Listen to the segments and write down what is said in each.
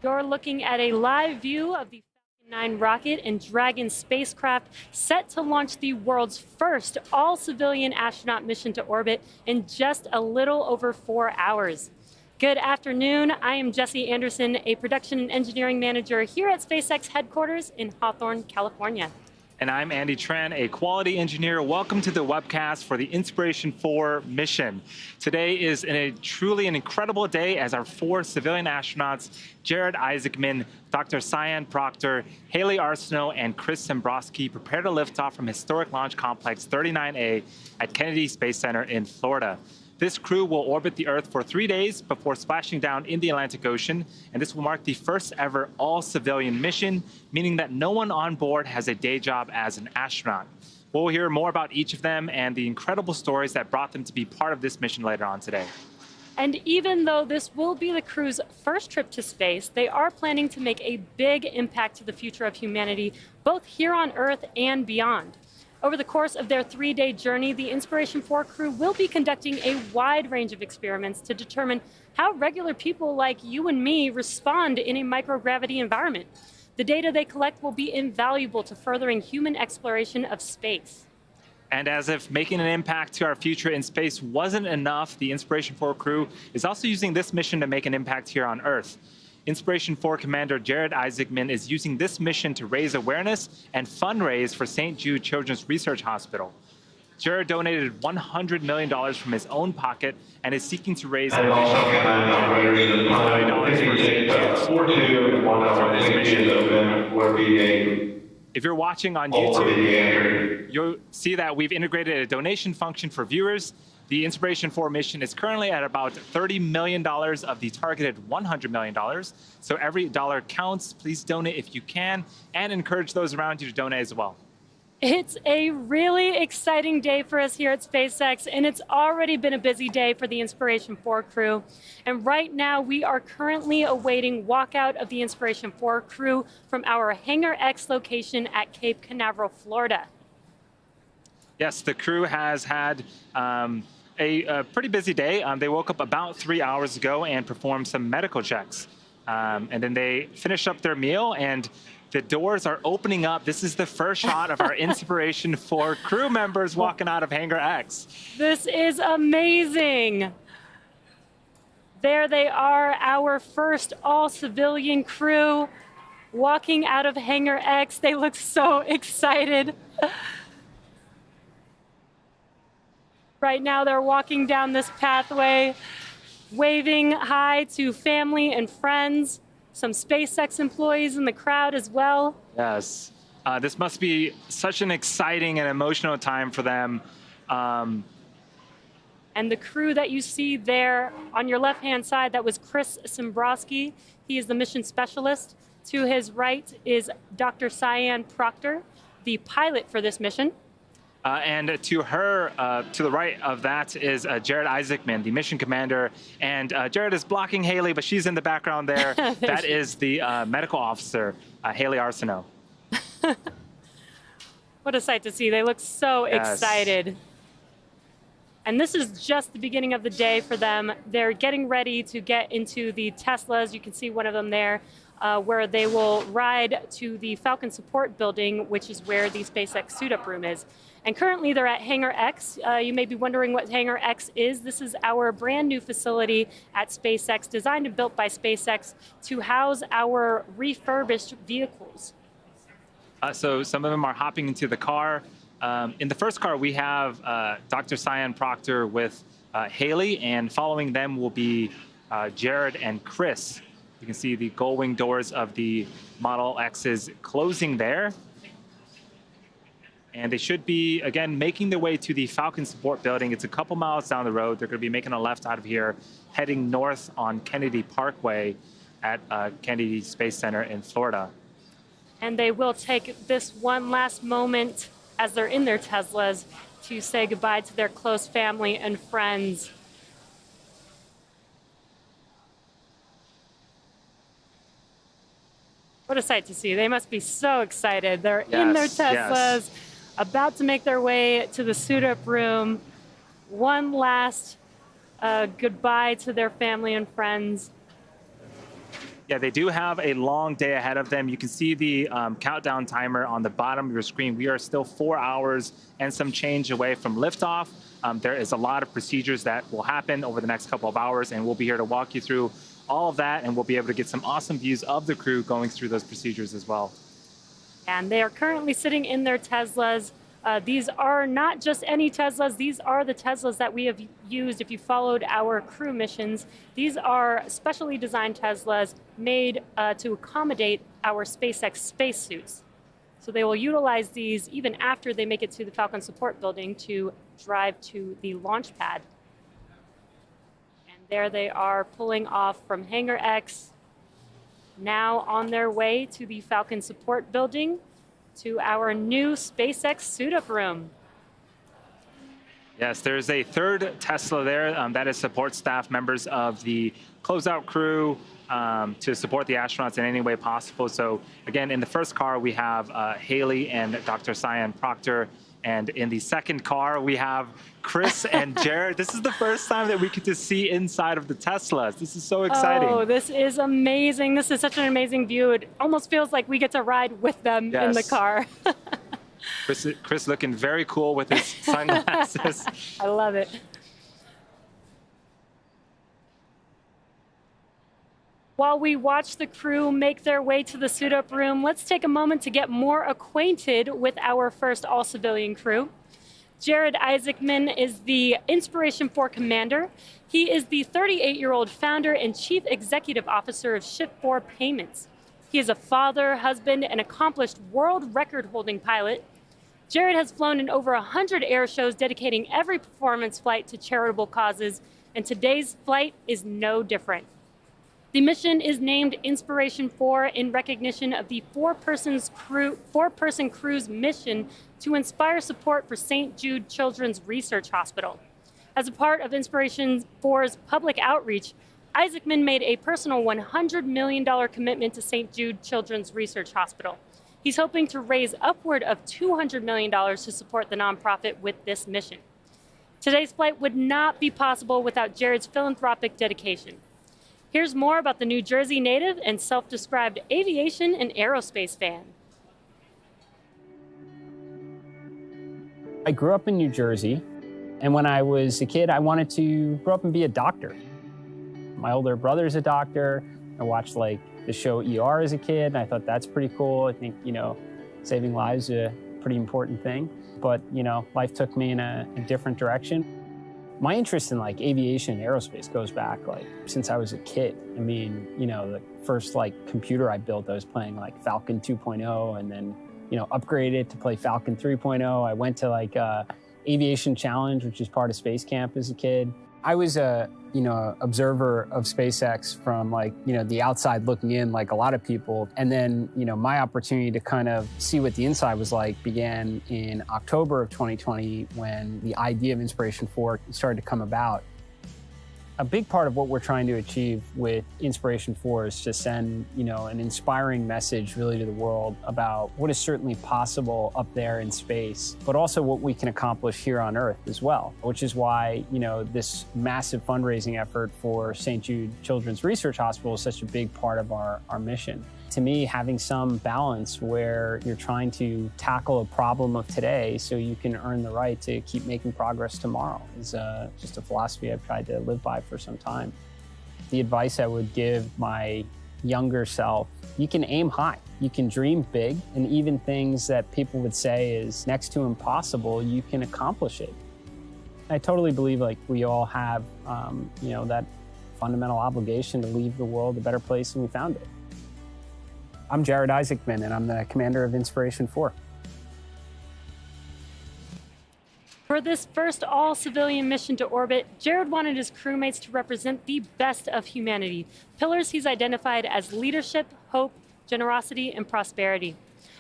You're looking at a live view of the Falcon 9 rocket and Dragon spacecraft set to launch the world's first all-civilian astronaut mission to orbit in just a little over 4 hours. Good afternoon. I am Jesse Anderson, a production and engineering manager here at SpaceX headquarters in Hawthorne, California. And I'm Andy Tran, a quality engineer. Welcome to the webcast for the Inspiration4 mission. Today is truly an incredible day as our 4 civilian astronauts, Jared Isaacman, Dr. Sian Proctor, Hayley Arceneaux, and Chris Sembroski, prepare to lift off from historic Launch Complex 39A at Kennedy Space Center in Florida. This crew will orbit the Earth for 3 days before splashing down in the Atlantic Ocean, and this will mark the first ever all-civilian mission, meaning that no one on board has a day job as an astronaut. We'll hear more about each of them and the incredible stories that brought them to be part of this mission later on today. And even though this will be the crew's first trip to space, they are planning to make a big impact to the future of humanity, both here on Earth and beyond. Over the course of their 3-day journey, the Inspiration4 crew will be conducting a wide range of experiments to determine how regular people like you and me respond in a microgravity environment. The data they collect will be invaluable to furthering human exploration of space. And as if making an impact to our future in space wasn't enough, the Inspiration4 crew is also using this mission to make an impact here on Earth. Inspiration4 Commander Jared Isaacman is using this mission to raise awareness and fundraise for St. Jude Children's Research Hospital. Jared donated $100 million from his own pocket and is seeking to raise an additional $100 million for St. Jude. If you're watching on YouTube, you'll see that we've integrated a donation function for viewers. The Inspiration4 mission is currently at about $30 million of the targeted $100 million. So every dollar counts. Please donate if you can, and encourage those around you to donate as well. It's a really exciting day for us here at SpaceX, and it's already been a busy day for the Inspiration4 crew. And right now, we are currently awaiting walkout of the Inspiration4 crew from our Hangar X location at Cape Canaveral, Florida. Yes, the crew has had a pretty busy day. They woke up about 3 hours ago and performed some medical checks. And then they finished up their meal, and the doors are opening up. This is the first shot of our Inspiration4 crew members walking out of Hangar X. This is amazing. There they are, our first all-civilian crew walking out of Hangar X. They look so excited. Right now, they're walking down this pathway, waving hi to family and friends, some SpaceX employees in the crowd as well. Yes, this must be such an exciting and emotional time for them. And the crew that you see there on your left-hand side, that was Chris Sembroski. He is the mission specialist. To his right is Dr. Sian Proctor, the pilot for this mission. And to her, to the right of that is Jared Isaacman, the mission commander. And Jared is blocking Haley, but she's in the background there. That is the medical officer, Haley Arseno. What a sight to see. They look so excited. And this is just the beginning of the day for them. They're getting ready to get into the Teslas. You can see one of them there, where they will ride to the Falcon support building, which is where the SpaceX suit-up room is. And currently they're at Hangar X. You may be wondering what Hangar X is. This is our brand new facility at SpaceX, designed and built by SpaceX to house our refurbished vehicles. So some of them are hopping into the car. In the first car, we have Dr. Sian Proctor with Haley, and following them will be Jared and Chris. You can see the gull-wing doors of the Model X's closing there. And they should be, again, making their way to the Falcon support building. It's a couple miles down the road. They're going to be making a left out of here, heading north on Kennedy Parkway at Kennedy Space Center in Florida. And they will take this one last moment as they're in their Teslas to say goodbye to their close family and friends. What a sight to see. They must be so excited. They're in their Teslas, about to make their way to the suit-up room. One last goodbye to their family and friends. Yeah, they do have a long day ahead of them. You can see the countdown timer on the bottom of your screen. We are still 4 hours and some change away from liftoff. There is a lot of procedures that will happen over the next couple of hours, and we'll be here to walk you through all of that, and we'll be able to get some awesome views of the crew going through those procedures as well. And they are currently sitting in their Teslas. These are not just any Teslas. These are the Teslas that we have used if you followed our crew missions. These are specially designed Teslas made to accommodate our SpaceX spacesuits. So they will utilize these even after they make it to the Falcon support building to drive to the launch pad. And there they are pulling off from Hangar X, now on their way to the Falcon support building, to our new SpaceX suit-up room. Yes, there's a third Tesla there. That is support staff members of the closeout crew to support the astronauts in any way possible. So again, in the first car, we have Haley and Dr. Sian Proctor. And in the second car, we have Chris and Jared. This is the first time that we get to see inside of the Teslas. This is so exciting. Oh, this is amazing. This is such an amazing view. It almost feels like we get to ride with them in the car. Chris looking very cool with his sunglasses. I love it. While we watch the crew make their way to the suit-up room, let's take a moment to get more acquainted with our first all-civilian crew. Jared Isaacman is the Inspiration4 commander. He is the 38-year-old founder and chief executive officer of Shift4 Payments. He is a father, husband, and accomplished world record-holding pilot. Jared has flown in over 100 air shows, dedicating every performance flight to charitable causes, and today's flight is no different. The mission is named Inspiration4 in recognition of the four-person crew's mission to inspire support for St. Jude Children's Research Hospital. As a part of Inspiration4's public outreach, Isaacman made a personal $100 million commitment to St. Jude Children's Research Hospital. He's hoping to raise upward of $200 million to support the nonprofit with this mission. Today's flight would not be possible without Jared's philanthropic dedication. Here's more about the New Jersey native and self-described aviation and aerospace fan. I grew up in New Jersey, and when I was a kid, I wanted to grow up and be a doctor. My older brother's a doctor. I watched the show ER as a kid, and I thought that's pretty cool. I think, saving lives is a pretty important thing. But, life took me in a different direction. My interest in aviation and aerospace goes back since I was a kid. I mean, the first computer I built, I was playing Falcon 2.0 and then, upgraded to play Falcon 3.0. I went to Aviation Challenge, which is part of Space Camp as a kid. I was a, observer of SpaceX from the outside looking in like a lot of people. And then, my opportunity to kind of see what the inside was like began in October of 2020 when the idea of Inspiration4 started to come about. A big part of what we're trying to achieve with Inspiration4 is to send, an inspiring message really to the world about what is certainly possible up there in space, but also what we can accomplish here on Earth as well, which is why, this massive fundraising effort for St. Jude Children's Research Hospital is such a big part of our mission. To me, having some balance where you're trying to tackle a problem of today so you can earn the right to keep making progress tomorrow is just a philosophy I've tried to live by for some time. The advice I would give my younger self, you can aim high, you can dream big, and even things that people would say is next to impossible, you can accomplish it. I totally believe we all have that fundamental obligation to leave the world a better place than we found it. I'm Jared Isaacman, and I'm the commander of Inspiration4. For this first all-civilian mission to orbit, Jared wanted his crewmates to represent the best of humanity, pillars he's identified as leadership, hope, generosity, and prosperity.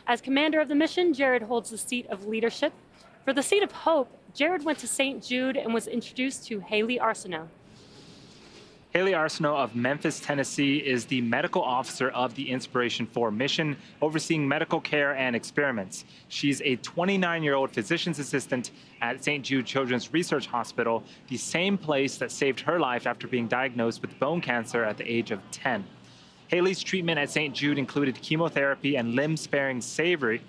As commander of the mission, Jared holds the seat of leadership. For the seat of hope, Jared went to St. Jude and was introduced to Hayley Arceneaux. Haley Arseno of Memphis, Tennessee is the medical officer of the Inspiration4 mission, overseeing medical care and experiments. She's a 29-year-old physician's assistant at St. Jude Children's Research Hospital, the same place that saved her life after being diagnosed with bone cancer at the age of 10. Haley's treatment at St. Jude included chemotherapy and limb-sparing surgery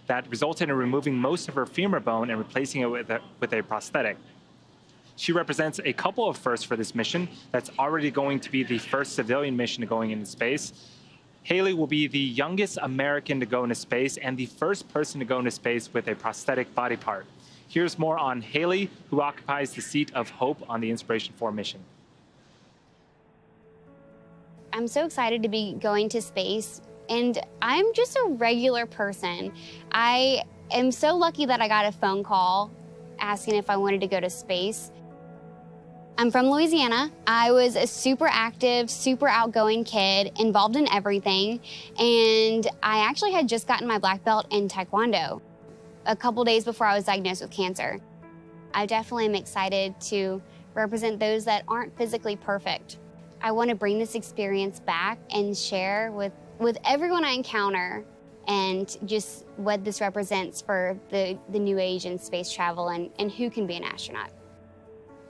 that resulted in removing most of her femur bone and replacing it with a prosthetic. She represents a couple of firsts for this mission that's already going to be the first civilian mission going into space. Haley will be the youngest American to go into space and the first person to go into space with a prosthetic body part. Here's more on Haley, who occupies the seat of hope on the Inspiration4 mission. I'm so excited to be going to space, and I'm just a regular person. I am so lucky that I got a phone call asking if I wanted to go to space. I'm from Louisiana. I was a super active, super outgoing kid, involved in everything, and I actually had just gotten my black belt in Taekwondo a couple days before I was diagnosed with cancer. I definitely am excited to represent those that aren't physically perfect. I want to bring this experience back and share with everyone I encounter, and just what this represents for the new age in space travel and who can be an astronaut.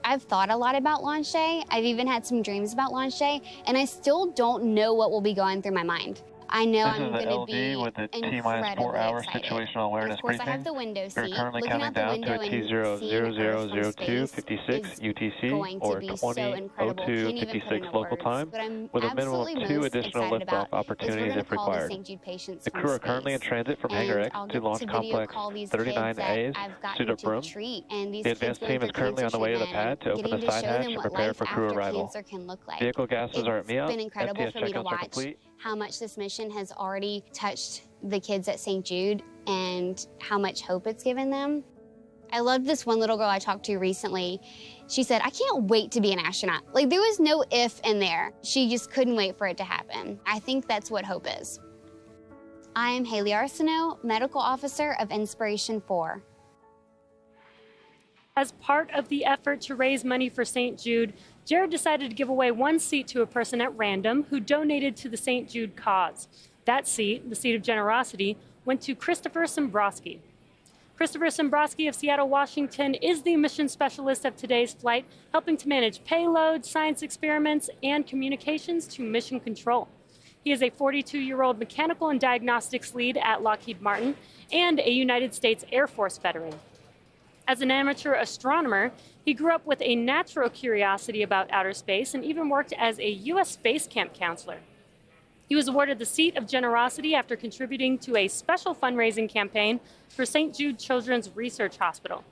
I've thought a lot about launch day. I've even had some dreams about launch day, and I still don't know what will be going through my mind. I know I'm going to be with a incredibly T-4 hour excited. situational awareness Of course, briefing. I have the window seat. We're currently Looking counting out the down to window a and seeing Earth from space T00056 is UTC going to or be so incredible. Can't even put 20:02:56 into local words. time, But I'm with a minimum absolutely of 2 most additional excited liftoff about is we're opportunities going to if call the required. St. Jude patients The from crew are currently in space. transit from And Hangar X I'll to get Launch to video Complex call these kids 39A's that I've gotten suit up to room. treat, and these The kids advanced going team is through currently on cancer the way to the treatment pad to and open getting the to side show hatch them and what prepare life for crew after arrival. cancer can look like. Vehicle gases are at me up. It's been incredible SPS for me to checkouts are watch complete. how much this mission has already touched the kids at St. Jude and how much hope it's given them. I loved this one little girl I talked to recently. She said, I can't wait to be an astronaut. Like, there was no if in there. She just couldn't wait for it to happen. I think that's what hope is. I am Haley Arceneaux, Medical Officer of Inspiration4. As part of the effort to raise money for St. Jude, Jared decided to give away one seat to a person at random who donated to the St. Jude cause. That seat, the seat of generosity, went to Christopher Sembroski. Christopher Sembroski of Seattle, Washington, is the mission specialist of today's flight, helping to manage payload, science experiments, and communications to mission control. He is a 42-year-old mechanical and diagnostics lead at Lockheed Martin and a United States Air Force veteran. As an amateur astronomer, he grew up with a natural curiosity about outer space and even worked as a U.S. Space Camp counselor. He was awarded the Seat of Generosity after contributing to a special fundraising campaign for St. Jude Children's Research Hospital.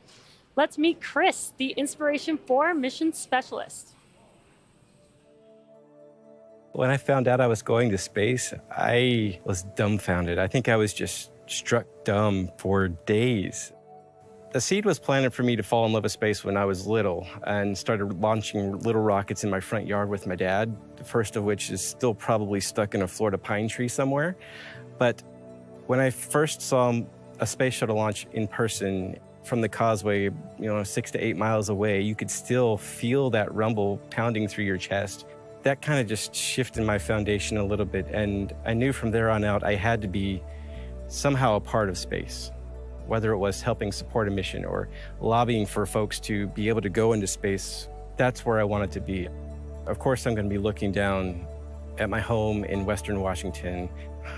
Let's meet Chris, the Inspiration4 mission specialist. When I found out I was going to space, I was dumbfounded. I think I was just struck dumb for days. The seed was planted for me to fall in love with space when I was little and started launching little rockets in my front yard with my dad, the first of which is still probably stuck in a Florida pine tree somewhere. But when I first saw a space shuttle launch in person from the causeway, 6 to 8 miles away, you could still feel that rumble pounding through your chest. That kind of just shifted my foundation a little bit, and I knew from there on out I had to be somehow a part of space. Whether it was helping support a mission or lobbying for folks to be able to go into space, that's where I wanted to be. Of course, I'm going to be looking down at my home in Western Washington.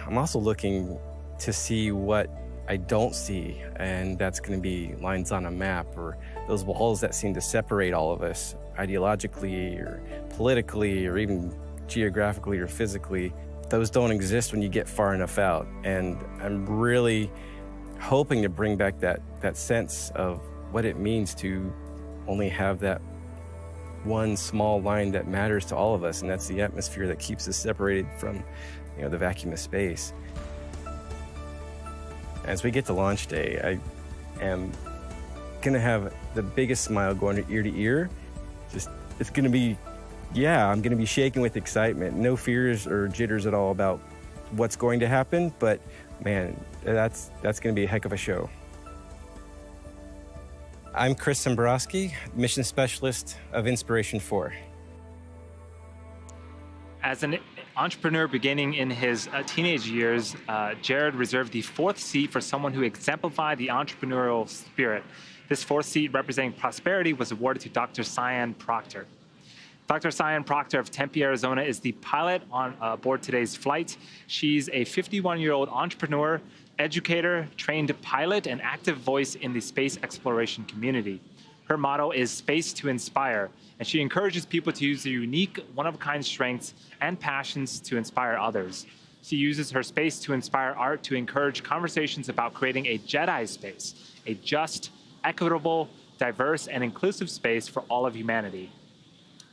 I'm also looking to see what I don't see, and that's going to be lines on a map or those walls that seem to separate all of us ideologically or politically or even geographically or physically. Those don't exist when you get far enough out, and I'm really hoping to bring back that sense of what it means to only have that one small line that matters to all of us, and that's the atmosphere that keeps us separated from the vacuum of space. As we get to launch day, I am gonna have the biggest smile going ear to ear. It's gonna be, I'm gonna be shaking with excitement. No fears or jitters at all about what's going to happen, but man, that's going to be a heck of a show. I'm Chris Sembroski, mission specialist of Inspiration4. As an entrepreneur beginning in his teenage years, Jared reserved the 4th seat for someone who exemplified the entrepreneurial spirit. This 4th seat, representing prosperity, was awarded to Dr. Sian Proctor. Dr. Sian Proctor of Tempe, Arizona is the pilot on board today's flight. She's a 51-year-old entrepreneur, educator, trained pilot, and active voice in the space exploration community. Her motto is Space to Inspire, and she encourages people to use their unique, one-of-a-kind strengths and passions to inspire others. She uses her Space to Inspire art to encourage conversations about creating a Jedi space, a just, equitable, diverse, and inclusive space for all of humanity.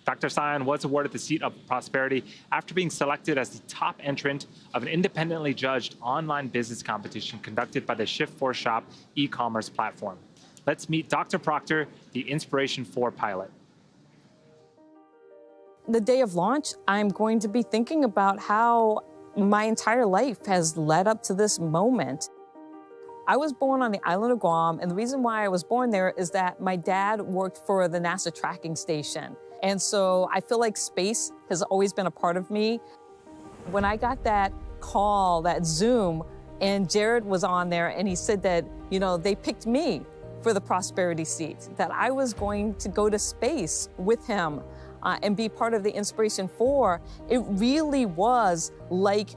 Dr. Cyan was awarded the Seat of Prosperity after being selected as the top entrant of an independently judged online business competition conducted by the Shift4 Shop e-commerce platform. Let's meet Dr. Proctor, the Inspiration4 pilot. The day of launch, I'm going to be thinking about how my entire life has led up to this moment. I was born on the island of Guam, and the reason why I was born there is that my dad worked for the NASA tracking station. And so I feel like space has always been a part of me. When I got that call, that Zoom, and Jared was on there and he said that, they picked me for the prosperity seat, that I was going to go to space with him and be part of the Inspiration4. It really was like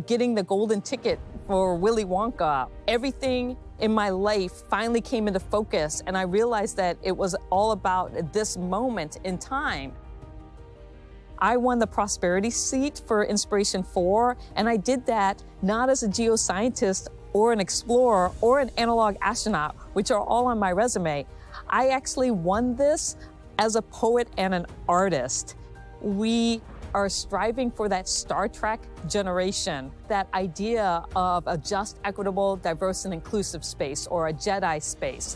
getting the golden ticket for Willy Wonka. Everything in my life finally came into focus, and I realized that it was all about this moment in time. I won the prosperity seat for Inspiration4, and I did that not as a geoscientist or an explorer or an analog astronaut, which are all on my resume. I actually won this as a poet and an artist. We are striving for that Star Trek generation, that idea of a just, equitable, diverse, and inclusive space, or a Jedi space.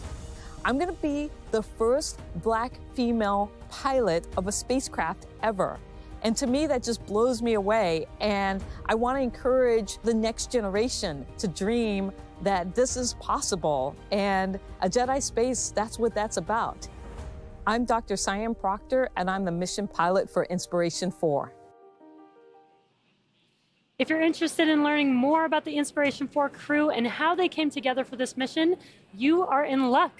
I'm gonna be the first Black female pilot of a spacecraft ever. And to me, that just blows me away. And I wanna encourage the next generation to dream that this is possible. And a Jedi space, that's what that's about. I'm Dr. Sian Proctor, and I'm the mission pilot for Inspiration4. If you're interested in learning more about the Inspiration4 crew and how they came together for this mission, you are in luck.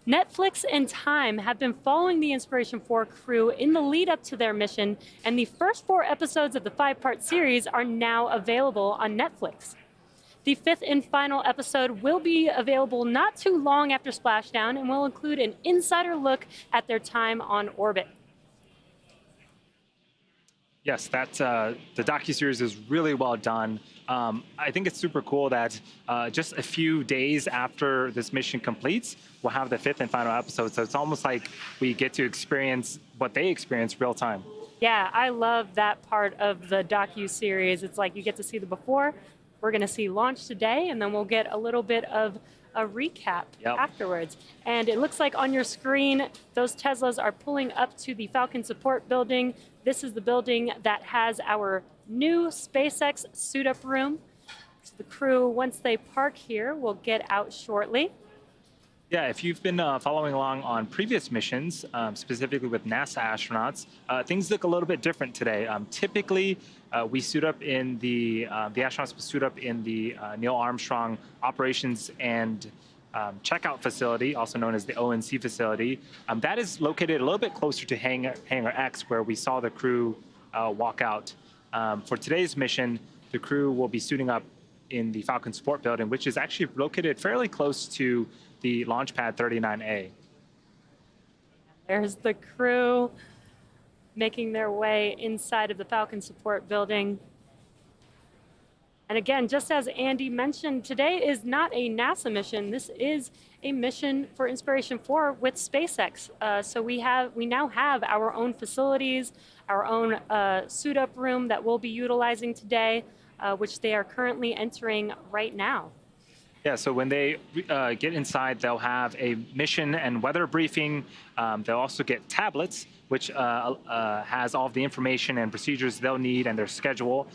Netflix and Time have been following the Inspiration4 crew in the lead up to their mission, and the first 4 episodes of the 5-part series are now available on Netflix. The 5th and final episode will be available not too long after splashdown and will include an insider look at their time on orbit. Yes, the docuseries is really well done. I think it's super cool that just a few days after this mission completes, we'll have the 5th and final episode. So it's almost like we get to experience what they experience real time. Yeah, I love that part of the docuseries. It's like you get to see the before. We're going to see launch today, and then we'll get a little bit of a recap afterwards. And it looks like on your screen, those Teslas are pulling up to the Falcon support building. This is the building that has our new SpaceX suit-up room. So the crew, once they park here, will get out shortly. Yeah, if you've been following along on previous missions, specifically with NASA astronauts, things look a little bit different today. Typically, we suit up in the astronauts suit up in the Neil Armstrong Operations and Checkout Facility, also known as the ONC facility. That is located a little bit closer to Hangar X, where we saw the crew walk out. For today's mission, the crew will be suiting up in the Falcon Support Building, which is actually located fairly close to the launch pad 39A. There's the crew making their way inside of the Falcon Support Building. And again, just as Andy mentioned, today is not a NASA mission. This is a mission for Inspiration4 with SpaceX. So we now have our own facilities, our own suit-up room that we'll be utilizing today, which they are currently entering right now. Yeah, so when they get inside, they'll have a mission and weather briefing. They'll also get tablets, which has all of the information and procedures they'll need and their schedule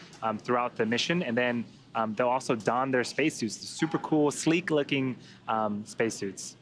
throughout the mission. And then they'll also don their spacesuits, the super cool, sleek-looking spacesuits.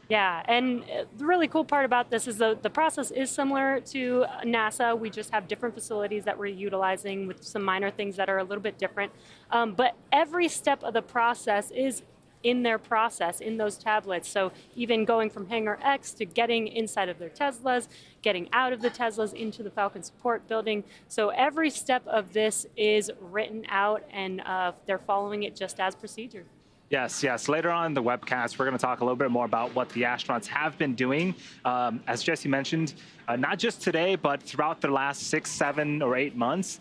Yeah, and the really cool part about this is the process is similar to NASA. We just have different facilities that we're utilizing with some minor things that are a little bit different. But every step of the process is in their process, in those tablets. So even going from Hangar X to getting inside of their Teslas, getting out of the Teslas into the Falcon support building. So every step of this is written out, and they're following it just as procedure. Yes, yes. Later on in the webcast, we're going to talk a little bit more about what the astronauts have been doing. As Jesse mentioned, not just today, but throughout the last 6, 7, or 8 months,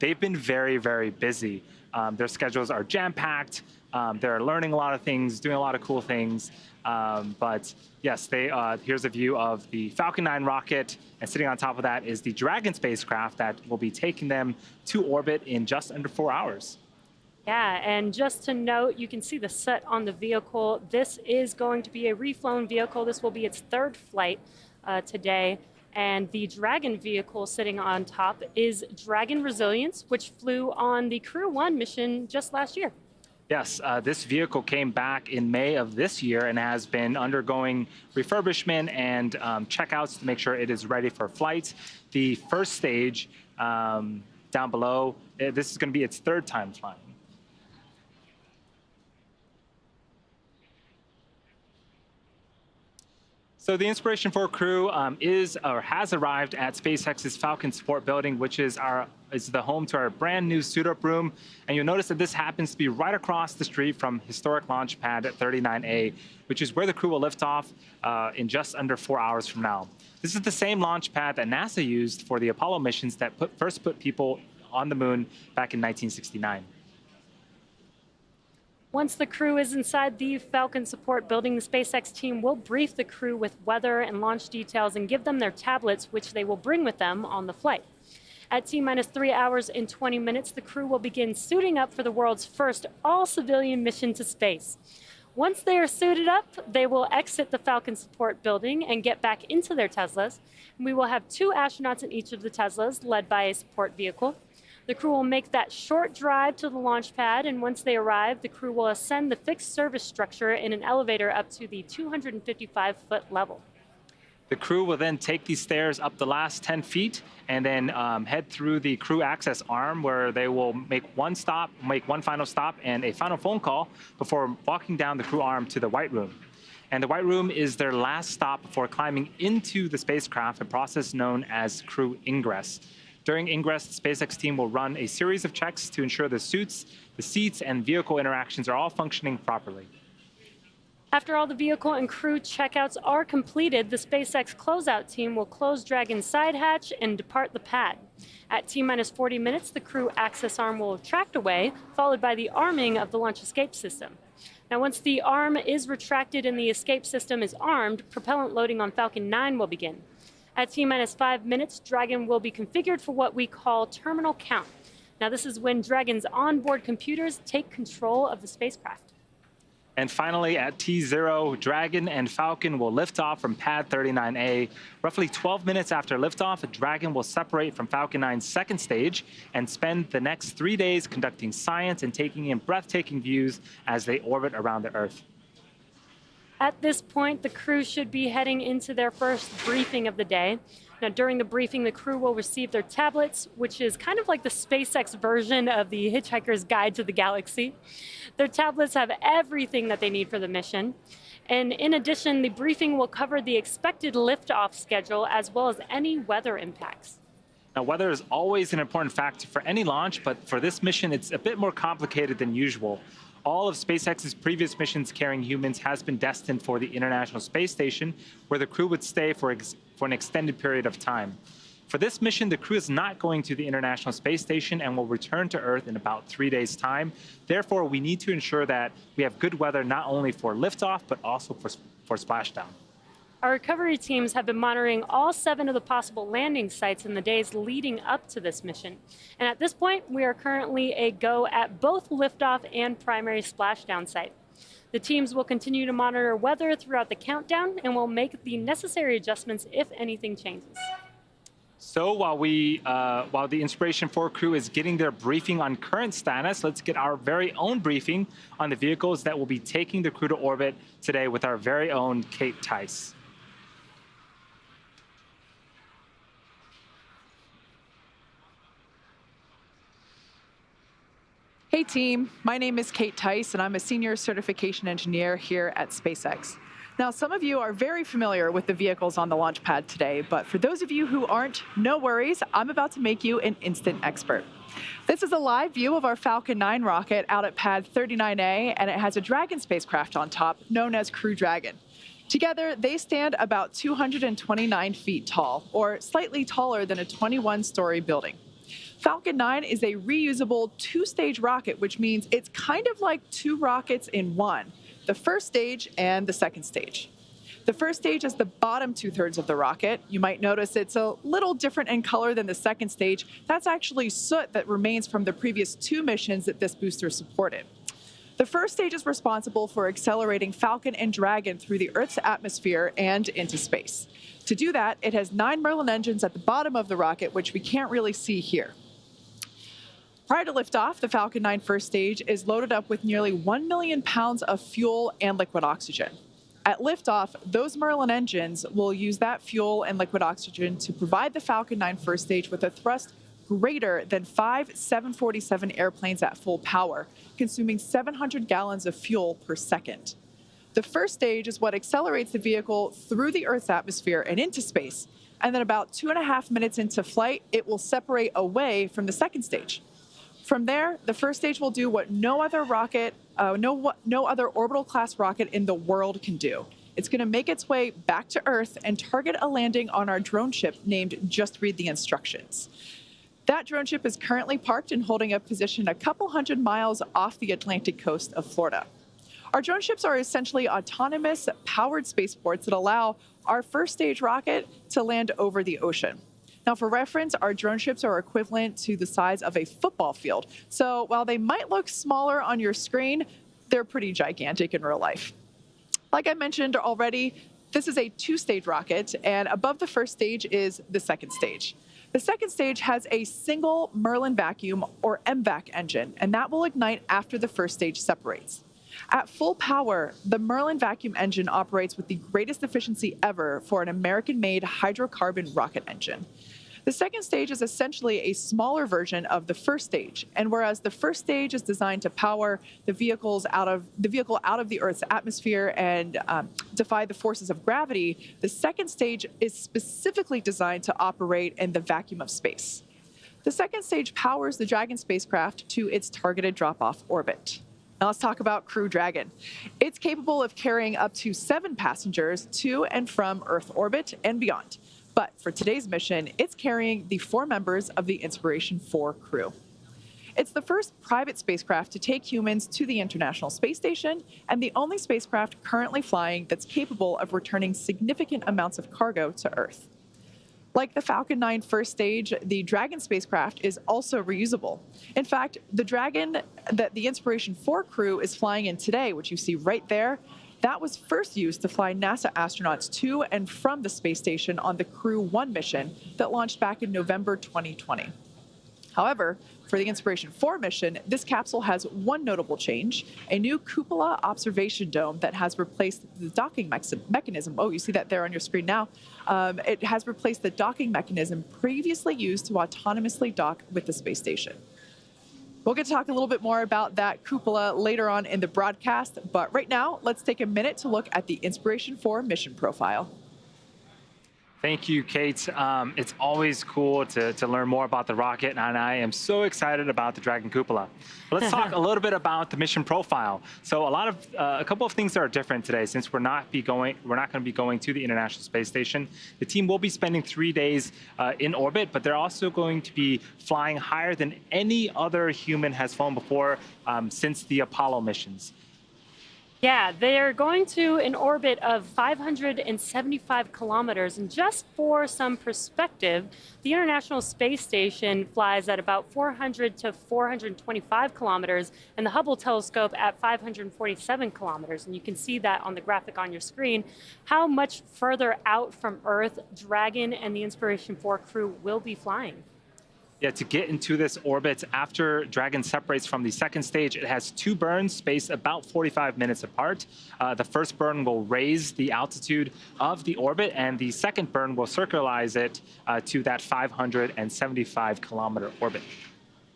they've been very, very busy. Their schedules are jam-packed. They're learning a lot of things, doing a lot of cool things. But yes, here's a view of the Falcon 9 rocket, and sitting on top of that is the Dragon spacecraft that will be taking them to orbit in just under 4 hours. Yeah, and just to note, you can see the set on the vehicle. This is going to be a reflown vehicle. This will be its 3rd flight today. And the Dragon vehicle sitting on top is Dragon Resilience, which flew on the Crew 1 mission just last year. Yes, this vehicle came back in May of this year and has been undergoing refurbishment and checkouts to make sure it is ready for flight. The first stage down below, this is going to be its 3rd time flying. So the Inspiration4 crew has arrived at SpaceX's Falcon support building, which is the home to our brand new suit-up room. And you'll notice that this happens to be right across the street from historic launch pad 39A, which is where the crew will lift off in just under 4 hours from now. This is the same launch pad that NASA used for the Apollo missions that first put people on the moon back in 1969. Once the crew is inside the Falcon support building, the SpaceX team will brief the crew with weather and launch details and give them their tablets, which they will bring with them on the flight. At T-minus 3 hours and 20 minutes, the crew will begin suiting up for the world's first all-civilian mission to space. Once they are suited up, they will exit the Falcon support building and get back into their Teslas. We will have 2 astronauts in each of the Teslas, led by a support vehicle. The crew will make that short drive to the launch pad, and once they arrive, the crew will ascend the fixed service structure in an elevator up to the 255-foot level. The crew will then take these stairs up the last 10 feet and then head through the crew access arm, where they will make one final stop and a final phone call before walking down the crew arm to the White Room. And the White Room is their last stop before climbing into the spacecraft, a process known as crew ingress. During ingress, the SpaceX team will run a series of checks to ensure the suits, the seats, and vehicle interactions are all functioning properly. After all the vehicle and crew checkouts are completed, the SpaceX closeout team will close Dragon's side hatch and depart the pad. At T-minus 40 minutes, the crew access arm will retract away, followed by the arming of the launch escape system. Now, once the arm is retracted and the escape system is armed, propellant loading on Falcon 9 will begin. At T-minus 5 minutes, Dragon will be configured for what we call terminal count. Now, this is when Dragon's onboard computers take control of the spacecraft. And finally, at T0, Dragon and Falcon will lift off from pad 39A. Roughly 12 minutes after liftoff, Dragon will separate from Falcon 9's 2nd stage and spend the next 3 days conducting science and taking in breathtaking views as they orbit around the Earth. At this point, the crew should be heading into their first briefing of the day. Now, during the briefing, the crew will receive their tablets, which is kind of like the SpaceX version of the Hitchhiker's Guide to the Galaxy. Their tablets have everything that they need for the mission. And in addition, the briefing will cover the expected liftoff schedule as well as any weather impacts. Now, weather is always an important factor for any launch, but for this mission, it's a bit more complicated than usual. All of SpaceX's previous missions carrying humans has been destined for the International Space Station, where the crew would stay for an extended period of time. For this mission, the crew is not going to the International Space Station and will return to Earth in about 3 days' time. Therefore, we need to ensure that we have good weather not only for liftoff, but also for splashdown. Our recovery teams have been monitoring all 7 of the possible landing sites in the days leading up to this mission. And at this point, we are currently a go at both liftoff and primary splashdown site. The teams will continue to monitor weather throughout the countdown and will make the necessary adjustments if anything changes. So while the Inspiration4 crew is getting their briefing on current status, let's get our very own briefing on the vehicles that will be taking the crew to orbit today with our very own Kate Tice. Hey Hey team, my name is Kate Tice and I'm a senior certification engineer here at SpaceX. Now, some of you are very familiar with the vehicles on the launch pad today, but for those of you who aren't, no worries, I'm about to make you an instant expert. This is a live view of our Falcon 9 rocket out at pad 39A, and it has a Dragon spacecraft on top, known as Crew Dragon. Together, they stand about 229 feet tall, or slightly taller than a 21-story building. Falcon 9 is a reusable two-stage rocket, which means it's kind of like two rockets in one, the first stage and the second stage. The first stage is the bottom two-thirds of the rocket. You might notice it's a little different in color than the second stage. That's actually soot that remains from the previous two missions that this booster supported. The first stage is responsible for accelerating Falcon and Dragon through the Earth's atmosphere and into space. To do that, it has 9 Merlin engines at the bottom of the rocket, which we can't really see here. Prior to liftoff, the Falcon 9 first stage is loaded up with nearly 1 million pounds of fuel and liquid oxygen. At liftoff, those Merlin engines will use that fuel and liquid oxygen to provide the Falcon 9 first stage with a thrust greater than 5 747 airplanes at full power, consuming 700 gallons of fuel per second. The first stage is what accelerates the vehicle through the Earth's atmosphere and into space, and then about 2.5 minutes into flight, it will separate away from the second stage. From there, the first stage will do what no other orbital class rocket in the world can do. It's going to make its way back to Earth and target a landing on our drone ship named Just Read the Instructions. That drone ship is currently parked and holding a position a couple hundred miles off the Atlantic coast of Florida. Our drone ships are essentially autonomous, powered spaceports that allow our first stage rocket to land over the ocean. Now, for reference, our drone ships are equivalent to the size of a football field. So while they might look smaller on your screen, they're pretty gigantic in real life. Like I mentioned already, this is a two-stage rocket, and above the first stage is the second stage. The second stage has a single Merlin vacuum, or MVAC engine, and that will ignite after the first stage separates. At full power, the Merlin vacuum engine operates with the greatest efficiency ever for an American-made hydrocarbon rocket engine. The second stage is essentially a smaller version of the first stage, and whereas the first stage is designed to power the vehicle out of the Earth's atmosphere and defy the forces of gravity, the second stage is specifically designed to operate in the vacuum of space. The second stage powers the Dragon spacecraft to its targeted drop-off orbit. Now let's talk about Crew Dragon. It's capable of carrying up to 7 passengers to and from Earth orbit and beyond. But for today's mission, it's carrying the 4 members of the Inspiration4 crew. It's the first private spacecraft to take humans to the International Space Station and the only spacecraft currently flying that's capable of returning significant amounts of cargo to Earth. Like the Falcon 9 first stage, the Dragon spacecraft is also reusable. In fact, the Dragon that the Inspiration4 crew is flying in today, which you see right there, that was first used to fly NASA astronauts to and from the space station on the Crew 1 mission that launched back in November 2020. However, for the Inspiration4 mission, this capsule has one notable change, a new cupola observation dome that has replaced the docking mechanism. Oh, you see that there on your screen now. It has replaced the docking mechanism previously used to autonomously dock with the space station. We'll get to talk a little bit more about that cupola later on in the broadcast, but right now, let's take a minute to look at the Inspiration4 mission profile. Thank you, Kate. It's always cool to learn more about the rocket, and I am so excited about the Dragon Cupola. But let's talk a little bit about the mission profile. So a couple of things that are different today, since we're not going to be going to the International Space Station. The team will be spending 3 days in orbit, but they're also going to be flying higher than any other human has flown before since the Apollo missions. Yeah, they're going to an orbit of 575 kilometers. And just for some perspective, the International Space Station flies at about 400 to 425 kilometers, and the Hubble telescope at 547 kilometers. And you can see that on the graphic on your screen, how much further out from Earth Dragon and the Inspiration4 crew will be flying. Yeah, to get into this orbit, after Dragon separates from the second stage, it has 2 burns spaced about 45 minutes apart. The first burn will raise the altitude of the orbit, and the second burn will circularize it to that 575-kilometer orbit.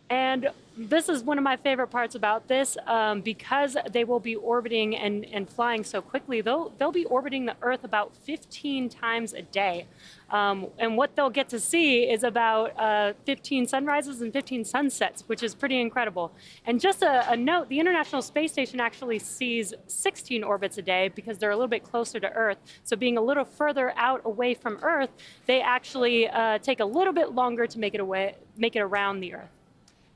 And this is one of my favorite parts about this, because they will be orbiting and flying so quickly, they'll be orbiting the Earth about 15 times a day. And what they'll get to see is about 15 sunrises and 15 sunsets, which is pretty incredible. And just a note, the International Space Station actually sees 16 orbits a day because they're a little bit closer to Earth. So being a little further out away from Earth, they actually take a little bit longer to make it around the Earth.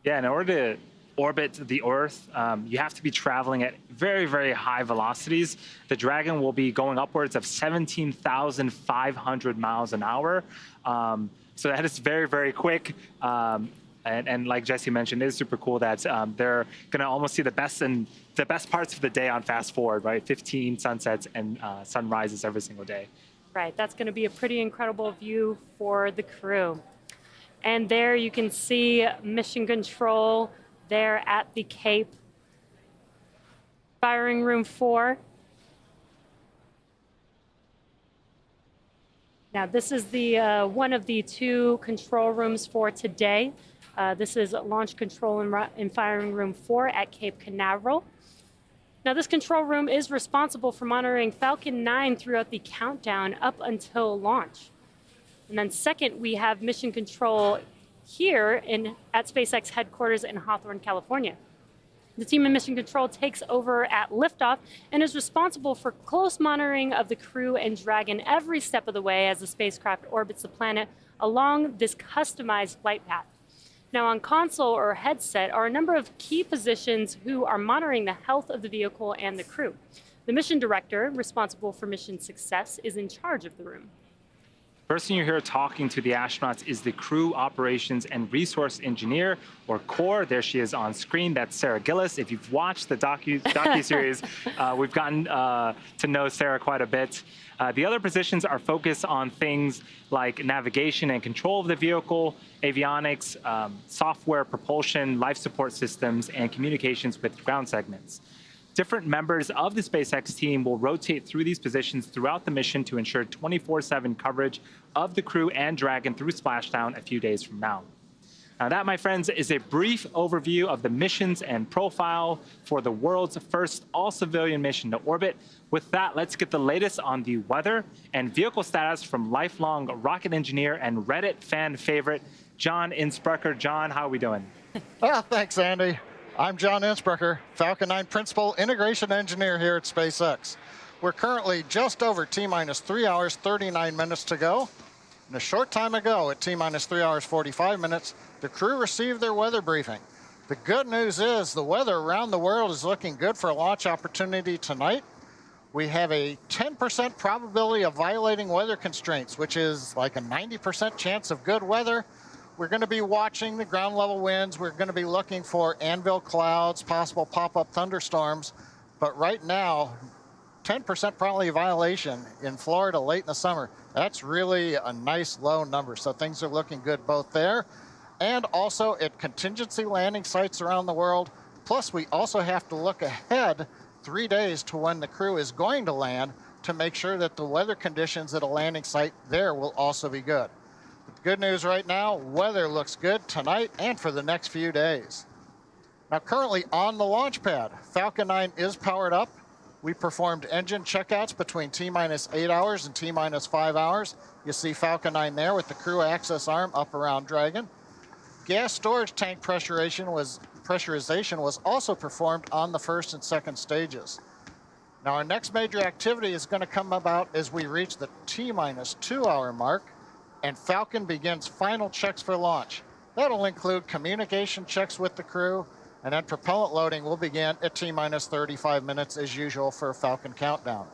Yeah, in order to orbit the Earth, you have to be traveling at very, very high velocities. The Dragon will be going upwards of 17,500 miles an hour. So that is very, very quick. And like Jesse mentioned, it is super cool that they're going to almost see the best parts of the day on fast forward, right? 15 sunsets and sunrises every single day. Right, that's going to be a pretty incredible view for the crew. And there you can see Mission Control there at the Cape. Firing Room 4. Now this is the one of the 2 control rooms for today. This is Launch Control in Firing Room 4 at Cape Canaveral. Now this control room is responsible for monitoring Falcon 9 throughout the countdown up until launch. And then second, we have Mission Control here at SpaceX headquarters in Hawthorne, California. The team in Mission Control takes over at Liftoff and is responsible for close monitoring of the crew and Dragon every step of the way as the spacecraft orbits the planet along this customized flight path. Now on console or headset are a number of key positions who are monitoring the health of the vehicle and the crew. The mission director, responsible for mission success, is in charge of the room. Person you hear talking to the astronauts is the Crew Operations and Resource Engineer, or CORE. There she is on screen. That's Sarah Gillis. If you've watched the docuseries, we've gotten to know Sarah quite a bit. The other positions are focused on things like navigation and control of the vehicle, avionics, software, propulsion, life support systems, and communications with ground segments. Different members of the SpaceX team will rotate through these positions throughout the mission to ensure 24/7 coverage of the crew and Dragon through splashdown a few days from now. Now that, my friends, is a brief overview of the missions and profile for the world's first all-civilian mission to orbit. With that, let's get the latest on the weather and vehicle status from lifelong rocket engineer and Reddit fan favorite, John Insprucker. John, how are we doing? Thanks, Andy. I'm John Insprucker, Falcon 9 Principal Integration Engineer here at SpaceX. We're currently just over T-minus 3 hours, 39 minutes to go. And a short time ago, at T-minus 3 hours, 45 minutes, the crew received their weather briefing. The good news is the weather around the world is looking good for a launch opportunity tonight. We have a 10% probability of violating weather constraints, which is like a 90% chance of good weather. We're going to be watching the ground level winds. We're going to be looking for anvil clouds, possible pop-up thunderstorms. But right now, 10% probability violation in Florida late in the summer. That's really a nice low number. So things are looking good both there and also at contingency landing sites around the world. Plus, we also have to look ahead 3 days to when the crew is going to land to make sure that the weather conditions at a landing site there will also be good. Good news right now, weather looks good tonight and for the next few days. Now currently on the launch pad, Falcon 9 is powered up. We performed engine checkouts between T-minus 8 hours and T-minus 5 hours. You see Falcon 9 there with the crew access arm up around Dragon. Gas storage tank pressurization was also performed on the first and second stages. Now our next major activity is going to come about as we reach the T-minus 2 hour mark and Falcon begins final checks for launch. That'll include communication checks with the crew, and then propellant loading will begin at T-minus 35 minutes as usual for a Falcon countdown.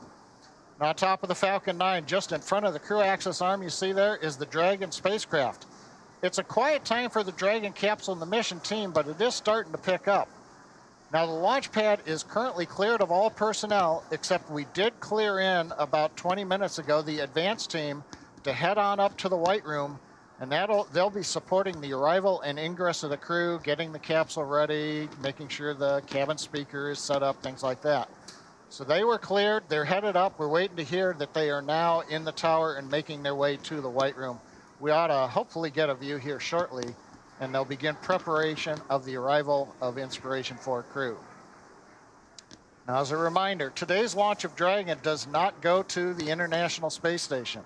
Now on top of the Falcon 9, just in front of the crew access arm you see there is the Dragon spacecraft. It's a quiet time for the Dragon capsule and the mission team, but it is starting to pick up. Now the launch pad is currently cleared of all personnel, except we did clear in about 20 minutes ago the advance team to head on up to the White Room, and they'll be supporting the arrival and ingress of the crew, getting the capsule ready, making sure the cabin speaker is set up, things like that. So they were cleared, they're headed up. We're waiting to hear that they are now in the tower and making their way to the White Room. We ought to hopefully get a view here shortly and they'll begin preparation of the arrival of Inspiration4 crew. Now, as a reminder, today's launch of Dragon does not go to the International Space Station.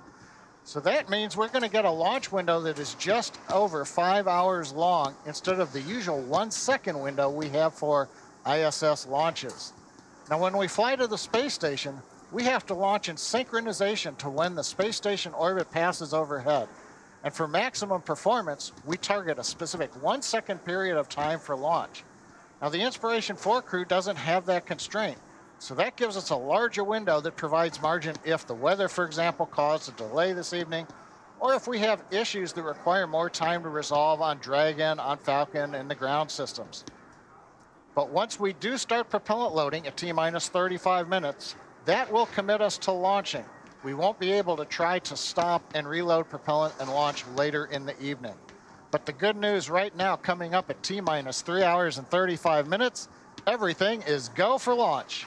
So that means we're going to get a launch window that is just over 5 hours long instead of the usual 1 second window we have for ISS launches. Now, when we fly to the space station, we have to launch in synchronization to when the space station orbit passes overhead. And for maximum performance, we target a specific 1 second period of time for launch. Now, the Inspiration4 crew doesn't have that constraint, so that gives us a larger window that provides margin if the weather, for example, caused a delay this evening, or if we have issues that require more time to resolve on Dragon, on Falcon, and the ground systems. But once we do start propellant loading at T-minus 35 minutes, that will commit us to launching. We won't be able to try to stop and reload propellant and launch later in the evening. But the good news right now, coming up at T-minus 3 hours and 35 minutes, everything is go for launch.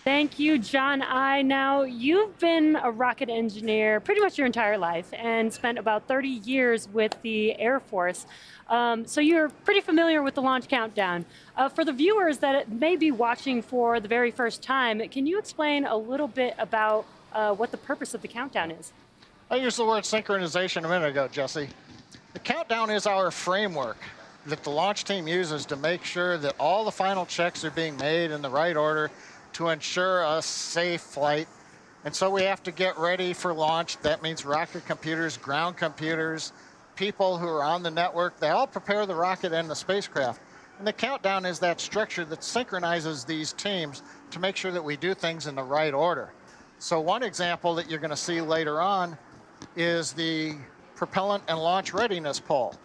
Thank you, John I. Now, you've been a rocket engineer pretty much your entire life and spent about 30 years with the Air Force. So you're pretty familiar with the launch countdown. For the viewers that may be watching for the very first time, can you explain a little bit about what the purpose of the countdown is? I used the word synchronization a minute ago, Jesse. The countdown is our framework that the launch team uses to make sure that all the final checks are being made in the right order to ensure a safe flight. And so we have to get ready for launch. That means rocket computers, ground computers, people who are on the network, they all prepare the rocket and the spacecraft. And the countdown is that structure that synchronizes these teams to make sure that we do things in the right order. So one example that you're going to see later on is the propellant and launch readiness poll.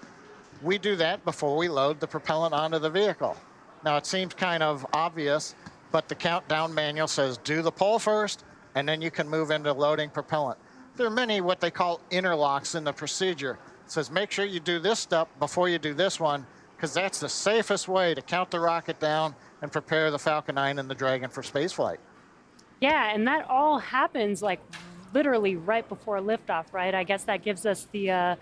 We do that before we load the propellant onto the vehicle. Now, it seems kind of obvious, but the countdown manual says do the poll first, and then you can move into loading propellant. There are many what they call interlocks in the procedure. It says make sure you do this step before you do this one, because that's the safest way to count the rocket down and prepare the Falcon 9 and the Dragon for spaceflight. Yeah, and that all happens like literally right before liftoff, right? I guess that gives us the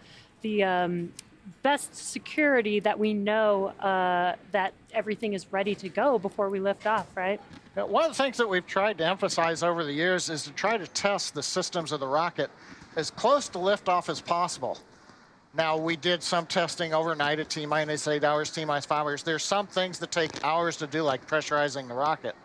best security that we know that everything is ready to go before we lift off, right? Now, one of the things that we've tried to emphasize over the years is to try to test the systems of the rocket as close to liftoff as possible. Now, we did some testing overnight at T-minus 8 hours, T-minus 5 hours. There's some things that take hours to do, like pressurizing the rocket.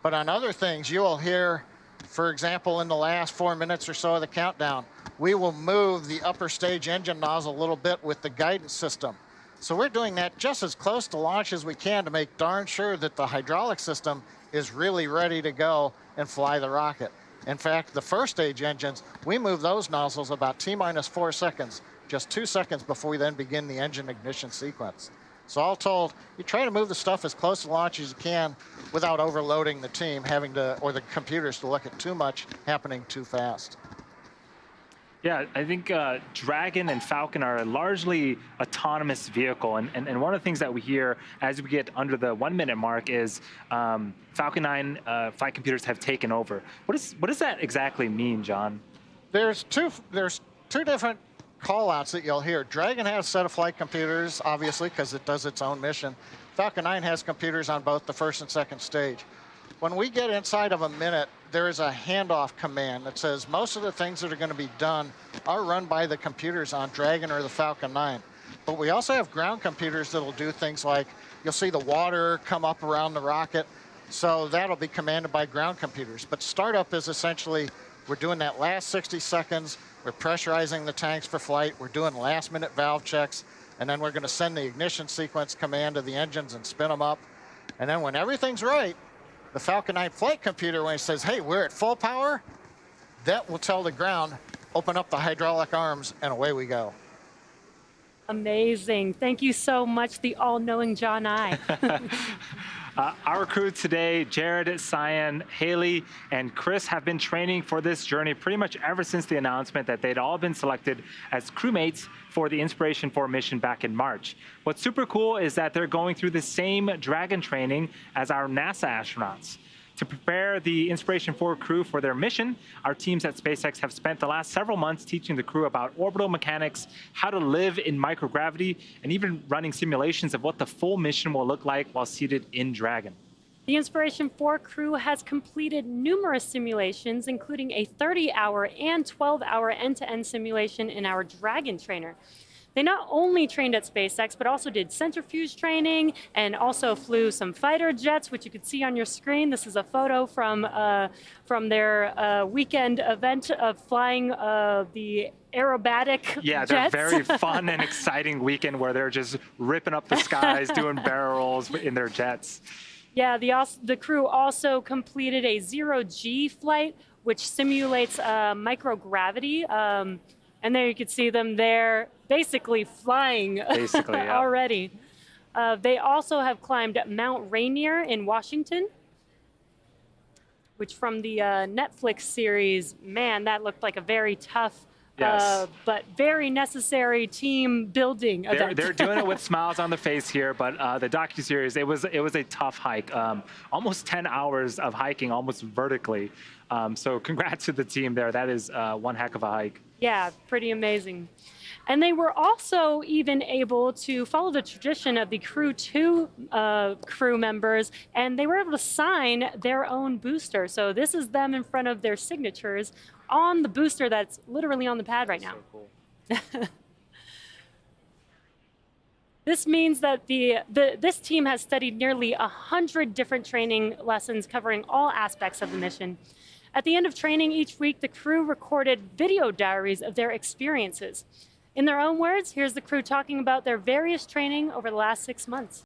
But on other things, you will hear, for example, in the last 4 minutes or so of the countdown, we will move the upper stage engine nozzle a little bit with the guidance system. So we're doing that just as close to launch as we can to make darn sure that the hydraulic system is really ready to go and fly the rocket. In fact, the first stage engines, we move those nozzles about T-minus 4 seconds, just 2 seconds before we then begin the engine ignition sequence. So all told, you try to move the stuff as close to launch as you can without overloading the team, having to, or the computers to look at too much happening too fast. Yeah, I think Dragon and Falcon are a largely autonomous vehicle. And one of the things that we hear as we get under the 1 minute mark is Falcon 9 flight computers have taken over. What does that exactly mean, John? There's two different call-outs that you'll hear. Dragon has a set of flight computers, obviously, because it does its own mission. Falcon 9 has computers on both the first and second stage. When we get inside of a minute, there is a handoff command that says most of the things that are going to be done are run by the computers on Dragon or the Falcon 9. But we also have ground computers that'll do things like, you'll see the water come up around the rocket, so that'll be commanded by ground computers. But startup is essentially, we're doing that last 60 seconds, we're pressurizing the tanks for flight, we're doing last-minute valve checks, and then we're going to send the ignition sequence command to the engines and spin them up. And then when everything's right, the Falcon 9 flight computer, when it says, hey, we're at full power, that will tell the ground, open up the hydraulic arms, and away we go. Amazing. Thank you so much, the all-knowing John I. Our crew today, Jared, Cyan, Haley, and Chris have been training for this journey pretty much ever since the announcement that they'd all been selected as crewmates for the Inspiration4 mission back in March. What's super cool is that they're going through the same Dragon training as our NASA astronauts. To prepare the Inspiration4 crew for their mission, our teams at SpaceX have spent the last several months teaching the crew about orbital mechanics, how to live in microgravity, and even running simulations of what the full mission will look like while seated in Dragon. The Inspiration4 crew has completed numerous simulations, including a 30-hour and 12-hour end-to-end simulation in our Dragon trainer. They not only trained at SpaceX, but also did centrifuge training and also flew some fighter jets, which you can see on your screen. This is a photo from their weekend event of flying the aerobatic jets. Yeah, they're very fun and exciting weekend where they're just ripping up the skies, doing barrel rolls in their jets. Yeah, the crew also completed a zero-G flight, which simulates microgravity. And there you can see them there basically flying already. They also have climbed Mount Rainier in Washington, which from the Netflix series, man, that looked like a very tough, but very necessary team building event. They're doing it with smiles on the face here, but the docuseries, it was a tough hike. Almost 10 hours of hiking, almost vertically. So congrats to the team there. That is one heck of a hike. Yeah, pretty amazing. And they were also even able to follow the tradition of the Crew 2 crew members, and they were able to sign their own booster. So this is them in front of their signatures on the booster that's literally on the pad right now. So cool. This means that this team has studied nearly 100 different training lessons covering all aspects of the mission. At the end of training each week, the crew recorded video diaries of their experiences. In their own words, here's the crew talking about their various training over the last 6 months.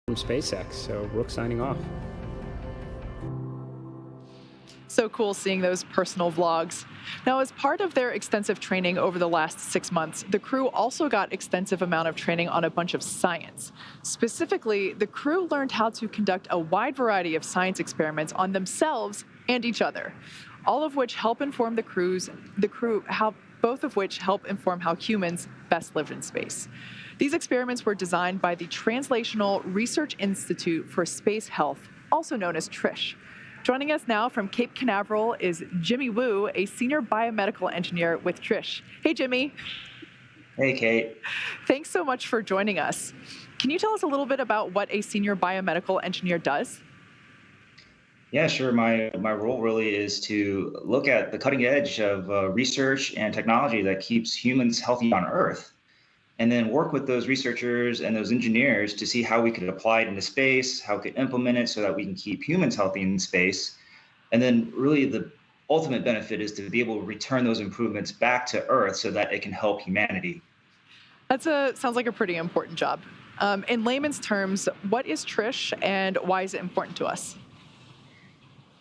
From SpaceX, so Brooke signing off. So cool seeing those personal vlogs. Now, as part of their extensive training over the last 6 months, the crew also got extensive amount of training on a bunch of science. Specifically, the crew learned how to conduct a wide variety of science experiments on themselves and each other, all of which help inform both of which help inform how humans best live in space. These experiments were designed by the Translational Research Institute for Space Health, also known as TRISH. Joining us now from Cape Canaveral is Jimmy Wu, a senior biomedical engineer with TRISH. Hey, Jimmy. Hey, Kate. Thanks so much for joining us. Can you tell us a little bit about what a senior biomedical engineer does? Yeah, sure. My role really is to look at the cutting edge of research and technology that keeps humans healthy on Earth, and then work with those researchers and those engineers to see how we could apply it into space, how we could implement it so that we can keep humans healthy in space. And then really the ultimate benefit is to be able to return those improvements back to Earth so that it can help humanity. Sounds like a pretty important job. In layman's terms, what is TRISH and why is it important to us?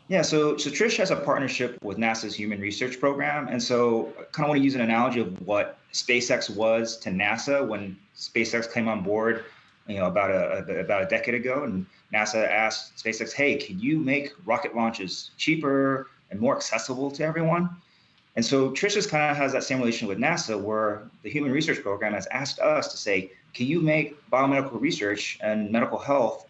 Yeah, so TRISH has a partnership with NASA's Human Research Program. And so I kind of want to use an analogy of what SpaceX was to NASA when SpaceX came on board, about a decade ago. And NASA asked SpaceX, hey, can you make rocket launches cheaper and more accessible to everyone? And so TRISH kind of has that same relation with NASA, where the Human Research Program has asked us to say, can you make biomedical research and medical health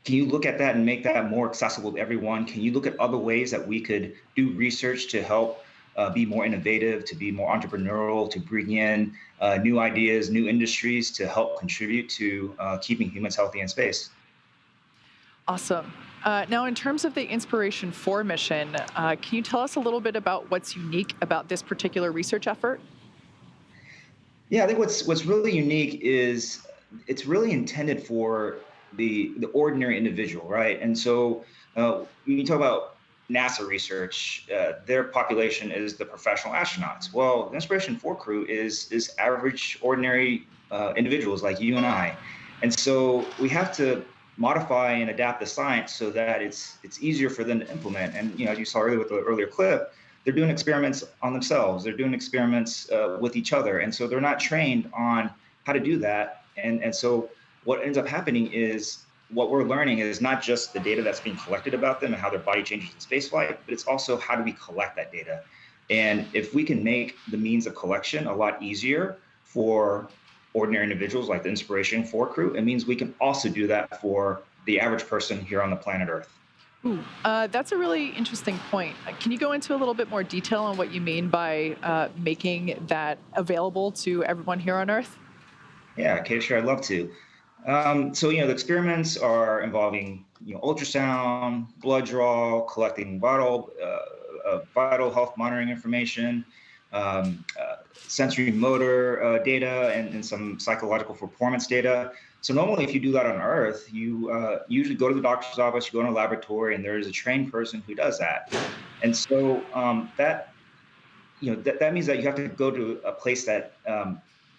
can you look at that and make that more accessible to everyone? Can you look at other ways that we could do research to help be more innovative, to be more entrepreneurial, to bring in new ideas, new industries to help contribute to keeping humans healthy in space? Awesome. Now, in terms of the Inspiration4 mission, can you tell us a little bit about what's unique about this particular research effort? Yeah, I think what's really unique is it's really intended for the ordinary individual, right? And so when you talk about NASA research, their population is the professional astronauts. Well, the Inspiration4 crew is average, ordinary individuals like you and I. And so we have to modify and adapt the science so that it's easier for them to implement. And as you saw earlier with the earlier clip, they're doing experiments on themselves. They're doing experiments with each other. And so they're not trained on how to do that. And so what ends up happening is what we're learning is not just the data that's being collected about them and how their body changes in spaceflight, but it's also how do we collect that data. And if we can make the means of collection a lot easier for ordinary individuals like the Inspiration4 crew, it means we can also do that for the average person here on the planet Earth. Ooh, that's a really interesting point. Can you go into a little bit more detail on what you mean by making that available to everyone here on Earth? Yeah, Kate, sure, I'd love to. So the experiments are involving ultrasound, blood draw, collecting vital health monitoring information, sensory motor data, and some psychological performance data. So normally, if you do that on Earth, you usually go to the doctor's office, you go in a laboratory, and there's a trained person who does that. And so that means that you have to go to a place that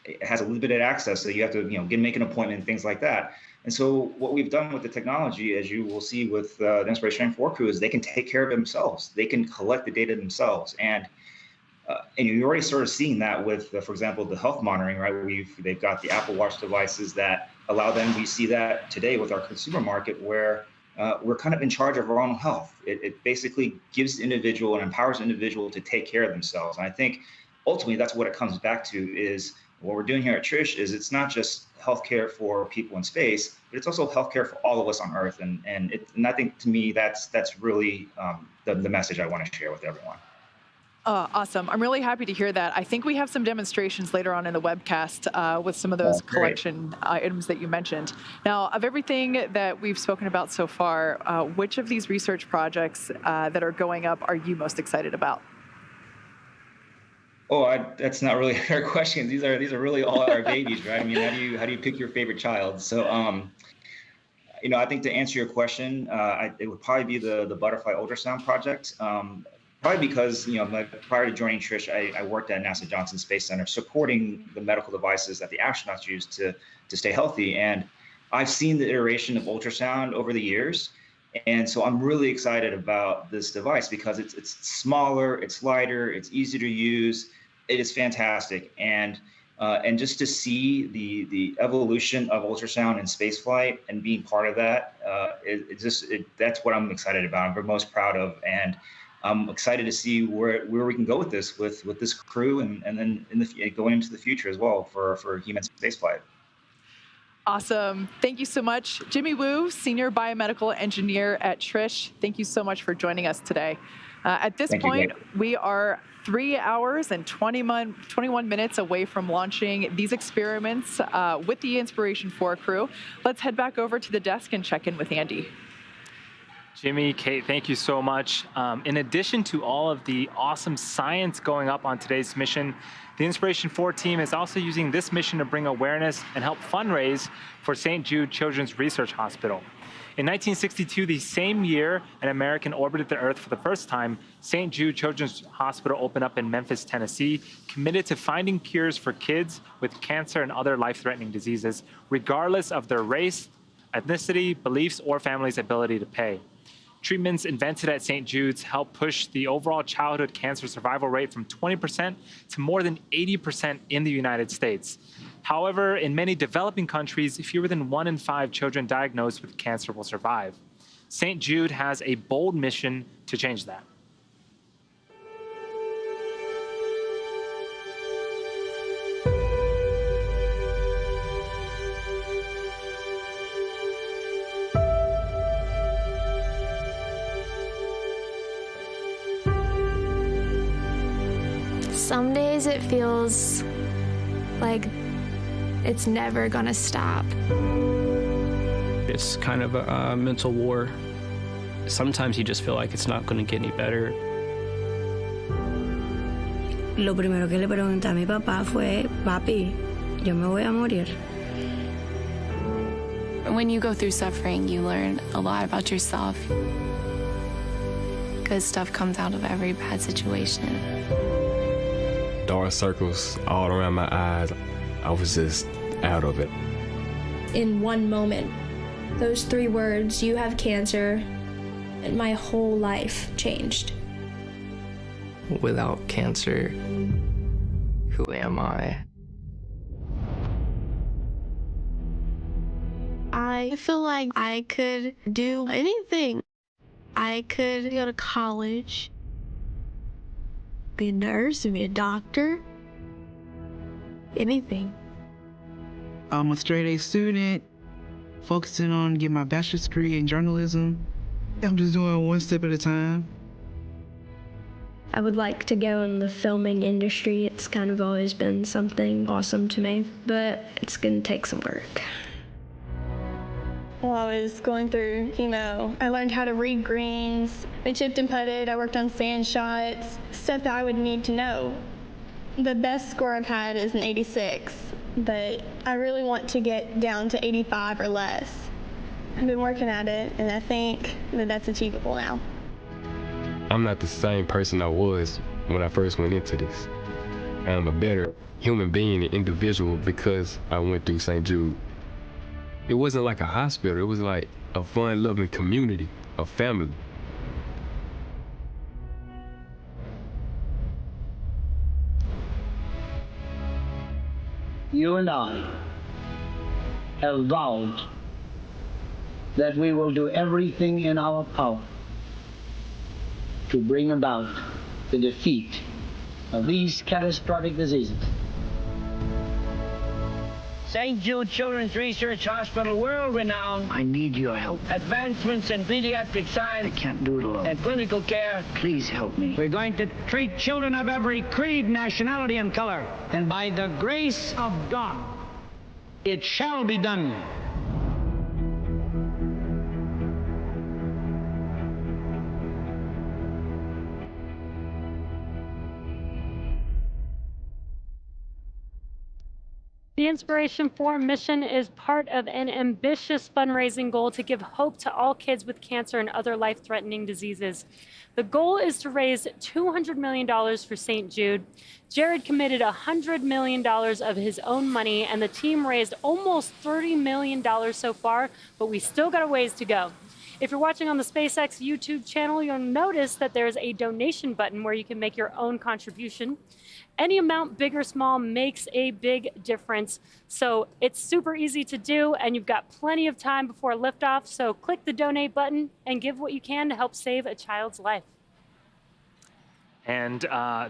it has a limited access, so you have to make an appointment and things like that. And so what we've done with the technology, as you will see with the Inspiration4 crew, is they can take care of themselves. They can collect the data themselves, and you're already sort of seeing that with, for example, the health monitoring, right? They've got the Apple Watch devices that allow them. We see that today with our consumer market, where we're kind of in charge of our own health. It basically gives the individual and empowers the individual to take care of themselves. And I think ultimately that's what it comes back to is. What we're doing here at TRISH is it's not just healthcare for people in space, but it's also healthcare for all of us on Earth. And I think to me that's really the message I want to share with everyone. Awesome. I'm really happy to hear that. I think we have some demonstrations later on in the webcast with some of those collection items that you mentioned. Now, of everything that we've spoken about so far, which of these research projects that are going up are you most excited about? Oh, that's not really a fair question. These are really all our babies, right? I mean, how do you pick your favorite child? So, I think to answer your question, it would probably be the butterfly ultrasound project. Probably because prior to joining TRISH, I worked at NASA Johnson Space Center supporting the medical devices that the astronauts use to stay healthy, and I've seen the iteration of ultrasound over the years. And so I'm really excited about this device because it's smaller, it's lighter, it's easy to use. It is fantastic. And just to see the evolution of ultrasound in spaceflight and being part of that, that's what I'm excited about. I'm most proud of, and I'm excited to see where we can go with this crew, and then going into the future as well for human spaceflight. Awesome. Thank you so much. Jimmy Wu, Senior Biomedical Engineer at Trish. Thank you so much for joining us today. At this point, we are 3 hours and 21 minutes away from launching these experiments with the Inspiration4 crew. Let's head back over to the desk and check in with Andy. Jimmy, Kate, thank you so much. In addition to all of the awesome science going up on today's mission, the Inspiration4 team is also using this mission to bring awareness and help fundraise for St. Jude Children's Research Hospital. In 1962, the same year an American orbited the Earth for the first time, St. Jude Children's Hospital opened up in Memphis, Tennessee, committed to finding cures for kids with cancer and other life-threatening diseases, regardless of their race, ethnicity, beliefs, or family's ability to pay. Treatments invented at St. Jude's help push the overall childhood cancer survival rate from 20% to more than 80% in the United States. However, in many developing countries, fewer than 1 in 5 children diagnosed with cancer will survive. St. Jude has a bold mission to change that. Some days it feels like it's never gonna stop. It's kind of a mental war. Sometimes you just feel like it's not gonna get any better. Lo primero que le pregunté a mi papá fue, papi, yo me voy a morir. When you go through suffering, you learn a lot about yourself. Good stuff comes out of every bad situation. Dark circles all around my eyes. I was just out of it. In one moment, those 3 words, you have cancer, and my whole life changed. Without cancer, who am I? I feel like I could do anything. I could go to college, be a nurse, be a doctor, anything. I'm a straight A student, focusing on getting my bachelor's degree in journalism. I'm just doing one step at a time. I would like to go in the filming industry. It's kind of always been something awesome to me, but it's gonna take some work. While I was going through chemo, I learned how to read greens. I chipped and putted, I worked on sand shots, stuff that I would need to know. The best score I've had is an 86, but I really want to get down to 85 or less. I've been working at it, and I think that that's achievable now. I'm not the same person I was when I first went into this. I'm a better human being and individual because I went through St. Jude. It wasn't like a hospital, it was like a fun, loving community, a family. You and I have vowed that we will do everything in our power to bring about the defeat of these catastrophic diseases. St. Jude Children's Research Hospital, world-renowned. I need your help. Advancements in pediatric science. I can't do it alone. And clinical care. Please help me. We're going to treat children of every creed, nationality, and color. And by the grace of God, it shall be done. The Inspiration4 mission is part of an ambitious fundraising goal to give hope to all kids with cancer and other life-threatening diseases. The goal is to raise $200 million for St. Jude. Jared committed $100 million of his own money, and the team raised almost $30 million so far, but we still got a ways to go. If you're watching on the SpaceX YouTube channel, you'll notice that there's a donation button where you can make your own contribution. Any amount, big or small, makes a big difference. So it's super easy to do, and you've got plenty of time before liftoff. So click the donate button and give what you can to help save a child's life. And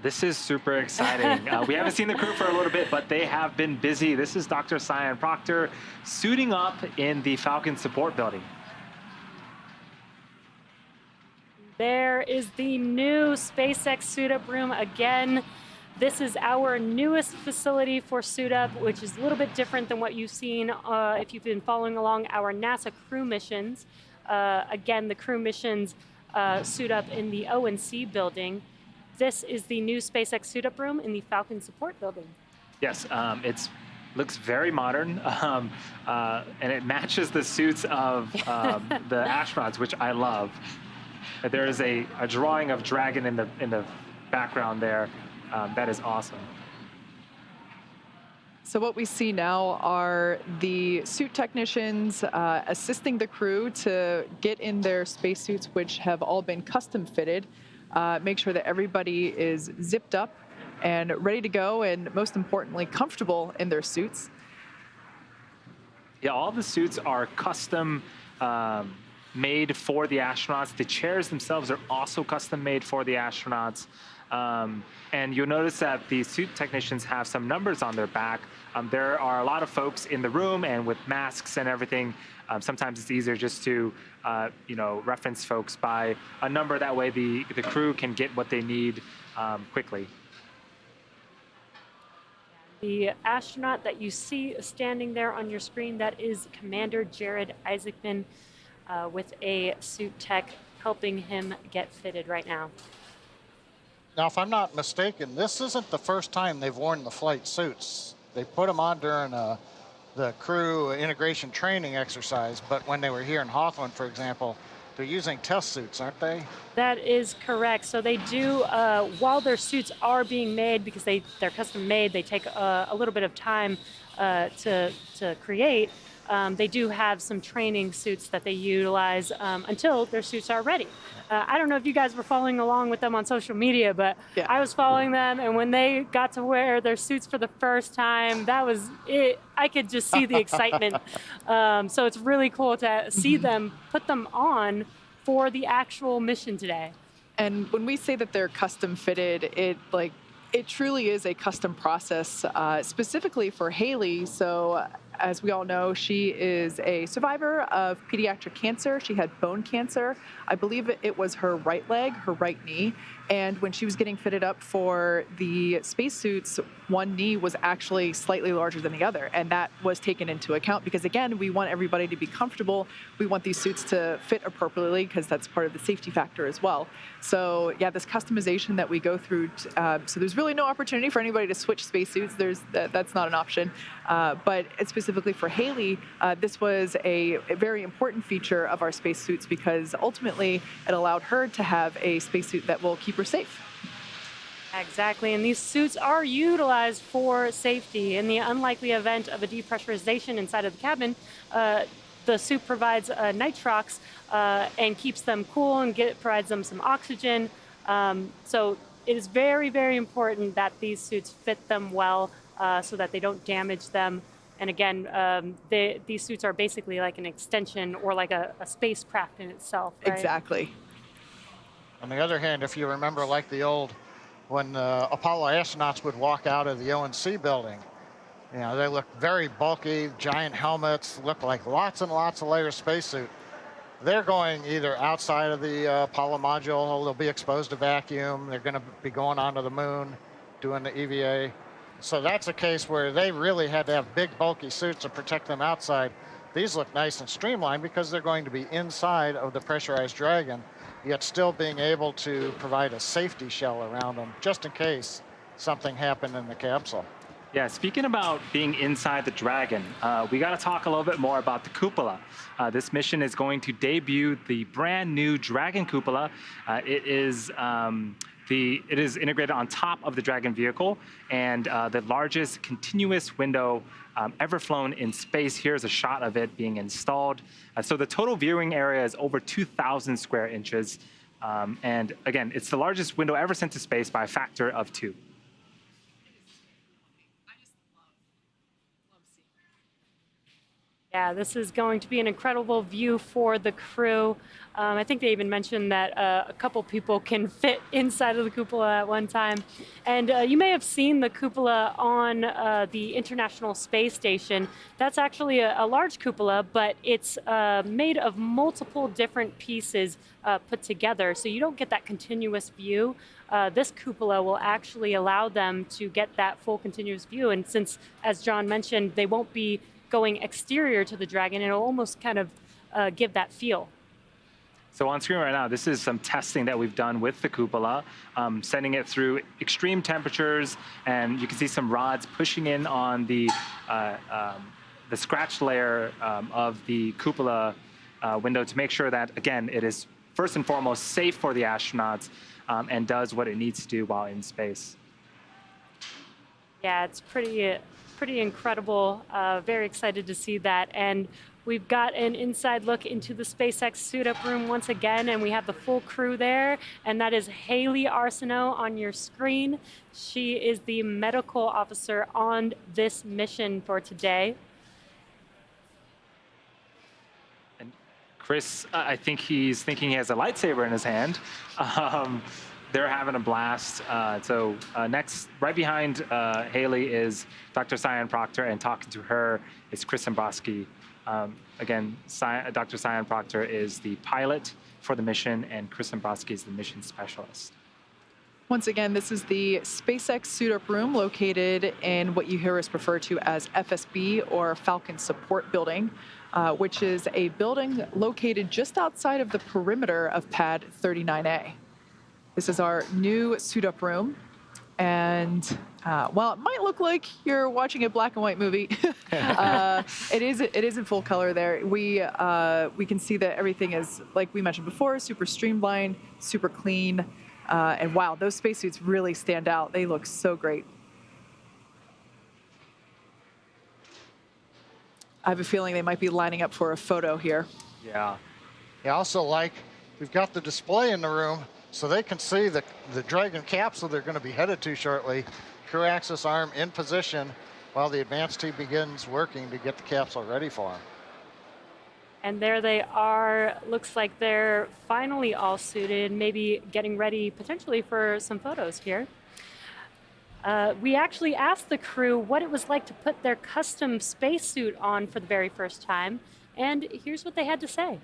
this is super exciting. We haven't seen the crew for a little bit, but they have been busy. This is Dr. Sian Proctor suiting up in the Falcon support building. There is the new SpaceX Suit Up room again. This is our newest facility for Suit Up, which is a little bit different than what you've seen if you've been following along our NASA crew missions. Again, the crew missions suit up in the O&C building. This is the new SpaceX Suit Up room in the Falcon support building. Yes, it looks very modern, and it matches the suits of the astronauts, which I love. There is a drawing of Dragon in the background there. That is awesome. So what we see now are the suit technicians assisting the crew to get in their spacesuits, which have all been custom fitted, make sure that everybody is zipped up and ready to go, and most importantly, comfortable in their suits. Yeah, all the suits are custom made for the astronauts. The chairs themselves are also custom made for the astronauts. And you'll notice that the suit technicians have some numbers on their back. There are a lot of folks in the room, and with masks and everything, sometimes it's easier just to reference folks by a number. That way the crew can get what they need quickly. The astronaut that you see standing there on your screen, that is Commander Jared Isaacman with a suit tech helping him get fitted right now. Now, if I'm not mistaken, this isn't the first time they've worn the flight suits. They put them on during the crew integration training exercise, but when they were here in Hawthorne, for example, they're using test suits, aren't they? That is correct. So they do, while their suits are being made, because they're custom made, they take a little bit of time to create. They do have some training suits that they utilize until their suits are ready. I don't know if you guys were following along with them on social media, but yeah. I was following them, and when they got to wear their suits for the first time, that was it. I could just see the excitement. So it's really cool to see them put them on for the actual mission today. And when we say that they're custom fitted, it truly is a custom process, specifically for Haley. So as we all know, she is a survivor of pediatric cancer. She had bone cancer. I believe it was her right leg, her right knee. And when she was getting fitted up for the spacesuits, one knee was actually slightly larger than the other. And that was taken into account because, again, we want everybody to be comfortable. We want these suits to fit appropriately because that's part of the safety factor as well. So, yeah, this customization that we go through, so there's really no opportunity for anybody to switch spacesuits. That's not an option. But specifically for Haley, this was a very important feature of our spacesuits because ultimately it allowed her to have a spacesuit that will keep her safe. Exactly, and these suits are utilized for safety. In the unlikely event of a depressurization inside of the cabin, the suit provides nitrox and keeps them cool and provides them some oxygen. So it is very, very important that these suits fit them well so that they don't damage them. And again, these suits are basically like an extension or like a spacecraft in itself, right? Exactly. On the other hand, if you remember, like the old, when Apollo astronauts would walk out of the O&C building, they look very bulky, giant helmets, look like lots and lots of layers of spacesuit. They're going either outside of the Apollo module, they'll be exposed to vacuum, they're going to be going onto the moon, doing the EVA. So that's a case where they really had to have big, bulky suits to protect them outside. These look nice and streamlined because they're going to be inside of the pressurized Dragon, yet still being able to provide a safety shell around them, just in case something happened in the capsule. Yeah, speaking about being inside the Dragon, we got to talk a little bit more about the cupola. This mission is going to debut the brand new Dragon cupola. It is It is integrated on top of the Dragon vehicle, and the largest continuous window ever flown in space. Here's a shot of it being installed. So the total viewing area is over 2,000 square inches. And again, it's the largest window ever sent to space by a factor of 2. Yeah, this is going to be an incredible view for the crew. I think they even mentioned that a couple people can fit inside of the cupola at one time. And you may have seen the cupola on the International Space Station. That's actually a large cupola, but it's made of multiple different pieces put together. So you don't get that continuous view. This cupola will actually allow them to get that full continuous view. And since, as John mentioned, they won't be going exterior to the Dragon, it'll almost kind of give that feel. So on screen right now, this is some testing that we've done with the cupola, sending it through extreme temperatures, and you can see some rods pushing in on the scratch layer of the cupola window to make sure that, again, it is first and foremost safe for the astronauts and does what it needs to do while in space. Yeah, it's pretty incredible. Very excited to see that. And we've got an inside look into the SpaceX suit-up room once again, and we have the full crew there, and that is Hayley Arceneaux on your screen. She is the medical officer on this mission for today. And Chris, I think he's thinking he has a lightsaber in his hand. They're having a blast. Next, right behind Haley is Dr. Sian Proctor, and talking to her is Chris Sembroski. Again, Dr. Sian Proctor is the pilot for the mission, and Chris Sembroski is the mission specialist. Once again, this is the SpaceX suit-up room located in what you hear us refer to as FSB, or Falcon Support Building, which is a building located just outside of the perimeter of Pad 39A. This is our new suit-up room, and while it might look like you're watching a black and white movie, it is in full color there. We can see that everything is, like we mentioned before, super streamlined, super clean, and wow, those spacesuits really stand out. They look so great. I have a feeling they might be lining up for a photo here. Yeah. I also like, we've got the display in the room, so they can see the Dragon capsule they're going to be headed to shortly. Crew access arm in position while the advanced team begins working to get the capsule ready for them. And there they are. Looks like they're finally all suited, maybe getting ready potentially for some photos here. We actually asked the crew what it was like to put their custom spacesuit on for the very first time, and here's what they had to say.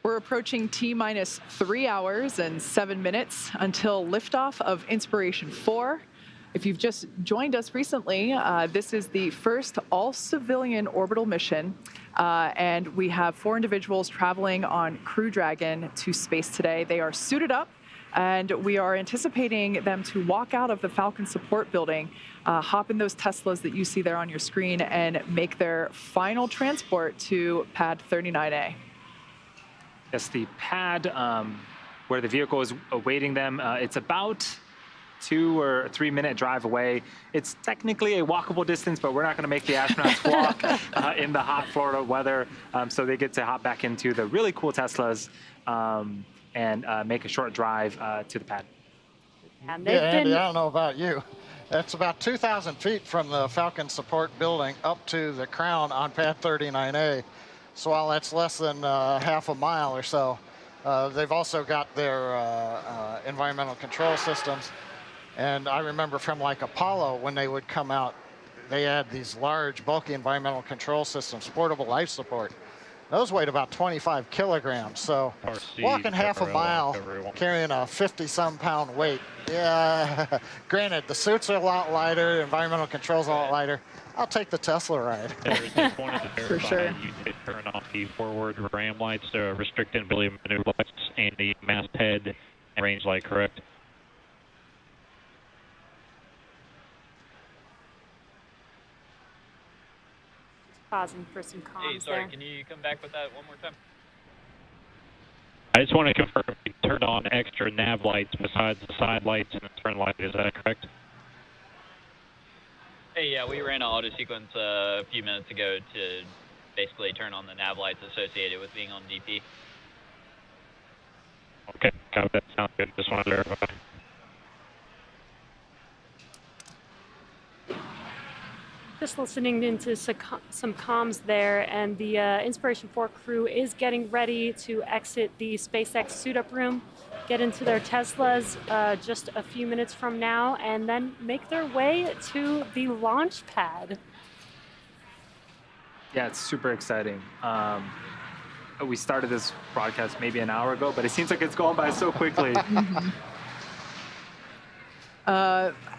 We're approaching T-minus 3 hours and 7 minutes until liftoff of Inspiration4. If you've just joined us recently, this is the first all-civilian orbital mission And we have 4 individuals traveling on Crew Dragon to space today. They are suited up, and we are anticipating them to walk out of the Falcon support building, hop in those Teslas that you see there on your screen, and make their final transport to pad 39A. Yes, the pad where the vehicle is awaiting them, it's about 2 or 3 minute drive away. It's technically a walkable distance, but we're not going to make the astronauts walk in the hot Florida weather. So they get to hop back into the really cool Teslas and make a short drive to the pad. And yeah, Andy, I don't know about you. It's about 2,000 feet from the Falcon support building up to the crown on pad 39A. So while that's less than half a mile or so, they've also got their environmental control systems. And I remember from like Apollo, when they would come out, they had these large, bulky environmental control systems, portable life support. Those weighed about 25 kilograms. So walking half a mile, carrying a 50-some pound weight. Yeah, granted, the suits are a lot lighter, environmental control's a lot lighter. I'll take the Tesla ride. For sure. You did turn off the forward ram lights to restrict ability of maneuver lights and the masthead and range light, correct? Pausing for some comms. Hey, sorry, there. can you come back with that one more time? I just want to confirm you turned on extra nav lights besides the side lights and the turn light. Is that correct? Hey, yeah, we ran an auto sequence a few minutes ago to basically turn on the nav lights associated with being on DP. Okay, copy that. Sounds good. Just wanted to verify. Just listening into some comms there, and the Inspiration4 crew is getting ready to exit the SpaceX suit-up room, get into their Teslas just a few minutes from now, and then make their way to the launch pad. Yeah, it's super exciting. We started this broadcast maybe an hour ago, but it seems like it's going by so quickly.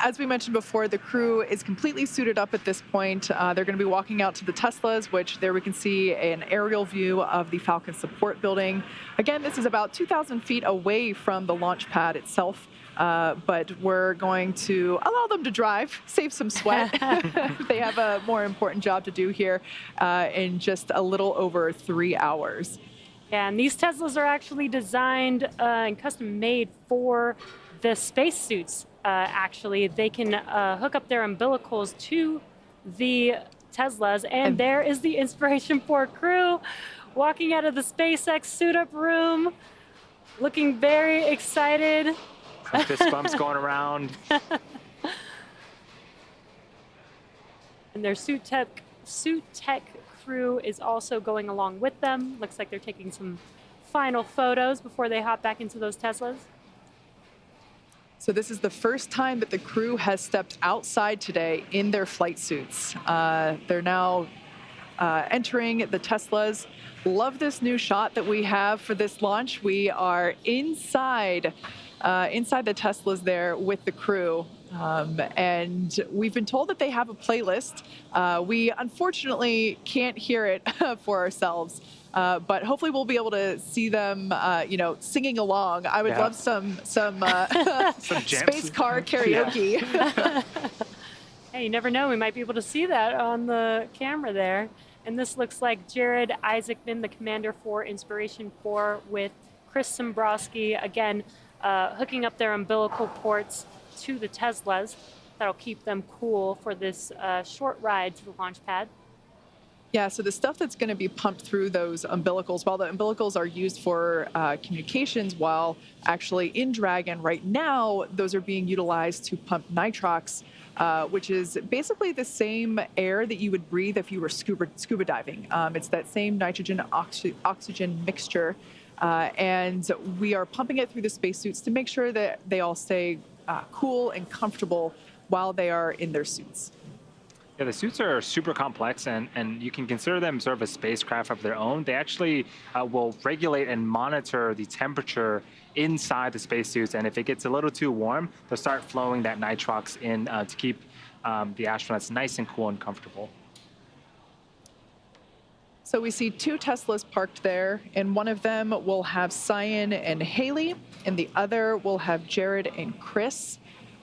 As we mentioned before, the crew is completely suited up at this point. They're going to be walking out to the Teslas, which there we can see an aerial view of the Falcon support building. Again, this is about 2,000 feet away from the launch pad itself, but we're going to allow them to drive, save some sweat. They have a more important job to do here in just a little over 3 hours. Yeah, and these Teslas are actually designed and custom made for the spacesuits. Actually, they can hook up their umbilicals to the Teslas, and there is the Inspiration4 crew walking out of the SpaceX suit-up room, looking very excited. Some fist bumps going around. And their suit tech crew is also going along with them. Looks like they're taking some final photos before they hop back into those Teslas. So this is the first time that the crew has stepped outside today in their flight suits. They're now entering the Teslas. Love this new shot that we have for this launch. We are inside the Teslas there with the crew. And we've been told that they have a playlist. We unfortunately can't hear it for ourselves. But hopefully we'll be able to see them, singing along. I would love some space car karaoke. Yeah. Hey, you never know. We might be able to see that on the camera there. And this looks like Jared Isaacman, the commander for Inspiration4, with Chris Sembroski, again, hooking up their umbilical ports to the Teslas. That'll keep them cool for this short ride to the launch pad. Yeah, so the stuff that's going to be pumped through those umbilicals, while the umbilicals are used for communications, while actually in Dragon right now, those are being utilized to pump nitrox, which is basically the same air that you would breathe if you were scuba diving. It's that same nitrogen-oxygen mixture, and we are pumping it through the spacesuits to make sure that they all stay cool and comfortable while they are in their suits. Yeah, the suits are super complex, and you can consider them sort of a spacecraft of their own. They actually will regulate and monitor the temperature inside the spacesuits, and if it gets a little too warm, they'll start flowing that nitrox in to keep the astronauts nice and cool and comfortable. So we see 2 Teslas parked there, and one of them will have Cyan and Haley, and the other will have Jared and Chris.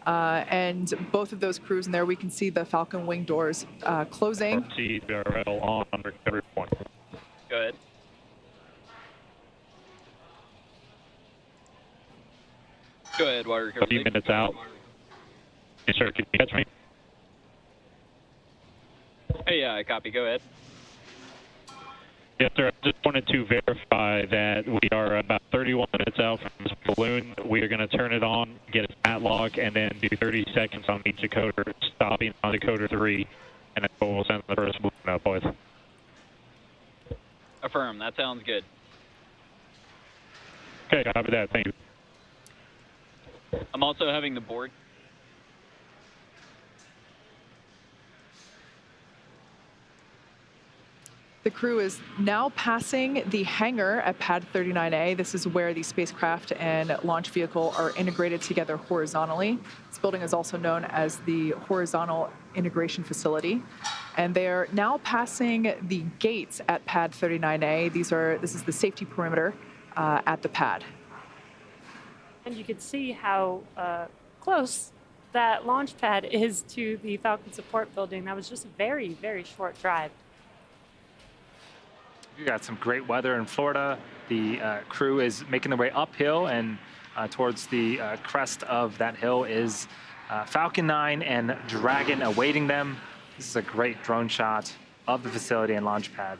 And both of those crews in there, we can see the Falcon wing doors closing. CRL on recovery point. Go ahead. Go ahead, water recovery. A few minutes out. Yes, sir, can you catch me? Hey, yeah, copy. Go ahead. Yes, sir. I just wanted to verify that we are about 31 minutes out from this balloon. We are going to turn it on, get a stat log, and then do 30 seconds on each decoder, stopping on decoder 3, and then we'll send the first balloon up, boys. Affirm. That sounds good. Okay, copy that. Thank you. I'm also having the board. The crew is now passing the hangar at Pad 39A. This is where the spacecraft and launch vehicle are integrated together horizontally. This building is also known as the Horizontal Integration Facility. And they are now passing the gates at Pad 39A. This is the safety perimeter at the pad. And you can see how close that launch pad is to the Falcon support building. That was just a very, very short drive. You got some great weather in Florida. The crew is making their way uphill, and towards the crest of that hill is Falcon 9 and Dragon awaiting them. This is a great drone shot of the facility and launch pad.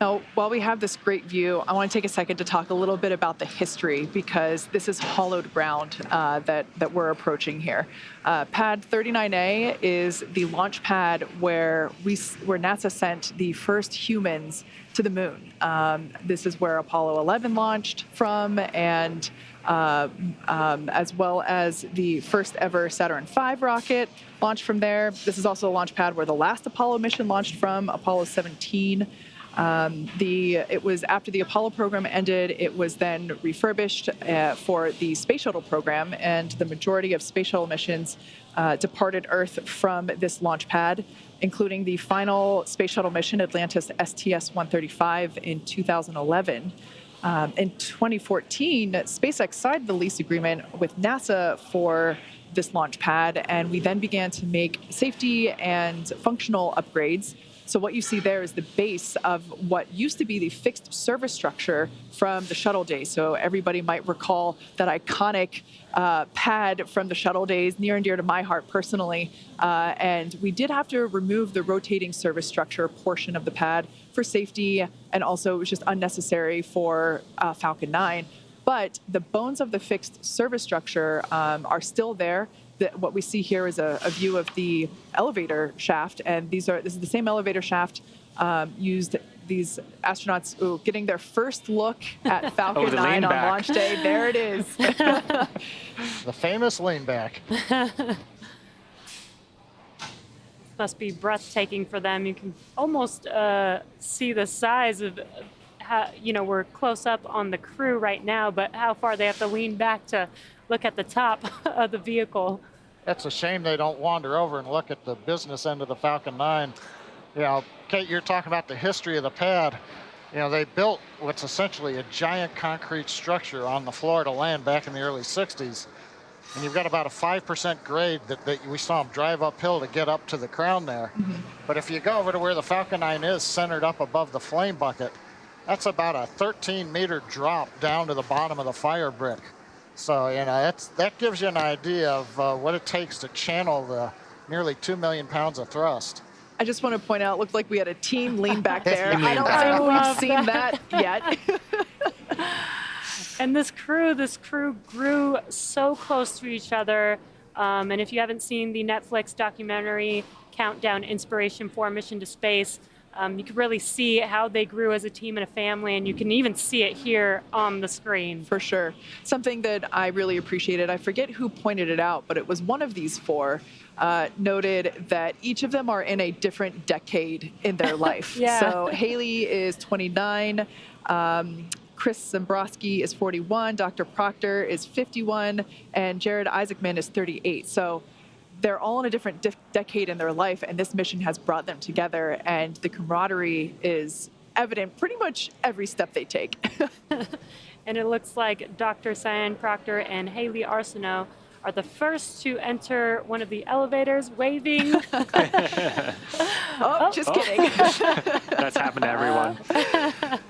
Now, while we have this great view, I want to take a second to talk a little bit about the history, because this is hollowed ground that we're approaching here. Pad 39A is the launch pad where NASA sent the first humans to the moon. This is where Apollo 11 launched from, and as well as the first ever Saturn V rocket launched from there. This is also a launch pad where the last Apollo mission launched from, Apollo 17. It was after the Apollo program ended, it was then refurbished for the space shuttle program, and the majority of space shuttle missions departed Earth from this launch pad, including the final space shuttle mission, Atlantis STS-135, in 2011. In 2014, SpaceX signed the lease agreement with NASA for this launch pad, and we then began to make safety and functional upgrades. So what you see there is the base of what used to be the fixed service structure from the shuttle days. So everybody might recall that iconic pad from the shuttle days, near and dear to my heart personally. And we did have to remove the rotating service structure portion of the pad for safety, and also it was just unnecessary for Falcon 9. But the bones of the fixed service structure are still there. What we see here is a view of the elevator shaft, and this is the same elevator shaft used these astronauts getting their first look at Falcon 9 on launch day. There it is. The famous lean back. Must be breathtaking for them. You can almost see the size of how, we're close up on the crew right now, but how far they have to lean back to look at the top of the vehicle. It's a shame they don't wander over and look at the business end of the Falcon 9. Kate, you're talking about the history of the pad. They built what's essentially a giant concrete structure on the floor to land back in the early 60s. And you've got about a 5% grade that we saw them drive uphill to get up to the crown there. Mm-hmm. But if you go over to where the Falcon 9 is, centered up above the flame bucket, that's about a 13-meter drop down to the bottom of the fire brick. So, that gives you an idea of what it takes to channel the nearly 2 million pounds of thrust. I just want to point out, it looked like we had a team lean back there. I don't think we've seen that yet. And this crew grew so close to each other. And if you haven't seen the Netflix documentary, Countdown Inspiration4 Mission to Space, you can really see how they grew as a team and a family, and you can even see it here on the screen. For sure. Something that I really appreciated, I forget who pointed it out, but it was one of these four, noted that each of them are in a different decade in their life. Yeah. So Haley is 29, Chris Sembroski is 41, Dr. Proctor is 51, and Jared Isaacman is 38. So they're all in a different decade in their life, and this mission has brought them together, and the camaraderie is evident pretty much every step they take. And it looks like Dr. Sian Proctor and Hayley Arceneaux are the first to enter one of the elevators, waving. Just kidding. That's happened to everyone.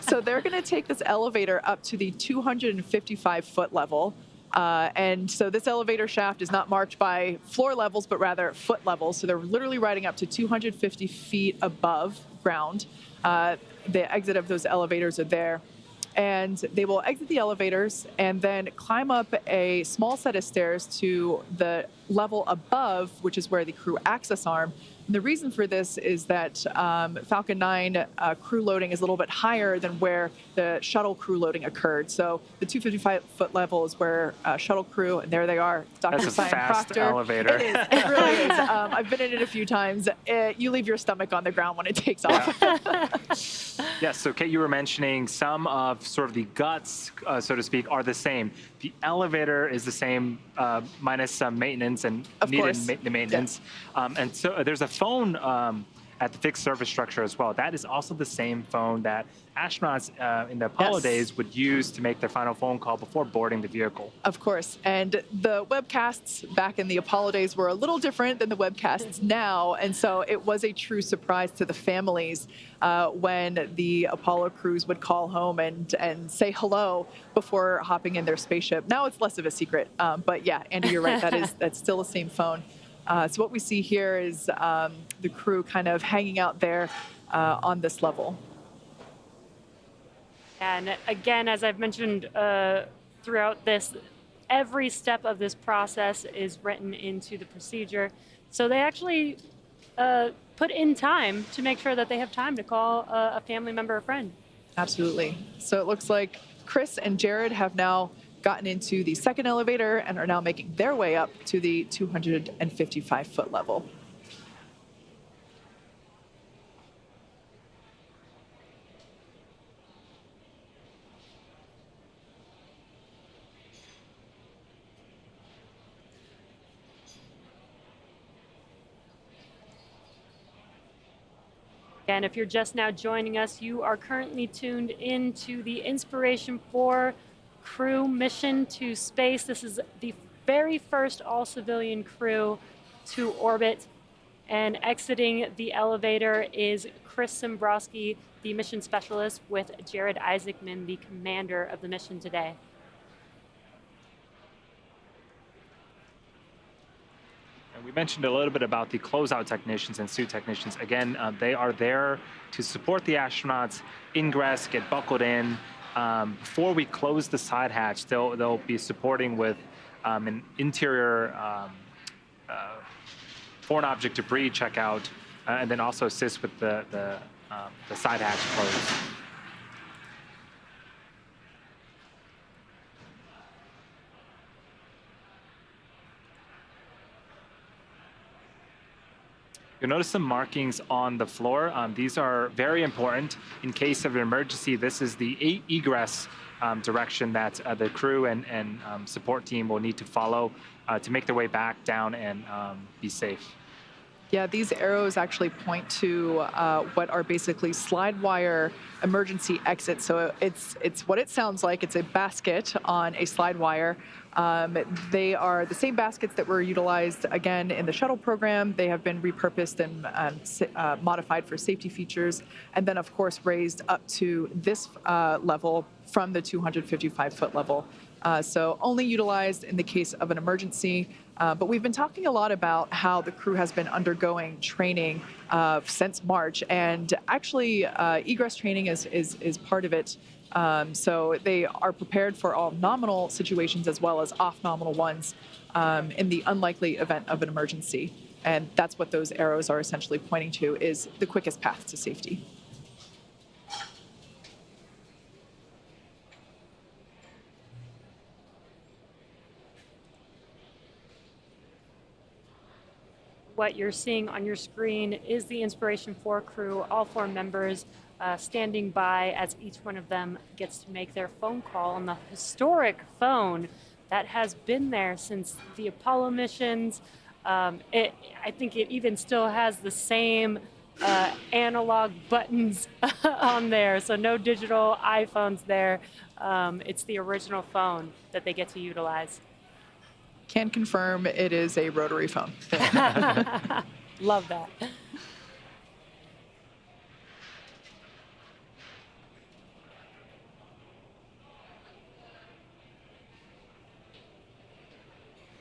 So they're going to take this elevator up to the 255-foot level. And so this elevator shaft is not marked by floor levels, but rather foot levels. So they're literally riding up to 250 feet above ground. The exit of those elevators are there. And they will exit the elevators and then climb up a small set of stairs to the level above, which is where the crew access arm. And the reason for this is that Falcon 9 crew loading is a little bit higher than where the shuttle crew loading occurred. So the 255-foot level is where shuttle crew, and there they are, Dr. That's a Sian fast Proctor. elevator. It is. It really is. I've been in it a few times. You leave your stomach on the ground when it takes off. Yes, so Kate, you were mentioning some of sort of the guts, so to speak, are the same. The elevator is the same, minus some maintenance and needed maintenance. Yeah. And so there's a phone at the fixed service structure as well. That is also the same phone that astronauts in the Apollo days would use to make their final phone call before boarding the vehicle. Of course. And the webcasts back in the Apollo days were a little different than the webcasts now. And so it was a true surprise to the families when the Apollo crews would call home and say hello before hopping in their spaceship. Now it's less of a secret. But yeah, Andy, you're right. That's still the same phone. So what we see here is the crew kind of hanging out there on this level. And again, as I've mentioned throughout this, every step of this process is written into the procedure. So they actually put in time to make sure that they have time to call a family member or friend. Absolutely. So it looks like Chris and Jared have now gotten into the second elevator and are now making their way up to the 255-foot level. And if you're just now joining us, you are currently tuned into the Inspiration4 crew mission to space. This is the very first all-civilian crew to orbit, and exiting the elevator is Chris Sembroski, the mission specialist, with Jared Isaacman, the commander of the mission today. And we mentioned a little bit about the closeout technicians and suit technicians. Again, they are there to support the astronauts, ingress, get buckled in. Before we close the side hatch, they'll be supporting with an interior foreign object debris checkout, and then also assist with the side hatch close. You'll notice some markings on the floor. These are very important in case of an emergency. This is the egress direction that the crew and support team will need to follow to make their way back down and be safe. Yeah, these arrows actually point to what are basically slide wire emergency exits. So it's what it sounds like. It's a basket on a slide wire. They are the same baskets that were utilized again in the shuttle program. They have been repurposed and modified for safety features, and then of course raised up to this level from the 255-foot level. So only utilized in the case of an emergency. But we've been talking a lot about how the crew has been undergoing training since March, and actually egress training is part of it. So they are prepared for all nominal situations as well as off-nominal ones in the unlikely event of an emergency. And that's what those arrows are essentially pointing to, is the quickest path to safety. What you're seeing on your screen is the Inspiration4 crew, all 4 members standing by as each one of them gets to make their phone call on the historic phone that has been there since the Apollo missions. I think it even still has the same analog buttons on there, so no digital iPhones there. It's the original phone that they get to utilize. Can confirm it is a rotary phone. Love that.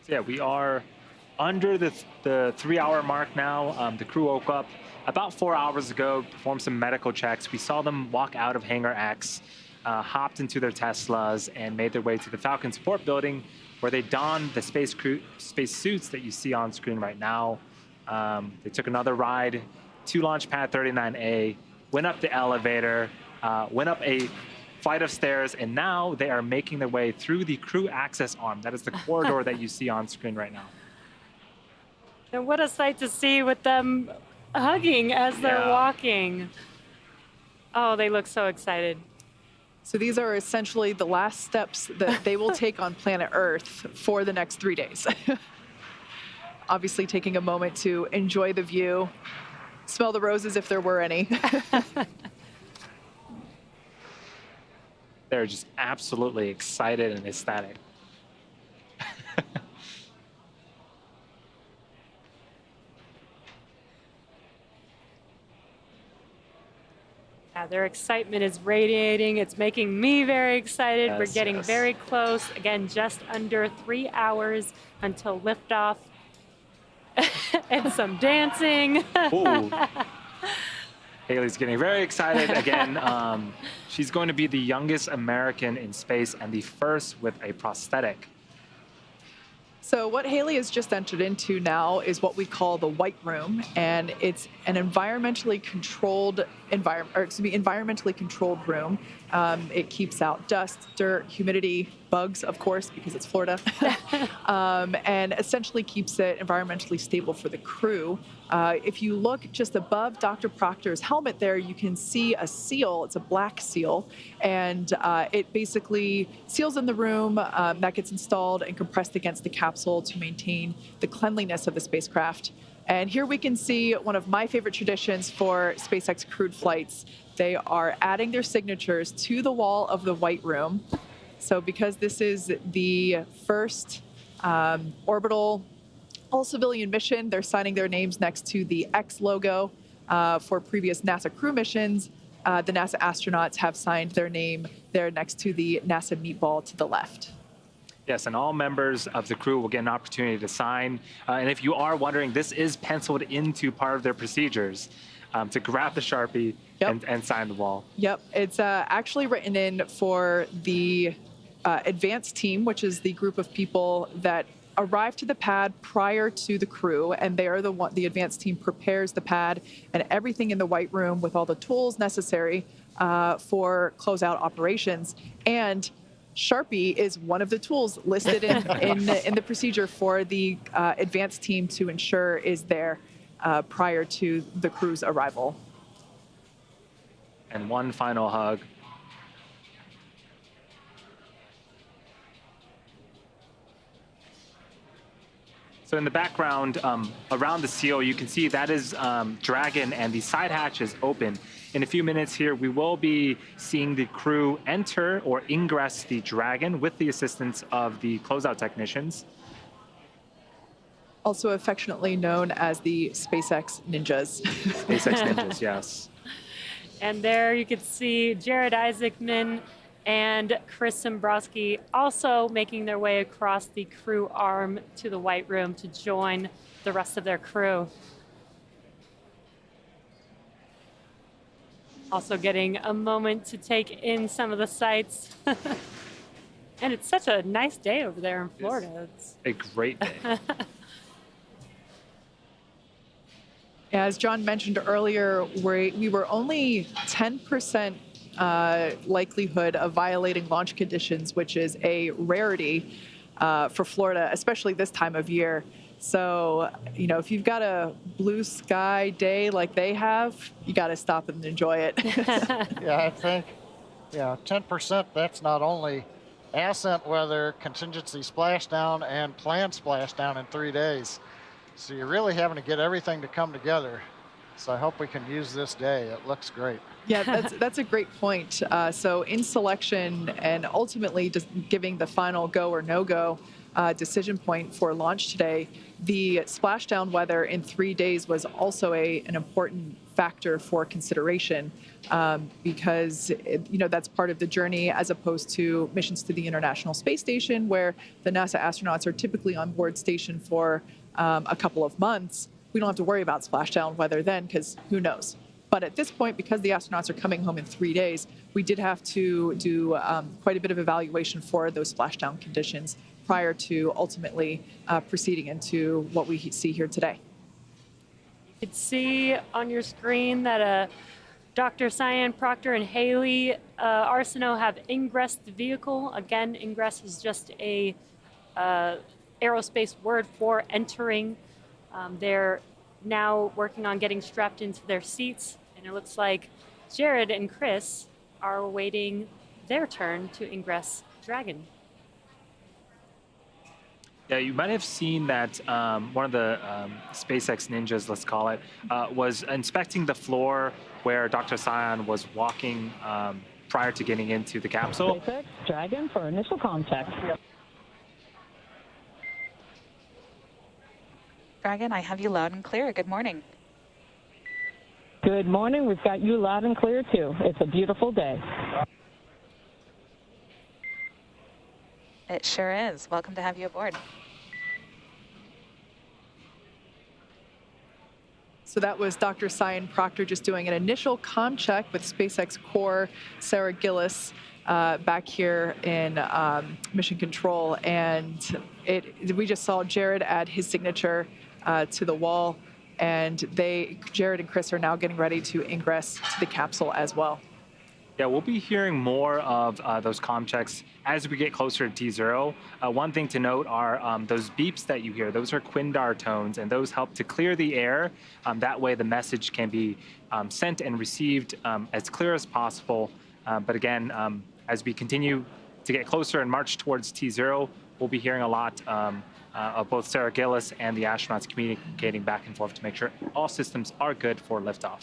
So yeah, we are under the 3-hour mark now. The crew woke up about 4 hours ago, performed some medical checks. We saw them walk out of Hangar X, hopped into their Teslas, and made their way to the Falcon support building, where they donned the space suits that you see on screen right now. They took another ride to Launch Pad 39A, went up the elevator, went up a flight of stairs, and now they are making their way through the crew access arm. That is the corridor that you see on screen right now. And what a sight to see with them hugging as they're walking. Oh, they look so excited. So these are essentially the last steps that they will take on planet Earth for the next 3 days. Obviously taking a moment to enjoy the view, smell the roses if there were any. They're just absolutely excited and ecstatic. Yeah, their excitement is radiating. It's making me very excited. Yes, We're getting very close. Again, just under 3 hours until liftoff. And some dancing. Ooh. Haley's getting very excited again. She's going to be the youngest American in space and the first with a prosthetic. So what Haley has just entered into now is what we call the White Room, and it's an environmentally controlled room. It keeps out dust, dirt, humidity, bugs, of course, because it's Florida, and essentially keeps it environmentally stable for the crew. If you look just above Dr. Proctor's helmet there, you can see a seal. It's a black seal, and it basically seals in the room. That gets installed and compressed against the capsule to maintain the cleanliness of the spacecraft. And here we can see one of my favorite traditions for SpaceX crewed flights. They are adding their signatures to the wall of the White Room. So because this is the first orbital all-civilian mission, they're signing their names next to the X logo. For previous NASA crew missions, the NASA astronauts have signed their name there next to the NASA meatball to the left. Yes, and all members of the crew will get an opportunity to sign. And if you are wondering, this is penciled into part of their procedures to grab the Sharpie and sign the wall. Yep, it's actually written in for the advanced team, which is the group of people that arrive to the pad prior to the crew, and they are the advanced team prepares the pad and everything in the White Room with all the tools necessary for closeout operations. And Sharpie is one of the tools listed in the procedure for the advanced team to ensure is there prior to the crew's arrival. And one final hug. So in the background, around the seal, you can see that is Dragon, and the side hatch is open. In a few minutes here, we will be seeing the crew enter or ingress the Dragon with the assistance of the closeout technicians. Also affectionately known as the SpaceX Ninjas. SpaceX Ninjas, yes. And there you can see Jared Isaacman and Chris Sembroski also making their way across the crew arm to the White Room to join the rest of their crew. Also getting a moment to take in some of the sights. And it's such a nice day over there in Florida. It's a great day. As John mentioned earlier, we were only 10% likelihood of violating launch conditions, which is a rarity for Florida, especially this time of year. So, you know, if you've got a blue sky day like they have, you got to stop and enjoy it. Yeah, I think, 10%, that's not only ascent weather, contingency splashdown, and planned splashdown in 3 days. So you're really having to get everything to come together. So I hope we can use this day. It looks great. Yeah, that's a great point. So in selection and ultimately just giving the final go or no-go decision point for launch today, the splashdown weather in 3 days was also an important factor for consideration because that's part of the journey as opposed to missions to the International Space Station where the NASA astronauts are typically on board station for a couple of months. We don't have to worry about splashdown weather then because who knows. But at this point, because the astronauts are coming home in 3 days, we did have to do quite a bit of evaluation for those splashdown conditions prior to ultimately proceeding into what we see here today. You can see on your screen that Dr. Sian Proctor and Hayley Arceneaux have ingressed the vehicle. Again, ingress is just a aerospace word for entering. They're now working on getting strapped into their seats, and it looks like Jared and Chris are awaiting their turn to ingress Dragon. Yeah, you might have seen that one of the SpaceX ninjas, let's call it, was inspecting the floor where Dr. Cyan was walking prior to getting into the capsule. SpaceX Dragon for initial contact. Dragon, I have you loud and clear. Good morning. Good morning. We've got you loud and clear, too. It's a beautiful day. It sure is. Welcome to have you aboard. So that was Dr. Sian Proctor just doing an initial comm check with SpaceX core Sarah Gillis back here in mission control. And we just saw Jared add his signature to the wall. And Jared and Chris are now getting ready to ingress to the capsule as well. Yeah, we'll be hearing more of those comm checks as we get closer to T0. One thing to note are those beeps that you hear. Those are Quindar tones, and those help to clear the air. That way the message can be sent and received as clear as possible. But again, as we continue to get closer and march towards T0, we'll be hearing a lot of both Sarah Gillis and the astronauts communicating back and forth to make sure all systems are good for liftoff.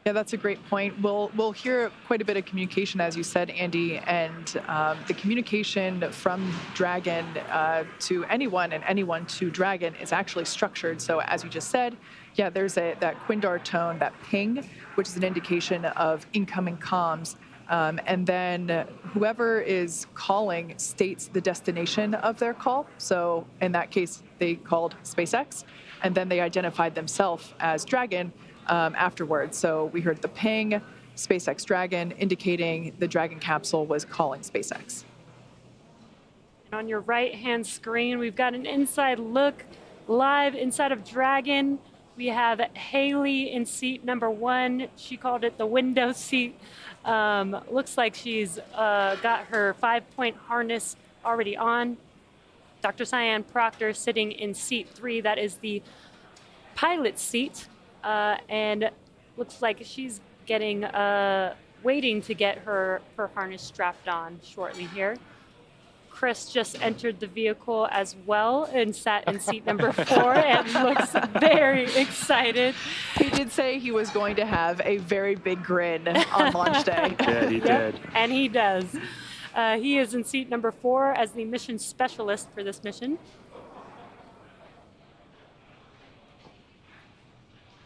Yeah, that's a great point. We'll hear quite a bit of communication, as you said, Andy, and the communication from Dragon to anyone and anyone to Dragon is actually structured. So as you just said, yeah, there's that Quindar tone, that ping, which is an indication of incoming comms. And then whoever is calling states the destination of their call. So in that case, they called SpaceX, and then they identified themselves as Dragon afterwards. So we heard the ping, SpaceX Dragon, indicating the Dragon capsule was calling SpaceX. On your right-hand screen, we've got an inside look live inside of Dragon. We have Hayley in seat number 1. She called it the window seat. Looks like she's got her 5-point harness already on. Dr. Sian Proctor sitting in seat 3. That is the pilot seat. And looks like she's getting waiting to get her harness strapped on shortly here. Chris just entered the vehicle as well and sat in seat number 4 and looks very excited. He did say he was going to have a very big grin on launch day. Yeah, he did. And he does. He is in seat number 4 as the mission specialist for this mission.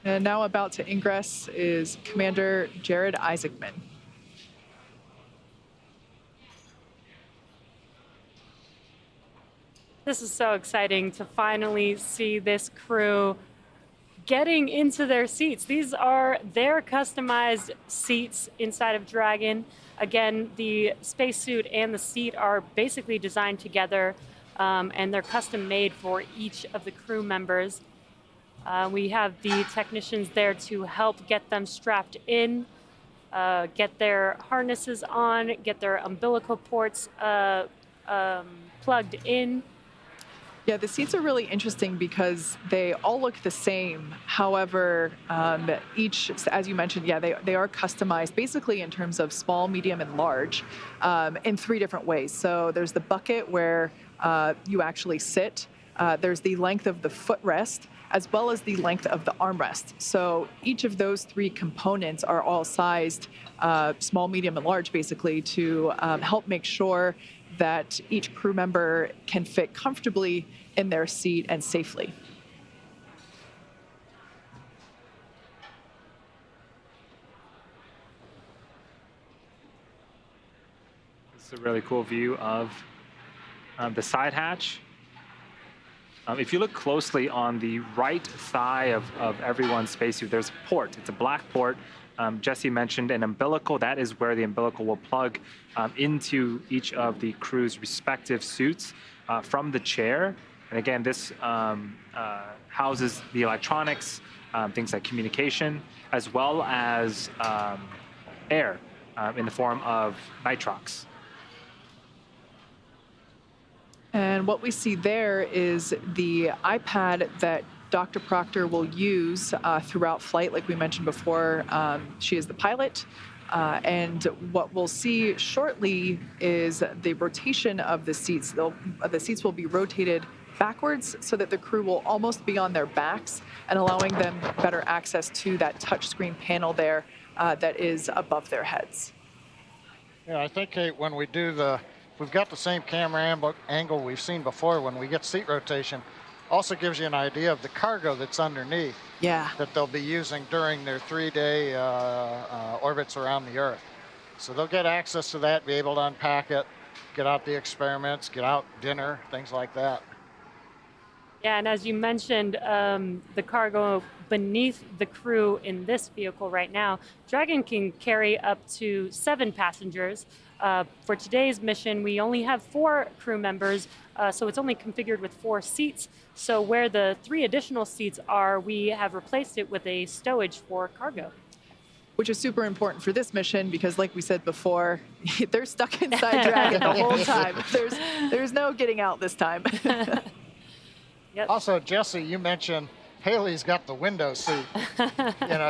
And now about to ingress is Commander Jared Isaacman. This is so exciting to finally see this crew getting into their seats. These are their customized seats inside of Dragon. Again, the spacesuit and the seat are basically designed together, and they're custom made for each of the crew members. We have the technicians there to help get them strapped in, get their harnesses on, get their umbilical ports plugged in. Yeah, the seats are really interesting because they all look the same. However, each, as you mentioned, yeah, they are customized basically in terms of small, medium, and large in 3 different ways. So there's the bucket where you actually sit. There's the length of the footrest. as well as the length of the armrest. So each of those three components are all sized small, medium, and large, basically, to help make sure that each crew member can fit comfortably in their seat and safely. This is a really cool view of the side hatch. If you look closely on the right thigh of everyone's spacesuit, there's a port. It's a black port. Jesse mentioned an umbilical. That is where the umbilical will plug into each of the crew's respective suits from the chair. And again, this houses the electronics, things like communication, as well as air in the form of nitrox. And what we see there is the iPad that Dr. Proctor will use throughout flight, like we mentioned before. She is the pilot. And what we'll see shortly is the rotation of the seats. The seats will be rotated backwards so that the crew will almost be on their backs and allowing them better access to that touchscreen panel there that is above their heads. Yeah, I think, Kate, when we do we've got the same camera angle we've seen before when we get seat rotation. Also gives you an idea of the cargo that's underneath. Yeah. That they'll be using during their 3-day orbits around the Earth. So they'll get access to that, be able to unpack it, get out the experiments, get out dinner, things like that. Yeah, and as you mentioned, the cargo beneath the crew in this vehicle right now, Dragon can carry up to 7 passengers. For today's mission, we only have 4 crew members, so it's only configured with 4 seats. So where the 3 additional seats are, we have replaced it with a stowage for cargo. Which is super important for this mission because, like we said before, they're stuck inside Dragon the whole time. There's no getting out this time. Yep. Also, Jesse, you mentioned Haley's got the window seat.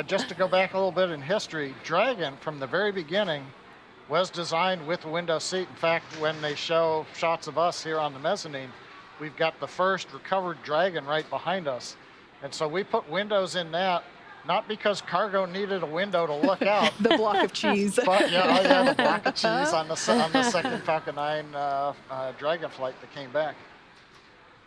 Just to go back a little bit in history, Dragon, from the very beginning, was designed with a window seat. In fact, when they show shots of us here on the mezzanine, we've got the first recovered Dragon right behind us. And so we put windows in that, not because cargo needed a window to look out. The block of cheese. But yeah, the block of cheese on the second Falcon 9 Dragon flight that came back.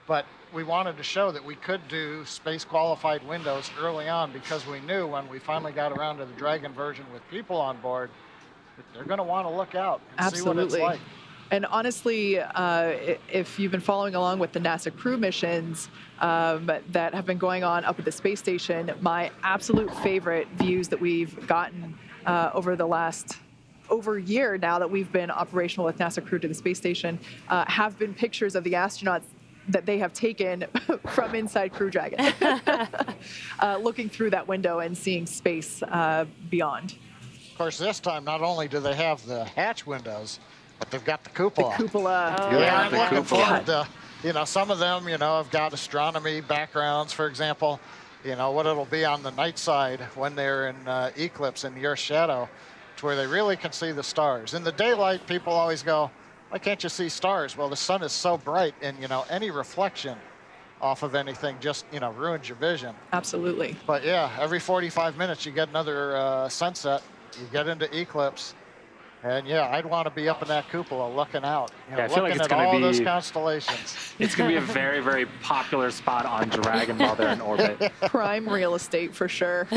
But we wanted to show that we could do space qualified windows early on because we knew when we finally got around to the Dragon version with people on board, they're going to want to look out and see what it's like. And honestly, if you've been following along with the NASA crew missions that have been going on up at the space station, my absolute favorite views that we've gotten over the last over a year now that we've been operational with NASA crew to the space station have been pictures of the astronauts that they have taken from inside Crew Dragon, looking through that window and seeing space beyond. Of course, this time, not only do they have the hatch windows, but they've got the cupola. The cupola. Oh, yeah, I'm looking forward to, some of them, have got astronomy backgrounds, for example, what it'll be on the night side when they're in eclipse in the Earth's shadow, to where they really can see the stars. In the daylight, people always go, why can't you see stars? Well, the sun is so bright, and, any reflection off of anything just, ruins your vision. Absolutely. But yeah, every 45 minutes, you get another sunset. You get into eclipse, and yeah, I'd want to be up in that cupola looking out, I feel like it's looking at all those constellations. It's going to be a very, very popular spot on Dragon while they're in orbit. Prime real estate for sure.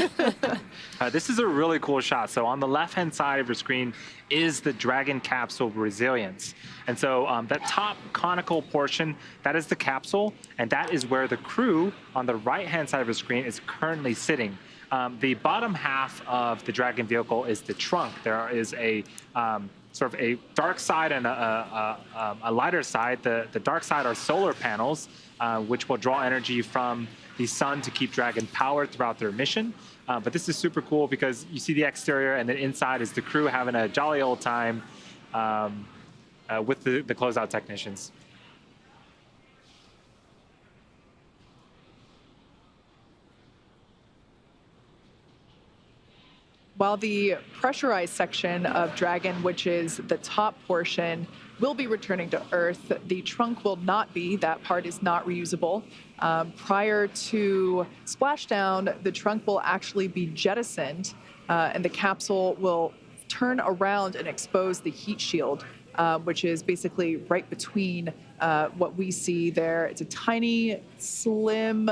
This is a really cool shot. So on the left-hand side of your screen is the Dragon capsule resilience. And so that top conical portion, that is the capsule, and that is where the crew on the right-hand side of the screen is currently sitting. The bottom half of the Dragon vehicle is the trunk. There is a sort of a dark side and a lighter side. The dark side are solar panels, which will draw energy from the sun to keep Dragon powered throughout their mission. But this is super cool because you see the exterior, and then inside is the crew having a jolly old time with the closeout technicians. While the pressurized section of Dragon, which is the top portion, will be returning to Earth, the trunk will not be. That part is not reusable. Prior to splashdown, the trunk will actually be jettisoned, and the capsule will turn around and expose the heat shield, which is basically right between what we see there. It's a tiny, slim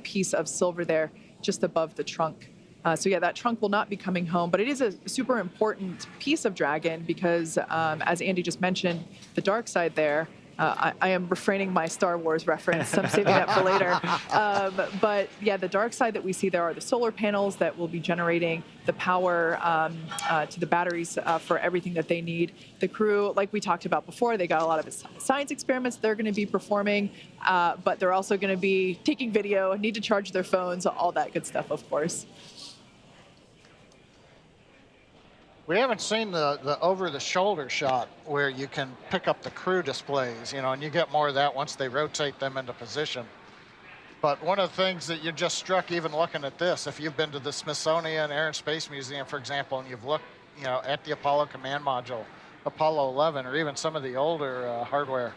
piece of silver there just above the trunk. So yeah, that trunk will not be coming home, but it is a super important piece of Dragon because, as Andy just mentioned, the dark side there, I am refraining my Star Wars reference. I'm saving that for later. But yeah, the dark side that we see there are the solar panels that will be generating the power to the batteries for everything that they need. The crew, like we talked about before, they got a lot of science experiments they're going to be performing, but they're also going to be taking video, need to charge their phones, all that good stuff, of course. We haven't seen the over-the-shoulder shot where you can pick up the crew displays, and you get more of that once they rotate them into position. But one of the things that you just struck even looking at this, if you've been to the Smithsonian Air and Space Museum, for example, and you've looked, at the Apollo command module, Apollo 11, or even some of the older hardware,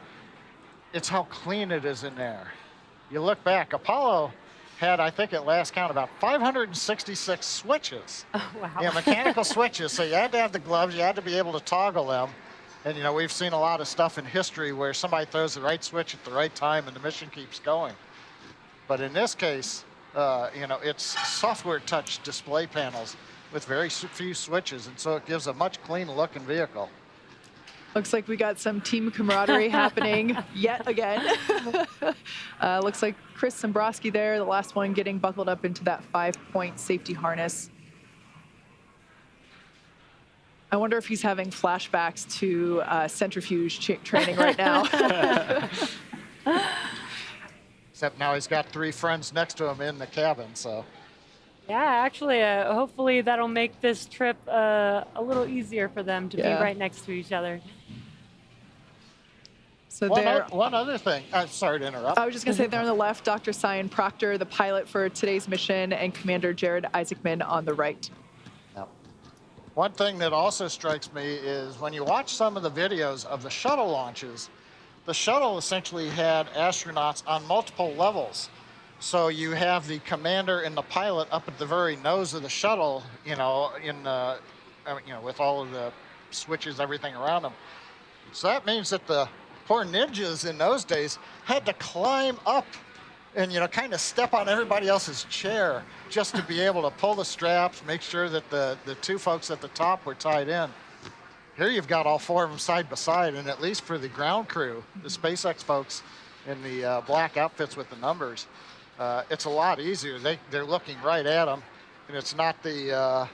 it's how clean it is in there. You look back, Apollo had, I think at last count, about 566 switches. Oh, wow. Yeah, mechanical switches. So you had to have the gloves, you had to be able to toggle them. And, we've seen a lot of stuff in history where somebody throws the right switch at the right time and the mission keeps going. But in this case, it's software touch display panels with very few switches. And so it gives a much clean looking vehicle. Looks like we got some team camaraderie happening yet again. Looks like Chris Sembroski there, the last one getting buckled up into that 5-point safety harness. I wonder if he's having flashbacks to centrifuge training right now. Except now he's got 3 friends next to him in the cabin, so. Yeah, actually, hopefully that'll make this trip a little easier for them to be right next to each other. So one other thing, sorry to interrupt. I was just going to say there on the left, Dr. Sian Proctor, the pilot for today's mission, and Commander Jared Isaacman on the right. Yep. One thing that also strikes me is when you watch some of the videos of the shuttle launches, the shuttle essentially had astronauts on multiple levels. So you have the commander and the pilot up at the very nose of the shuttle, with all of the switches, everything around them. So that means that the poor ninjas in those days had to climb up and, kind of step on everybody else's chair just to be able to pull the straps, make sure that the 2 folks at the top were tied in. Here you've got all 4 of them side by side, and at least for the ground crew, the SpaceX folks in the black outfits with the numbers, it's a lot easier. They're looking right at them, and it's not the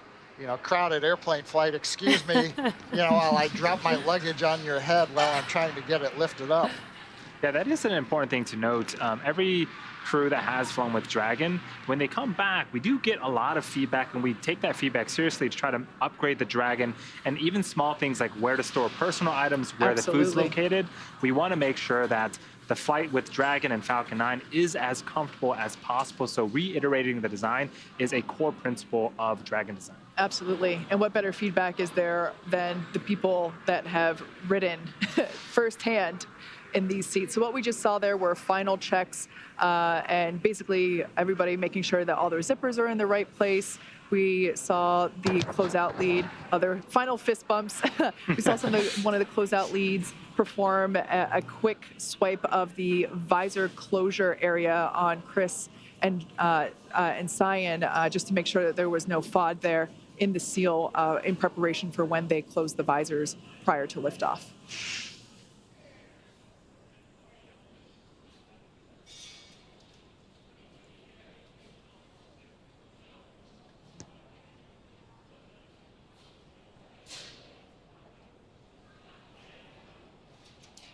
crowded airplane flight, excuse me, while I drop my luggage on your head while I'm trying to get it lifted up. Yeah, that is an important thing to note. Every crew that has flown with Dragon, when they come back, we do get a lot of feedback, and we take that feedback seriously to try to upgrade the Dragon, and even small things like where to store personal items, where the food's located. We want to make sure that the flight with Dragon and Falcon 9 is as comfortable as possible. So reiterating the design is a core principle of Dragon design. Absolutely. And what better feedback is there than the people that have ridden firsthand in these seats? So what we just saw there were final checks and basically everybody making sure that all their zippers are in the right place. We saw the closeout lead, other final fist bumps. We saw one of the closeout leads perform a quick swipe of the visor closure area on Chris and Cyan, just to make sure that there was no FOD there in the seal in preparation for when they close the visors prior to liftoff.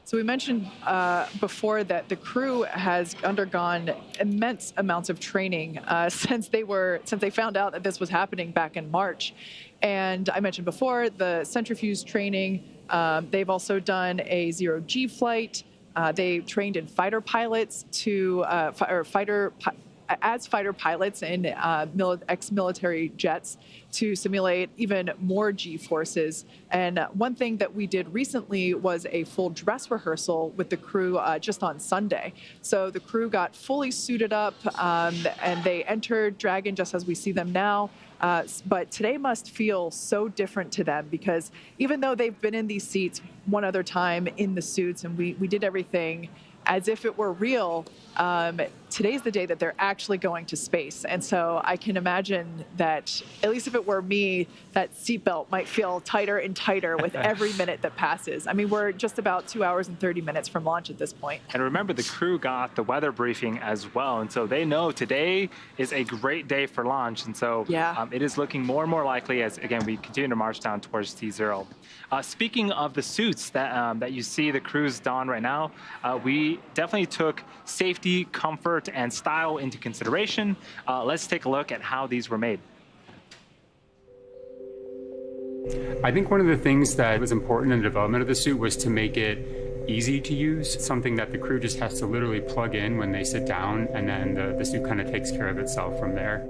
So we mentioned before that the crew has undergone immense amounts of training since they found out that this was happening back in March. And I mentioned before the centrifuge training. They've also done a zero-G flight. They trained in fighter pilots to as fighter pilots in ex-military jets to simulate even more G-forces. And one thing that we did recently was a full dress rehearsal with the crew just on Sunday. So the crew got fully suited up and they entered Dragon just as we see them now. But today must feel so different to them because even though they've been in these seats one other time in the suits and we did everything as if it were real, today's the day that they're actually going to space. And so I can imagine that, at least if it were me, that seatbelt might feel tighter and tighter with every minute that passes. I mean, we're just about 2 hours and 30 minutes from launch at this point. And remember, the crew got the weather briefing as well. And so they know today is a great day for launch. And so it is looking more and more likely as, again, we continue to march down towards T0. Speaking of the suits that you see the crews don right now, we definitely took safety, comfort, and style into consideration. Let's take a look at how these were made. I think one of the things that was important in the development of the suit was to make it easy to use, something that the crew just has to literally plug in when they sit down, and then the suit kind of takes care of itself from there.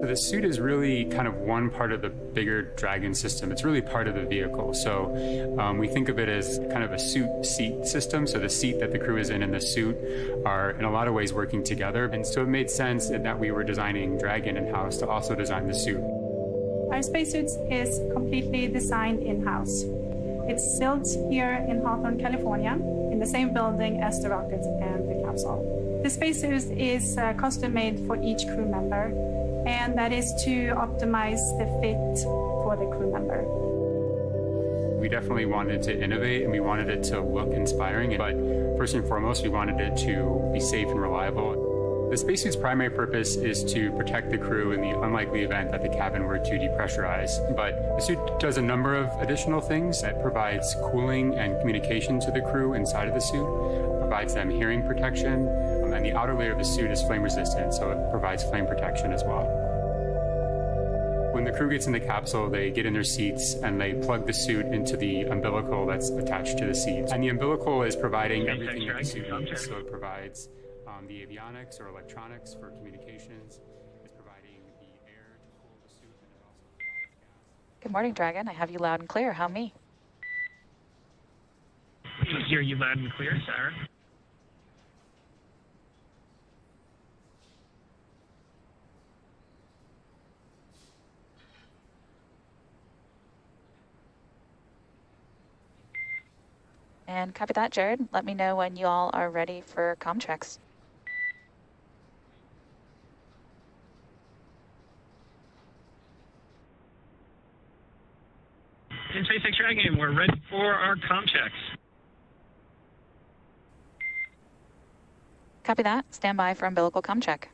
The suit is really kind of one part of the bigger Dragon system. It's really part of the vehicle. So we think of it as kind of a suit seat system. So the seat that the crew is in and the suit are in a lot of ways working together. And so it made sense that we were designing Dragon in-house to also design the suit. Our spacesuits is completely designed in-house. It's built here in Hawthorne, California, in the same building as the rocket and the capsule. The spacesuit is custom made for each crew member, and that is to optimize the fit for the crew member. We definitely wanted to innovate and we wanted it to look inspiring, but first and foremost, we wanted it to be safe and reliable. The spacesuit's primary purpose is to protect the crew in the unlikely event that the cabin were to depressurize. But the suit does a number of additional things. It provides cooling and communication to the crew inside of the suit, provides them hearing protection, and the outer layer of the suit is flame resistant, so it provides flame protection as well. When the crew gets in the capsule, they get in their seats and they plug the suit into the umbilical that's attached to the seat. And the umbilical is providing everything that the suit needs. So it provides the avionics or electronics for communications. It's providing the air to cool the suit, and it also provides gas. Good morning, Dragon. I have you loud and clear. How me? We can hear you loud and clear, Sarah. And copy that, Jared. Let me know when you all are ready for comm checks. In SpaceX Dragon, we're ready for our comm checks. Copy that. Stand by for umbilical comm check.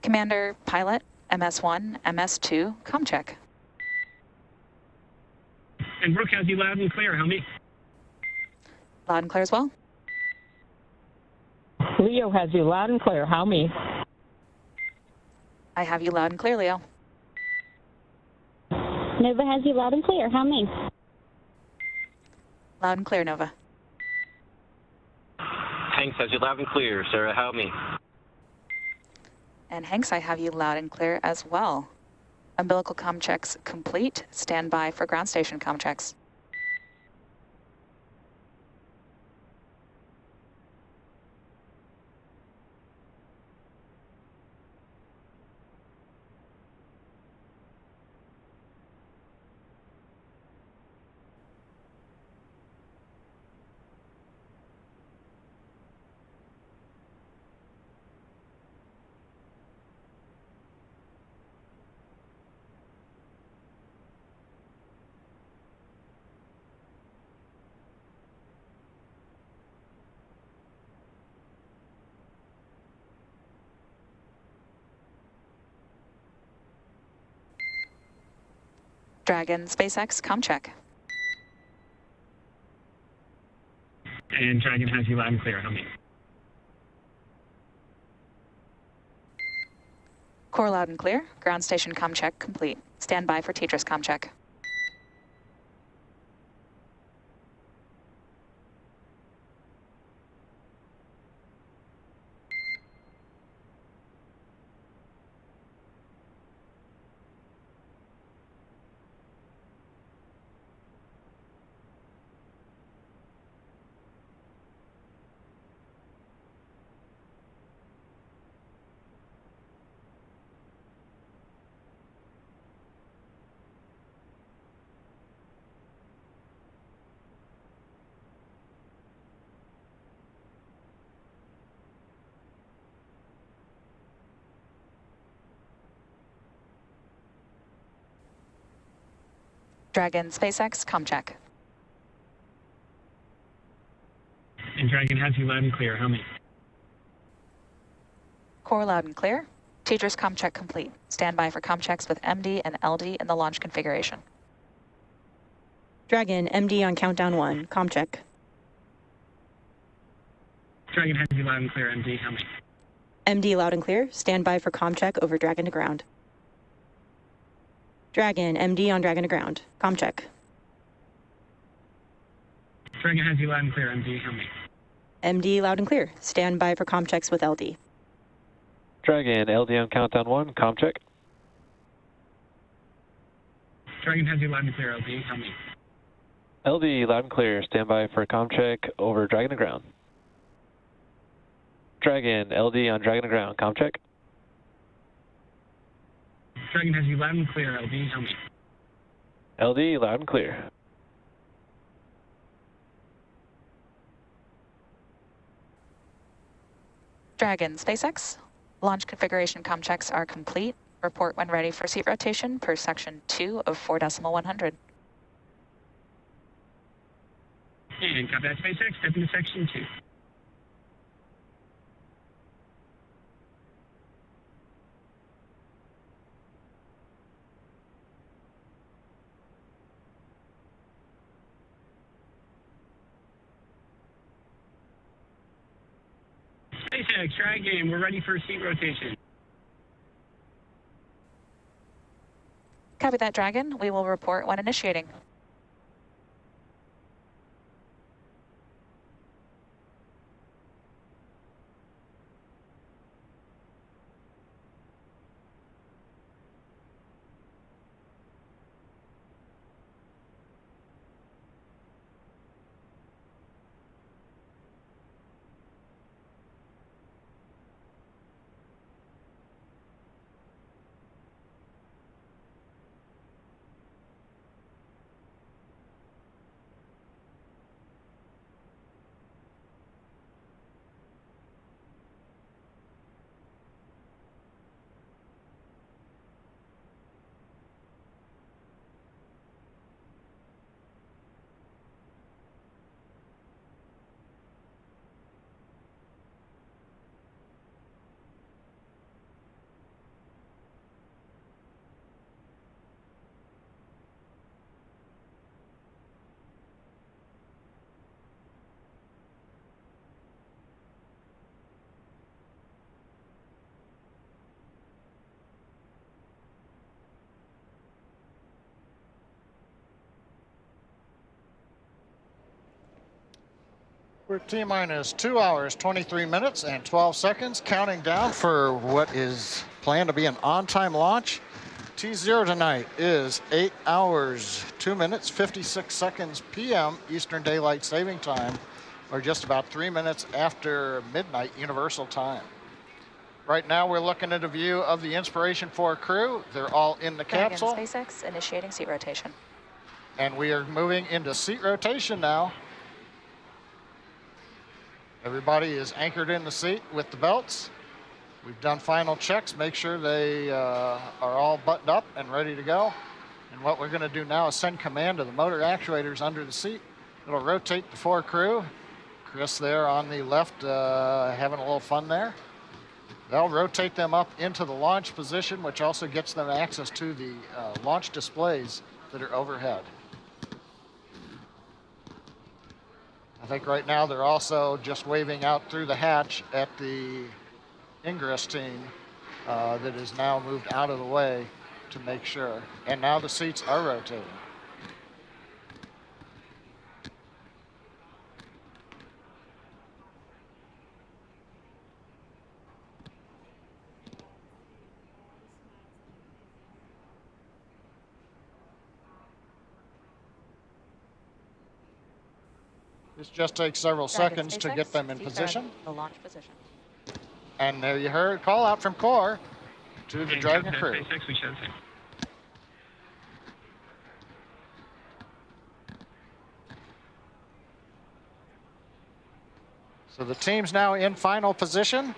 Commander, pilot, MS1, MS2, comm check. And Brooke has you loud and clear. How me? Loud and clear as well. Leo has you loud and clear. How me? I have you loud and clear, Leo. Nova has you loud and clear. How me? Loud and clear, Nova. Hanks has you loud and clear. Sarah, how me? And Hanks, I have you loud and clear as well. Umbilical comm checks complete. Stand by for ground station comm checks. Dragon SpaceX comm check. And Dragon has you loud and clear. How many? Core loud and clear. Ground station comm check complete. Stand by for Tetris comm check. Dragon SpaceX comm check. And Dragon has you loud and clear. How many? Core loud and clear. Tetris comm check complete. Stand by for comm checks with MD and LD in the launch configuration. Dragon, MD on countdown 1. Comm check. Dragon has you loud and clear. MD, how many? MD loud and clear. Stand by for comm check over Dragon to ground. Dragon, MD on Dragon to ground. Comm check. Dragon has you loud and clear. MD, how many? MD loud and clear. Stand by for comm checks with LD. Dragon, LD on countdown 1. Comm check. Dragon has you loud and clear. LD, how many? LD loud and clear. Stand by for comm check over Dragon to ground. Dragon, LD on Dragon to ground. Comm check. Dragon has you loud and clear. LD, how many? LD loud and clear. Dragon SpaceX. Launch configuration comm checks are complete. Report when ready for seat rotation per section 2 of 4.100. And copy that, SpaceX. Step into section 2. SpaceX, Dragon, we're ready for seat rotation. Copy that, Dragon. We will report when initiating. We're T-minus 2 hours, 23 minutes, and 12 seconds, counting down for what is planned to be an on-time launch. T0 tonight is 8 hours, 2 minutes, 56 seconds p.m. Eastern Daylight Saving Time, or just about 3 minutes after midnight Universal Time. Right now, we're looking at a view of the Inspiration4 crew. They're all in the capsule. Dragon SpaceX initiating seat rotation. And we are moving into seat rotation now. Everybody is anchored in the seat with the belts. We've done final checks, make sure they are all buttoned up and ready to go. And what we're going to do now is send command to the motor actuators under the seat. It'll rotate the 4 crew. Chris there on the left having a little fun there. They'll rotate them up into the launch position, which also gets them access to the launch displays that are overhead. I think right now they're also just waving out through the hatch at the ingress team that is now moved out of the way to make sure. And now the seats are rotating. This just takes several seconds to get them in position. The launch position. And there you heard call out from Core to the Dragon crew. SpaceX, we should say. So the team's now in final position.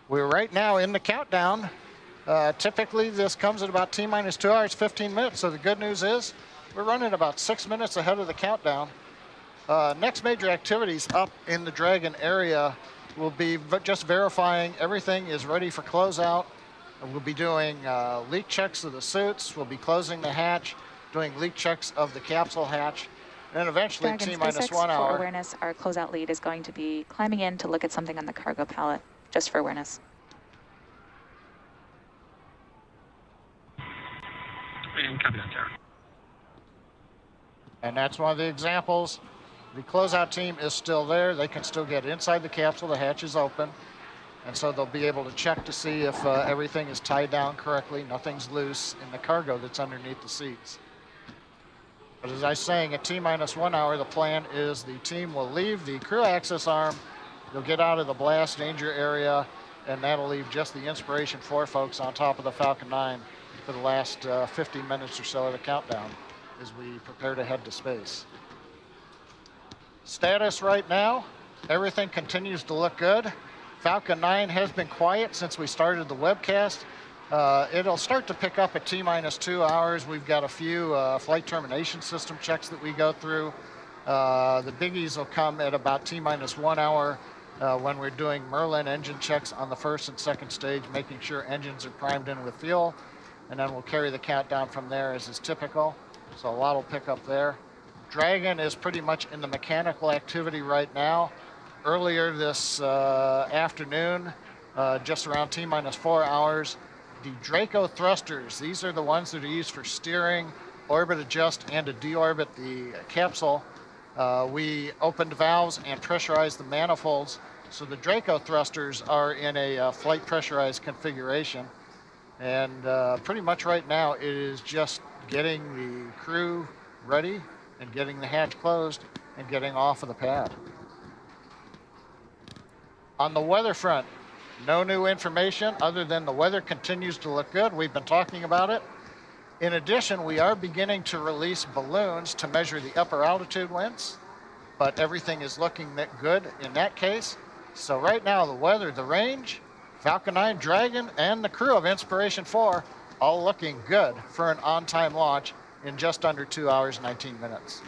We're right now in the countdown. Typically this comes at about T-minus 2 hours, 15 minutes. So the good news is we're running about 6 minutes ahead of the countdown. Next major activities up in the Dragon area will be just verifying everything is ready for closeout. We'll be doing leak checks of the suits. We'll be closing the hatch, doing leak checks of the capsule hatch. And then eventually Dragon T-minus SpaceX, 1 hour. For awareness, our closeout lead is going to be climbing in to look at something on the cargo pallet, just for awareness. And copy that, Tara. And that's one of the examples. The closeout team is still there. They can still get inside the capsule. The hatch is open. And so they'll be able to check to see if everything is tied down correctly, nothing's loose in the cargo that's underneath the seats. But as I was saying, at T-minus 1 hour, the plan is the team will leave the crew access arm. They'll get out of the blast danger area, and that'll leave just the Inspiration4 folks on top of the Falcon 9 for the last 50 minutes or so of the countdown as we prepare to head to space. Status right now, everything continues to look good. Falcon 9 has been quiet since we started the webcast. It'll start to pick up at T-minus 2 hours. We've got a few flight termination system checks that we go through. The biggies will come at about T-minus 1 hour when we're doing Merlin engine checks on the first and second stage, making sure engines are primed in with fuel. And then we'll carry the countdown from there as is typical. So a lot will pick up there. Dragon is pretty much in the mechanical activity right now. Earlier this afternoon, just around T-minus 4 hours, the Draco thrusters, these are the ones that are used for steering, orbit adjust, and to deorbit the capsule. We opened valves and pressurized the manifolds. So the Draco thrusters are in a flight pressurized configuration. And pretty much right now, it is just getting the crew ready and getting the hatch closed and getting off of the pad. On the weather front, no new information other than the weather continues to look good. We've been talking about it. In addition, we are beginning to release balloons to measure the upper altitude winds, but everything is looking good in that case. So right now, the weather, the range, Falcon 9, Dragon, and the crew of Inspiration4 all looking good for an on-time launch in just under 2 hours, 19 minutes.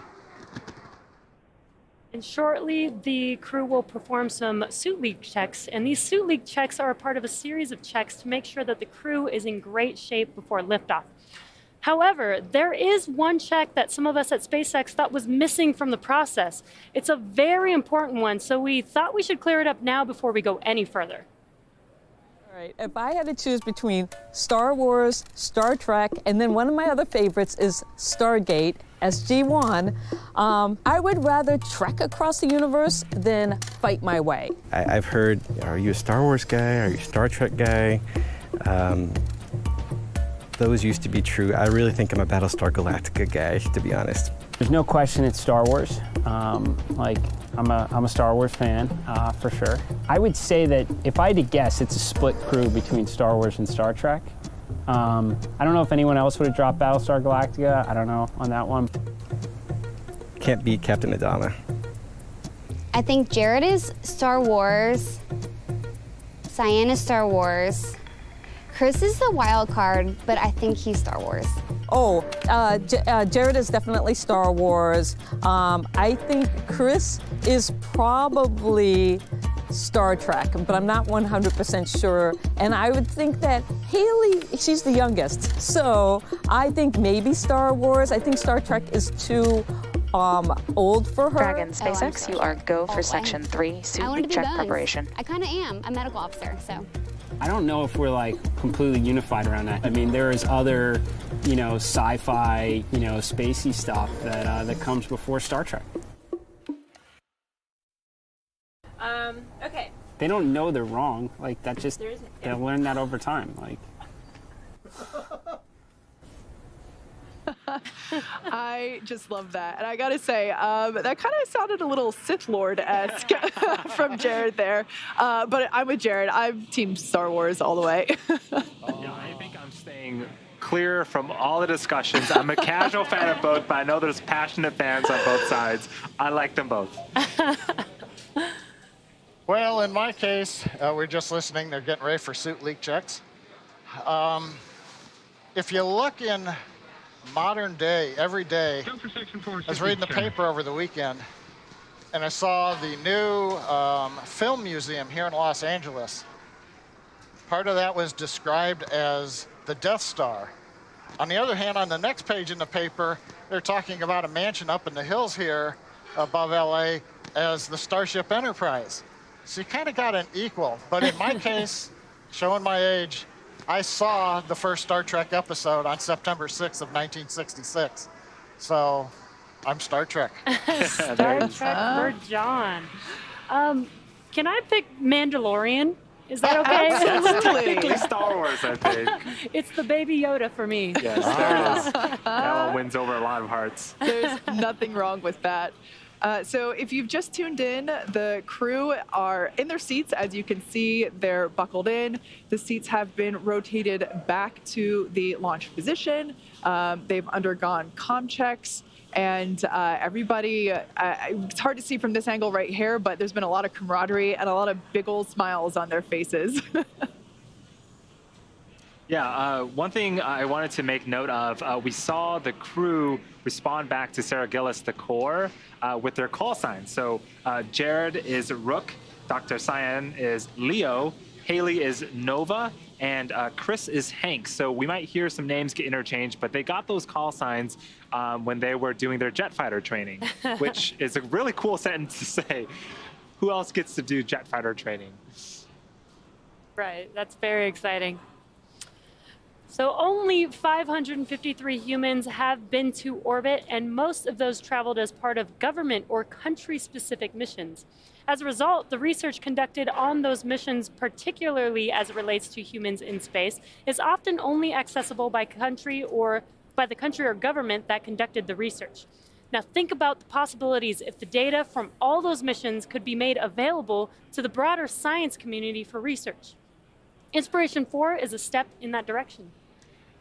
And shortly, the crew will perform some suit leak checks. And these suit leak checks are a part of a series of checks to make sure that the crew is in great shape before liftoff. However, there is one check that some of us at SpaceX thought was missing from the process. It's a very important one, so we thought we should clear it up now before we go any further. All right, if I had to choose between Star Wars, Star Trek, and then one of my other favorites is Stargate, SG-1, I would rather trek across the universe than fight my way. I've heard, are you a Star Wars guy? Are you a Star Trek guy? Those used to be true. I really think I'm a Battlestar Galactica guy, to be honest. There's no question it's Star Wars. I'm a Star Wars fan, for sure. I would say that if I had to guess, it's a split crew between Star Wars and Star Trek. I don't know if anyone else would have dropped Battlestar Galactica. I don't know on that one. Can't beat Captain Adama. I think Jared is Star Wars. Cyan is Star Wars. Chris is the wild card, but I think he's Star Wars. Oh, Jared is definitely Star Wars. I think Chris is probably Star Trek, but I'm not 100% sure. And I would think that Haley, she's the youngest, so I think maybe Star Wars. I think Star Trek is too old for her. Dragon SpaceX, you are go for Section 3, suit leak check preparation. I kind of am. I'm a medical officer, so. I don't know if we're like completely unified around that. I mean, there is other, sci-fi, spacey stuff that comes before Star Trek. Okay. They don't know they're wrong. Like that just they'll learn that over time. Like. I just love that. And I gotta say, that kind of sounded a little Sith Lord-esque from Jared there. But I'm with Jared. I'm Team Star Wars all the way. Yeah, I think I'm staying clear from all the discussions. I'm a casual fan of both, but I know there's passionate fans on both sides. I like them both. Well, in my case, we're just listening. They're getting ready for suit leak checks. If you look in modern day, every day, I was reading the paper over the weekend, and I saw the new film museum here in Los Angeles. Part of that was described as the Death Star. On the other hand, on the next page in the paper, they're talking about a mansion up in the hills here above LA as the Starship Enterprise. So you kind of got an equal, but in my case, showing my age, I saw the first Star Trek episode on September 6th of 1966. So I'm Star Trek. Star Trek for John. Can I pick Mandalorian? Is that okay? Technically Star Wars, I think. It's the Baby Yoda for me. Yes, there it is. That one wins over a lot of hearts. There's nothing wrong with that. So if you've just tuned in, the crew are in their seats. As you can see, they're buckled in. The seats have been rotated back to the launch position. They've undergone comm checks. And everybody, it's hard to see from this angle right here, but there's been a lot of camaraderie and a lot of big old smiles on their faces. Yeah, one thing I wanted to make note of, we saw the crew respond back to Sarah Gillis, the core, with their call signs. So Jared is Rook, Dr. Cyan is Leo, Haley is Nova, and Chris is Hank. So we might hear some names get interchanged, but they got those call signs when they were doing their jet fighter training, which is a really cool sentence to say. Who else gets to do jet fighter training? Right, that's very exciting. So only 553 humans have been to orbit, and most of those traveled as part of government or country-specific missions. As a result, the research conducted on those missions, particularly as it relates to humans in space, is often only accessible by the country or government that conducted the research. Now think about the possibilities if the data from all those missions could be made available to the broader science community for research. Inspiration4 is a step in that direction.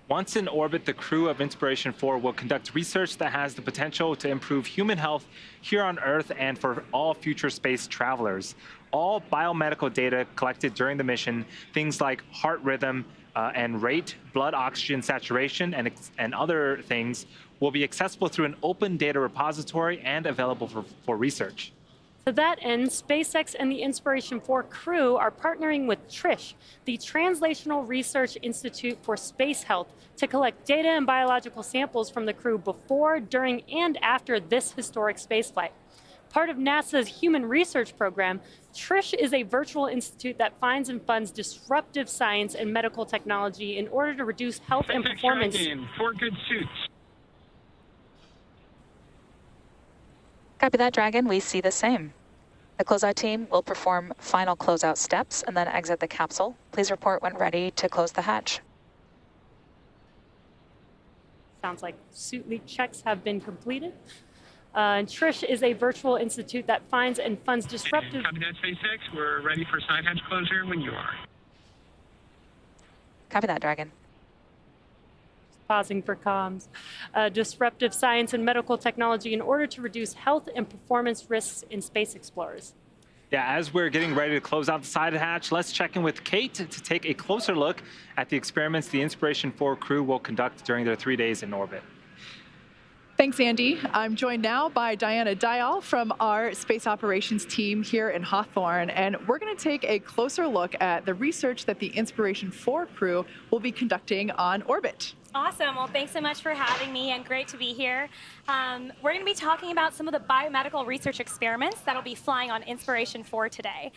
Once in orbit, the crew of Inspiration4 will conduct research that has the potential to improve human health here on Earth and for all future space travelers. All biomedical data collected during the mission, things like heart rhythm and rate, blood oxygen saturation, and other things, will be accessible through an open data repository and available for research. To that end, SpaceX and the Inspiration4 crew are partnering with TRISH, the Translational Research Institute for Space Health, to collect data and biological samples from the crew before, during, and after this historic spaceflight. Part of NASA's Human Research Program, TRISH is a virtual institute that finds and funds disruptive science and medical technology in order to reduce health and performance. Four good suits. Copy that, Dragon. We see the same. The closeout team will perform final closeout steps and then exit the capsule. Please report when ready to close the hatch. Sounds like suit leak checks have been completed. And TRISH is a virtual institute that finds and funds disruptive... Copy that, SpaceX. We're ready for side hatch closure when you are. Copy that, Dragon. Pausing for comms. Disruptive science and medical technology in order to reduce health and performance risks in space explorers. Yeah, as we're getting ready to close out the side hatch, let's check in with Kate to take a closer look at the experiments the Inspiration4 crew will conduct during their 3 days in orbit. Thanks, Andy. I'm joined now by Diana Dial from our space operations team here in Hawthorne, and we're going to take a closer look at the research that the Inspiration4 crew will be conducting on orbit. Awesome. Well, thanks so much for having me, and great to be here. We're going to be talking about some of the biomedical research experiments that will be flying on Inspiration4 today.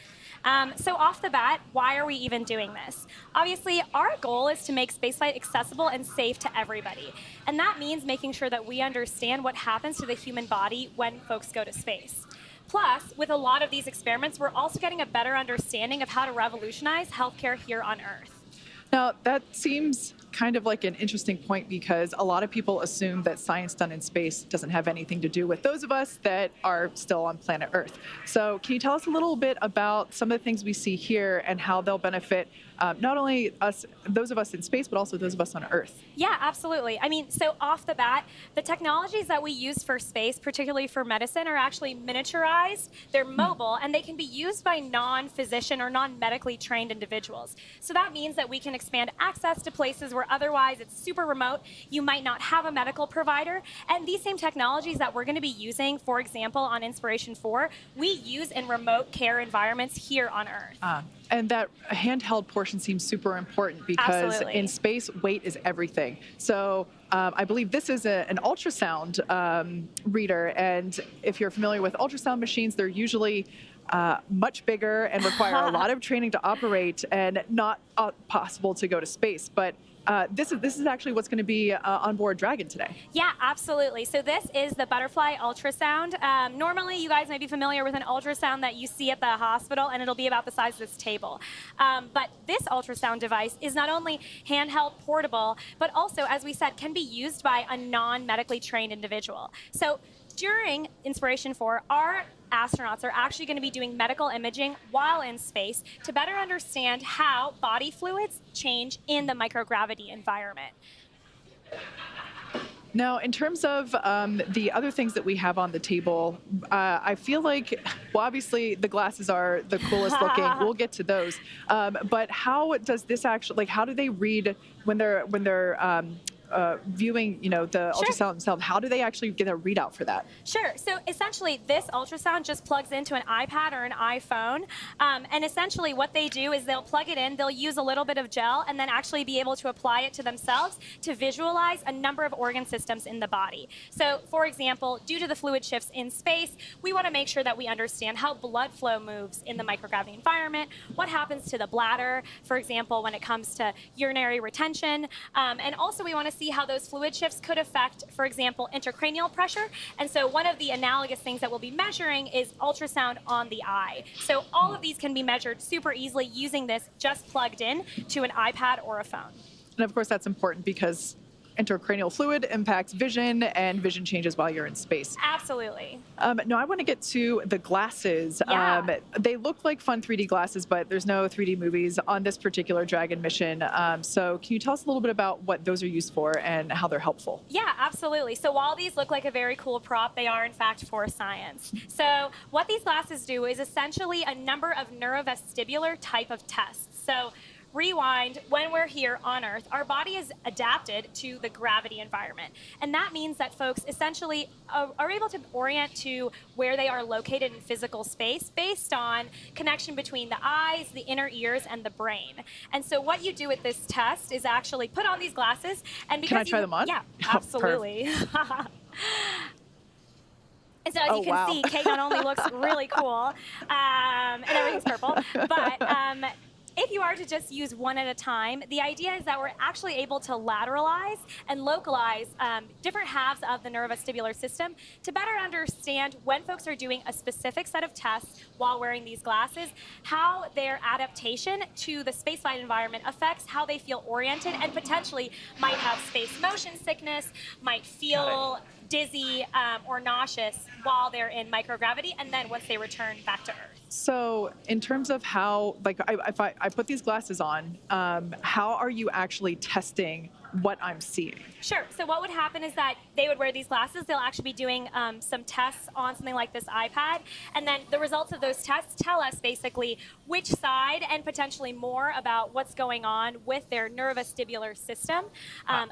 So off the bat, why are we even doing this? Obviously, our goal is to make spaceflight accessible and safe to everybody. And that means making sure that we understand what happens to the human body when folks go to space. Plus, with a lot of these experiments, we're also getting a better understanding of how to revolutionize healthcare here on Earth. Now, that seems kind of like an interesting point because a lot of people assume that science done in space doesn't have anything to do with those of us that are still on planet Earth. So can you tell us a little bit about some of the things we see here and how they'll benefit not only us, those of us in space, but also those of us on Earth? Yeah, absolutely. I mean, so off the bat, the technologies that we use for space, particularly for medicine, are actually miniaturized, they're mobile, and they can be used by non-physician or non-medically trained individuals. So that means that we can expand access to places where otherwise it's super remote, you might not have a medical provider, and these same technologies that we're going to be using, for example, on Inspiration4, we use in remote care environments here on Earth. And that handheld portion seems super important because Absolutely. in space, weight is everything. So I believe this is an ultrasound reader, and if you're familiar with ultrasound machines, they're usually much bigger and require a lot of training to operate and not possible to go to space. But this is actually what's going to be on board Dragon today. Yeah, absolutely. So this is the butterfly ultrasound. Normally, you guys may be familiar with an ultrasound that you see at the hospital, and it'll be about the size of this table. But this ultrasound device is not only handheld, portable, but also, as we said, can be used by a non-medically trained individual. So during Inspiration4, our astronauts are actually going to be doing medical imaging while in space to better understand how body fluids change in the microgravity environment. Now, in terms of the other things that we have on the table, I feel like, well, obviously the glasses are the coolest looking. We'll get to those. But how does this actually, like, how do they read when they're viewing, the ultrasound themselves? How do they actually get a readout for that? Sure. So essentially, this ultrasound just plugs into an iPad or an iPhone. And essentially what they do is they'll plug it in, they'll use a little bit of gel, and then actually be able to apply it to themselves to visualize a number of organ systems in the body. So, for example, due to the fluid shifts in space, we want to make sure that we understand how blood flow moves in the microgravity environment, what happens to the bladder, for example, when it comes to urinary retention, and also we want to see how those fluid shifts could affect, for example, intracranial pressure. And so one of the analogous things that we'll be measuring is ultrasound on the eye. So all of these can be measured super easily using this just plugged in to an iPad or a phone. And of course, that's important because intracranial fluid impacts vision, and vision changes while you're in space. Absolutely. Now, I want to get to the glasses. Yeah. They look like fun 3D glasses, but there's no 3D movies on this particular Dragon mission. So can you tell us a little bit about what those are used for and how they're helpful? Yeah, absolutely. So while these look like a very cool prop, they are in fact for science. So what these glasses do is essentially a number of neurovestibular type of tests. So rewind, when we're here on Earth, our body is adapted to the gravity environment. And that means that folks essentially are able to orient to where they are located in physical space based on connection between the eyes, the inner ears, and the brain. And so what you do with this test is actually put on these glasses. And because Can I try them on? Yeah, absolutely. And so as you can see, Kate not only looks really cool, and everything's purple, but if you are to just use one at a time, the idea is that we're actually able to lateralize and localize different halves of the neurovestibular system to better understand when folks are doing a specific set of tests while wearing these glasses, how their adaptation to the spaceflight environment affects how they feel oriented and potentially might have space motion sickness, might feel dizzy or nauseous while they're in microgravity, and then once they return back to Earth. So in terms of how, like, if I put these glasses on, how are you actually testing what I'm seeing? Sure. So what would happen is that they would wear these glasses. They'll actually be doing some tests on something like this iPad. And then the results of those tests tell us basically which side and potentially more about what's going on with their neurovestibular system.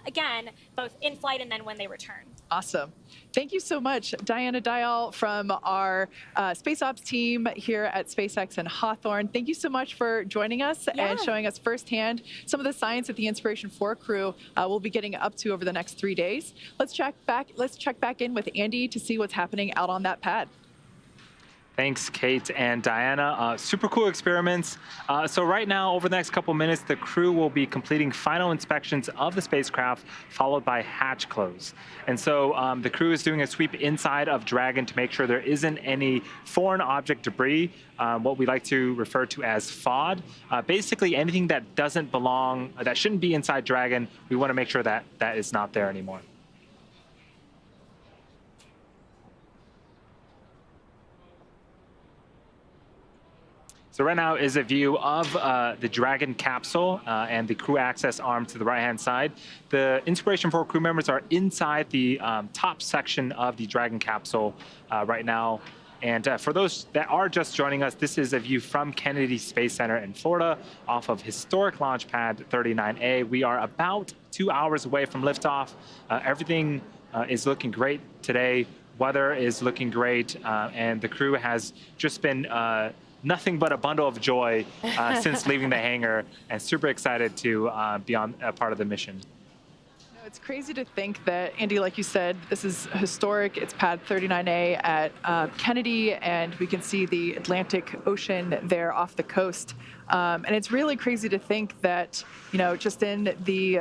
Again, both in flight and then when they return. Awesome. Thank you so much, Diana Dial from our Space Ops team here at SpaceX in Hawthorne. Thank you so much for joining us and showing us firsthand some of the science that the Inspiration4 crew will be getting up to over the next 3 days. Let's check back in with Andy to see what's happening out on that pad. Thanks, Kate and Diana. Super cool experiments. So right now, over the next couple minutes, the crew will be completing final inspections of the spacecraft, followed by hatch close. And so the crew is doing a sweep inside of Dragon to make sure there isn't any foreign object debris, what we like to refer to as FOD. Basically, anything that doesn't belong, that shouldn't be inside Dragon, we want to make sure that that is not there anymore. So right now is a view of the Dragon capsule and the crew access arm to the right-hand side. The Inspiration4 crew members are inside the top section of the Dragon capsule right now. And for those that are just joining us, this is a view from Kennedy Space Center in Florida off of historic launch pad 39A. We are about 2 hours away from liftoff. Everything is looking great today. Weather is looking great, and the crew has just been nothing but a bundle of joy since leaving the hangar, and super excited to be on a part of the mission. It's crazy to think that, Andy, like you said, this is historic. It's pad 39A at Kennedy, and we can see the Atlantic Ocean there off the coast. And it's really crazy to think that, you know, just in the,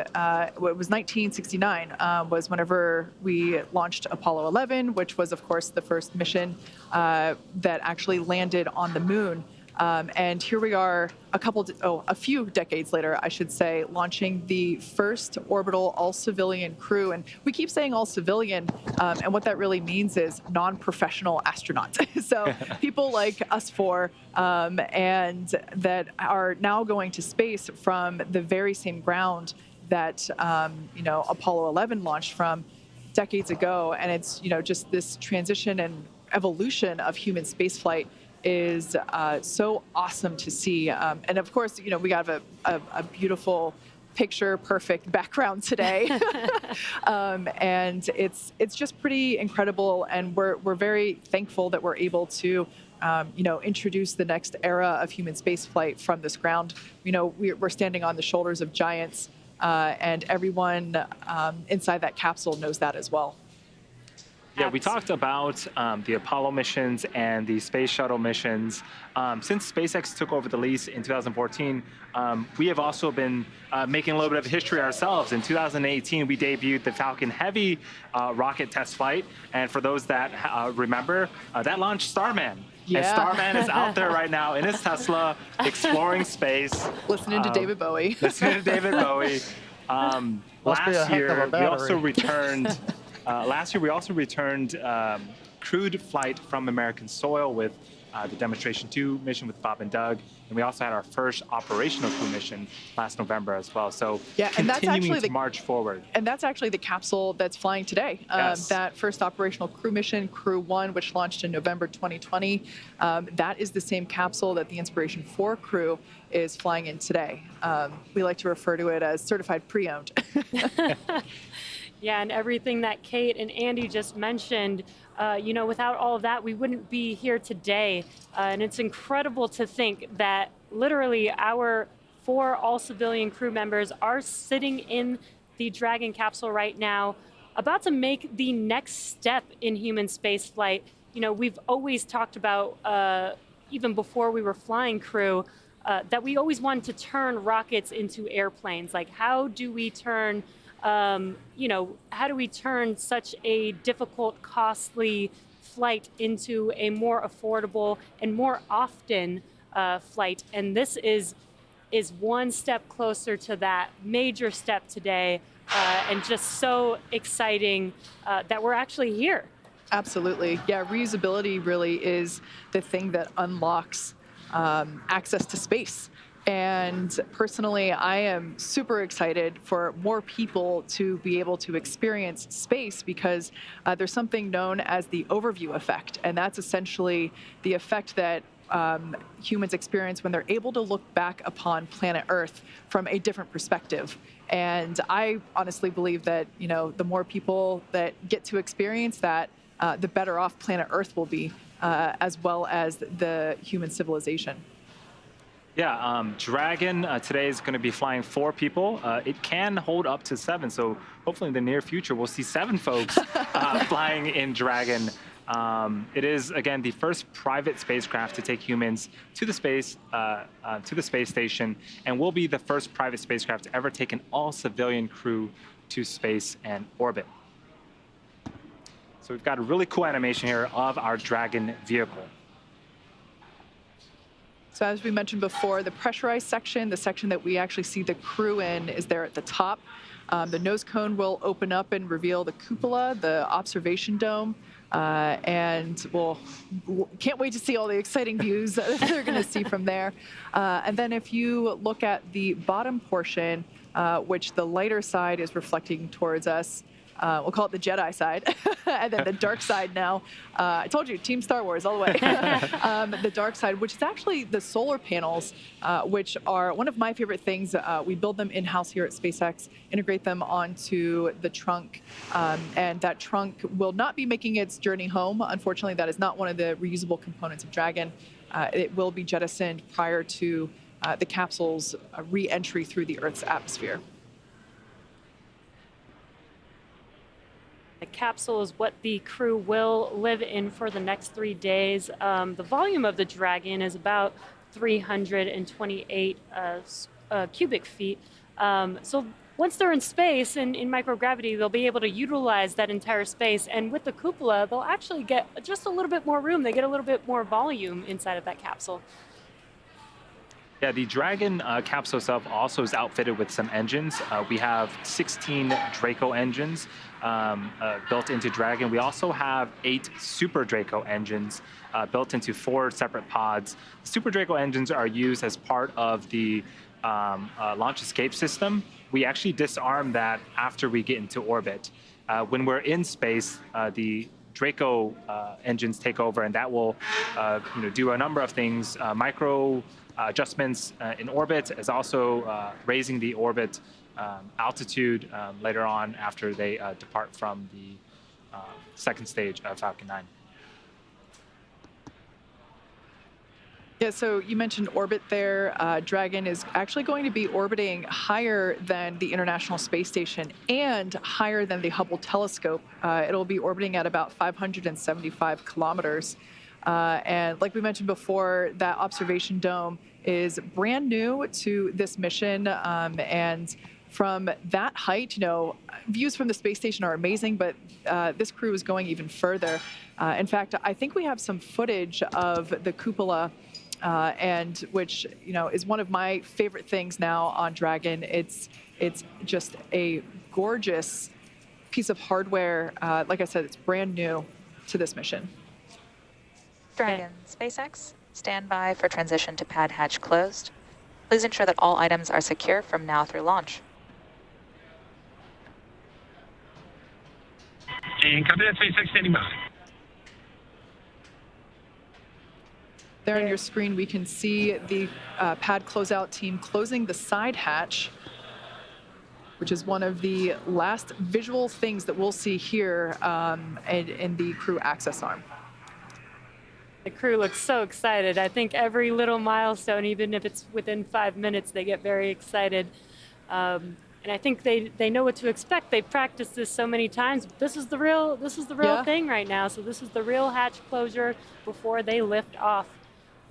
what was 1969 was whenever we launched Apollo 11, which was, of course, the first mission that actually landed on the moon. And here we are a few decades later, I should say, launching the first orbital all-civilian crew. And we keep saying all-civilian, and what that really means is non-professional astronauts. So people like us four, and that are now going to space from the very same ground that, you know, Apollo 11 launched from decades ago. And it's, you know, just this transition and evolution of human spaceflight is so awesome to see. And of course, you know, we got a beautiful picture perfect background today. And it's just pretty incredible. And we're very thankful that we're able to, you know, introduce the next era of human spaceflight from this ground. You know, we're standing on the shoulders of giants, and everyone inside that capsule knows that as well. Yeah, we talked about the Apollo missions and the space shuttle missions. Since SpaceX took over the lease in 2014, we have also been making a little bit of history ourselves. In 2018, we debuted the Falcon Heavy rocket test flight. And for those that remember, that launched Starman. Yeah. And Starman is out there right now in his Tesla, exploring space. Listening to David Bowie. Last year, we also returned... last year, we also returned crewed flight from American soil with the Demonstration 2 mission with Bob and Doug. And we also had our first operational crew mission last November as well. So yeah, and that's actually to march forward. And that's actually the capsule that's flying today. Yes. That first operational crew mission, Crew 1, which launched in November 2020, that is the same capsule that the Inspiration4 crew is flying in today. We like to refer to it as certified pre-owned. Yeah, and everything that Kate and Andy just mentioned, you know, without all of that, we wouldn't be here today. And it's incredible to think that literally our 4 all-civilian crew members are sitting in the Dragon capsule right now, about to make the next step in human spaceflight. You know, we've always talked about, even before we were flying crew, that we always wanted to turn rockets into airplanes. Like, how do we turn... you know, how do we turn such a difficult, costly flight into a more affordable and more often flight? And this is one step closer to that major step today, and just so exciting that we're actually here. Absolutely. Yeah, reusability really is the thing that unlocks access to space. And personally, I am super excited for more people to be able to experience space, because there's something known as the overview effect. And that's essentially the effect that humans experience when they're able to look back upon planet Earth from a different perspective. And I honestly believe that, the more people that get to experience that, the better off planet Earth will be, as well as the human civilization. Yeah, Dragon today is going to be flying 4 people. It can hold up to 7, so hopefully in the near future we'll see 7 folks flying in Dragon. It is, again, the first private spacecraft to take humans to the space station, and will be the first private spacecraft to ever take an all-civilian crew to space and orbit. So we've got a really cool animation here of our Dragon vehicle. So as we mentioned before, the pressurized section, the section that we actually see the crew in, is there at the top. The nose cone will open up and reveal the cupola, the observation dome, and we'll can't wait to see all the exciting views that they're going to see from there. And then if you look at the bottom portion, which the lighter side is reflecting towards us, we'll call it the Jedi side, and then the dark side now. I told you, Team Star Wars all the way. The dark side, which is actually the solar panels, which are one of my favorite things. We build them in-house here at SpaceX, integrate them onto the trunk, and that trunk will not be making its journey home. Unfortunately, that is not one of the reusable components of Dragon. It will be jettisoned prior to the capsule's re-entry through the Earth's atmosphere. The capsule is what the crew will live in for the next 3 days. The volume of the Dragon is about 328 cubic feet. So once they're in space and in microgravity, they'll be able to utilize that entire space. And with the cupola, they'll actually get just a little bit more room. They get a little bit more volume inside of that capsule. Yeah, the Dragon capsule itself also is outfitted with some engines. We have 16 Draco engines built into Dragon. We also have 8 Super Draco engines built into 4 separate pods. The Super Draco engines are used as part of the launch escape system. We actually disarm that after we get into orbit. When we're in space, the Draco engines take over, and that will do a number of things. Micro adjustments in orbit, as also raising the orbit altitude later on after they depart from the second stage of Falcon 9. Yeah, so you mentioned orbit there. Dragon is actually going to be orbiting higher than the International Space Station and higher than the Hubble telescope. It'll be orbiting at about 575 kilometers. And like we mentioned before, that observation dome is brand new to this mission. And from that height, views from the space station are amazing, but this crew is going even further. In fact, I think we have some footage of the cupola, and which is one of my favorite things now on Dragon. It's just a gorgeous piece of hardware. Like I said, it's brand new to this mission. Dragon, SpaceX, stand by for transition to pad hatch closed. Please ensure that all items are secure from now through launch. And copy that, SpaceX standing by. There on your screen, we can see the pad closeout team closing the side hatch, which is one of the last visual things that we'll see here in the crew access arm. The crew looks so excited. I think every little milestone, even if it's within 5 minutes, they get very excited. And I think they know what to expect. They've practiced this so many times. This is the real thing right now. So this is the real hatch closure before they lift off.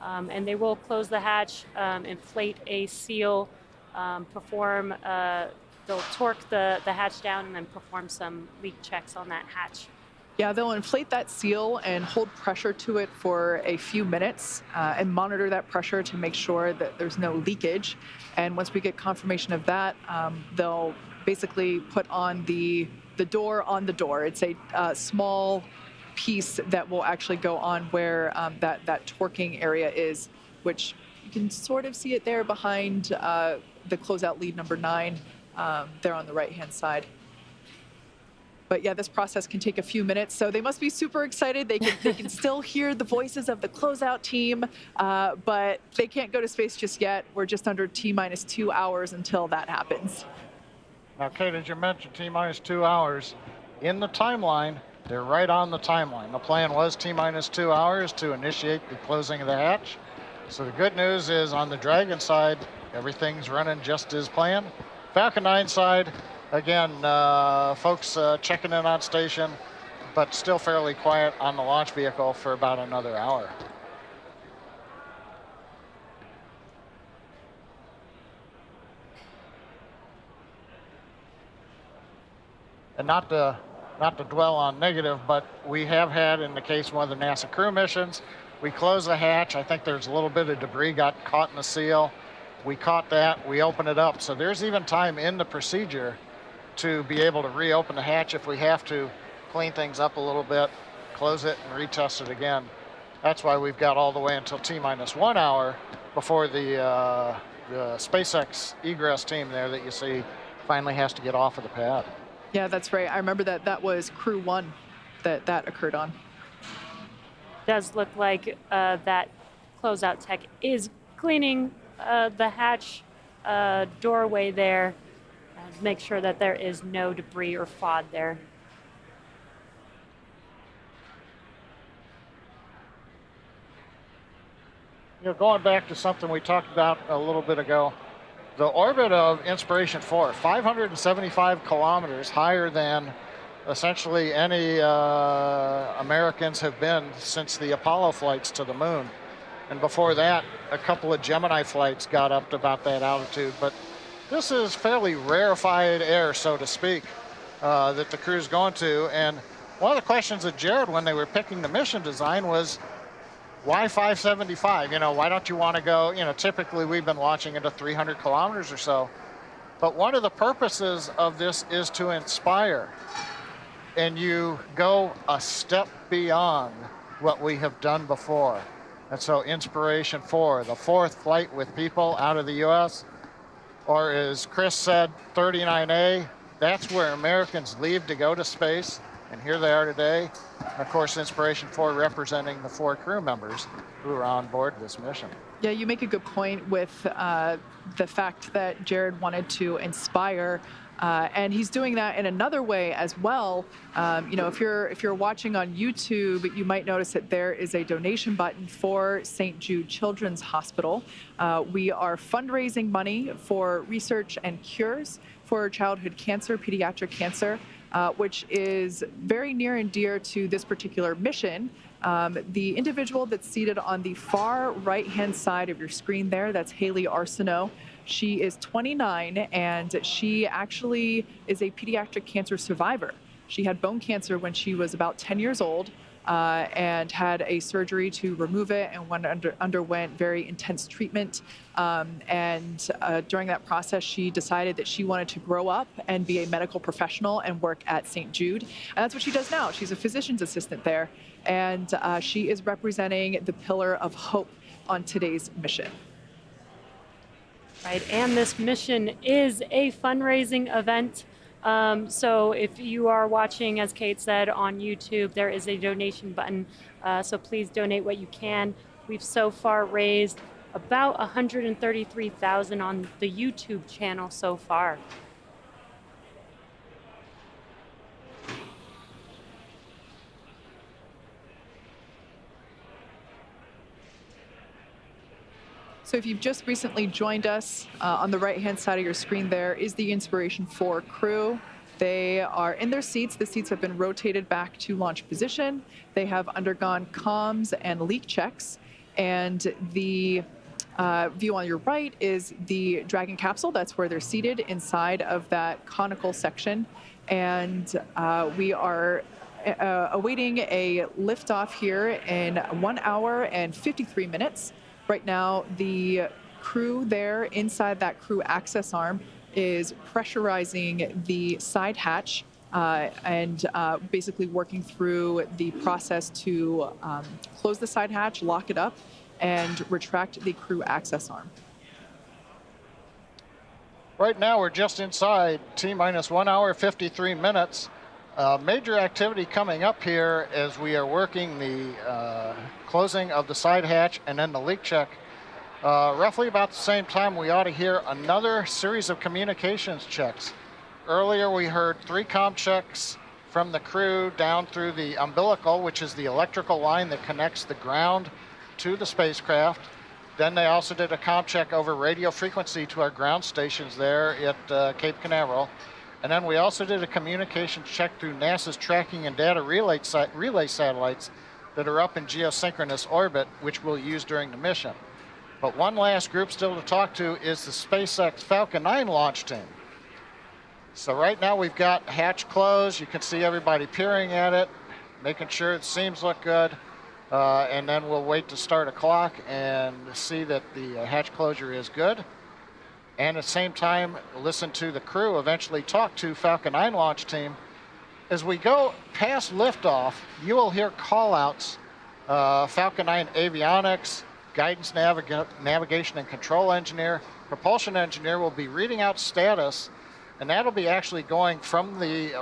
And they will close the hatch, inflate a seal, they'll torque the hatch down and then perform some leak checks on that hatch. Yeah, they'll inflate that seal and hold pressure to it for a few minutes and monitor that pressure to make sure that there's no leakage. And once we get confirmation of that, they'll basically put on the door on the door. It's a small piece that will actually go on where that torquing area is, which you can sort of see it there behind the closeout lead number 9 there on the right-hand side. But yeah, this process can take a few minutes, so they must be super excited. They can still hear the voices of the closeout team, but they can't go to space just yet. We're just under T-minus 2 hours until that happens. Now, Kate, as you mentioned, T-minus 2 hours. In the timeline, they're right on the timeline. The plan was T-minus 2 hours to initiate the closing of the hatch. So the good news is on the Dragon side, everything's running just as planned. Falcon 9 side, again, folks checking in on station, but still fairly quiet on the launch vehicle for about another hour. And not to dwell on negative, but we have had, in the case of one of the NASA crew missions, we close the hatch. I think there's a little bit of debris got caught in the seal. We caught that, we open it up. So there's even time in the procedure to be able to reopen the hatch if we have to, clean things up a little bit, close it and retest it again. That's why we've got all the way until T-minus 1 hour before the SpaceX egress team there that you see finally has to get off of the pad. Yeah, that's right. I remember that was Crew 1 that occurred on. Does look like that closeout tech is cleaning the hatch doorway there to make sure that there is no debris or FOD there. You know, going back to something we talked about a little bit ago, the orbit of Inspiration4, 575 kilometers higher than essentially any Americans have been since the Apollo flights to the moon. And before that, a couple of Gemini flights got up to about that altitude. But this is fairly rarefied air, so to speak, that the crew's going to. And one of the questions of Jared when they were picking the mission design was, why 575? You know, why don't you want to go, you know, typically we've been launching into 300 kilometers or so. But one of the purposes of this is to inspire. And you go a step beyond what we have done before. And so Inspiration4, the 4th flight with people out of the U.S., or as Chris said, 39A, that's where Americans leave to go to space. And here they are today. And of course, Inspiration4 representing the 4 crew members who are on board this mission. Yeah, you make a good point with the fact that Jared wanted to inspire, and he's doing that in another way as well. You know, if you're watching on YouTube, you might notice that there is a donation button for St. Jude Children's Hospital. We are fundraising money for research and cures for childhood cancer, pediatric cancer, which is very near and dear to this particular mission. The individual that's seated on the far right-hand side of your screen there, that's Haley Arceneaux. She is 29, and she actually is a pediatric cancer survivor. She had bone cancer when she was about 10 years old and had a surgery to remove it and underwent very intense treatment. During that process, she decided that she wanted to grow up and be a medical professional and work at St. Jude. And that's what she does now. She's a physician's assistant there. And she is representing the pillar of hope on today's mission. Right, and this mission is a fundraising event. So if you are watching, as Kate said, on YouTube, there is a donation button. So please donate what you can. We've so far raised about $133,000 on the YouTube channel so far. So if you've just recently joined us, on the right-hand side of your screen there is the Inspiration4 crew. They are in their seats. The seats have been rotated back to launch position. They have undergone comms and leak checks. And the view on your right is the Dragon capsule. That's where they're seated inside of that conical section. And we are awaiting a liftoff here in 1 hour and 53 minutes. Right now, the crew there inside that crew access arm is pressurizing the side hatch and basically working through the process to close the side hatch, lock it up, and retract the crew access arm. Right now, we're just inside T-minus 1 hour, 53 minutes. Major activity coming up here as we are working the closing of the side hatch and then the leak check. Roughly about the same time, we ought to hear another series of communications checks. Earlier, we heard 3 comm checks from the crew down through the umbilical, which is the electrical line that connects the ground to the spacecraft. Then they also did a comm check over radio frequency to our ground stations there at Cape Canaveral. And then we also did a communications check through NASA's tracking and data relay satellites that are up in geosynchronous orbit, which we'll use during the mission. But one last group still to talk to is the SpaceX Falcon 9 launch team. So right now we've got hatch closed. You can see everybody peering at it, making sure the seams look good. And then we'll wait to start a clock and see that the hatch closure is good. And at the same time, listen to the crew eventually talk to Falcon 9 launch team. As we go past liftoff, you will hear call-outs, Falcon 9 avionics, guidance navigation and control engineer, propulsion engineer will be reading out status, and that'll be actually going from the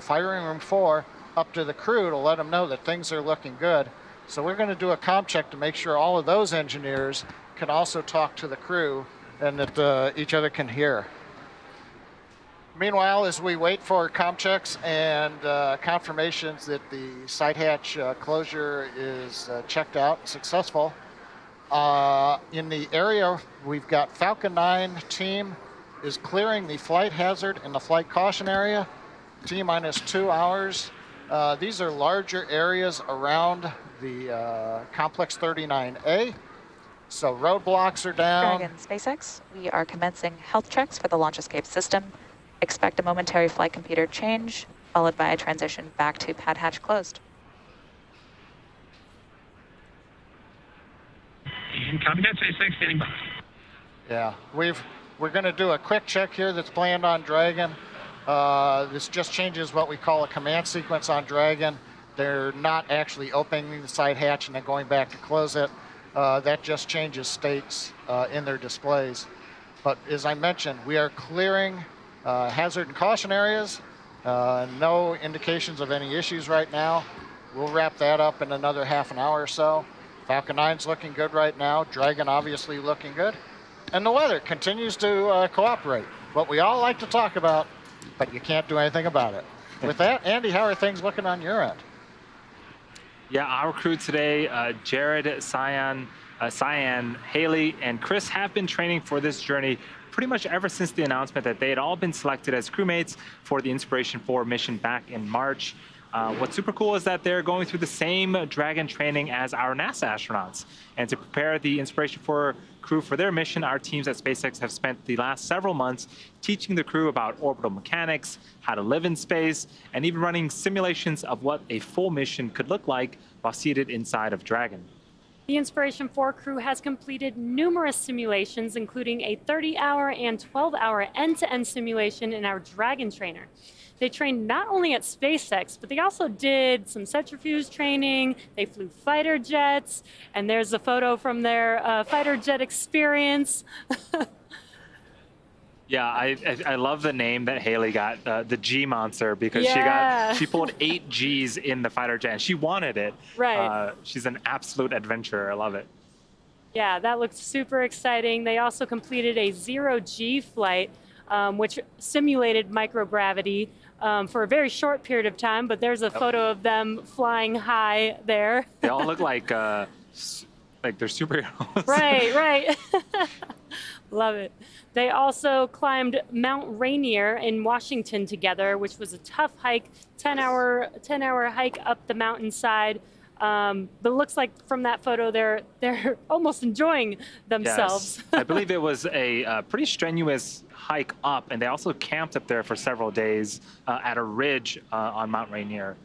firing room 4 up to the crew to let them know that things are looking good. So we're going to do a comm check to make sure all of those engineers can also talk to the crew and that each other can hear. Meanwhile, as we wait for comm checks and confirmations that the side hatch closure is checked out, successful, in the area we've got Falcon 9 team is clearing the flight hazard and the flight caution area, T-minus 2 hours. These are larger areas around the Complex 39A. So roadblocks are down. Dragon SpaceX, we are commencing health checks for the launch escape system. Expect a momentary flight computer change, followed by a transition back to pad hatch closed. And copy that, SpaceX, standing by. Yeah, we're going to do a quick check here that's planned on Dragon. This just changes what we call a command sequence on Dragon. They're not actually opening the side hatch and then going back to close it. That just changes states in their displays. But as I mentioned, we are clearing hazard and caution areas. No indications of any issues right now. We'll wrap that up in another half an hour or so. Falcon 9's looking good right now. Dragon obviously looking good. And the weather continues to cooperate. What we all like to talk about, but you can't do anything about it. With that, Andy, how are things looking on your end? Yeah, our crew today, Jared, Cyan, Haley, and Chris have been training for this journey pretty much ever since the announcement that they had all been selected as crewmates for the Inspiration4 mission back in March. What's super cool is that they're going through the same Dragon training as our NASA astronauts. And to prepare the Inspiration4 crew for their mission, our teams at SpaceX have spent the last several months teaching the crew about orbital mechanics, how to live in space, and even running simulations of what a full mission could look like while seated inside of Dragon. The Inspiration4 crew has completed numerous simulations, including a 30-hour and 12-hour end-to-end simulation in our Dragon trainer. They trained not only at SpaceX, but they also did some centrifuge training. They flew fighter jets, and there's a photo from their fighter jet experience. Yeah, I love the name that Haley got, the G Monster, because she pulled 8 Gs in the fighter jet, and she wanted it. Right. She's an absolute adventurer. I love it. Yeah, that looked super exciting. They also completed a 0G flight, which simulated microgravity for a very short period of time, but there's a photo of them flying high there. They all look like they're superheroes. Right. Love it. They also climbed Mount Rainier in Washington together, which was a tough hike, 10-hour hike up the mountainside. But it looks like from that photo, they're almost enjoying themselves. Yes. I believe it was a pretty strenuous hike up, and they also camped up there for several days at a ridge on Mount Rainier.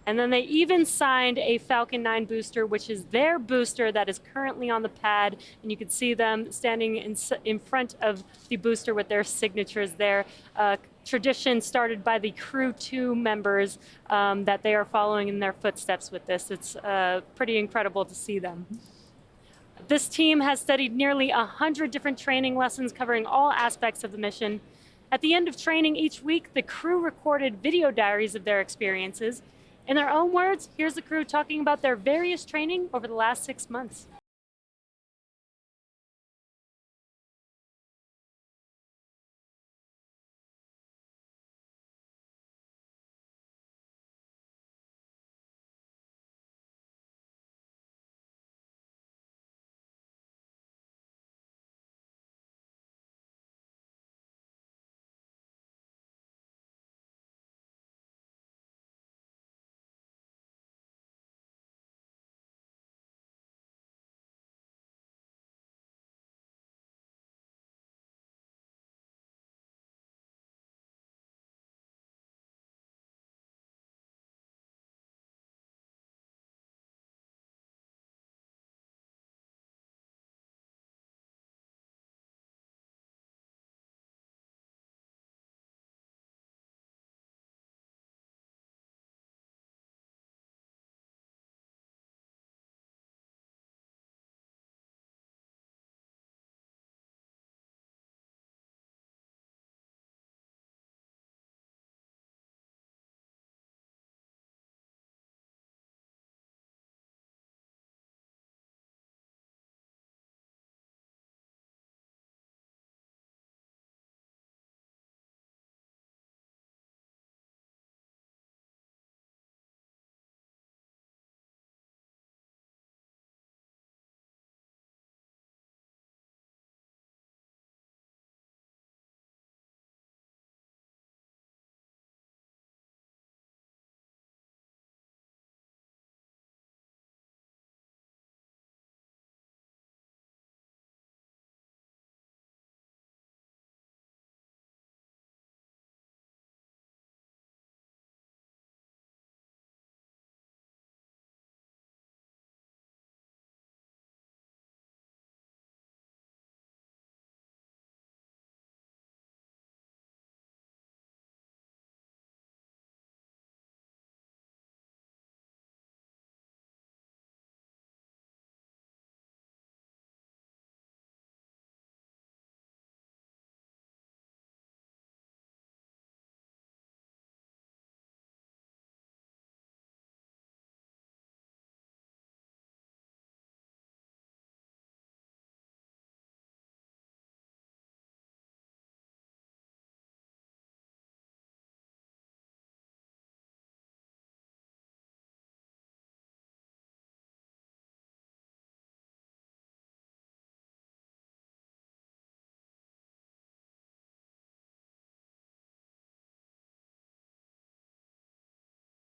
And then they even signed a Falcon 9 booster, which is their booster that is currently on the pad. And you can see them standing in front of the booster with their signatures there. Tradition started by the Crew 2 members that they are following in their footsteps with this. It's pretty incredible to see them. This team has studied nearly 100 different training lessons covering all aspects of the mission. At the end of training each week, the crew recorded video diaries of their experiences. In their own words, here's the crew talking about their various training over the last 6 months.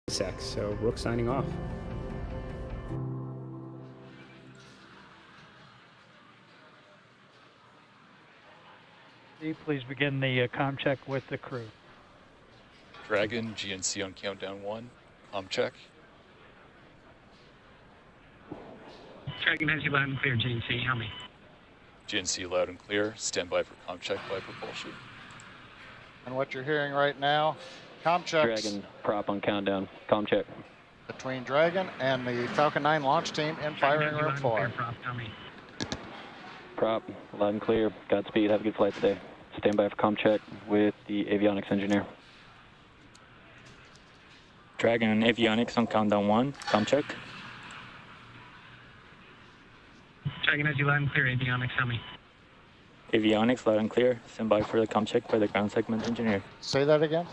SpaceX. So Brooke signing off. Please begin the comm check with the crew. Dragon, GNC on countdown 1, comm check. Dragon has you loud and clear, GNC. How many? GNC loud and clear. Stand by for comm check by propulsion. And what you're hearing right now, comm checks. Dragon prop on countdown. Comm check. Between Dragon and the Falcon 9 launch team in firing room 4. Prop, loud and clear. Godspeed. Have a good flight today. Stand by for comm check with the avionics engineer. Dragon and avionics on countdown 1. Comm check. Dragon has you loud and clear, avionics. How many? Avionics loud and clear. Stand by for the comm check by the ground segment engineer. Say that again.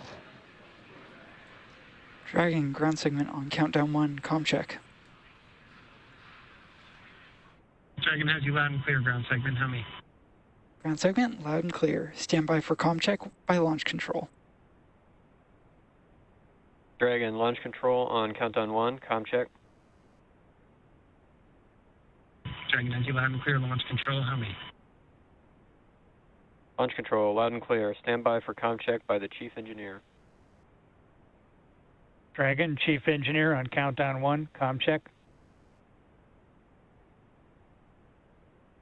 Dragon, ground segment on countdown 1, comm check. Dragon has you loud and clear, ground segment. How many? Ground segment, loud and clear. Stand by for comm check by launch control. Dragon, launch control on countdown 1, comm check. Dragon has you loud and clear, launch control. How many? Launch control, loud and clear. Stand by for comm check by the chief engineer. Dragon, chief engineer on countdown 1, comm check.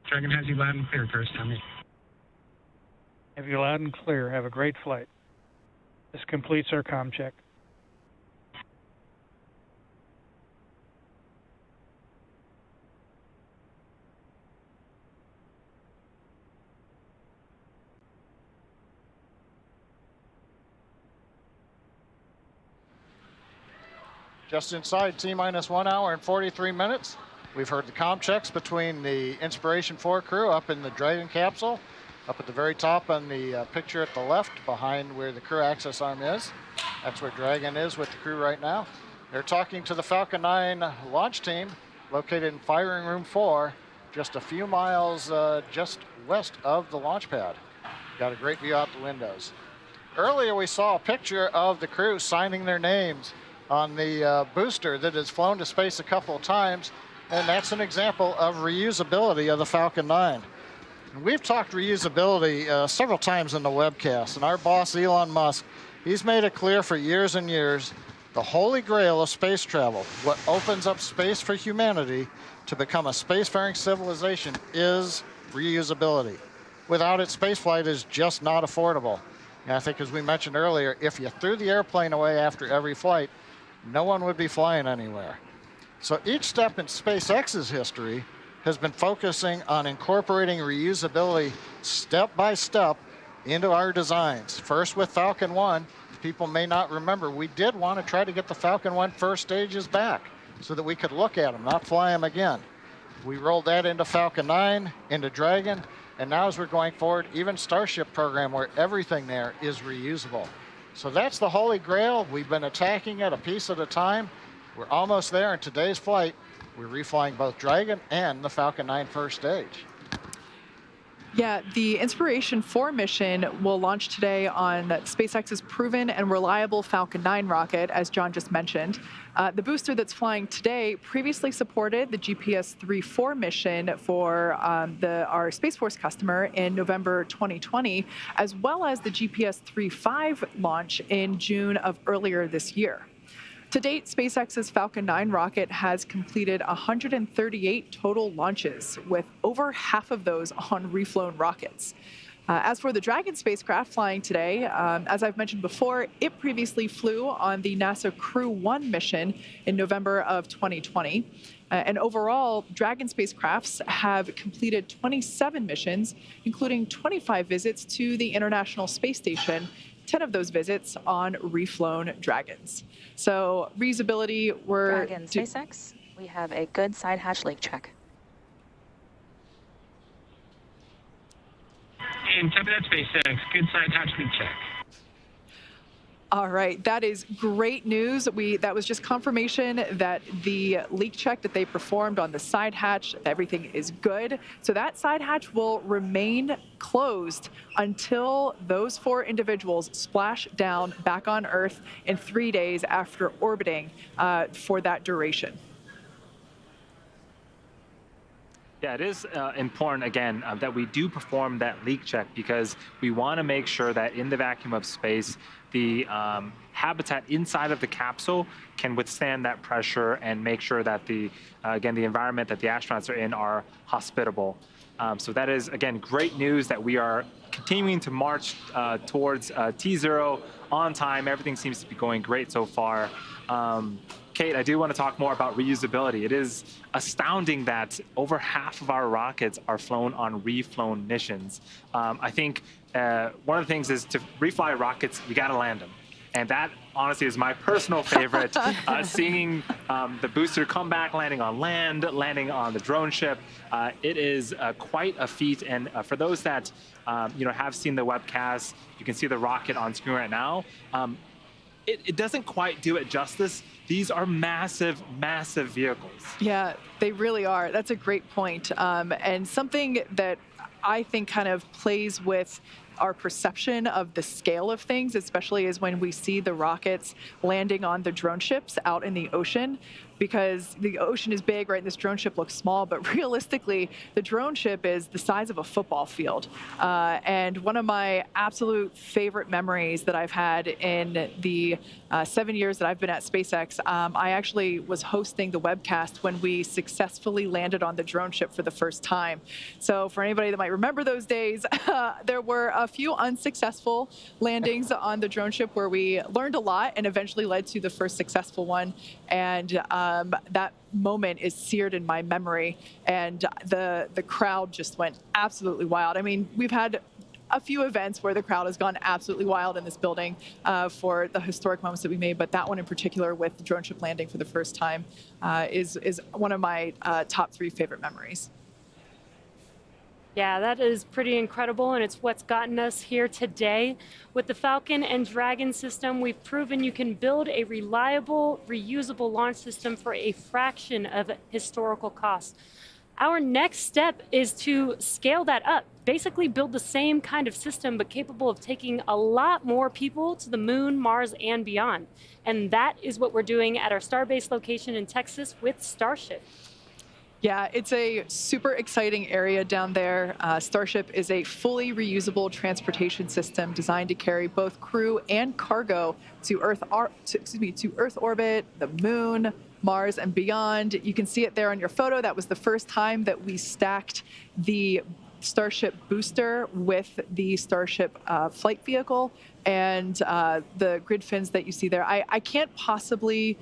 Dragon has you loud and clear, first. How many? Have you loud and clear. Have a great flight. This completes our comm check. just inside T-minus 1 hour and 43 minutes. We've heard the comm checks between the Inspiration4 crew up in the Dragon capsule, up at the very top on the picture at the left, behind where the crew access arm is. That's where Dragon is with the crew right now. They're talking to the Falcon 9 launch team, located in Firing Room 4, just a few miles just west of the launch pad. Got a great view out the windows. Earlier we saw a picture of the crew signing their names on the booster that has flown to space a couple of times, and that's an example of reusability of the Falcon 9. And we've talked reusability several times in the webcast, and our boss Elon Musk, he's made it clear for years and years, the holy grail of space travel, what opens up space for humanity to become a spacefaring civilization, is reusability. Without it, spaceflight is just not affordable. And I think, as we mentioned earlier, if you threw the airplane away after every flight, no one would be flying anywhere. So each step in SpaceX's history has been focusing on incorporating reusability step by step into our designs. First with Falcon 1, people may not remember, we did want to try to get the Falcon 1 first stages back so that we could look at them, not fly them again. We rolled that into Falcon 9, into Dragon, and now as we're going forward, even Starship program where everything there is reusable. So that's the holy grail. We've been attacking it a piece at a time. We're almost there. In today's flight, we're reflying both Dragon and the Falcon 9 first stage. Yeah, the Inspiration4 mission will launch today on SpaceX's proven and reliable Falcon 9 rocket, as John just mentioned. The booster that's flying today previously supported the GPS 3.4 mission for our Space Force customer in November 2020, as well as the GPS 3.5 launch in June of earlier this year. To date, SpaceX's Falcon 9 rocket has completed 138 total launches, with over half of those on reflown rockets. As for the Dragon spacecraft flying today, as I've mentioned before, it previously flew on the NASA Crew 1 mission in November of 2020. And overall, Dragon spacecrafts have completed 27 missions, including 25 visits to the International Space Station, 10 of those visits on reflown Dragons. So reusability, Dragon SpaceX, we have a good side hatch leak check. And copy that, SpaceX. Good side hatch leak check. All right, that is great news. That was just confirmation that the leak check that they performed on the side hatch, everything is good. So that side hatch will remain closed until those 4 individuals splash down back on Earth in 3 days after orbiting for that duration. Yeah, it is important, again, that we do perform that leak check, because we want to make sure that in the vacuum of space, the habitat inside of the capsule can withstand that pressure and make sure that again, the environment that the astronauts are in are hospitable. So that is, again, great news that we are continuing to march towards T0 on time. Everything seems to be going great so far. Kate, I do want to talk more about reusability. It is astounding that over half of our rockets are flown on reflown missions. I think one of the things is to refly rockets, you got to land them. And that, honestly, is my personal favorite. Seeing the booster come back, landing on land, landing on the drone ship, it is quite a feat. And for those that have seen the webcast, you can see the rocket on screen right now. It doesn't quite do it justice. These are massive, massive vehicles. Yeah, they really are. That's a great point. And something that I think kind of plays with our perception of the scale of things, especially is when we see the rockets landing on the drone ships out in the ocean, because the ocean is big, right? This drone ship looks small, but realistically, the drone ship is the size of a football field. And one of my absolute favorite memories that I've had in the 7 years that I've been at SpaceX, I actually was hosting the webcast when we successfully landed on the drone ship for the first time. So for anybody that might remember those days, there were a few unsuccessful landings on the drone ship where we learned a lot and eventually led to the first successful one. And that moment is seared in my memory, and the crowd just went absolutely wild. I mean, we've had a few events where the crowd has gone absolutely wild in this building for the historic moments that we made, but that one in particular with the drone ship landing for the first time is one of my top 3 favorite memories. Yeah, that is pretty incredible, and it's what's gotten us here today. With the Falcon and Dragon system, we've proven you can build a reliable, reusable launch system for a fraction of historical cost. Our next step is to scale that up, basically build the same kind of system, but capable of taking a lot more people to the moon, Mars, and beyond. And that is what we're doing at our Starbase location in Texas with Starship. Yeah, it's a super exciting area down there. Starship is a fully reusable transportation system designed to carry both crew and cargo to Earth orbit, the moon, Mars, and beyond. You can see it there on your photo. That was the first time that we stacked the Starship booster with the Starship flight vehicle and the grid fins that you see there. I can't possibly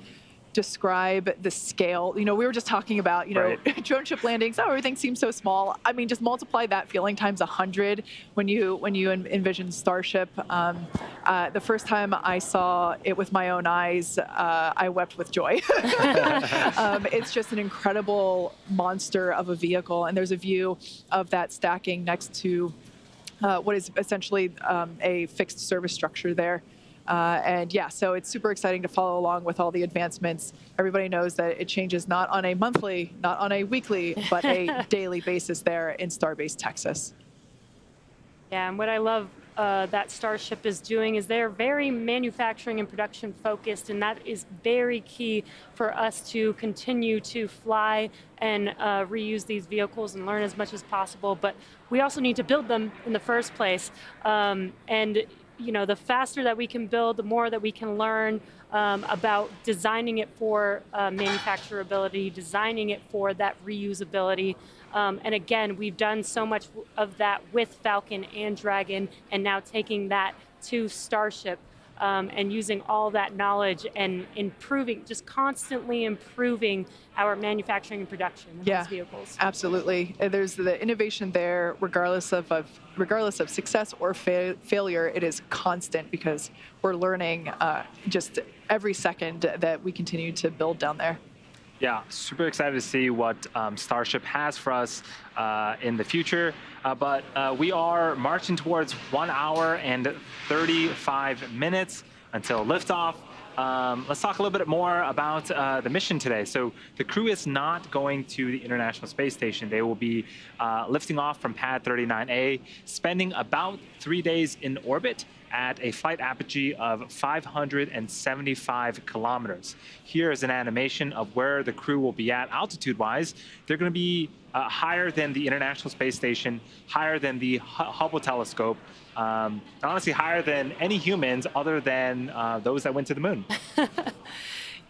describe the scale. You know, we were just talking about, you know, right. Drone ship landings. Oh, everything seems so small. I mean, just multiply that feeling times 100 when you envision Starship. The first time I saw it with my own eyes, I wept with joy. It's just an incredible monster of a vehicle, and there's a view of that stacking next to what is essentially a fixed service structure there. And yeah, so it's super exciting to follow along with all the advancements. Everybody knows that it changes not on a monthly, not on a weekly, but a daily basis there in Starbase, Texas. Yeah, and what I love that Starship is doing is they're very manufacturing and production focused, and that is very key for us to continue to fly and reuse these vehicles and learn as much as possible. But we also need to build them in the first place. And you know, the faster that we can build, the more that we can learn about designing it for manufacturability, designing it for that reusability. And again, we've done so much of that with Falcon and Dragon, and now taking that to Starship and using all that knowledge and improving, just constantly improving our manufacturing and production of these vehicles. Absolutely. There's the innovation there, regardless of success or failure. It is constant because we're learning just every second that we continue to build down there. Yeah, super excited to see what Starship has for us in the future. But we are marching towards 1 hour and 35 minutes until liftoff. Let's talk a little bit more about the mission today. So the crew is not going to the International Space Station. They will be lifting off from pad 39A, spending about 3 days in orbit at a flight apogee of 575 kilometers. Here is an animation of where the crew will be at altitude-wise. They're going to be higher than the International Space Station, higher than the Hubble telescope, honestly higher than any humans other than those that went to the moon.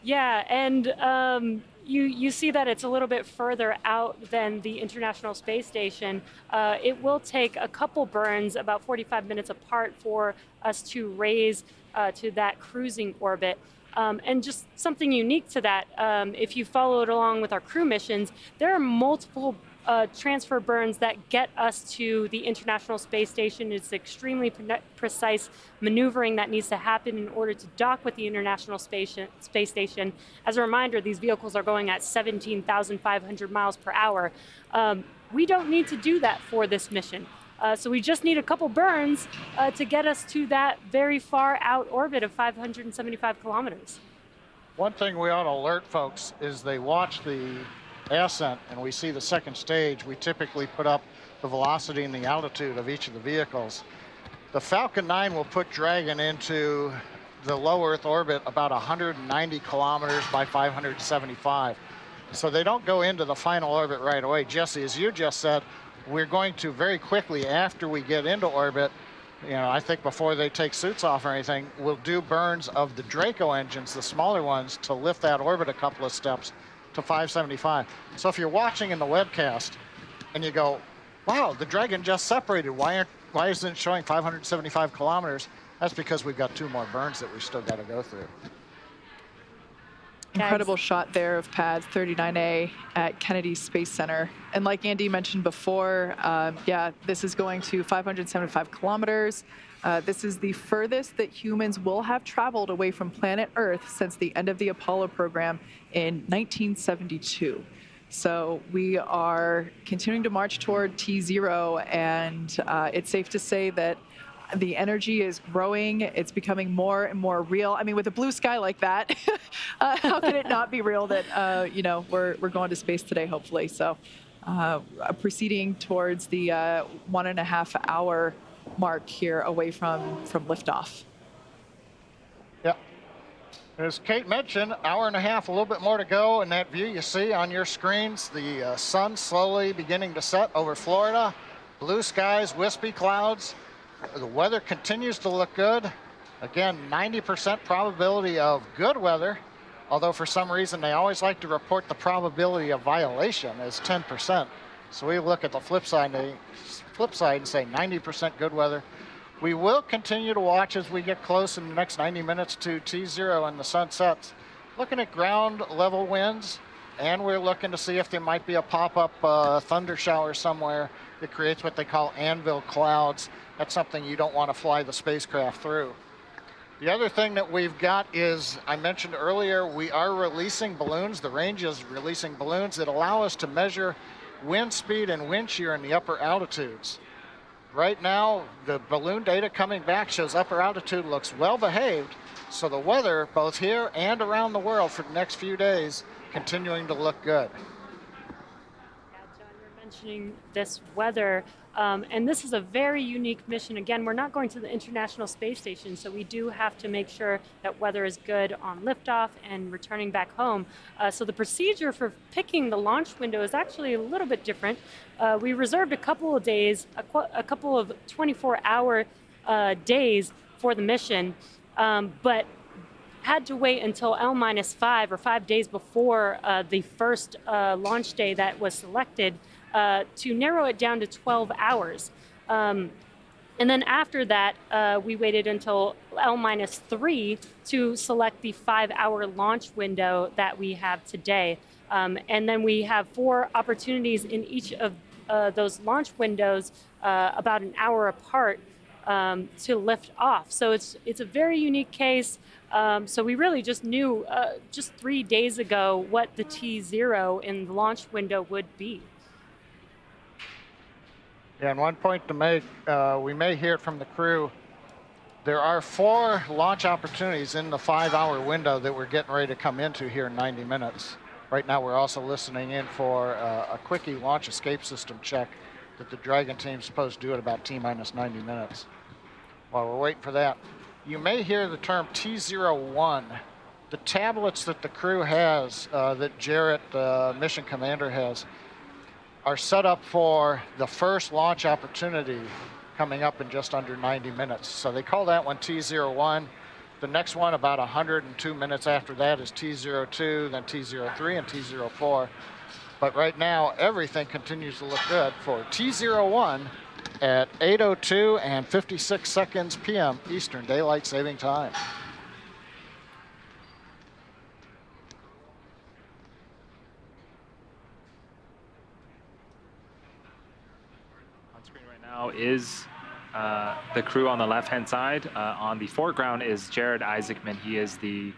Yeah, and you see that it's a little bit further out than the International Space Station. It will take a couple burns, about 45 minutes apart, for us to raise to that cruising orbit. And just something unique to that, if you followed along with our crew missions, there are multiple transfer burns that get us to the International Space Station. It's extremely precise maneuvering that needs to happen in order to dock with the International Space Station. As a reminder, these vehicles are going at 17,500 miles per hour. We don't need to do that for this mission. So we just need a couple burns to get us to that very far out orbit of 575 kilometers. One thing we ought to alert folks is they watch the ascent and we see the second stage. We typically put up the velocity and the altitude of each of the vehicles. The Falcon 9 will put Dragon into the low Earth orbit about 190 kilometers by 575. So they don't go into the final orbit right away. Jesse, as you just said, we're going to very quickly after we get into orbit, you know, I think before they take suits off or anything, we'll do burns of the Draco engines, the smaller ones, to lift that orbit a couple of steps to 575. So if you're watching in the webcast and you go, wow, the Dragon just separated, why isn't it showing 575 kilometers? That's because we've got 2 more burns that we've still got to go through. Incredible shot there of pad 39A at Kennedy Space Center. And like Andy mentioned before, yeah, this is going to 575 kilometers. This is the furthest that humans will have traveled away from planet Earth since the end of the Apollo program in 1972. So we are continuing to march toward T0, and it's safe to say that the energy is growing. It's becoming more and more real. I mean, with a blue sky like that, how can it not be real that, you know, we're going to space today, hopefully. So proceeding towards the 1.5 hour mark here away from liftoff. Yeah. As Kate mentioned, hour and a half, a little bit more to go. In that view you see on your screens, the sun slowly beginning to set over Florida. Blue skies, wispy clouds. The weather continues to look good. Again, 90% probability of good weather, although for some reason they always like to report the probability of violation as 10%. So we look at the flip side and say 90% good weather. We will continue to watch as we get close in the next 90 minutes to T0 and the sun sets. Looking at ground level winds, and we're looking to see if there might be a pop-up thunder shower somewhere that creates what they call anvil clouds. That's something you don't want to fly the spacecraft through. The other thing that we've got is, I mentioned earlier, we are releasing balloons. The range is releasing balloons that allow us to measure wind speed and wind shear in the upper altitudes. Right now, the balloon data coming back shows upper altitude looks well behaved, so the weather, both here and around the world for the next few days, continuing to look good. Yeah, John, you're mentioning this weather. And this is a very unique mission. Again, we're not going to the International Space Station, so we do have to make sure that weather is good on liftoff and returning back home. So the procedure for picking the launch window is actually a little bit different. We reserved a couple of days, a couple of 24-hour days for the mission, but had to wait until L-5 or 5 days before the first launch day that was selected to narrow it down to 12 hours. And then after that, we waited until L-3 to select the 5-hour launch window that we have today. And then we have 4 opportunities in each of those launch windows about an hour apart to lift off. So it's a very unique case. So we really just knew just 3 days ago what the T0 in the launch window would be. Yeah, and one point to make, we may hear it from the crew. There are 4 launch opportunities in the 5-hour window that we're getting ready to come into here in 90 minutes. Right now we're also listening in for a quickie launch escape system check that the Dragon team's supposed to do at about T-minus 90 minutes. While we're waiting for that, you may hear the term T01. The tablets that the crew has, that Jared, mission commander, has, are set up for the first launch opportunity coming up in just under 90 minutes. So they call that one T01. The next one, about 102 minutes after that, is T02, then T03, and T04. But right now, everything continues to look good for T01 at 8:02 and 56 seconds p.m. Eastern Daylight Saving Time. Now is the crew on the left-hand side. On the foreground is Jared Isaacman. He is the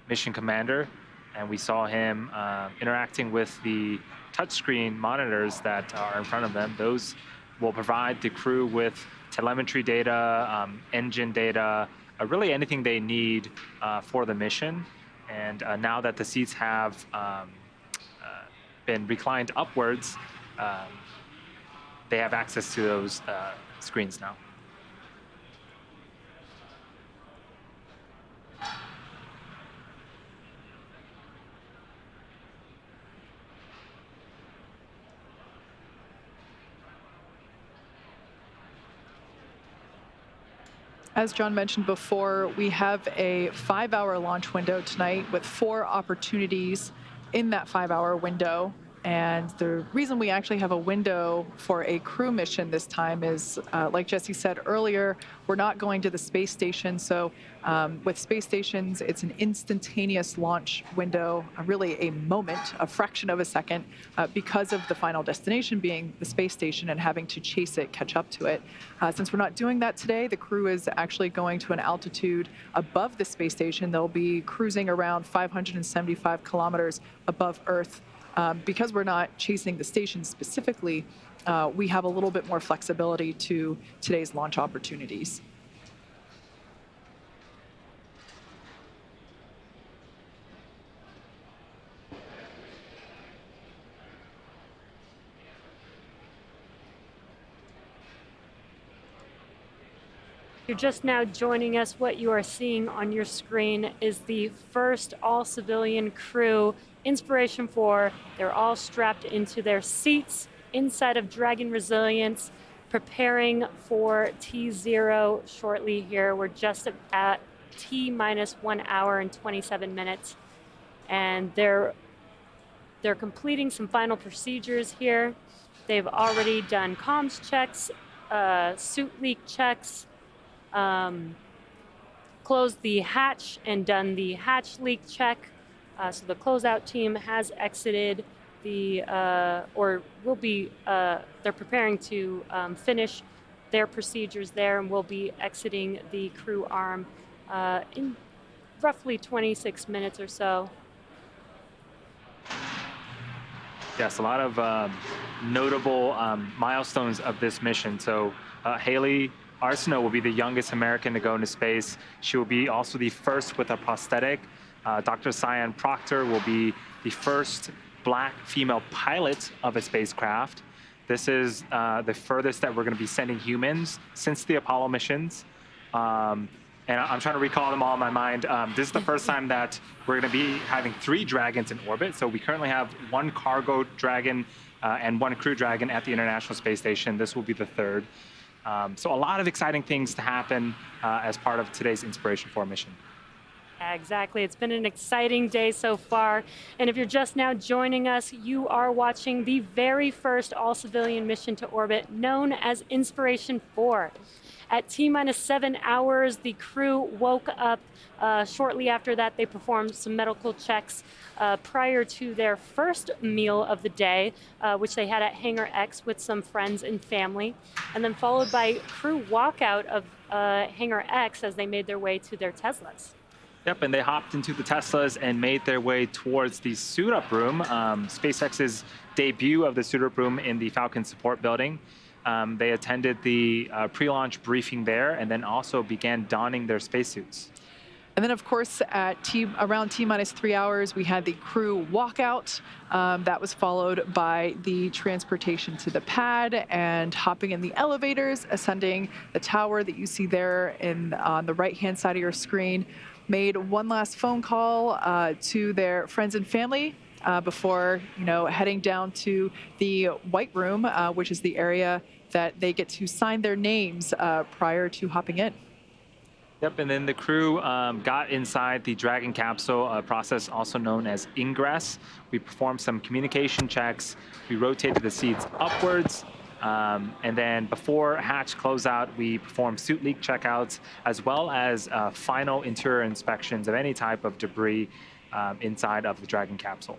mission commander, and we saw him interacting with the touchscreen monitors that are in front of them. Those will provide the crew with telemetry data, engine data, really anything they need for the mission. And now that the seats have been reclined upwards, they have access to those screens now. As John mentioned before, we have a 5-hour launch window tonight with 4 opportunities in that 5-hour window. And the reason we actually have a window for a crew mission this time is, like Jesse said earlier, we're not going to the space station. So with space stations, it's an instantaneous launch window, really a moment, a fraction of a second, because of the final destination being the space station and having to chase it, catch up to it. Since we're not doing that today, the crew is actually going to an altitude above the space station. They'll be cruising around 575 kilometers above Earth. Because we're not chasing the station specifically, we have a little bit more flexibility to today's launch opportunities. You're just now joining us. What you are seeing on your screen is the first all-civilian crew, Inspiration4. They're all strapped into their seats inside of Dragon Resilience, preparing for T0 shortly here. We're just at T-minus 1 hour and 27 minutes. And they're completing some final procedures here. They've already done comms checks, suit leak checks, closed the hatch and done the hatch leak check. So the closeout team has exited the, or will be, they're preparing to finish their procedures there, and will be exiting the crew arm in roughly 26 minutes or so. Yes, a lot of notable milestones of this mission. So Hayley Arceneaux will be the youngest American to go into space. She will be also the first with a prosthetic. Dr. Sian Proctor will be the first Black female pilot of a spacecraft. This is the furthest that we're going to be sending humans since the Apollo missions. And I'm trying to recall them all in my mind. This is the first time that we're going to be having 3 Dragons in orbit. So we currently have 1 cargo Dragon and 1 crew Dragon at the International Space Station. This will be the 3rd. So a lot of exciting things to happen as part of today's Inspiration4 mission. Exactly. It's been an exciting day so far. And if you're just now joining us, you are watching the very first all-civilian mission to orbit, known as Inspiration4. At T-minus 7 hours, the crew woke up. Shortly after that, they performed some medical checks prior to their first meal of the day, which they had at Hangar X with some friends and family, and then followed by crew walkout of Hangar X as they made their way to their Teslas. Yep, and they hopped into the Teslas and made their way towards the suit-up room, SpaceX's debut of the suit-up room in the Falcon support building. They attended the pre-launch briefing there and then also began donning their spacesuits. And then, of course, at around T-minus 3 hours, we had the crew walkout. That was followed by the transportation to the pad and hopping in the elevators, ascending the tower that you see there on the right-hand side of your screen. Made one last phone call to their friends and family before, heading down to the White Room, which is the area that they get to sign their names prior to hopping in. Yep, and then the crew got inside the Dragon capsule, a process also known as ingress. We performed some communication checks. We rotated the seats upwards. And then before hatch closeout, we performed suit leak checkouts, as well as final interior inspections of any type of debris inside of the Dragon capsule.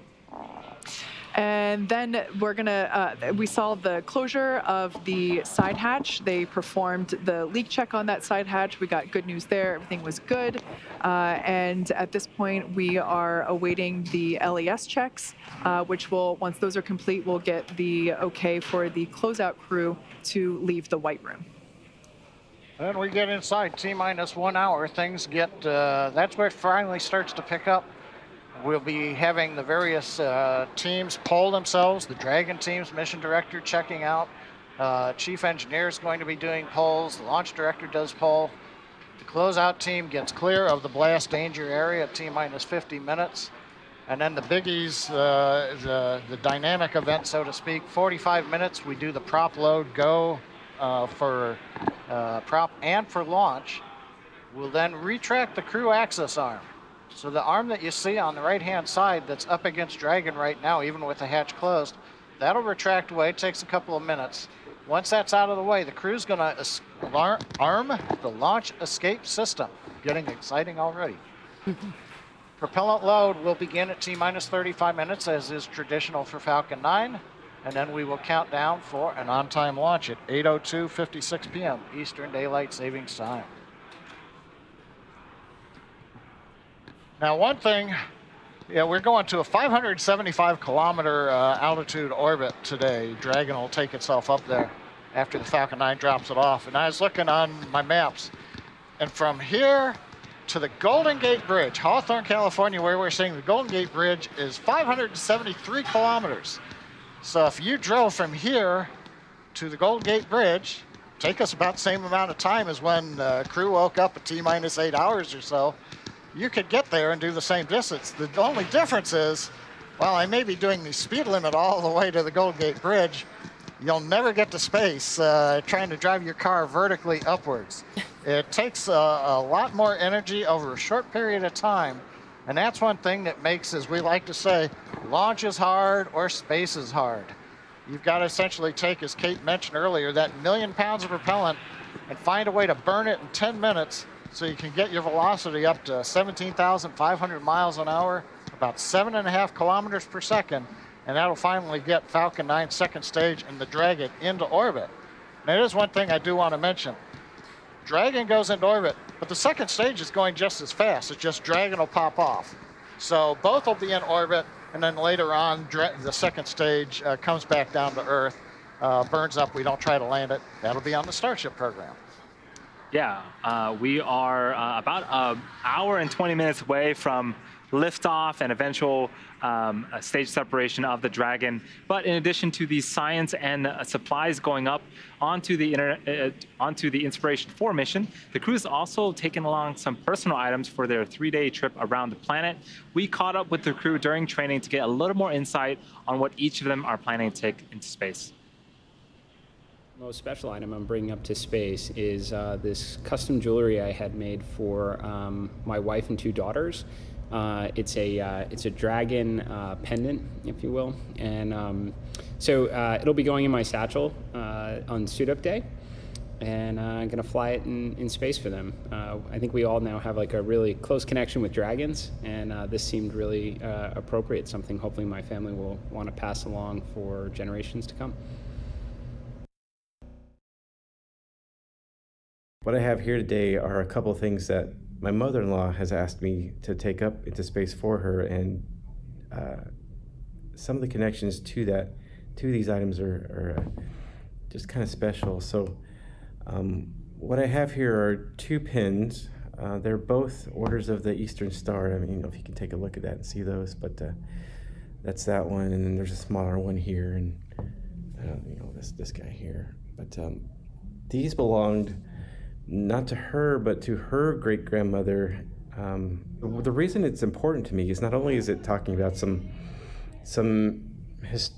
And then we saw the closure of the side hatch. They performed the leak check on that side hatch. We got good news there. Everything was good. And at this point, we are awaiting the LES checks, which once those are complete, we'll get the okay for the closeout crew to leave the White Room. Then we get inside T-minus 1 hour. Things get, that's where it finally starts to pick up. We'll be having the various teams poll themselves. The Dragon team's mission director checking out. Chief engineer is going to be doing polls. The launch director does poll. The closeout team gets clear of the blast danger area at T-minus 50 minutes. And then the biggies, the dynamic event, so to speak, 45 minutes, we do the prop load go for prop and for launch. We'll then retract the crew access arm. So the arm that you see on the right-hand side that's up against Dragon right now, even with the hatch closed, that'll retract away. It takes a couple of minutes. Once that's out of the way, the crew's going to arm the launch escape system. Getting exciting already. Propellant load will begin at T-minus 35 minutes, as is traditional for Falcon 9, and then we will count down for an on-time launch at 8:02:56 p.m. Eastern Daylight Savings Time. Now, one thing, we're going to a 575-kilometer altitude orbit today. Dragon will take itself up there after the Falcon 9 drops it off. And I was looking on my maps, and from here to the Golden Gate Bridge, Hawthorne, California, where we're seeing the Golden Gate Bridge, is 573 kilometers. So if you drove from here to the Golden Gate Bridge, take us about the same amount of time as when crew woke up at T-minus 8 hours or so. You could get there and do the same distance. The only difference is, well, I may be doing the speed limit all the way to the Golden Gate Bridge. You'll never get to space trying to drive your car vertically upwards. It takes a lot more energy over a short period of time. And that's one thing that makes, as we like to say, launch is hard or space is hard. You've got to essentially take, as Kate mentioned earlier, that 1 million pounds of propellant and find a way to burn it in 10 minutes so you can get your velocity up to 17,500 miles an hour, about 7.5 kilometers per second, and that'll finally get Falcon 9 second stage and the Dragon into orbit. Now, there's one thing I do want to mention. Dragon goes into orbit, but the second stage is going just as fast. It's just Dragon will pop off. So both will be in orbit, and then later on, the second stage comes back down to Earth, burns up. We don't try to land it. That'll be on the Starship program. Yeah, we are about an hour and 20 minutes away from liftoff and eventual stage separation of the Dragon. But in addition to the science and supplies going up onto the Inspiration4 mission, the crew is also taking along some personal items for their 3-day trip around the planet. We caught up with the crew during training to get a little more insight on what each of them are planning to take into space. The most special item I'm bringing up to space is this custom jewelry I had made for my wife and 2 daughters. It's a dragon pendant, if you will, and so it'll be going in my satchel on suit up day, and I'm gonna fly it in space for them. I think we all now have like a really close connection with dragons, and this seemed really appropriate. Something hopefully my family will want to pass along for generations to come. What I have here today are a couple of things that my mother-in-law has asked me to take up into space for her, and some of the connections to these items are just kind of special. So what I have here are 2 pins. They're both orders of the Eastern Star. I mean, if you can take a look at that and see those, but that's that one, and then there's a smaller one here, and this guy here. But these belonged not to her, but to her great-grandmother. The reason it's important to me is not only is it talking about some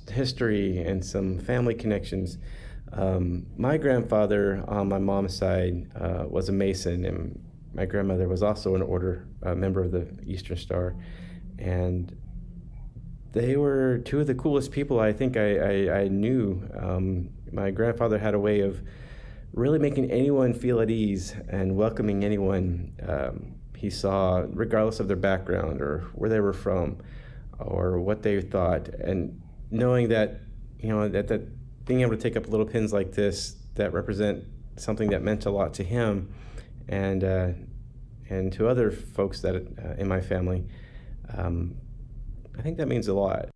history and some family connections. My grandfather on my mom's side was a Mason, and my grandmother was also an order member of the Eastern Star, and they were 2 of the coolest people I think I knew. My grandfather had a way of really making anyone feel at ease and welcoming anyone he saw, regardless of their background or where they were from or what they thought. And knowing that, that being able to take up little pins like this that represent something that meant a lot to him and to other folks that in my family, I think that means a lot.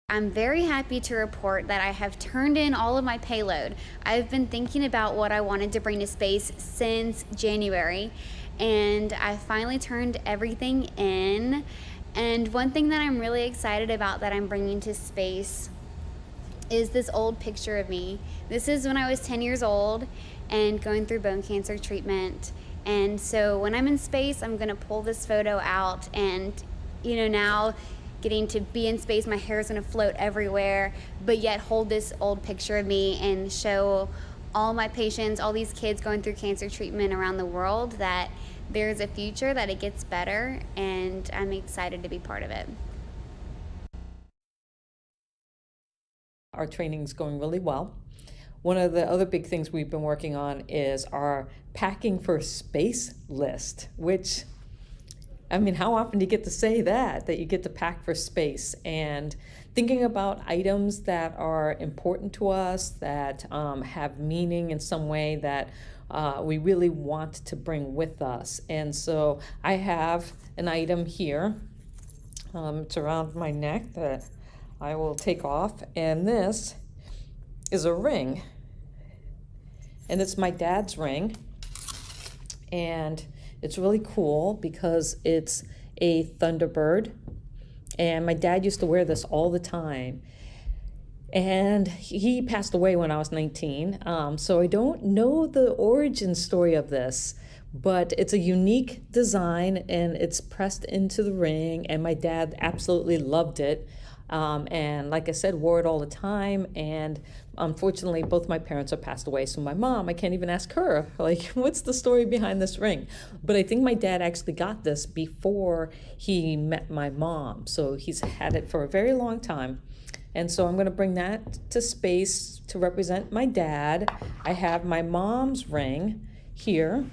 I'm very happy to report that I have turned in all of my payload. I've been thinking about what I wanted to bring to space since January, and I finally turned everything in. And one thing that I'm really excited about that I'm bringing to space is this old picture of me. This is when I was 10 years old and going through bone cancer treatment. And so when I'm in space, I'm gonna pull this photo out, and now getting to be in space, my hair is gonna float everywhere, but yet hold this old picture of me and show all my patients, all these kids going through cancer treatment around the world, that there's a future, that it gets better, and I'm excited to be part of it. Our training's going really well. One of the other big things we've been working on is our packing for space list, which, I mean, how often do you get to say that you get to pack for space? And thinking about items that are important to us, that have meaning in some way, that we really want to bring with us. And so I have an item here. It's around my neck that I will take off, and this is a ring. And it's my dad's ring, and it's really cool because it's a Thunderbird, and my dad used to wear this all the time. And he passed away when I was 19, so I don't know the origin story of this, but it's a unique design, and it's pressed into the ring, and my dad absolutely loved it. And like I said, wore it all the time. And unfortunately, both my parents have passed away. So my mom, I can't even ask her, like, what's the story behind this ring? But I think my dad actually got this before he met my mom. So he's had it for a very long time. And so I'm going to bring that to space to represent my dad. I have my mom's ring here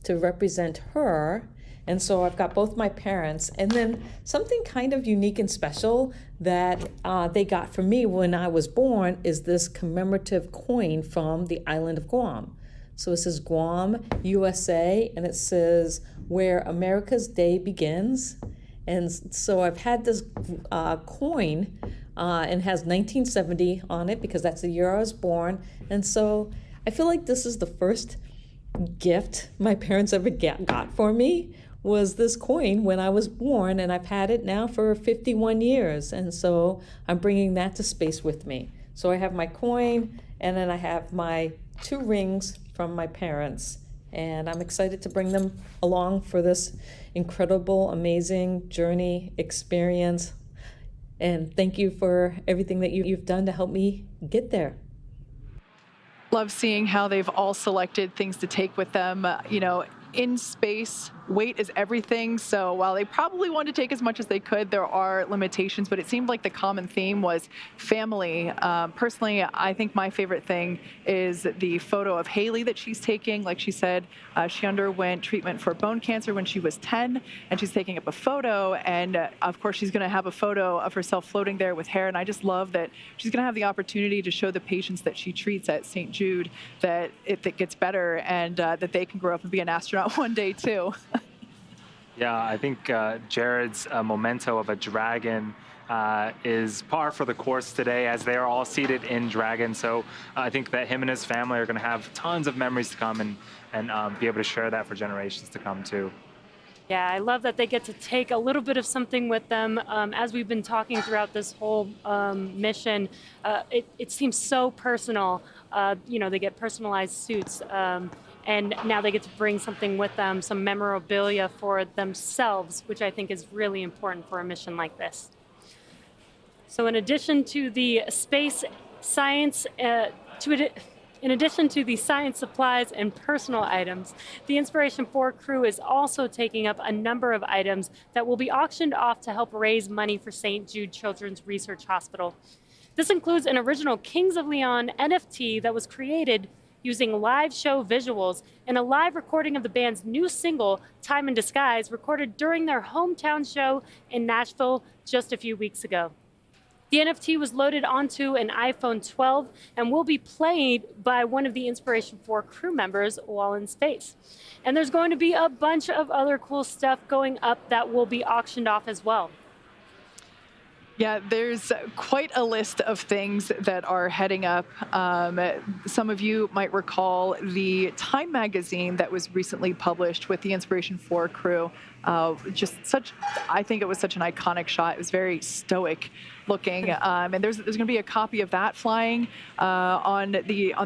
to represent her. And so I've got both my parents, and then something kind of unique and special that they got for me when I was born is this commemorative coin from the island of Guam. So it says Guam, USA, and it says where America's day begins. And so I've had this coin, and has 1970 on it because that's the year I was born. And so I feel like this is the first gift my parents ever got for me, was this coin when I was born, and I've had it now for 51 years. And so I'm bringing that to space with me. So I have my coin, and then I have my 2 rings from my parents, and I'm excited to bring them along for this incredible, amazing journey experience. And thank you for everything that you've done to help me get there. Love seeing how they've all selected things to take with them. In space, weight is everything. So while they probably wanted to take as much as they could, there are limitations, but it seemed like the common theme was family. Personally, I think my favorite thing is the photo of Haley that she's taking. Like she said, she underwent treatment for bone cancer when she was 10, and she's taking up a photo. And of course, she's gonna have a photo of herself floating there with hair. And I just love that she's gonna have the opportunity to show the patients that she treats at St. Jude that it gets better, and that they can grow up and be an astronaut one day too. Yeah, I think Jared's memento of a dragon is par for the course today, as they are all seated in Dragon. So I think that him and his family are going to have tons of memories to come, and be able to share that for generations to come too. Yeah, I love that they get to take a little bit of something with them. As we've been talking throughout this whole mission, it seems so personal. They get personalized suits. And now they get to bring something with them, some memorabilia for themselves, which I think is really important for a mission like this. So in addition to the space science, in addition to the science supplies and personal items, the Inspiration4 crew is also taking up a number of items that will be auctioned off to help raise money for St. Jude Children's Research Hospital. This includes an original Kings of Leon NFT that was created using live show visuals and a live recording of the band's new single, Time in Disguise, recorded during their hometown show in Nashville just a few weeks ago. The NFT was loaded onto an iPhone 12 and will be played by one of the Inspiration4 crew members while in space. And there's going to be a bunch of other cool stuff going up that will be auctioned off as well. Yeah, there's quite a list of things that are heading up. Some of you might recall the Time magazine that was recently published with the Inspiration4 crew. I think it was such an iconic shot. It was very stoic looking. And there's going to be a copy of that flying on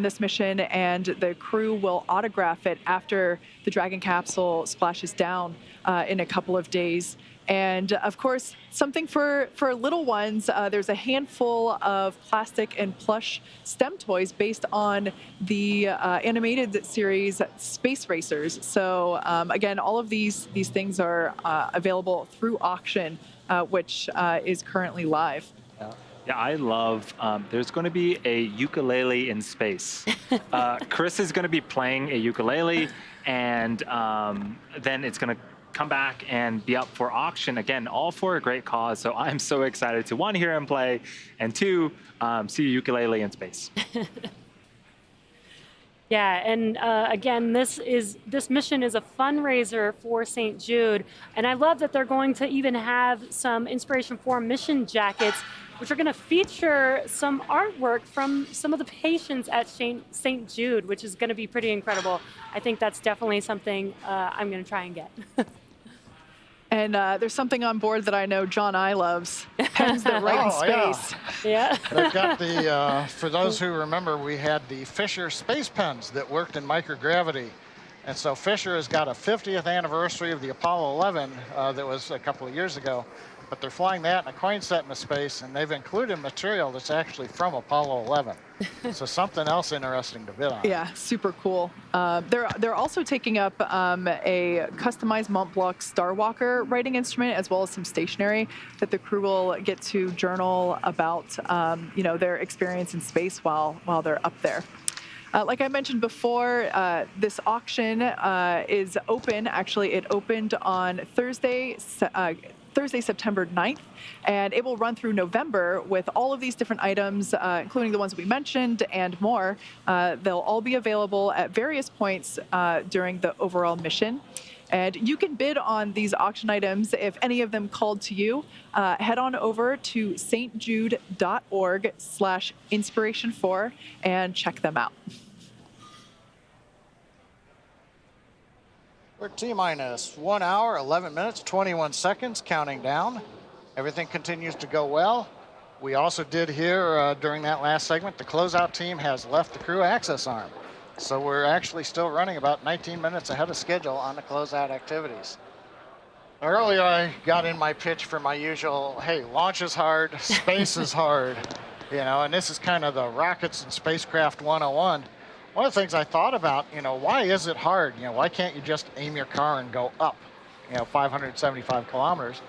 this mission, and the crew will autograph it after the Dragon capsule splashes down in a couple of days. And of course, something for little ones, there's a handful of plastic and plush STEM toys based on the animated series Space Racers. So again, all of these things are available through auction, which is currently live. Yeah, I love, there's going to be a ukulele in space. Chris is going to be playing a ukulele, and then it's going to come back and be up for auction again, all for a great cause. So I'm so excited to, one, hear him play, and two, see a ukulele in space. Yeah, and again, this mission is a fundraiser for St. Jude, and I love that they're going to even have some Inspiration4 mission jackets, which are going to feature some artwork from some of the patients at St. Jude, which is going to be pretty incredible. I think that's definitely something I'm going to try and get. And there's something on board that I know John I loves, pens that write in space. Yeah. They've got the, for those who remember, we had the Fisher space pens that worked in microgravity. And so Fisher has got a 50th anniversary of the Apollo 11 that was a couple of years ago. But they're flying that in a coin set into space, and they've included material that's actually from Apollo 11. So something else interesting to bid on. Yeah, super cool. They're also taking up a customized Mont Blanc Star Walker writing instrument, as well as some stationery that the crew will get to journal about, their experience in space while they're up there. Like I mentioned before, this auction is open. Actually, it opened on Thursday, September 9th, and it will run through November with all of these different items, including the ones we mentioned and more. They'll all be available at various points during the overall mission. And you can bid on these auction items if any of them called to you. Head on over to stjude.org/inspiration4 and check them out. We're T-minus 1 hour, 11 minutes, 21 seconds, counting down. Everything continues to go well. We also did hear during that last segment, the closeout team has left the crew access arm. So we're actually still running about 19 minutes ahead of schedule on the closeout activities. Earlier, I got in my pitch for my usual, hey, launch is hard, space is hard, and this is kind of the rockets and spacecraft 101. One of the things I thought about, why is it hard? Why can't you just aim your car and go up, 575 kilometers?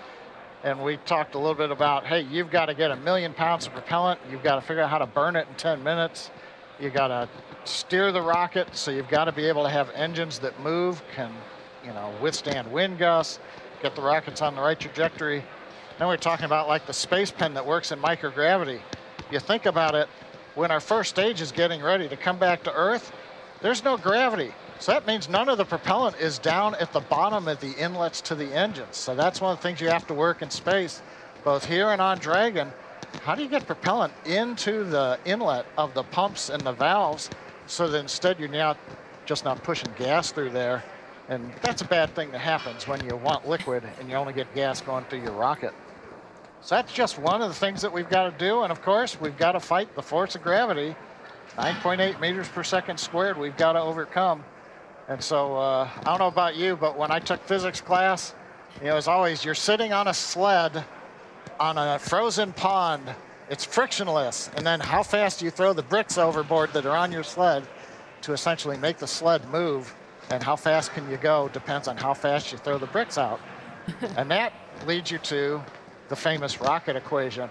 And we talked a little bit about, hey, you've got to get 1 million pounds of propellant. You've got to figure out how to burn it in 10 minutes. You've got to steer the rocket, so you've got to be able to have engines that move, can, withstand wind gusts, get the rockets on the right trajectory. Then we're talking about like the space pen that works in microgravity. You think about it, when our first stage is getting ready to come back to Earth, there's no gravity. So that means none of the propellant is down at the bottom of the inlets to the engines. So that's one of the things you have to work in space, both here and on Dragon. How do you get propellant into the inlet of the pumps and the valves so that instead you're just not pushing gas through there? And that's a bad thing that happens when you want liquid and you only get gas going through your rocket. So that's just one of the things that we've got to do. And of course, we've got to fight the force of gravity. 9.8 meters per second squared we've got to overcome. And so I don't know about you, but when I took physics class, as always, you're sitting on a sled on a frozen pond. It's frictionless. And then how fast do you throw the bricks overboard that are on your sled to essentially make the sled move? And how fast can you go depends on how fast you throw the bricks out. And that leads you to the famous rocket equation.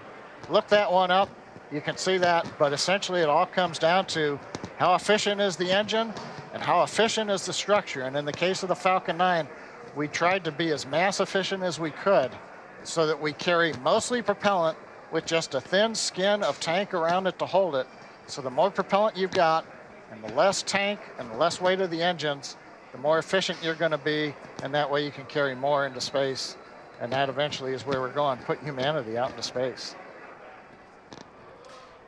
Look that one up, you can see that, but essentially it all comes down to how efficient is the engine and how efficient is the structure. And in the case of the Falcon 9, we tried to be as mass efficient as we could so that we carry mostly propellant with just a thin skin of tank around it to hold it. So the more propellant you've got and the less tank and the less weight of the engines, the more efficient you're going to be, and that way you can carry more into space. And that eventually is where we're going, put humanity out into space.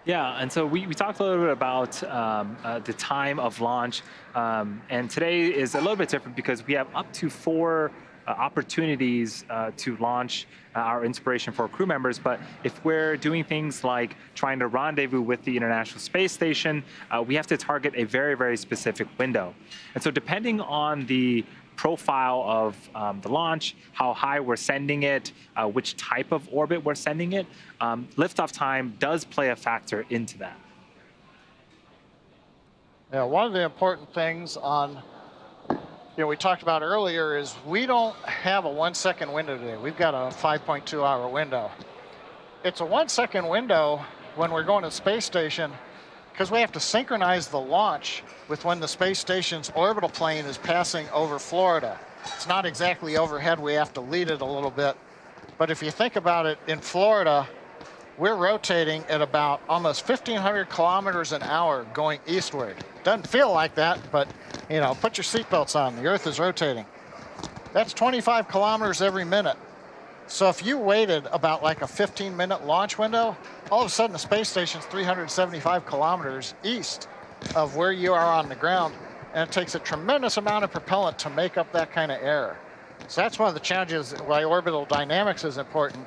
Yeah, and so we talked a little bit about the time of launch. And today is a little bit different because we have up to 4 opportunities to launch our Inspiration4 crew members. But if we're doing things like trying to rendezvous with the International Space Station, we have to target a very, very specific window. And so depending on the profile of the launch, how high we're sending it, which type of orbit we're sending it, liftoff time does play a factor into that. Yeah, one of the important things we talked about earlier is we don't have a 1 second window today. We've got a 5.2 hour window. It's a 1 second window when we're going to the space station because we have to synchronize the launch with when the space station's orbital plane is passing over Florida. It's not exactly overhead, we have to lead it a little bit. But if you think about it, in Florida, we're rotating at about almost 1,500 kilometers an hour going eastward. Doesn't feel like that, but put your seatbelts on. The Earth is rotating. That's 25 kilometers every minute. So if you waited about like a 15-minute launch window, all of a sudden the space station's 375 kilometers east of where you are on the ground, and it takes a tremendous amount of propellant to make up that kind of error. So that's one of the challenges why orbital dynamics is important.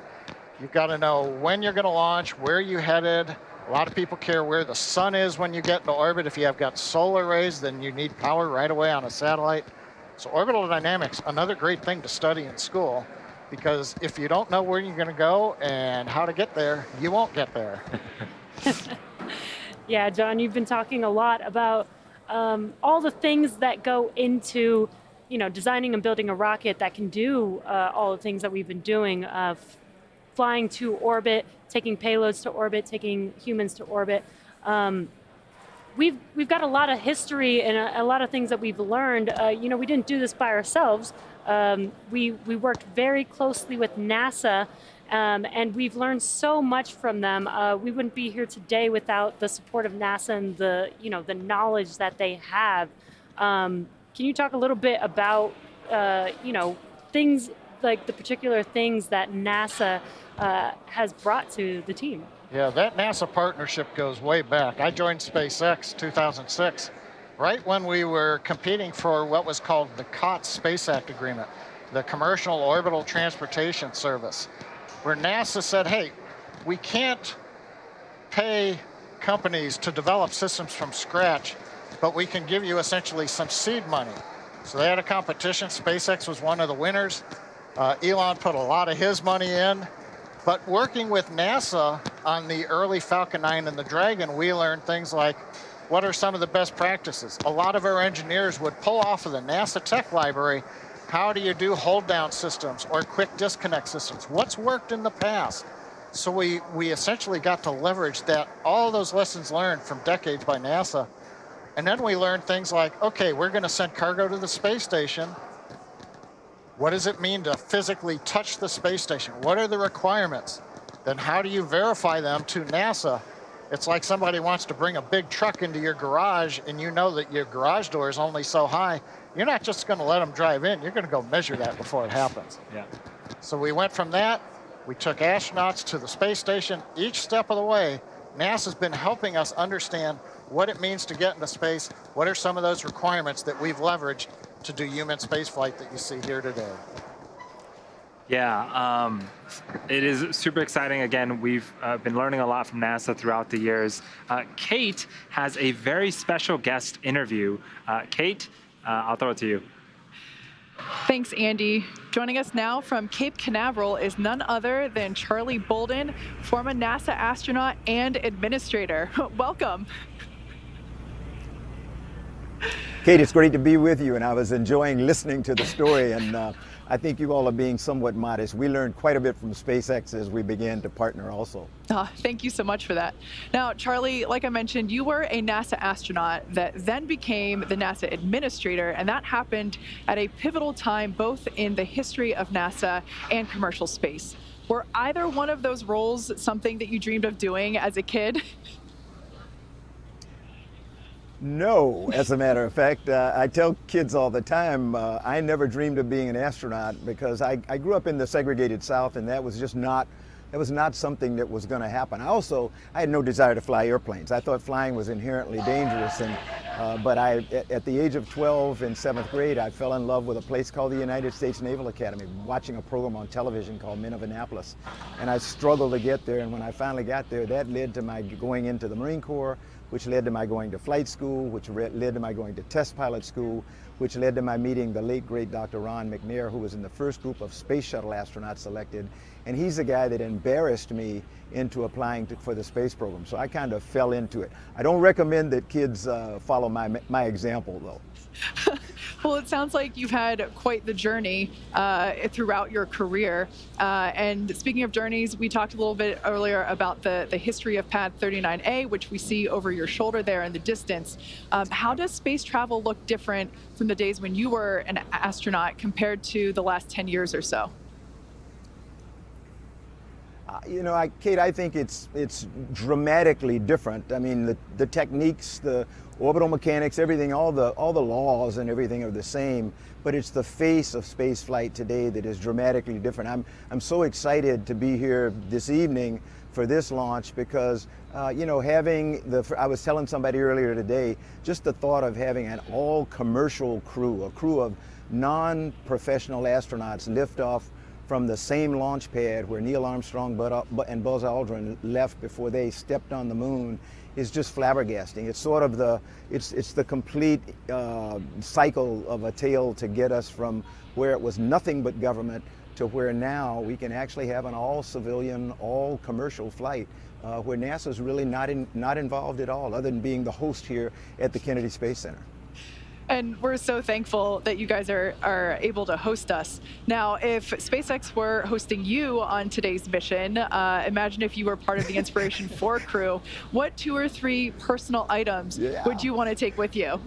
You've got to know when you're going to launch, where you're headed. A lot of people care where the sun is when you get into orbit. If you have got solar rays, then you need power right away on a satellite. So orbital dynamics, another great thing to study in school, because if you don't know where you're going to go and how to get there, you won't get there. Yeah, John, you've been talking a lot about all the things that go into, designing and building a rocket that can do all the things that we've been doing, flying to orbit, taking payloads to orbit, taking humans to orbit. We've got a lot of history and a lot of things that we've learned. We didn't do this by ourselves. We worked very closely with NASA, and we've learned so much from them. We wouldn't be here today without the support of NASA and the knowledge that they have. Can you talk a little bit about things like the particular things that NASA has brought to the team? Yeah, that NASA partnership goes way back. I joined SpaceX 2006, right when we were competing for what was called the COTS Space Act Agreement, the Commercial Orbital Transportation Service, where NASA said, hey, we can't pay companies to develop systems from scratch, but we can give you essentially some seed money. So they had a competition. SpaceX was one of the winners. Elon put a lot of his money in. But working with NASA on the early Falcon 9 and the Dragon, we learned things like, what are some of the best practices? A lot of our engineers would pull off of the NASA tech library, how do you do hold down systems or quick disconnect systems? What's worked in the past? So we essentially got to leverage that, all those lessons learned from decades by NASA. And then we learned things like, okay, we're gonna send cargo to the space station. What does it mean to physically touch the space station? What are the requirements? Then how do you verify them to NASA? It's like somebody wants to bring a big truck into your garage and you know that your garage door is only so high. You're not just going to let them drive in. You're going to go measure that before it happens. Yeah. So we went from that. We took astronauts to the space station. Each step of the way, NASA's been helping us understand what it means to get into space. What are some of those requirements that we've leveraged to do human spaceflight that you see here today? Yeah, it is super exciting. Again, we've been learning a lot from NASA throughout the years. Kate has a very special guest interview. Kate, I'll throw it to you. Thanks, Andy. Joining us now from Cape Canaveral is none other than Charlie Bolden, former NASA astronaut and administrator. Welcome. Kate, it's great to be with you, and I was enjoying listening to the story, and I think you all are being somewhat modest. We learned quite a bit from SpaceX as we began to partner also. Thank you so much for that. Now, Charlie, like I mentioned, you were a NASA astronaut that then became the NASA administrator, and that happened at a pivotal time both in the history of NASA and commercial space. Were either one of those roles something that you dreamed of doing as a kid? No, as a matter of fact, I tell kids all the time, I never dreamed of being an astronaut because I grew up in the segregated South, and that was just not That was not something that was going to happen. I had no desire to fly airplanes. I thought flying was inherently dangerous, but at the age of 12 in 7th grade, I fell in love with a place called the United States Naval Academy, watching a program on television called Men of Annapolis. And I struggled to get there, and when I finally got there, that led to my going into the Marine Corps, which led to my going to flight school, which led to my going to test pilot school, which led to my meeting the late great Dr. Ron McNair, who was in the first group of space shuttle astronauts selected. And he's the guy that embarrassed me into applying for the space program. So I kind of fell into it. I don't recommend that kids follow my example, though. Well, it sounds like you've had quite the journey throughout your career. And speaking of journeys, we talked a little bit earlier about the history of Pad 39A, which we see over your shoulder there in the distance. How does space travel look different from the days when you were an astronaut compared to the last 10 years or so? Kate, I think it's dramatically different. I mean, the techniques, the orbital mechanics, everything, all the laws and everything are the same, but it's the face of space flight today that is dramatically different. I'm so excited to be here this evening for this launch because, I was telling somebody earlier today, just the thought of having an all-commercial crew, a crew of non-professional astronauts lift off from the same launch pad where Neil Armstrong and Buzz Aldrin left before they stepped on the moon is just flabbergasting. It's sort of it's the complete cycle of a tale to get us from where it was nothing but government to where now we can actually have an all-civilian, all-commercial flight where NASA's really not involved at all, other than being the host here at the Kennedy Space Center. And we're so thankful that you guys are able to host us. Now, if SpaceX were hosting you on today's mission, imagine if you were part of the Inspiration4 crew, what 2 or 3 personal items would you want to take with you?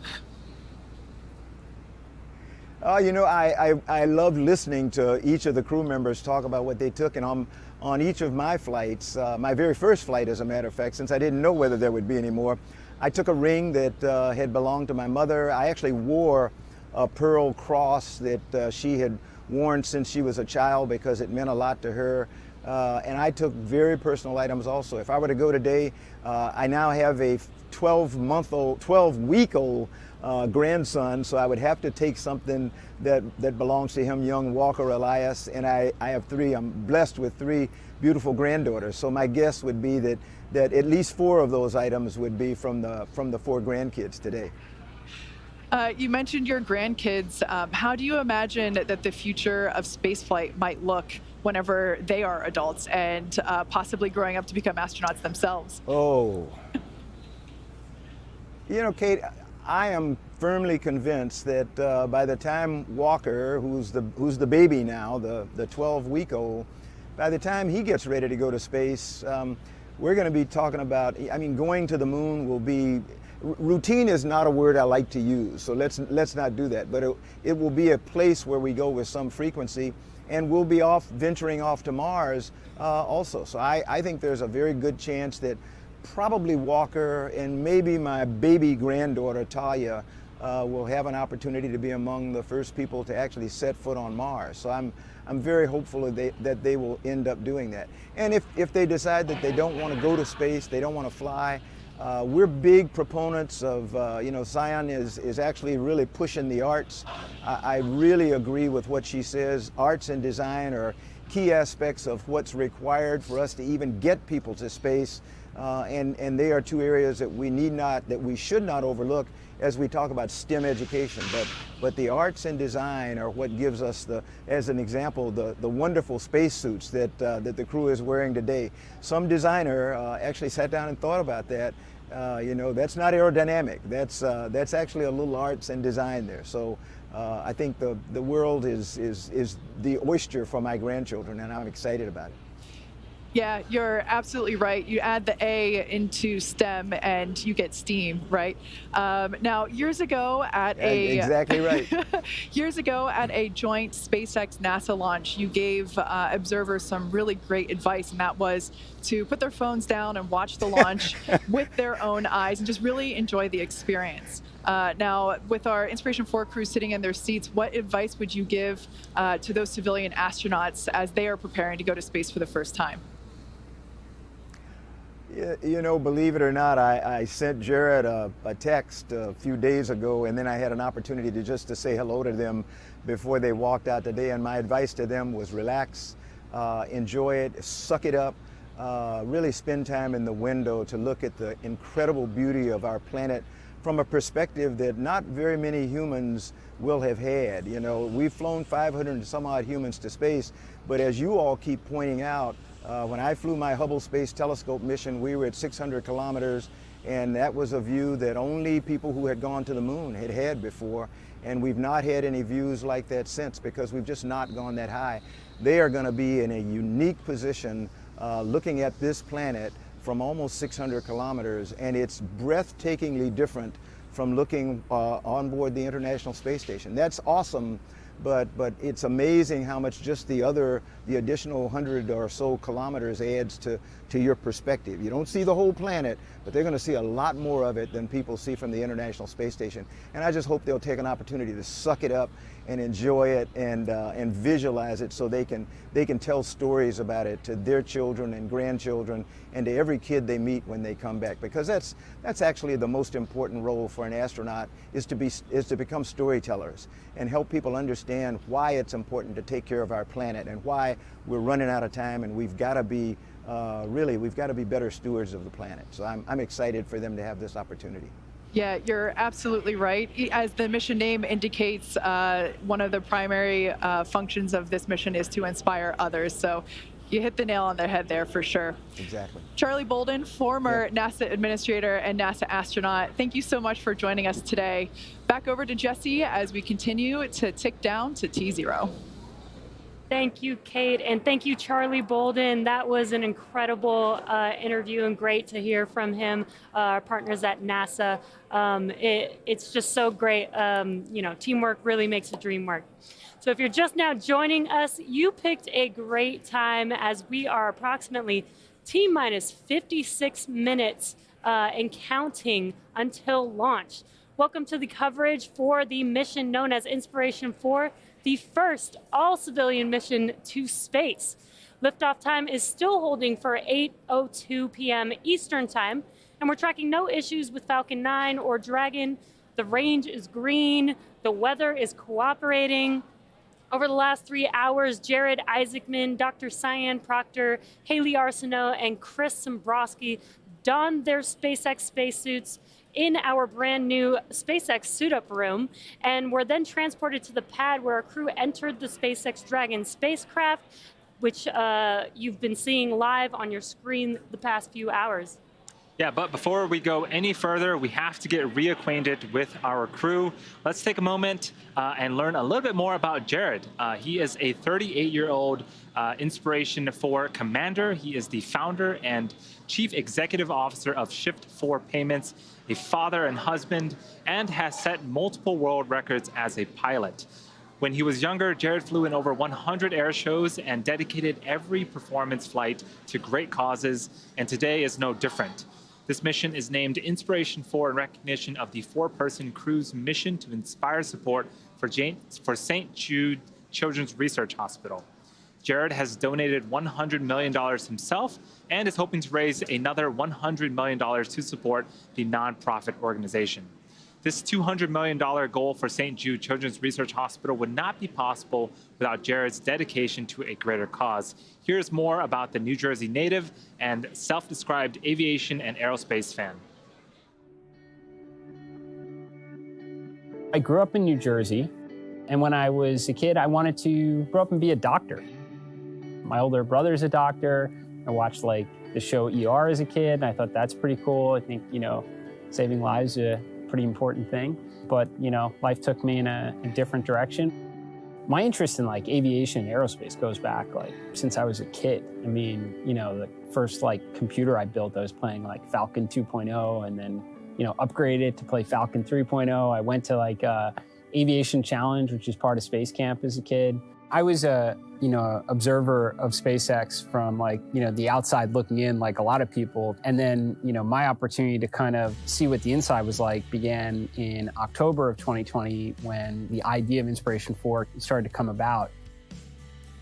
I love listening to each of the crew members talk about what they took, and on each of my flights, my very first flight, as a matter of fact, since I didn't know whether there would be any more, I took a ring that had belonged to my mother. I actually wore a pearl cross that she had worn since she was a child because it meant a lot to her. And I took very personal items also. If I were to go today, I now have a 12-week-old grandson, so I would have to take something that belongs to him, young Walker Elias, and I have 3. I'm blessed with 3 beautiful granddaughters. So my guess would be that at least 4 of those items would be from the 4 grandkids today. You mentioned your grandkids. How do you imagine that the future of spaceflight might look whenever they are adults and possibly growing up to become astronauts themselves? Oh. Kate, I am firmly convinced that by the time Walker, who's the baby now, the 12-week-old, by the time he gets ready to go to space, we're going to be talking about, going to the moon will be, routine is not a word I like to use, so let's not do that, but it will be a place where we go with some frequency, and we'll be venturing off to Mars also. So I think there's a very good chance that probably Walker and maybe my baby granddaughter, Talia, will have an opportunity to be among the first people to actually set foot on Mars. So I'm very hopeful that they will end up doing that. And if they decide that they don't want to go to space, they don't want to fly, we're big proponents of, Cyan is actually really pushing the arts. I really agree with what she says. Arts and design are key aspects of what's required for us to even get people to space. And they are 2 areas that we should not overlook as we talk about STEM education. But the arts and design are what gives us as an example, the wonderful spacesuits that the crew is wearing today. Some designer actually sat down and thought about that. That's not aerodynamic. That's actually a little arts and design there. So I think the world is the oyster for my grandchildren, and I'm excited about it. Yeah, you're absolutely right. You add the A into STEM and you get STEAM, right? Now, years ago at exactly right. Years ago at a joint SpaceX NASA launch, you gave observers some really great advice, and that was to put their phones down and watch the launch with their own eyes and just really enjoy the experience. Now, with our Inspiration4 crew sitting in their seats, what advice would you give to those civilian astronauts as they are preparing to go to space for the first time? You know, believe it or not, I sent Jared a text a few days ago, and then I had an opportunity to say hello to them before they walked out today. And my advice to them was relax, enjoy it, suck it up, really spend time in the window to look at the incredible beauty of our planet from a perspective that not very many humans will have had. You know, we've flown 500 and some odd humans to space, but as you all keep pointing out, when I flew my Hubble Space Telescope mission, we were at 600 kilometers, and that was a view that only people who had gone to the moon had had before, and we've not had any views like that since because we've just not gone that high. They are going to be in a unique position looking at this planet from almost 600 kilometers, and it's breathtakingly different from looking on board the International Space Station. That's awesome, but it's amazing how much just the additional 100 or so kilometers adds to your perspective. You don't see the whole planet, but they're going to see a lot more of it than people see from the International Space Station. And I just hope they'll take an opportunity to suck it up and enjoy it and visualize it so they can tell stories about it to their children and grandchildren and to every kid they meet when they come back, because that's actually the most important role for an astronaut is to become storytellers and help people understand why it's important to take care of our planet and why we're running out of time, and we've got to be better stewards of the planet. So I'm excited for them to have this opportunity. Yeah, you're absolutely right. As the mission name indicates, one of the primary functions of this mission is to inspire others. So you hit the nail on the head there for sure. Exactly. Charlie Bolden, former NASA administrator and NASA astronaut, thank you so much for joining us today. Back over to Jesse as we continue to tick down to T0. Thank you, Kate, and thank you, Charlie Bolden. That was an incredible interview and great to hear from him, our partners at NASA. It's just so great. You know, teamwork really makes a dream work. So if you're just now joining us, you picked a great time as we are approximately T-minus 56 minutes and counting until launch. Welcome to the coverage for the mission known as Inspiration4, the first all-civilian mission to space. Liftoff time is still holding for 8:02 p.m. Eastern time, and we're tracking no issues with Falcon 9 or Dragon. The range is green, the weather is cooperating. Over the last 3 hours, Jared Isaacman, Dr. Sian Proctor, Hayley Arceneaux, and Chris Sembroski donned their SpaceX spacesuits in our brand new SpaceX suit-up room, and were then transported to the pad where our crew entered the SpaceX Dragon spacecraft, which you've been seeing live on your screen the past few hours. Yeah, but before we go any further, we have to get reacquainted with our crew. Let's take a moment and learn a little bit more about Jared. He is a 38-year-old Inspiration4 commander. He is the founder and chief executive officer of Shift4 Payments, a father and husband, and has set multiple world records as a pilot. When he was younger, Jared flew in over 100 air shows and dedicated every performance flight to great causes, and today is no different. This mission is named Inspiration4 in recognition of the 4-person crew's mission to inspire support for St. Jude Children's Research Hospital. Jared has donated $100 million himself and is hoping to raise another $100 million to support the nonprofit organization. This $200 million goal for St. Jude Children's Research Hospital would not be possible without Jared's dedication to a greater cause. Here's more about the New Jersey native and self-described aviation and aerospace fan. I grew up in New Jersey, and when I was a kid, I wanted to grow up and be a doctor. My older brother's a doctor. I watched like the show ER as a kid, and I thought that's pretty cool. I think, you know, saving lives is a pretty important thing. But, you know, life took me in a different direction. My interest in like aviation and aerospace goes back like since I was a kid. I mean, you know, the first like computer I built, I was playing like Falcon 2.0 and then, you know, upgraded to play Falcon 3.0. I went to like Aviation Challenge, which is part of Space Camp as a kid. I was a, you know, observer of SpaceX from like, you know, the outside looking in like a lot of people. And then, you know, my opportunity to kind of see what the inside was like began in October of 2020 when the idea of Inspiration4 started to come about.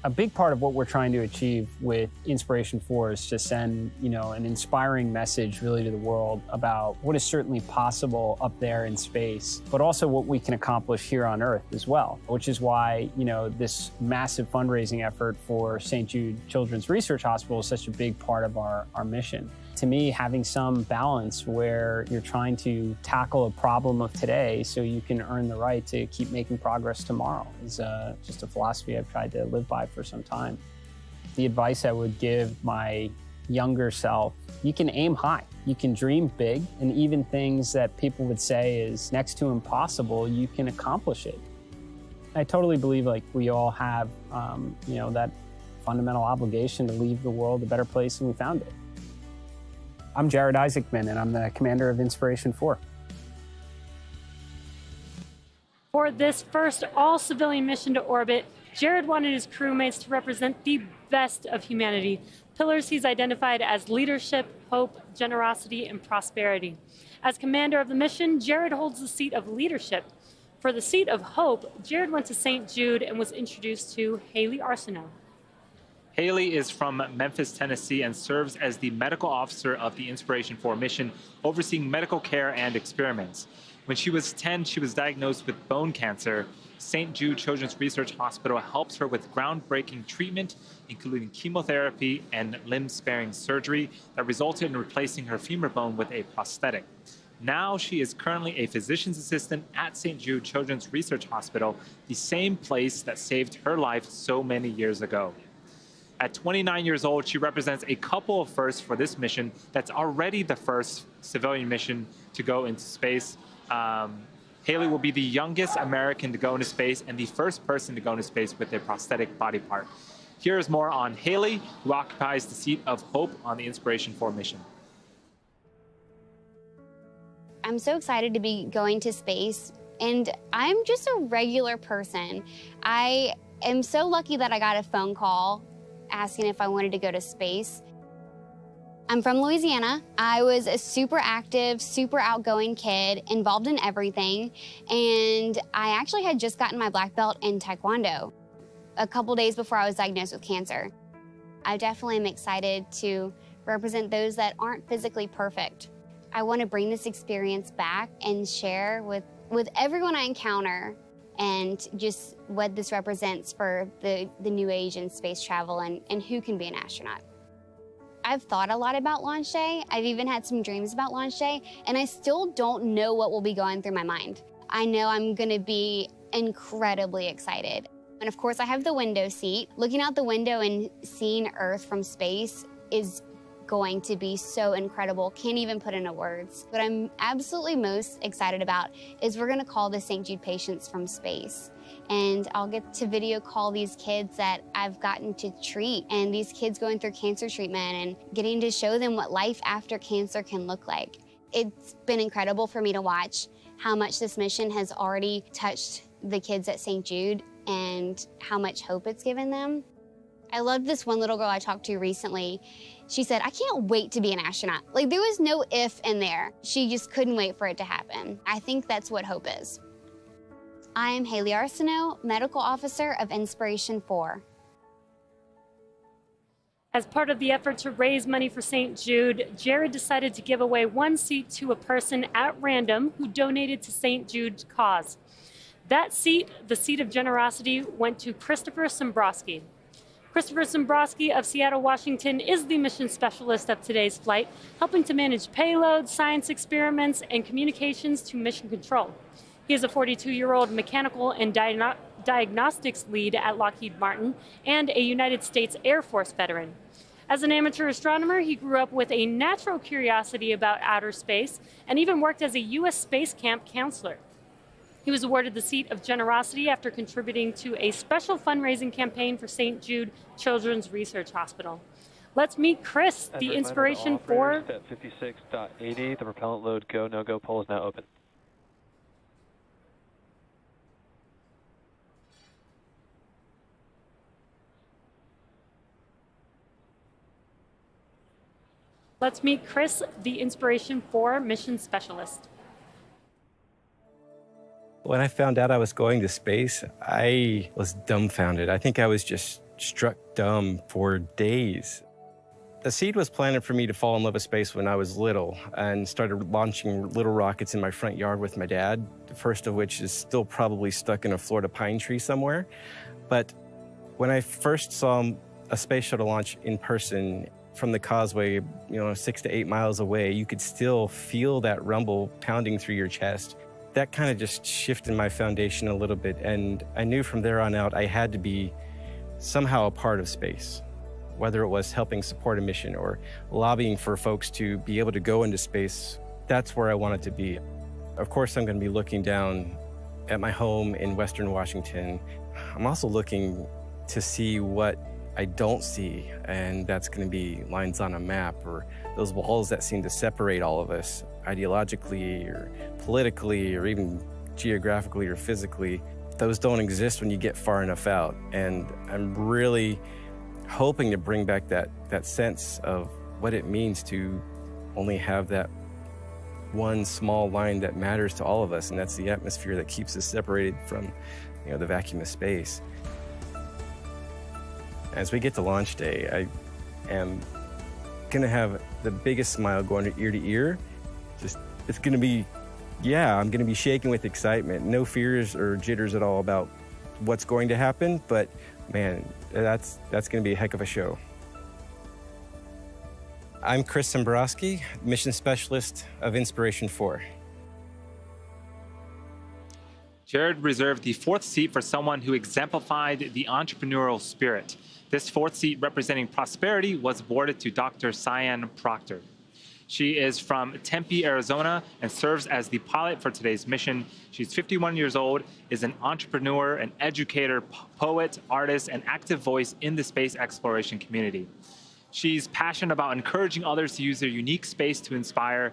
A big part of what we're trying to achieve with Inspiration4 is to send, an inspiring message really to the world about what is certainly possible up there in space, but also what we can accomplish here on Earth as well, which is why, this massive fundraising effort for St. Jude Children's Research Hospital is such a big part of our mission. To me, having some balance where you're trying to tackle a problem of today so you can earn the right to keep making progress tomorrow is just a philosophy I've tried to live by for some time. The advice I would give my younger self, you can aim high, you can dream big, and even things that people would say is next to impossible, you can accomplish it. I totally believe we all have, that fundamental obligation to leave the world a better place than we found it. I'm Jared Isaacman, and I'm the commander of Inspiration4. For this first all-civilian mission to orbit, Jared wanted his crewmates to represent the best of humanity, pillars he's identified as leadership, hope, generosity, and prosperity. As commander of the mission, Jared holds the seat of leadership. For the seat of hope, Jared went to St. Jude and was introduced to Hayley Arceneaux. Haley is from Memphis, Tennessee, and serves as the medical officer of the Inspiration4 mission, overseeing medical care and experiments. When she was 10, she was diagnosed with bone cancer. St. Jude Children's Research Hospital helps her with groundbreaking treatment, including chemotherapy and limb-sparing surgery that resulted in replacing her femur bone with a prosthetic. Now she is currently a physician's assistant at St. Jude Children's Research Hospital, the same place that saved her life so many years ago. At 29 years old, she represents a couple of firsts for this mission that's already the first civilian mission to go into space. Haley will be the youngest American to go into space and the first person to go into space with a prosthetic body part. Here's more on Haley, who occupies the seat of hope on the Inspiration4 mission. I'm so excited to be going to space, and I'm just a regular person. I am so lucky that I got a phone call asking if I wanted to go to space. I'm from Louisiana. I was a super active, super outgoing kid, involved in everything, and I actually had just gotten my black belt in Taekwondo a couple days before I was diagnosed with cancer. I definitely am excited to represent those that aren't physically perfect. I want to bring this experience back and share with everyone I encounter, and just what this represents for the new age in space travel and who can be an astronaut. I've thought a lot about launch day. I've even had some dreams about launch day, and I still don't know what will be going through my mind. I know I'm gonna be incredibly excited. And of course, I have the window seat. Looking out the window and seeing Earth from space is going to be so incredible. Can't even put into words. What I'm absolutely most excited about is we're gonna call the St. Jude patients from space. And I'll get to video call these kids that I've gotten to treat, and these kids going through cancer treatment and getting to show them what life after cancer can look like. It's been incredible for me to watch how much this mission has already touched the kids at St. Jude and how much hope it's given them. I loved this one little girl I talked to recently. She said, I can't wait to be an astronaut. Like, there was no if in there. She just couldn't wait for it to happen. I think that's what hope is. I am Haley Arceneaux, Medical Officer of Inspiration4. As part of the effort to raise money for St. Jude, Jared decided to give away one seat to a person at random who donated to St. Jude's cause. That seat, the seat of generosity, went to Christopher Sembroski. Christopher Sembroski of Seattle, Washington is the mission specialist of today's flight, helping to manage payloads, science experiments, and communications to mission control. He is a 42-year-old mechanical and diagnostics lead at Lockheed Martin and a United States Air Force veteran. As an amateur astronomer, he grew up with a natural curiosity about outer space and even worked as a U.S. space camp counselor. He was awarded the seat of generosity after contributing to a special fundraising campaign for St. Jude Children's Research Hospital. Let's meet Chris, the Inspiration4. At 56.80, the propellant load go, no-go pole is now open. Let's meet Chris, the Inspiration4 mission specialist. When I found out I was going to space, I was dumbfounded. I think I was just struck dumb for days. The seed was planted for me to fall in love with space when I was little and started launching little rockets in my front yard with my dad, the first of which is still probably stuck in a Florida pine tree somewhere. But when I first saw a space shuttle launch in person from the causeway, 6 to 8 miles away, you could still feel that rumble pounding through your chest. That kind of just shifted my foundation a little bit, and I knew from there on out I had to be somehow a part of space. Whether it was helping support a mission or lobbying for folks to be able to go into space, that's where I wanted to be. Of course, I'm going to be looking down at my home in Western Washington. I'm also looking to see what I don't see, and that's going to be lines on a map or those walls that seem to separate all of us ideologically or politically or even geographically or physically. Those don't exist when you get far enough out, and I'm really hoping to bring back that sense of what it means to only have that one small line that matters to all of us, and that's the atmosphere that keeps us separated from the vacuum of space. As we get to launch day, I am gonna have the biggest smile going ear to ear. It's gonna be, I'm gonna be shaking with excitement. No fears or jitters at all about what's going to happen, but man, that's going to be a heck of a show. I'm Chris Sembroski, mission specialist of Inspiration4. Jared reserved the 4th seat for someone who exemplified the entrepreneurial spirit. This 4th seat, representing prosperity, was awarded to Dr. Sian Proctor. She is from Tempe, Arizona, and serves as the pilot for today's mission. She's 51 years old, is an entrepreneur, an educator, poet, artist, and active voice in the space exploration community. She's passionate about encouraging others to use their unique space to inspire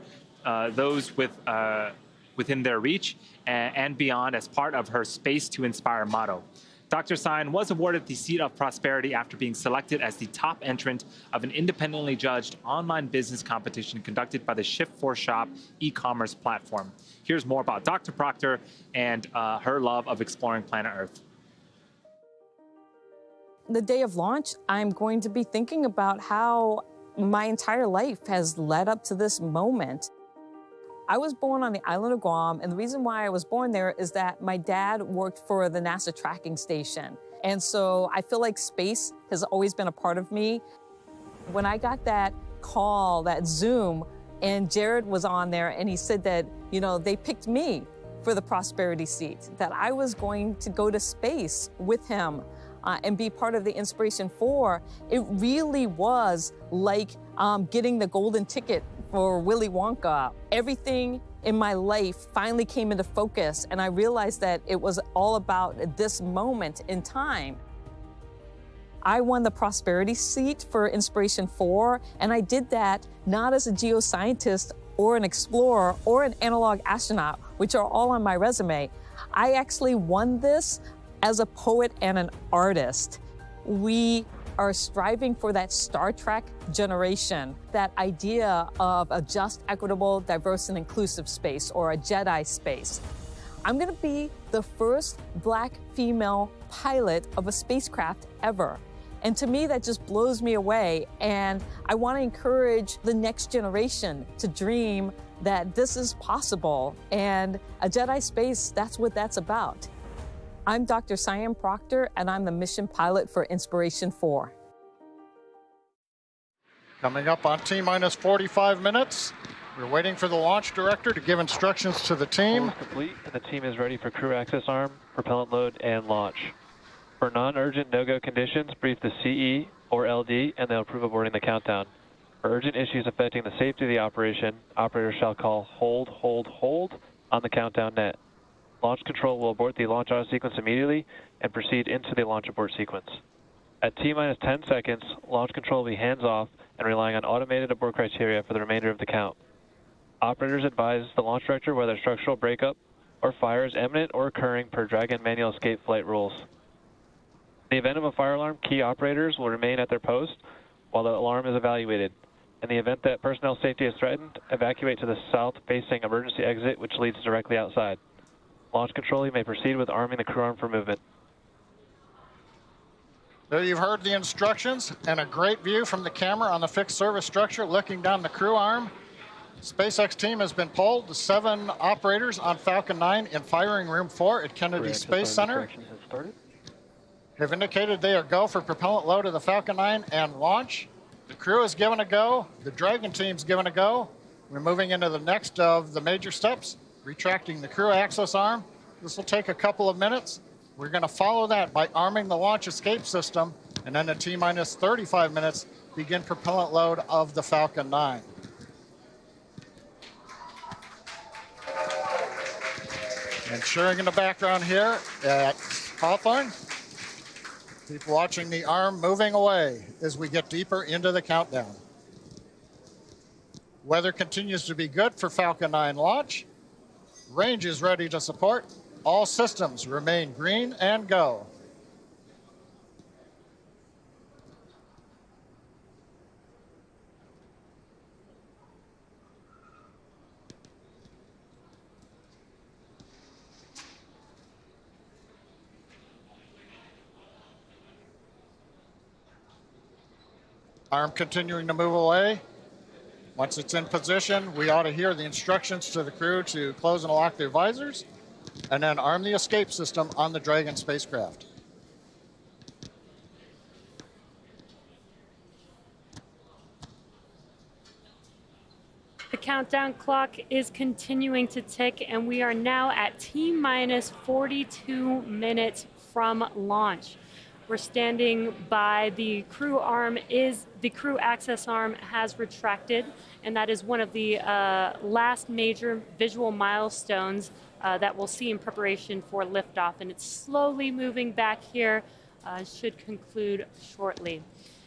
those within their reach and beyond as part of her Space to Inspire motto. Dr. Cyan was awarded the seat of prosperity after being selected as the top entrant of an independently judged online business competition conducted by the Shift4Shop e-commerce platform. Here's more about Dr. Proctor and her love of exploring planet Earth. The day of launch, I'm going to be thinking about how my entire life has led up to this moment. I was born on the island of Guam, and the reason why I was born there is that my dad worked for the NASA tracking station. And so I feel like space has always been a part of me. When I got that call, that Zoom, and Jared was on there, and he said that, they picked me for the prosperity seat, that I was going to go to space with him and be part of the Inspiration4. It really was like getting the golden ticket for Willy Wonka. Everything in my life finally came into focus, and I realized that it was all about this moment in time. I won the prosperity seat for Inspiration4, and I did that not as a geoscientist or an explorer or an analog astronaut, which are all on my resume. I actually won this as a poet and an artist. We are striving for that Star Trek generation, that idea of a just, equitable, diverse, and inclusive space, or a Jedi space. I'm gonna be the first Black female pilot of a spacecraft ever. And to me, that just blows me away. And I wanna encourage the next generation to dream that this is possible. And a Jedi space, that's what that's about. I'm Dr. Sian Proctor, and I'm the mission pilot for Inspiration4. Coming up on T-minus 45 minutes, we're waiting for the launch director to give instructions to the team. Complete, and the team is ready for crew access arm, propellant load, and launch. For non-urgent no-go conditions, brief the CE or LD, and they'll approve aborting the countdown. For urgent issues affecting the safety of the operation, operators shall call hold, hold, hold on the countdown net. Launch control will abort the launch auto sequence immediately and proceed into the launch abort sequence. At T-minus 10 seconds, launch control will be hands-off and relying on automated abort criteria for the remainder of the count. Operators advise the launch director whether structural breakup or fire is imminent or occurring per Dragon manual escape flight rules. In the event of a fire alarm, key operators will remain at their post while the alarm is evaluated. In the event that personnel safety is threatened, evacuate to the south-facing emergency exit, which leads directly outside. Launch control, you may proceed with arming the crew arm for movement. There you've heard the instructions and a great view from the camera on the fixed service structure looking down the crew arm. SpaceX team has been pulled. The 7 operators on Falcon 9 in firing room 4 at Kennedy Space Center have indicated they are go for propellant load of the Falcon 9 and launch. The crew is given a go. The Dragon team's given a go. We're moving into the next of the major steps, retracting the crew access arm. This will take a couple of minutes. We're going to follow that by arming the launch escape system, and then at T-minus 35 minutes, begin propellant load of the Falcon 9. And sharing in the background here at Hawthorne, keep watching the arm moving away as we get deeper into the countdown. Weather continues to be good for Falcon 9 launch. Range is ready to support. All systems remain green and go. Arm continuing to move away. Once it's in position, we ought to hear the instructions to the crew to close and lock their visors, and then arm the escape system on the Dragon spacecraft. The countdown clock is continuing to tick, and we are now at T-minus 42 minutes from launch. We're standing by the crew arm. The crew access arm has retracted, and that is one of the last major visual milestones that we'll see in preparation for liftoff, and it's slowly moving back here. Should conclude shortly.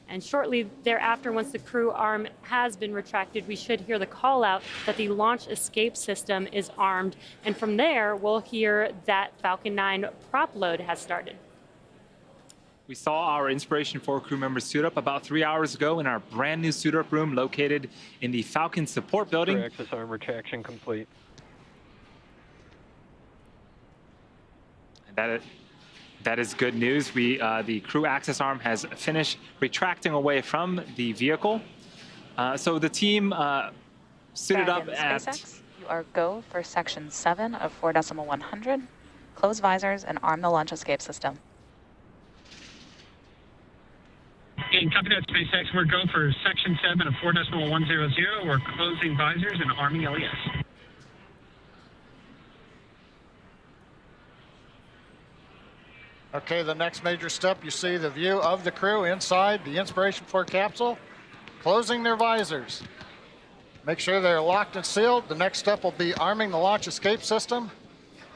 And shortly thereafter, once the crew arm has been retracted, we should hear the call out that the launch escape system is armed, and from there we'll hear that Falcon 9 prop load has started. We saw our Inspiration4 crew members suit up about 3 hours ago in our brand new suit up room located in the Falcon support building. Crew access arm retraction complete. And that is good news. The crew access arm has finished retracting away from the vehicle. So the team suited up at... SpaceX, you are go for section 7 of 4.100. Close visors and arm the launch escape system. And copy that, SpaceX. We're go for section 7 of 4.100. We're closing visors and arming LES. Okay, the next major step, you see the view of the crew inside the Inspiration4 capsule, closing their visors. Make sure they're locked and sealed. The next step will be arming the launch escape system.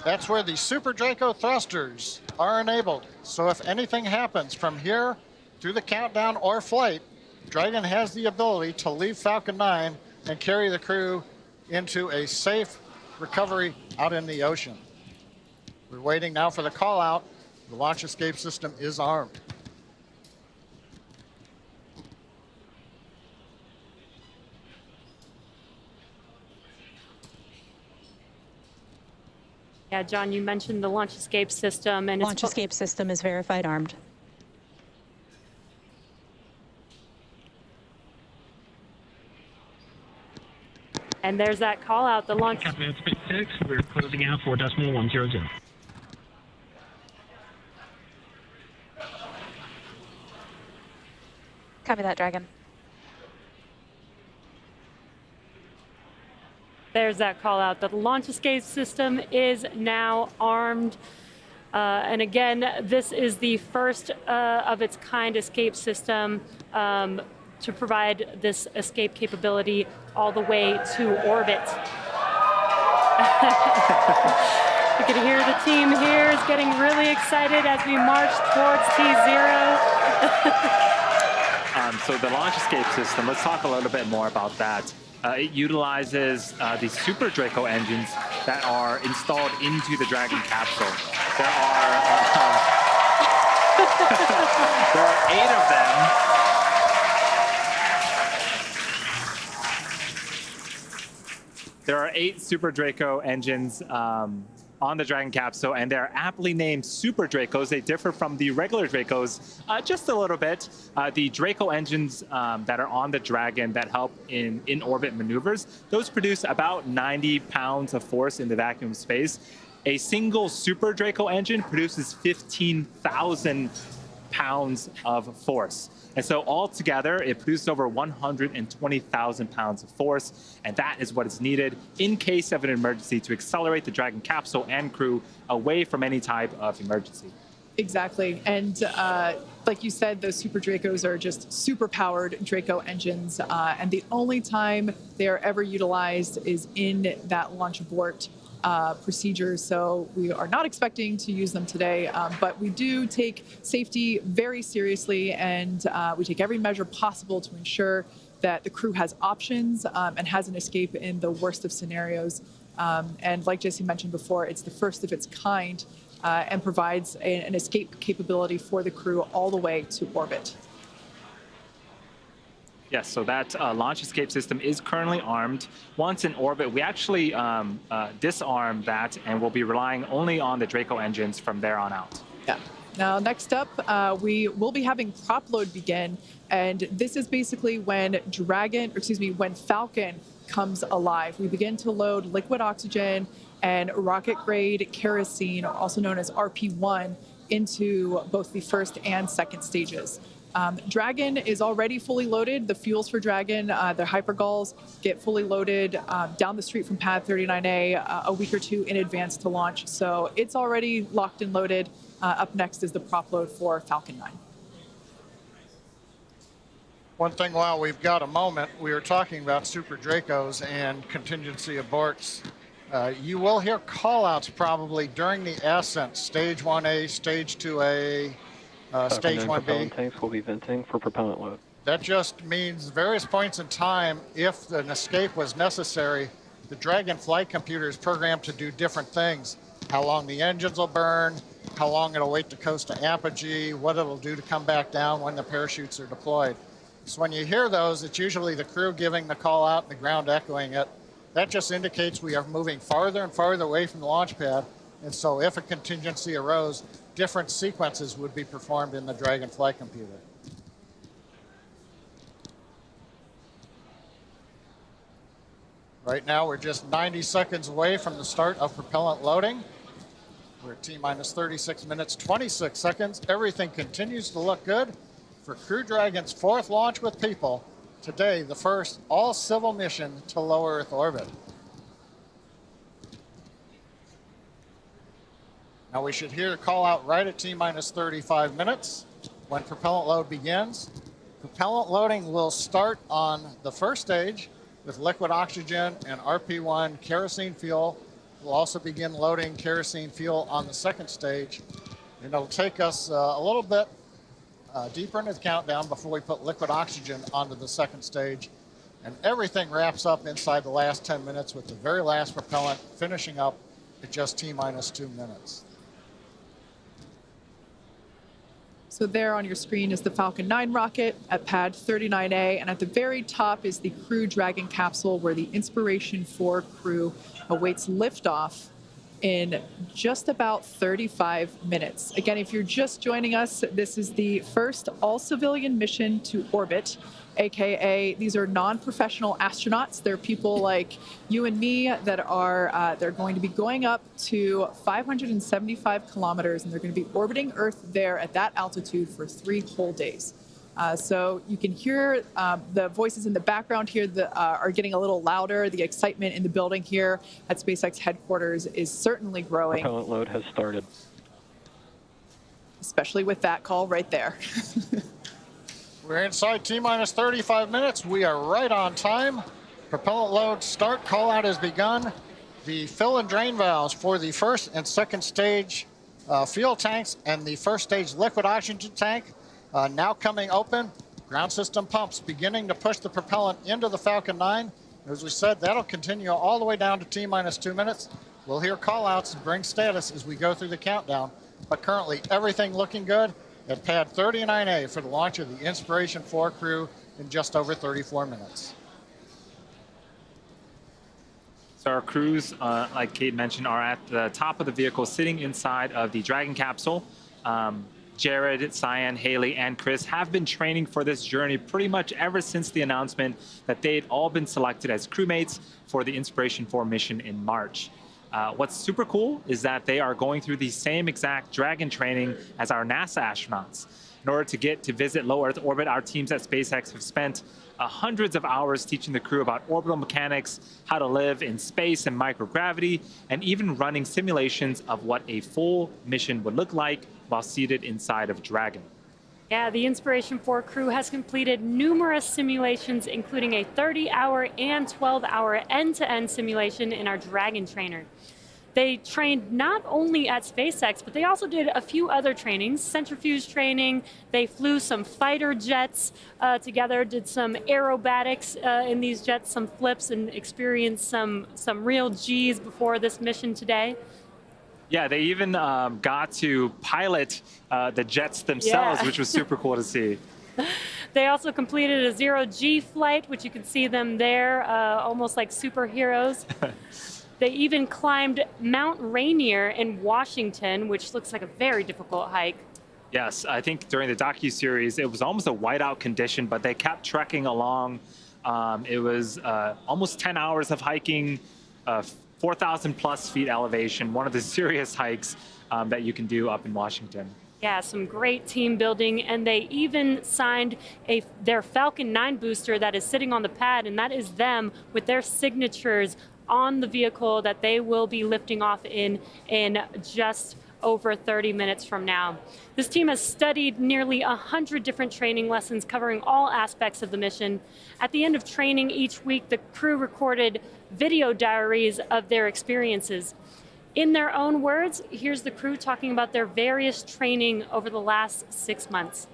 That's where the Super Draco thrusters are enabled. So if anything happens from here through the countdown or flight, Dragon has the ability to leave Falcon 9 and carry the crew into a safe recovery out in the ocean. We're waiting now for the call out. The launch escape system is armed. Yeah, John, you mentioned the launch escape system, and Launch escape system is verified armed. And there's that call out, the launch. Copy that, SpaceX. We're closing out 4.100. Copy that, Dragon. There's that call out. The launch escape system is now armed. And again, this is the first of its kind escape system to provide this escape capability all the way to orbit. You can hear the team here is getting really excited as we march towards T0. So the launch escape system, let's talk a little bit more about that. It utilizes the Super Draco engines that are installed into the Dragon capsule. There are 8 of them. There are 8 Super Draco engines on the Dragon capsule, and they're aptly named Super Dracos. They differ from the regular Dracos just a little bit. The Draco engines that are on the Dragon that help in in-orbit maneuvers, those produce about 90 pounds of force in the vacuum of space. A single Super Draco engine produces 15,000 pounds of force. And so altogether, it produces over 120,000 pounds of force, and that is what is needed in case of an emergency to accelerate the Dragon capsule and crew away from any type of emergency. Exactly. And like you said, those Super Dracos are just super-powered Draco engines, and the only time they are ever utilized is in that launch abort procedure. So we are not expecting to use them today, but we do take safety very seriously, and we take every measure possible to ensure that the crew has options and has an escape in the worst of scenarios. And like Jesse mentioned before, it's the first of its kind and provides an escape capability for the crew all the way to orbit. Yes, so that launch escape system is currently armed. Once in orbit, we actually disarm that, and we'll be relying only on the Draco engines from there on out. Yeah. Now, next up, we will be having prop load begin, and this is basically when when Falcon comes alive. We begin to load liquid oxygen and rocket-grade kerosene, also known as RP1, into both the first and second stages. Dragon is already fully loaded. The fuels for Dragon, the hypergulls, get fully loaded down the street from pad 39A a week or two in advance to launch. So it's already locked and loaded. Up next is the prop load for Falcon 9. One thing while we've got a moment, we were talking about Super Dracos and contingency aborts. You will hear call-outs probably during the ascent, stage 1A, stage 2A, stage 1B. Propellant tanks will be venting for propellant load. That just means various points in time, if an escape was necessary, the Dragon flight computer is programmed to do different things. How long the engines will burn, how long it'll wait to coast to apogee, what it'll do to come back down when the parachutes are deployed. So when you hear those, it's usually the crew giving the call out and the ground echoing it. That just indicates we are moving farther and farther away from the launch pad. And so if a contingency arose, different sequences would be performed in the Dragon flight computer. Right now, we're just 90 seconds away from the start of propellant loading. We're at T-minus 36 minutes, 26 seconds. Everything continues to look good for Crew Dragon's fourth launch with people. Today, the first all-civil mission to low Earth orbit. Now we should hear a call out right at T-minus 35 minutes when propellant load begins. Propellant loading will start on the first stage with liquid oxygen and RP1 kerosene fuel. We'll also begin loading kerosene fuel on the second stage. And it'll take us a little bit deeper into the countdown before we put liquid oxygen onto the second stage. And everything wraps up inside the last 10 minutes with the very last propellant finishing up at just T-minus 2 minutes. So there on your screen is the Falcon 9 rocket at pad 39A, and at the very top is the Crew Dragon capsule where the Inspiration4 crew awaits liftoff in just about 35 minutes. Again, if you're just joining us, this is the first all-civilian mission to orbit, AKA these are non-professional astronauts. They're people like you and me that are they're going to be going up to 575 kilometers, and they're going to be orbiting Earth there at that altitude for 3 whole days. So you can hear the voices in the background here that are getting a little louder. The excitement in the building here at SpaceX headquarters is certainly growing. Propellant load has started. Especially with that call right there. We're inside T-minus 35 minutes. We are right on time. Propellant load start call out has begun. The fill and drain valves for the first and second stage fuel tanks and the first stage liquid oxygen tank now coming open. Ground system pumps beginning to push the propellant into the Falcon 9. As we said, that'll continue all the way down to T-minus 2 minutes. We'll hear call outs and bring status as we go through the countdown. But currently everything looking good at pad 39A for the launch of the Inspiration4 crew in just over 34 minutes. So our crews, like Kate mentioned, are at the top of the vehicle, sitting inside of the Dragon capsule. Jared, Cyan, Haley, and Chris have been training for this journey pretty much ever since the announcement that they'd all been selected as crewmates for the Inspiration4 mission in March. What's super cool is that they are going through the same exact Dragon training as our NASA astronauts. In order to get to visit low Earth orbit, our teams at SpaceX have spent hundreds of hours teaching the crew about orbital mechanics, how to live in space and microgravity, and even running simulations of what a full mission would look like while seated inside of Dragon. Yeah, the Inspiration4 crew has completed numerous simulations, including a 30-hour and 12-hour end-to-end simulation in our Dragon trainer. They trained not only at SpaceX, but they also did a few other trainings, centrifuge training. They flew some fighter jets together, did some aerobatics in these jets, some flips, and experienced some real G's before this mission today. Yeah, they even got to pilot the jets themselves, which was super cool to see. They also completed a zero-G flight, which you can see them there, almost like superheroes. They even climbed Mount Rainier in Washington, which looks like a very difficult hike. Yes, I think during the docuseries, it was almost a whiteout condition, but they kept trekking along. It was almost 10 hours of hiking, 4,000 plus feet elevation, one of the serious hikes that you can do up in Washington. Yeah, some great team building, and they even signed their Falcon 9 booster that is sitting on the pad, and that is them with their signatures on the vehicle that they will be lifting off in just over 30 minutes from now. This team has studied nearly 100 different training lessons covering all aspects of the mission. At the end of training each week, the crew recorded video diaries of their experiences. In their own words, here's the crew talking about their various training over the last 6 months.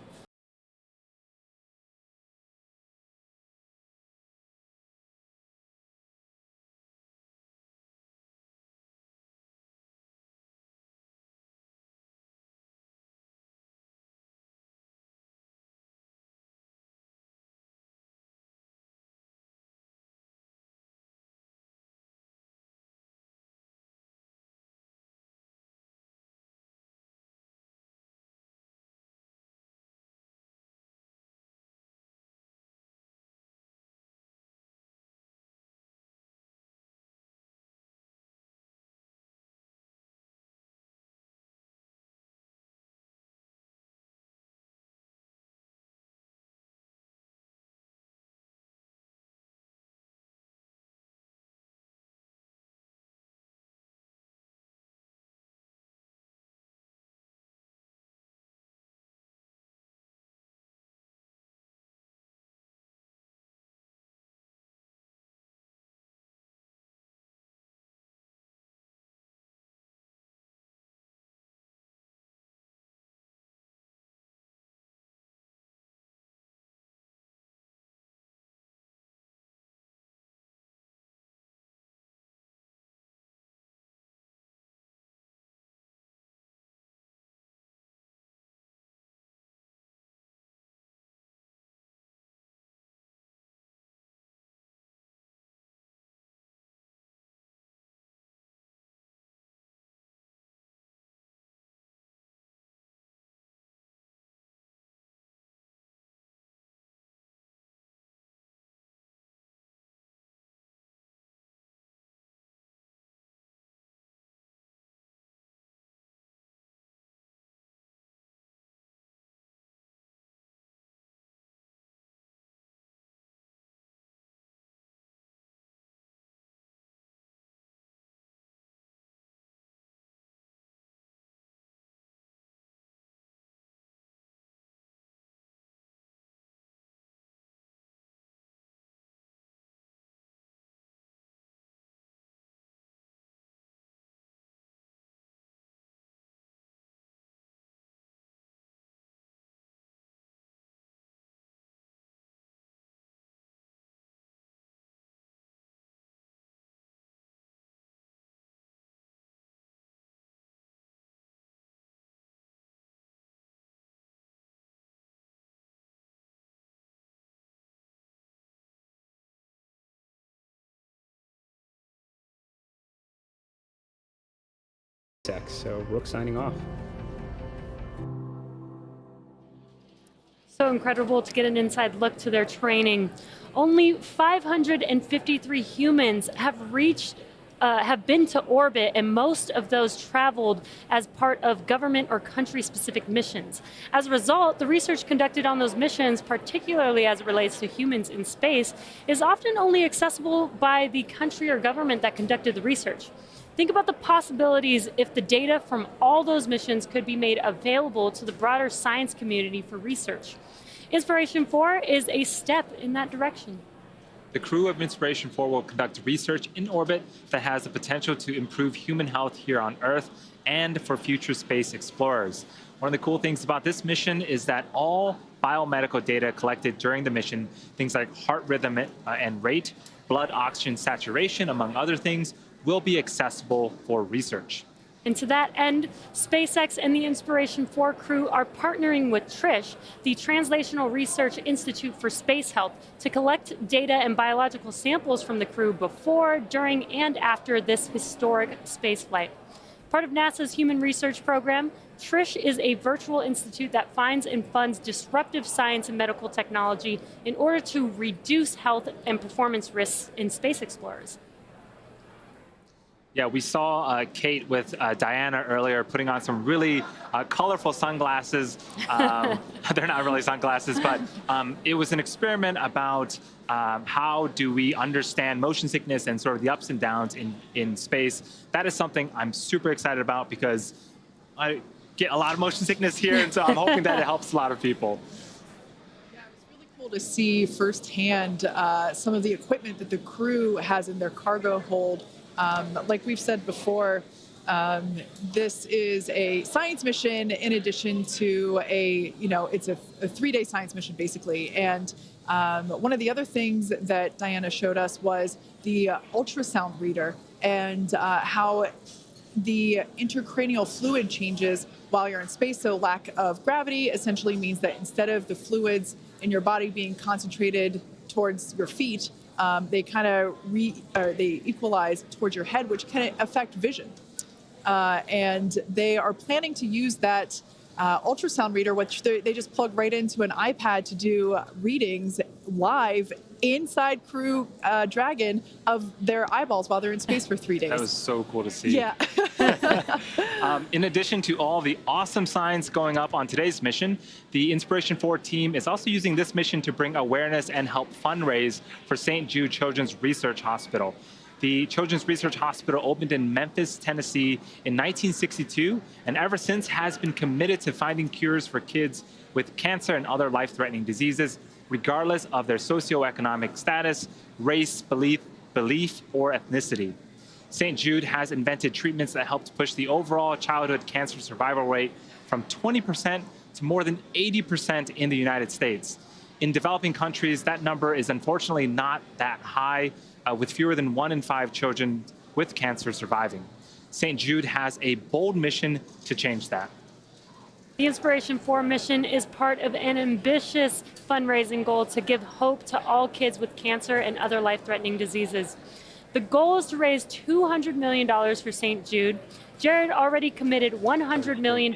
So Rook signing off. So incredible to get an inside look to their training. Only 553 humans have been to orbit, and most of those traveled as part of government or country-specific missions. As a result, the research conducted on those missions, particularly as it relates to humans in space, is often only accessible by the country or government that conducted the research. Think about the possibilities if the data from all those missions could be made available to the broader science community for research. Inspiration4 is a step in that direction. The crew of Inspiration4 will conduct research in orbit that has the potential to improve human health here on Earth and for future space explorers. One of the cool things about this mission is that all biomedical data collected during the mission, things like heart rhythm and rate, blood oxygen saturation, among other things, will be accessible for research. And to that end, SpaceX and the Inspiration4 crew are partnering with TRISH, the Translational Research Institute for Space Health, to collect data and biological samples from the crew before, during, and after this historic spaceflight. Part of NASA's Human Research Program, TRISH is a virtual institute that finds and funds disruptive science and medical technology in order to reduce health and performance risks in space explorers. Yeah, we saw Kate with Diana earlier putting on some really colorful sunglasses. They're not really sunglasses, but it was an experiment about how do we understand motion sickness and sort of the ups and downs in space. That is something I'm super excited about because I get a lot of motion sickness here, and so I'm hoping that it helps a lot of people. Yeah, it was really cool to see firsthand some of the equipment that the crew has in their cargo hold. Like we've said before, this is a science mission in addition to it's a 3-day science mission basically. And one of the other things that Diana showed us was the ultrasound reader and how the intracranial fluid changes while you're in space. So lack of gravity essentially means that instead of the fluids in your body being concentrated towards your feet, they kind of they equalize towards your head, which can affect vision. And they are planning to use that ultrasound reader, which they just plug right into an iPad to do readings live inside Crew Dragon of their eyeballs while they're in space for 3 days. That was so cool to see. Yeah. In addition to all the awesome science going up on today's mission, the Inspiration4 team is also using this mission to bring awareness and help fundraise for St. Jude Children's Research Hospital. The Children's Research Hospital opened in Memphis, Tennessee in 1962, and ever since has been committed to finding cures for kids with cancer and other life-threatening diseases, regardless of their socioeconomic status, race, belief, or ethnicity. St. Jude has invented treatments that help to push the overall childhood cancer survival rate from 20% to more than 80% in the United States. In developing countries, that number is unfortunately not that high, with fewer than 1 in 5 children with cancer surviving. St. Jude has a bold mission to change that. The Inspiration4 mission is part of an ambitious fundraising goal to give hope to all kids with cancer and other life-threatening diseases. The goal is to raise $200 million for St. Jude. Jared already committed $100 million.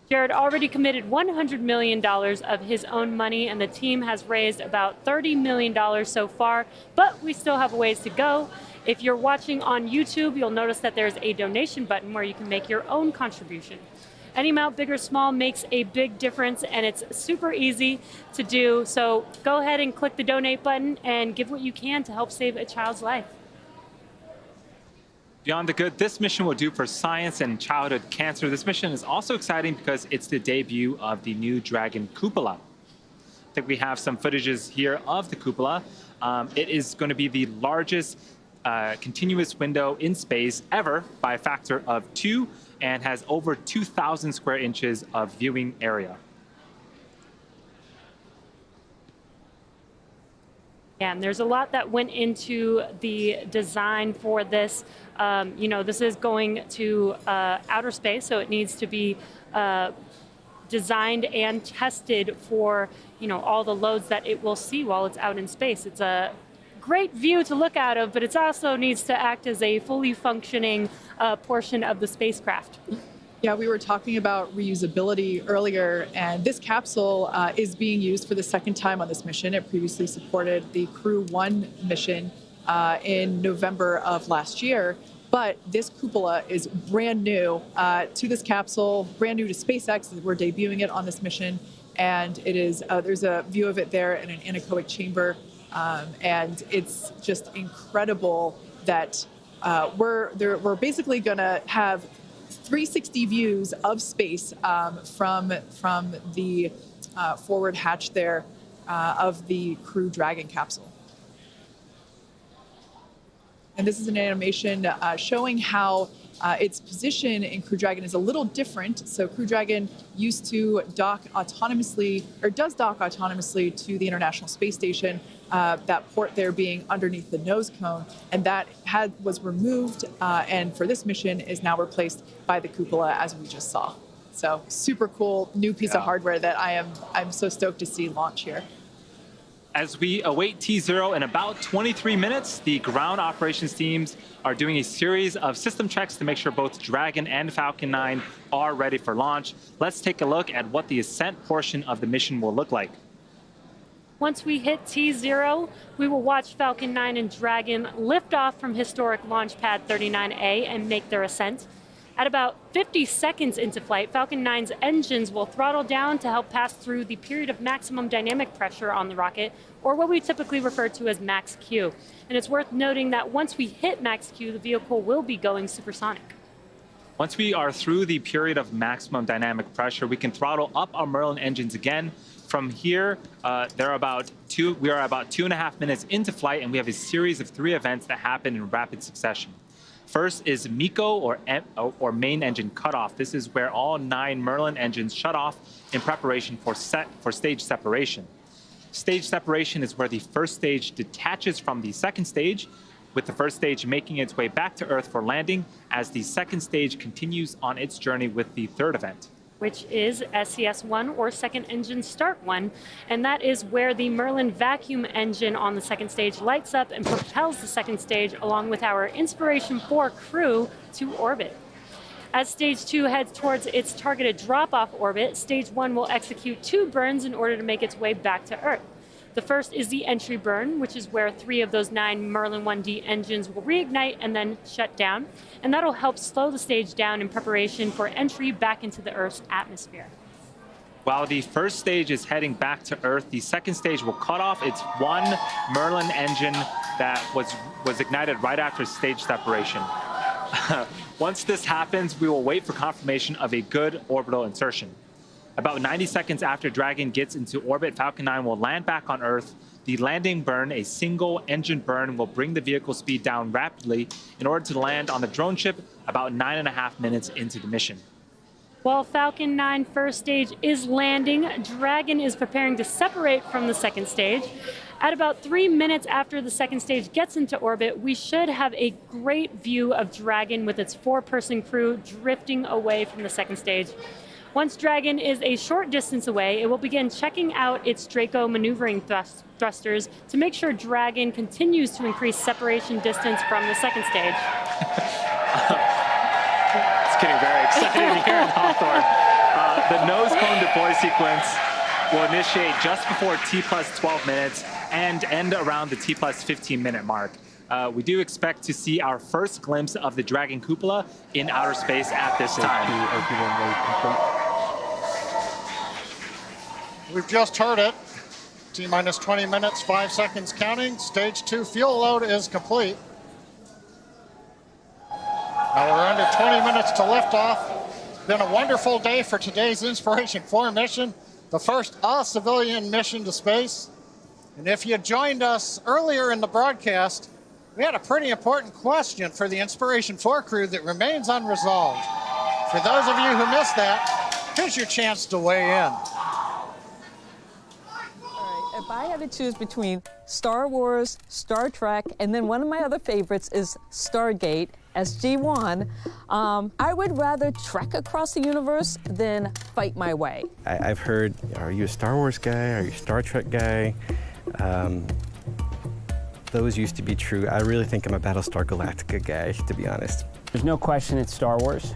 Jared already committed $100 million of his own money, and the team has raised about $30 million so far, but we still have a ways to go. If you're watching on YouTube, you'll notice that there's a donation button where you can make your own contribution. Any amount, big or small, makes a big difference, and it's super easy to do. So go ahead and click the donate button and give what you can to help save a child's life. Beyond the good this mission will do for science and childhood cancer, this mission is also exciting because it's the debut of the new Dragon cupola. I think we have some footages here of the cupola. It is going to be the largest continuous window in space ever by a factor of 2 and has over 2,000 square inches of viewing area. Yeah, and there's a lot that went into the design for this. This is going to outer space, so it needs to be designed and tested for, all the loads that it will see while it's out in space. It's great view to look out of, but it also needs to act as a fully functioning portion of the spacecraft. Yeah, we were talking about reusability earlier, and this capsule is being used for the second time on this mission. It previously supported the Crew 1 mission in November of last year, but this cupola is brand new to this capsule, brand new to SpaceX. We're debuting it on this mission, and it is there's a view of it there in an anechoic chamber, and it's just incredible that we're basically going to have 360 views of space from the forward hatch there of the Crew Dragon capsule. And this is an animation showing how its position in Crew Dragon is a little different. So Crew Dragon used to dock autonomously, or does dock autonomously to the International Space Station, that port there being underneath the nose cone, and that was removed, and for this mission is now replaced by the cupola, as we just saw. So super cool new piece of hardware that I'm so stoked to see launch here. As we await T0 in about 23 minutes, the ground operations teams are doing a series of system checks to make sure both Dragon and Falcon 9 are ready for launch. Let's take a look at what the ascent portion of the mission will look like. Once we hit T0, we will watch Falcon 9 and Dragon lift off from historic launch pad 39A and make their ascent. At about 50 seconds into flight, Falcon 9's engines will throttle down to help pass through the period of maximum dynamic pressure on the rocket, or what we typically refer to as max Q. And it's worth noting that once we hit max Q, the vehicle will be going supersonic. Once we are through the period of maximum dynamic pressure, we can throttle up our Merlin engines again. From here, we are about 2.5 minutes into flight, and we have a series of 3 events that happen in rapid succession. First is MECO, or main engine cutoff. This is where all 9 Merlin engines shut off in preparation for stage separation. Stage separation is where the first stage detaches from the second stage, with the first stage making its way back to Earth for landing as the second stage continues on its journey with the third event, which is SES-1, or Second Engine Start 1, and that is where the Merlin vacuum engine on the second stage lights up and propels the second stage along with our Inspiration4 crew to orbit. As Stage 2 heads towards its targeted drop-off orbit, Stage 1 will execute 2 burns in order to make its way back to Earth. The first is the entry burn, which is where 3 of those 9 Merlin 1D engines will reignite and then shut down, and that'll help slow the stage down in preparation for entry back into the Earth's atmosphere. While the first stage is heading back to Earth, the second stage will cut off its 1 Merlin engine that was ignited right after stage separation. Once this happens, we will wait for confirmation of a good orbital insertion. About 90 seconds after Dragon gets into orbit, Falcon 9 will land back on Earth. The landing burn, a single engine burn, will bring the vehicle speed down rapidly in order to land on the drone ship about 9.5 minutes into the mission. While Falcon 9 first stage is landing, Dragon is preparing to separate from the second stage. At about 3 minutes after the second stage gets into orbit, we should have a great view of Dragon with its 4-person crew drifting away from the second stage. Once Dragon is a short distance away, it will begin checking out its Draco maneuvering thrusters to make sure Dragon continues to increase separation distance from the second stage. It's getting very exciting here in Hawthorne. The nose cone deploy sequence will initiate just before T+12 minutes and end around the T+15-minute mark. We do expect to see our first glimpse of the Dragon cupola in outer space at this time. We've just heard it. T-20 minutes, 5 seconds counting. Stage 2 fuel load is complete. Now we're under 20 minutes to liftoff. It's been a wonderful day for today's Inspiration4 mission, the first all-civilian mission to space. And if you joined us earlier in the broadcast, we had a pretty important question for the Inspiration4 crew that remains unresolved. For those of you who missed that, here's your chance to weigh in. If I had to choose between Star Wars, Star Trek, and then one of my other favorites is Stargate as G1, I would rather trek across the universe than fight my way. I've heard, are you a Star Wars guy? Are you a Star Trek guy? those used to be true. I really think I'm a Battlestar Galactica guy, to be honest. There's no question it's Star Wars.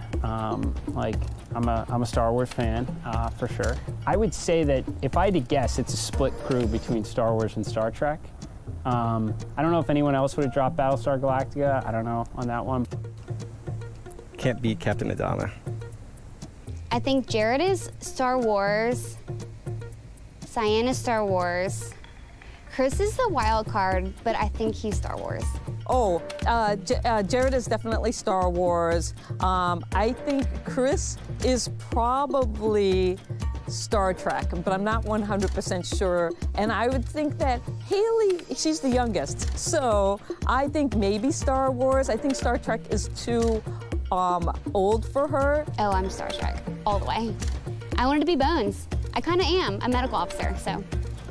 Like, I'm a Star Wars fan, for sure. I would say that if I had to guess, it's a split crew between Star Wars and Star Trek. I don't know if anyone else would have dropped Battlestar Galactica. I don't know on that one. Can't beat Captain Adama. I think Jared is Star Wars. Cyan is Star Wars. Chris is the wild card, but I think he's Star Wars. Oh, Jared is definitely Star Wars. I think Chris is probably Star Trek, but I'm not 100% sure. And I would think that Haley, she's the youngest, so I think maybe Star Wars. I think Star Trek is too old for her. Oh, I'm Star Trek, all the way. I wanted to be Bones. I kind of am a medical officer, so.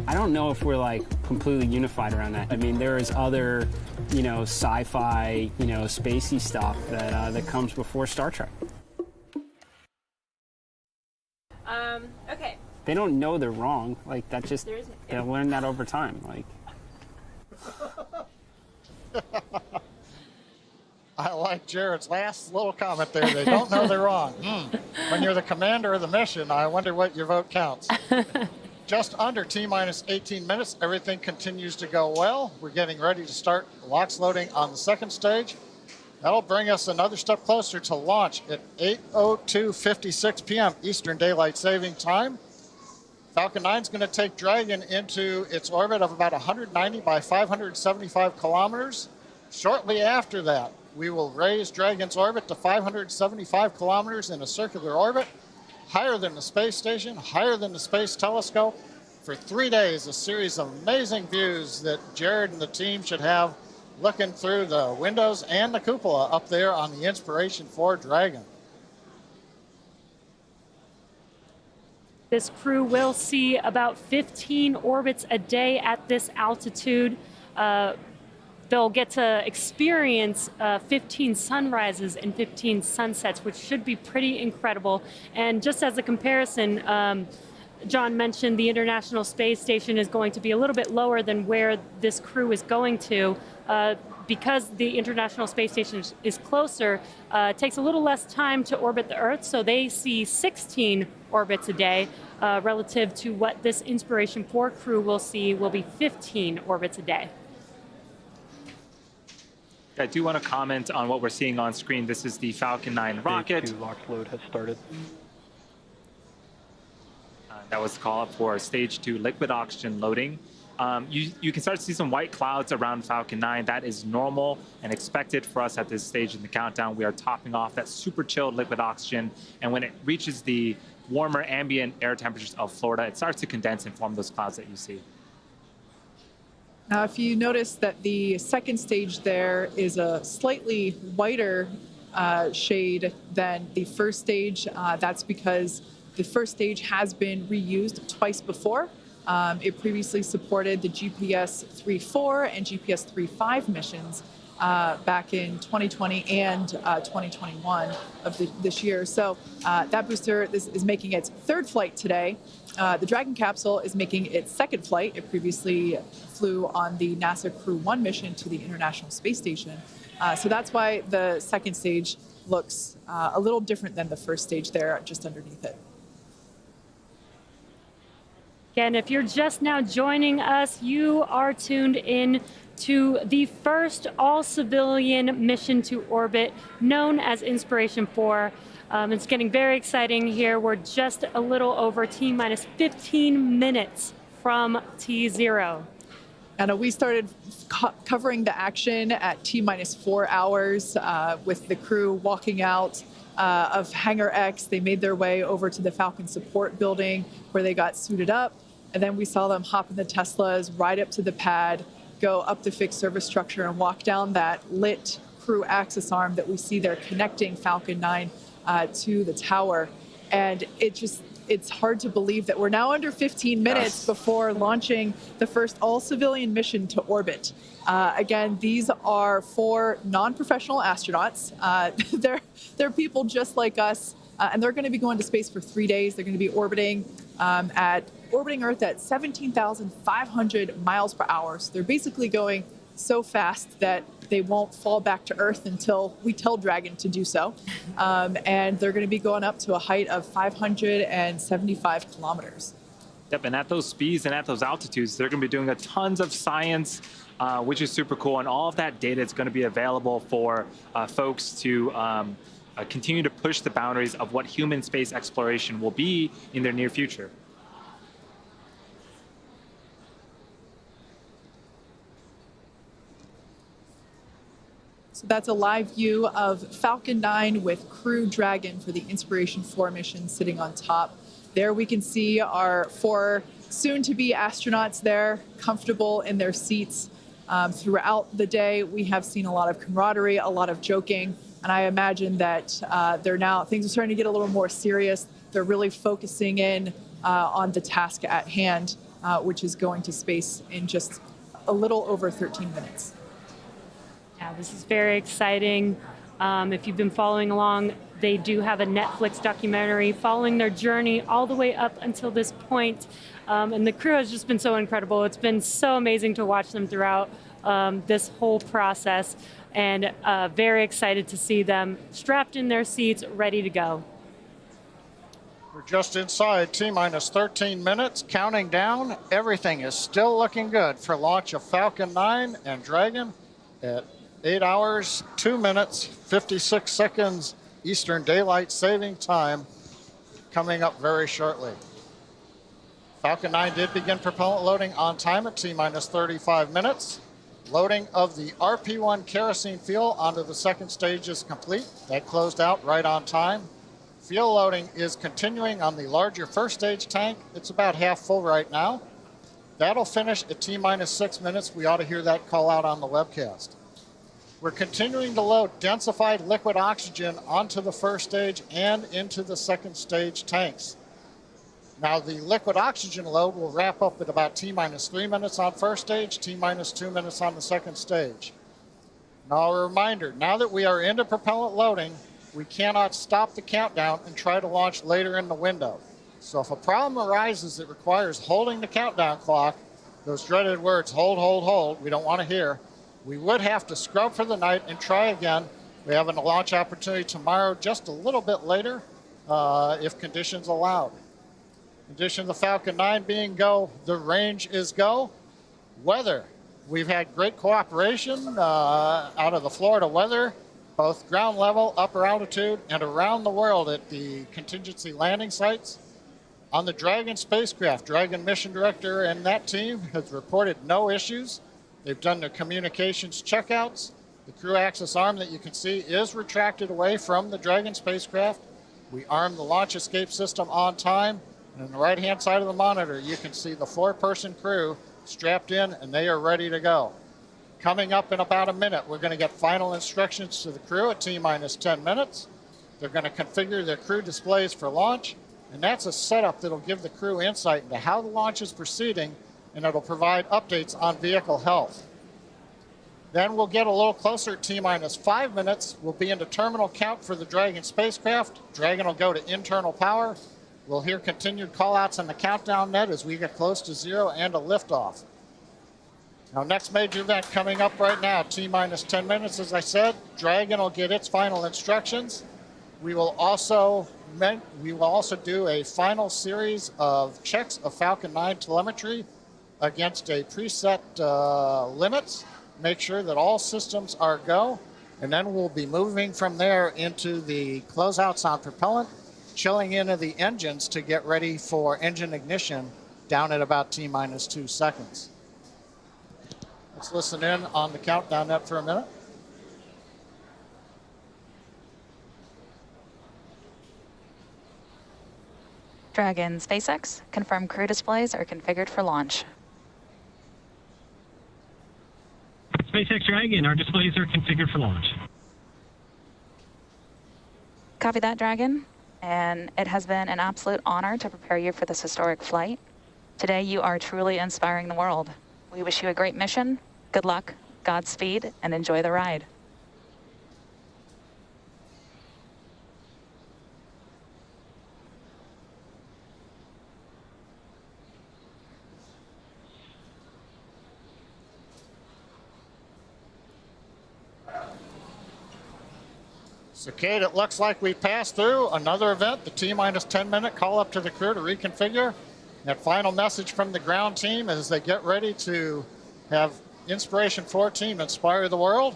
I don't know if we're like completely unified around that. I mean, there is other, sci-fi, spacey stuff that comes before Star Trek. Okay. They don't know they're wrong. Like, that just, they'll learn that over time. Like. I like Jared's last little comment there. They don't know they're wrong. When you're the commander of the mission, I wonder what your vote counts. Just under T-minus 18 minutes, everything continues to go well. We're getting ready to start LOX loading on the second stage. That'll bring us another step closer to launch at 8:02:56 p.m. Eastern Daylight Saving Time. Falcon 9 is going to take Dragon into its orbit of about 190 by 575 kilometers. Shortly after that, we will raise Dragon's orbit to 575 kilometers in a circular orbit, higher than the space station, higher than the space telescope. For 3 days, a series of amazing views that Jared and the team should have looking through the windows and the cupola up there on the Inspiration4 Dragon. This crew will see about 15 orbits a day at this altitude. They'll get to experience 15 sunrises and 15 sunsets, which should be pretty incredible. And just as a comparison, John mentioned the International Space Station is going to be a little bit lower than where this crew is going to. Because the International Space Station is closer, it takes a little less time to orbit the Earth, so they see 16 orbits a day, relative to what this Inspiration4 crew will see will be 15 orbits a day. I do want to comment on what we're seeing on screen. This is the Falcon 9 rocket. Stage 2 LOX load has started. That was the call up for stage 2 liquid oxygen loading. You can start to see some white clouds around Falcon 9. That is normal and expected for us at this stage in the countdown. We are topping off that super chilled liquid oxygen, and when it reaches the warmer ambient air temperatures of Florida, it starts to condense and form those clouds that you see. Now, if you notice that the second stage there is a slightly whiter shade than the first stage, that's because the first stage has been reused twice before. It previously supported the GPS 3.4 and GPS 3.5 missions back in 2020 and 2021 of this year. So that booster is making its third flight today. The Dragon capsule is making its second flight. It previously flew on the NASA Crew 1 mission to the International Space Station. So that's why the second stage looks a little different than the first stage there, just underneath it. Again, if you're just now joining us, you are tuned in to the first all-civilian mission to orbit known as Inspiration4. It's getting very exciting here. We're just a little over T-minus 15 minutes from T0. And we started covering the action at T-minus 4 hours with the crew walking out of Hangar X. They made their way over to the Falcon support building where they got suited up. And then we saw them hop in the Teslas, ride up to the pad, go up the fixed service structure and walk down that lit crew access arm that we see there connecting Falcon 9 to the tower. And it's hard to believe that we're now under 15 minutes before launching the first all-civilian mission to orbit. Again, these are 4 non-professional astronauts. They're people just like us, and they're going to be going to space for 3 days. They're going to be orbiting Earth at 17,500 miles per hour. So they're basically going so fast that they won't fall back to Earth until we tell Dragon to do so. And they're going to be going up to a height of 575 kilometers. Yep, and at those speeds and at those altitudes, they're going to be doing tons of science, which is super cool. And all of that data is going to be available for folks to continue to push the boundaries of what human space exploration will be in their near future. So that's a live view of Falcon 9 with Crew Dragon for the Inspiration4 mission sitting on top. There we can see our 4 soon-to-be astronauts there, comfortable in their seats. Throughout the day, we have seen a lot of camaraderie, a lot of joking, and I imagine that things are starting to get a little more serious. They're really focusing in on the task at hand, which is going to space in just a little over 13 minutes. Yeah, this is very exciting. If you've been following along, they do have a Netflix documentary following their journey all the way up until this point. And the crew has just been so incredible. It's been so amazing to watch them throughout this whole process, and very excited to see them strapped in their seats, ready to go. We're just inside T-minus 13 minutes, counting down. Everything is still looking good for launch of Falcon 9 and Dragon at 8 hours, 2 minutes, 56 seconds Eastern Daylight Saving Time, coming up very shortly. Falcon 9 did begin propellant loading on time at T-minus 35 minutes. Loading of the RP-1 kerosene fuel onto the second stage is complete. That closed out right on time. Fuel loading is continuing on the larger first stage tank. It's about half full right now. That'll finish at T-minus 6 minutes. We ought to hear that call out on the webcast. We're continuing to load densified liquid oxygen onto the first stage and into the second stage tanks. Now the liquid oxygen load will wrap up at about T-minus 3 minutes on first stage, T-minus 2 minutes on the second stage. Now a reminder, now that we are into propellant loading, we cannot stop the countdown and try to launch later in the window. So if a problem arises that requires holding the countdown clock, those dreaded words, hold, hold, hold, we don't want to hear, we would have to scrub for the night and try again. We have a launch opportunity tomorrow just a little bit later if conditions allowed. In addition to the Falcon 9 being go, the range is go. Weather, we've had great cooperation out of the Florida weather, both ground level, upper altitude, and around the world at the contingency landing sites. On the Dragon spacecraft, Dragon mission director and that team has reported no issues. They've done their communications checkouts. The crew access arm that you can see is retracted away from the Dragon spacecraft. We armed the launch escape system on time. And on the right-hand side of the monitor, you can see the 4-person crew strapped in, and they are ready to go. Coming up in about a minute, we're going to get final instructions to the crew at T-minus 10 minutes. They're going to configure their crew displays for launch, and that's a setup that'll give the crew insight into how the launch is proceeding, and it'll provide updates on vehicle health. Then we'll get a little closer at T-minus 5 minutes. We'll be into terminal count for the Dragon spacecraft. Dragon will go to internal power. We'll hear continued call-outs on the countdown net as we get close to 0 and a liftoff. Now, next major event coming up right now, T-minus 10 minutes, as I said. Dragon will get its final instructions. We will also do a final series of checks of Falcon 9 telemetry against a preset limits. Make sure that all systems are go. And then we'll be moving from there into the closeouts on propellant, chilling into the engines to get ready for engine ignition down at about T-minus 2 seconds. Let's listen in on the countdown net for a minute. Dragon SpaceX, confirm crew displays are configured for launch. SpaceX Dragon, our displays are configured for launch. Copy that, Dragon. And it has been an absolute honor to prepare you for this historic flight. Today, you are truly inspiring the world. We wish you a great mission, good luck, Godspeed, and enjoy the ride. So, Kate, it looks like we passed through another event, the T-minus 10-minute call up to the crew to reconfigure. That final message from the ground team as they get ready to have Inspiration4 team inspire the world.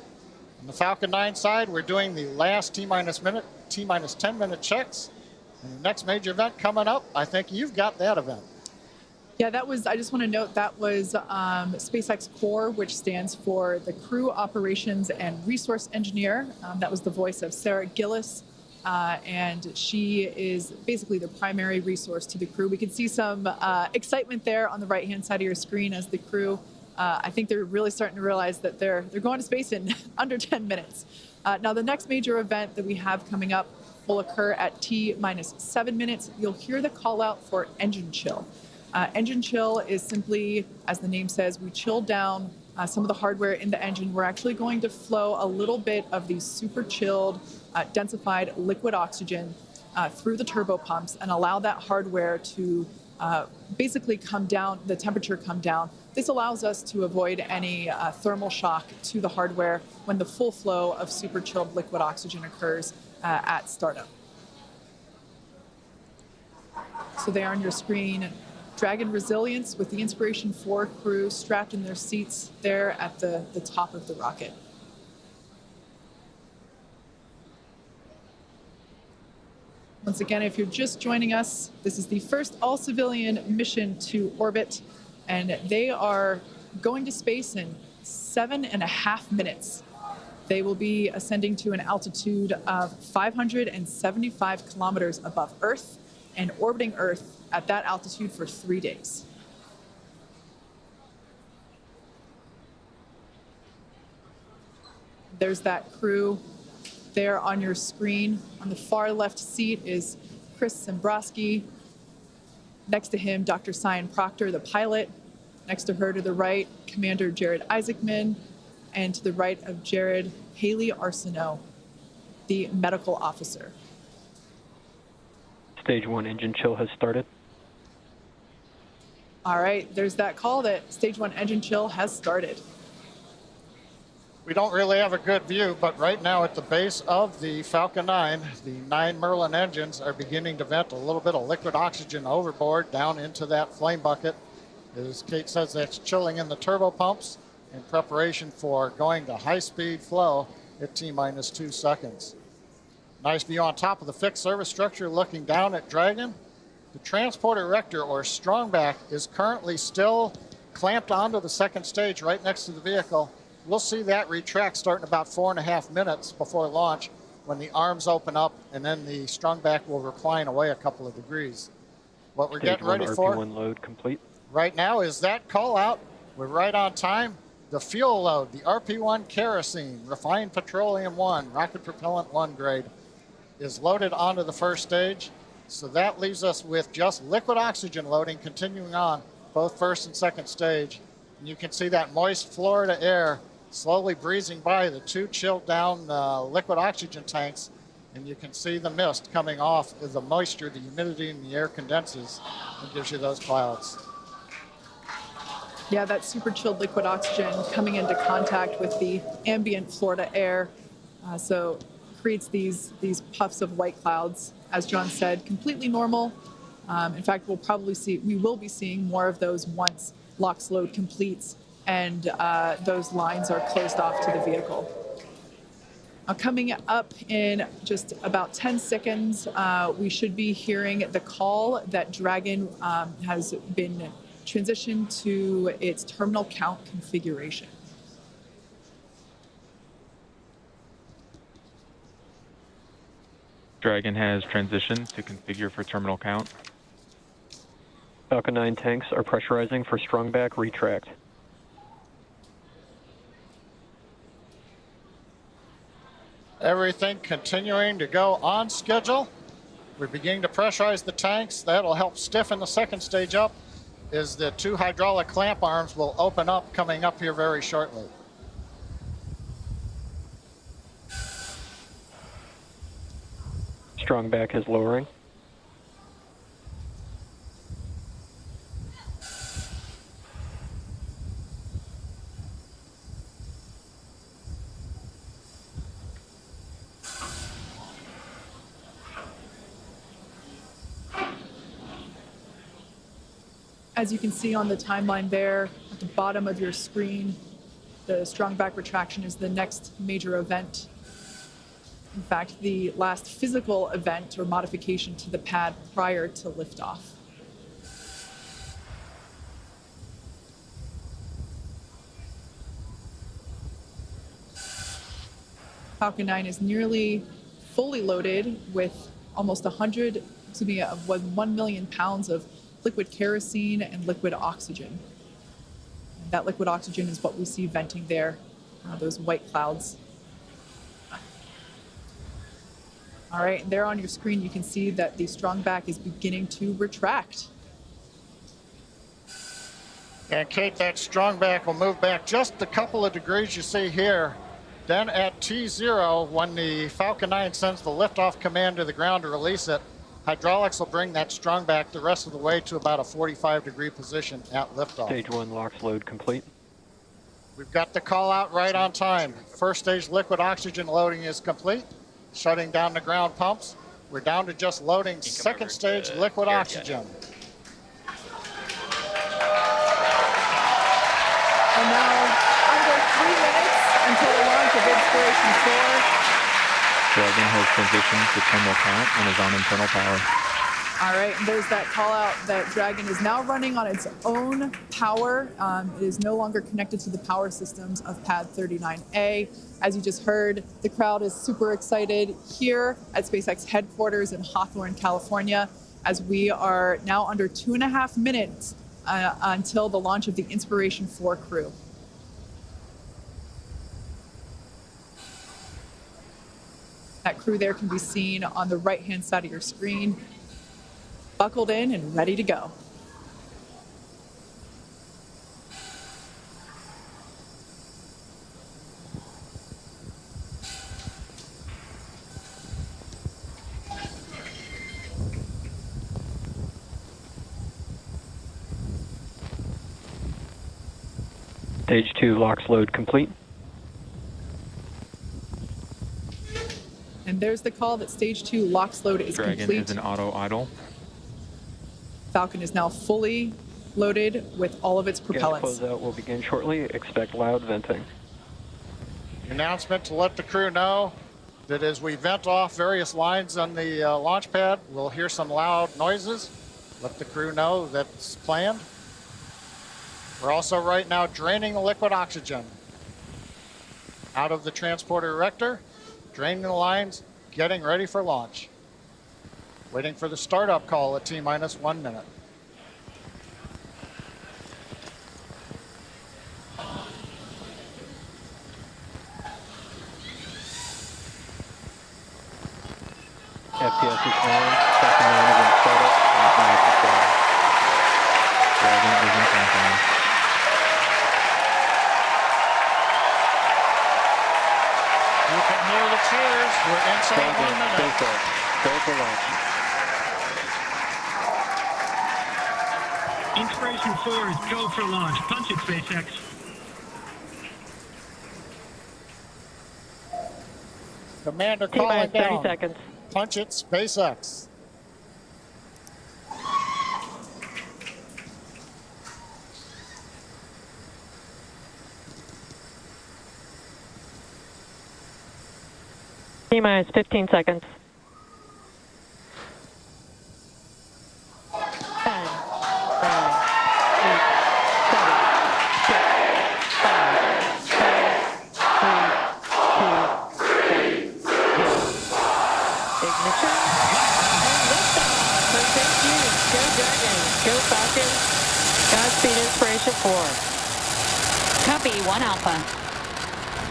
On the Falcon 9 side, we're doing the last T-minus 10-minute checks. And the next major event coming up, I think you've got that event. Yeah, that was, I just want to note, that was SpaceX Core, which stands for the Crew Operations and Resource Engineer. That was the voice of Sarah Gillis, and she is basically the primary resource to the crew. We can see some excitement there on the right-hand side of your screen as the crew, I think they're really starting to realize that they're going to space in under 10 minutes. Now, the next major event that we have coming up will occur at T-minus 7 minutes. You'll hear the call out for engine chill. Engine chill is simply, as the name says, we chill down some of the hardware in the engine. We're actually going to flow a little bit of the super chilled, densified liquid oxygen through the turbo pumps and allow that hardware to basically come down, the temperature come down. This allows us to avoid any thermal shock to the hardware when the full flow of super chilled liquid oxygen occurs at startup. So there on your screen, Dragon Resilience with the Inspiration4 crew strapped in their seats there at the top of the rocket. Once again, if you're just joining us, this is the first all-civilian mission to orbit, and they are going to space in 7.5 minutes. They will be ascending to an altitude of 575 kilometers above Earth and orbiting Earth at that altitude for 3 days. There's that crew there on your screen. On the far left seat is Chris Sembroski. Next to him, Dr. Sian Proctor, the pilot. Next to her to the right, Commander Jared Isaacman. And to the right of Jared, Hayley Arceneaux, the medical officer. Stage 1 engine chill has started. All right, there's that call that Stage 1 engine chill has started. We don't really have a good view, but right now at the base of the Falcon 9, the 9 Merlin engines are beginning to vent a little bit of liquid oxygen overboard down into that flame bucket. As Kate says, that's chilling in the turbo pumps in preparation for going to high-speed flow at T-minus 2 seconds. Nice view on top of the fixed service structure looking down at Dragon. The transporter erector, or strongback, is currently still clamped onto the second stage right next to the vehicle. We'll see that retract starting about 4.5 minutes before launch when the arms open up, and then the strongback will recline away a couple of degrees. What we're getting ready for RP1 load complete. right now is that call out. We're right on time. The fuel load, the RP1 kerosene, refined petroleum 1, rocket propellant 1 grade, is loaded onto the first stage. So that leaves us with just liquid oxygen loading continuing on both first and second stage. And you can see that moist Florida air slowly breezing by the 2 chilled down liquid oxygen tanks. And you can see the mist coming off as the moisture, the humidity in the air condenses and gives you those clouds. Yeah, that super chilled liquid oxygen coming into contact with the ambient Florida air. So creates these puffs of white clouds. As John said, completely normal. In fact, we will be seeing more of those once LOX load completes and those lines are closed off to the vehicle. Now, coming up in just about 10 seconds, we should be hearing the call that Dragon has been transitioned to its terminal count configuration. Dragon has transitioned to configure for terminal count. Falcon 9 tanks are pressurizing for strongback retract. Everything continuing to go on schedule. We're beginning to pressurize the tanks. That'll help stiffen the second stage up as the 2 hydraulic clamp arms will open up coming up here very shortly. Strongback is lowering. As you can see on the timeline there at the bottom of your screen, the strong back retraction is the next major event. In fact, the last physical event or modification to the pad prior to liftoff. Falcon 9 is nearly fully loaded with almost 1 million pounds of liquid kerosene and liquid oxygen. And that liquid oxygen is what we see venting there, those white clouds. All right, and there on your screen, you can see that the strong back is beginning to retract. And Kate, that strong back will move back just a couple of degrees you see here. Then at T0, when the Falcon 9 sends the liftoff command to the ground to release it, hydraulics will bring that strong back the rest of the way to about a 45-degree position at liftoff. Stage 1 LOX load complete. We've got the call out right on time. First stage liquid oxygen loading is complete, shutting down the ground pumps. We're down to just loading second stage liquid oxygen. And now, under 3 minutes until the launch of Inspiration4. Dragon has transitioned to terminal count and is on internal power. All right, and there's that call out that Dragon is now running on its own power. It is no longer connected to the power systems of Pad 39A. As you just heard, the crowd is super excited here at SpaceX headquarters in Hawthorne, California, as we are now under 2.5 minutes until the launch of the Inspiration4 crew. That crew there can be seen on the right-hand side of your screen, buckled in and ready to go. Stage 2 LOX load complete. And there's the call that stage 2 LOX load is Dragon complete. is an auto idle. Falcon is now fully loaded with all of its propellants. Gas closeout will begin shortly. Expect loud venting. Announcement to let the crew know that as we vent off various lines on the launch pad, we'll hear some loud noises. Let the crew know that's planned. We're also right now draining the liquid oxygen out of the transporter erector, draining the lines, getting ready for launch. Waiting for the startup call at T-minus 1 minute. FPS is on. Falcon 9 is in startup. And is in Dragon is in countdown. You can hear the cheers. We're inside 1 minute. Go for launch. Inspiration4 is go for launch. Punch it, SpaceX. Commander calling down. 30 seconds. Punch it, SpaceX. T-minus 15 seconds. 10, 9, 8, 7, 6, 5, 4, 3, 2, 1. Ignition. And liftoff. So thank you. Go Dragon. Go Falcon. Godspeed Inspiration4. Copy, 1 Alpha.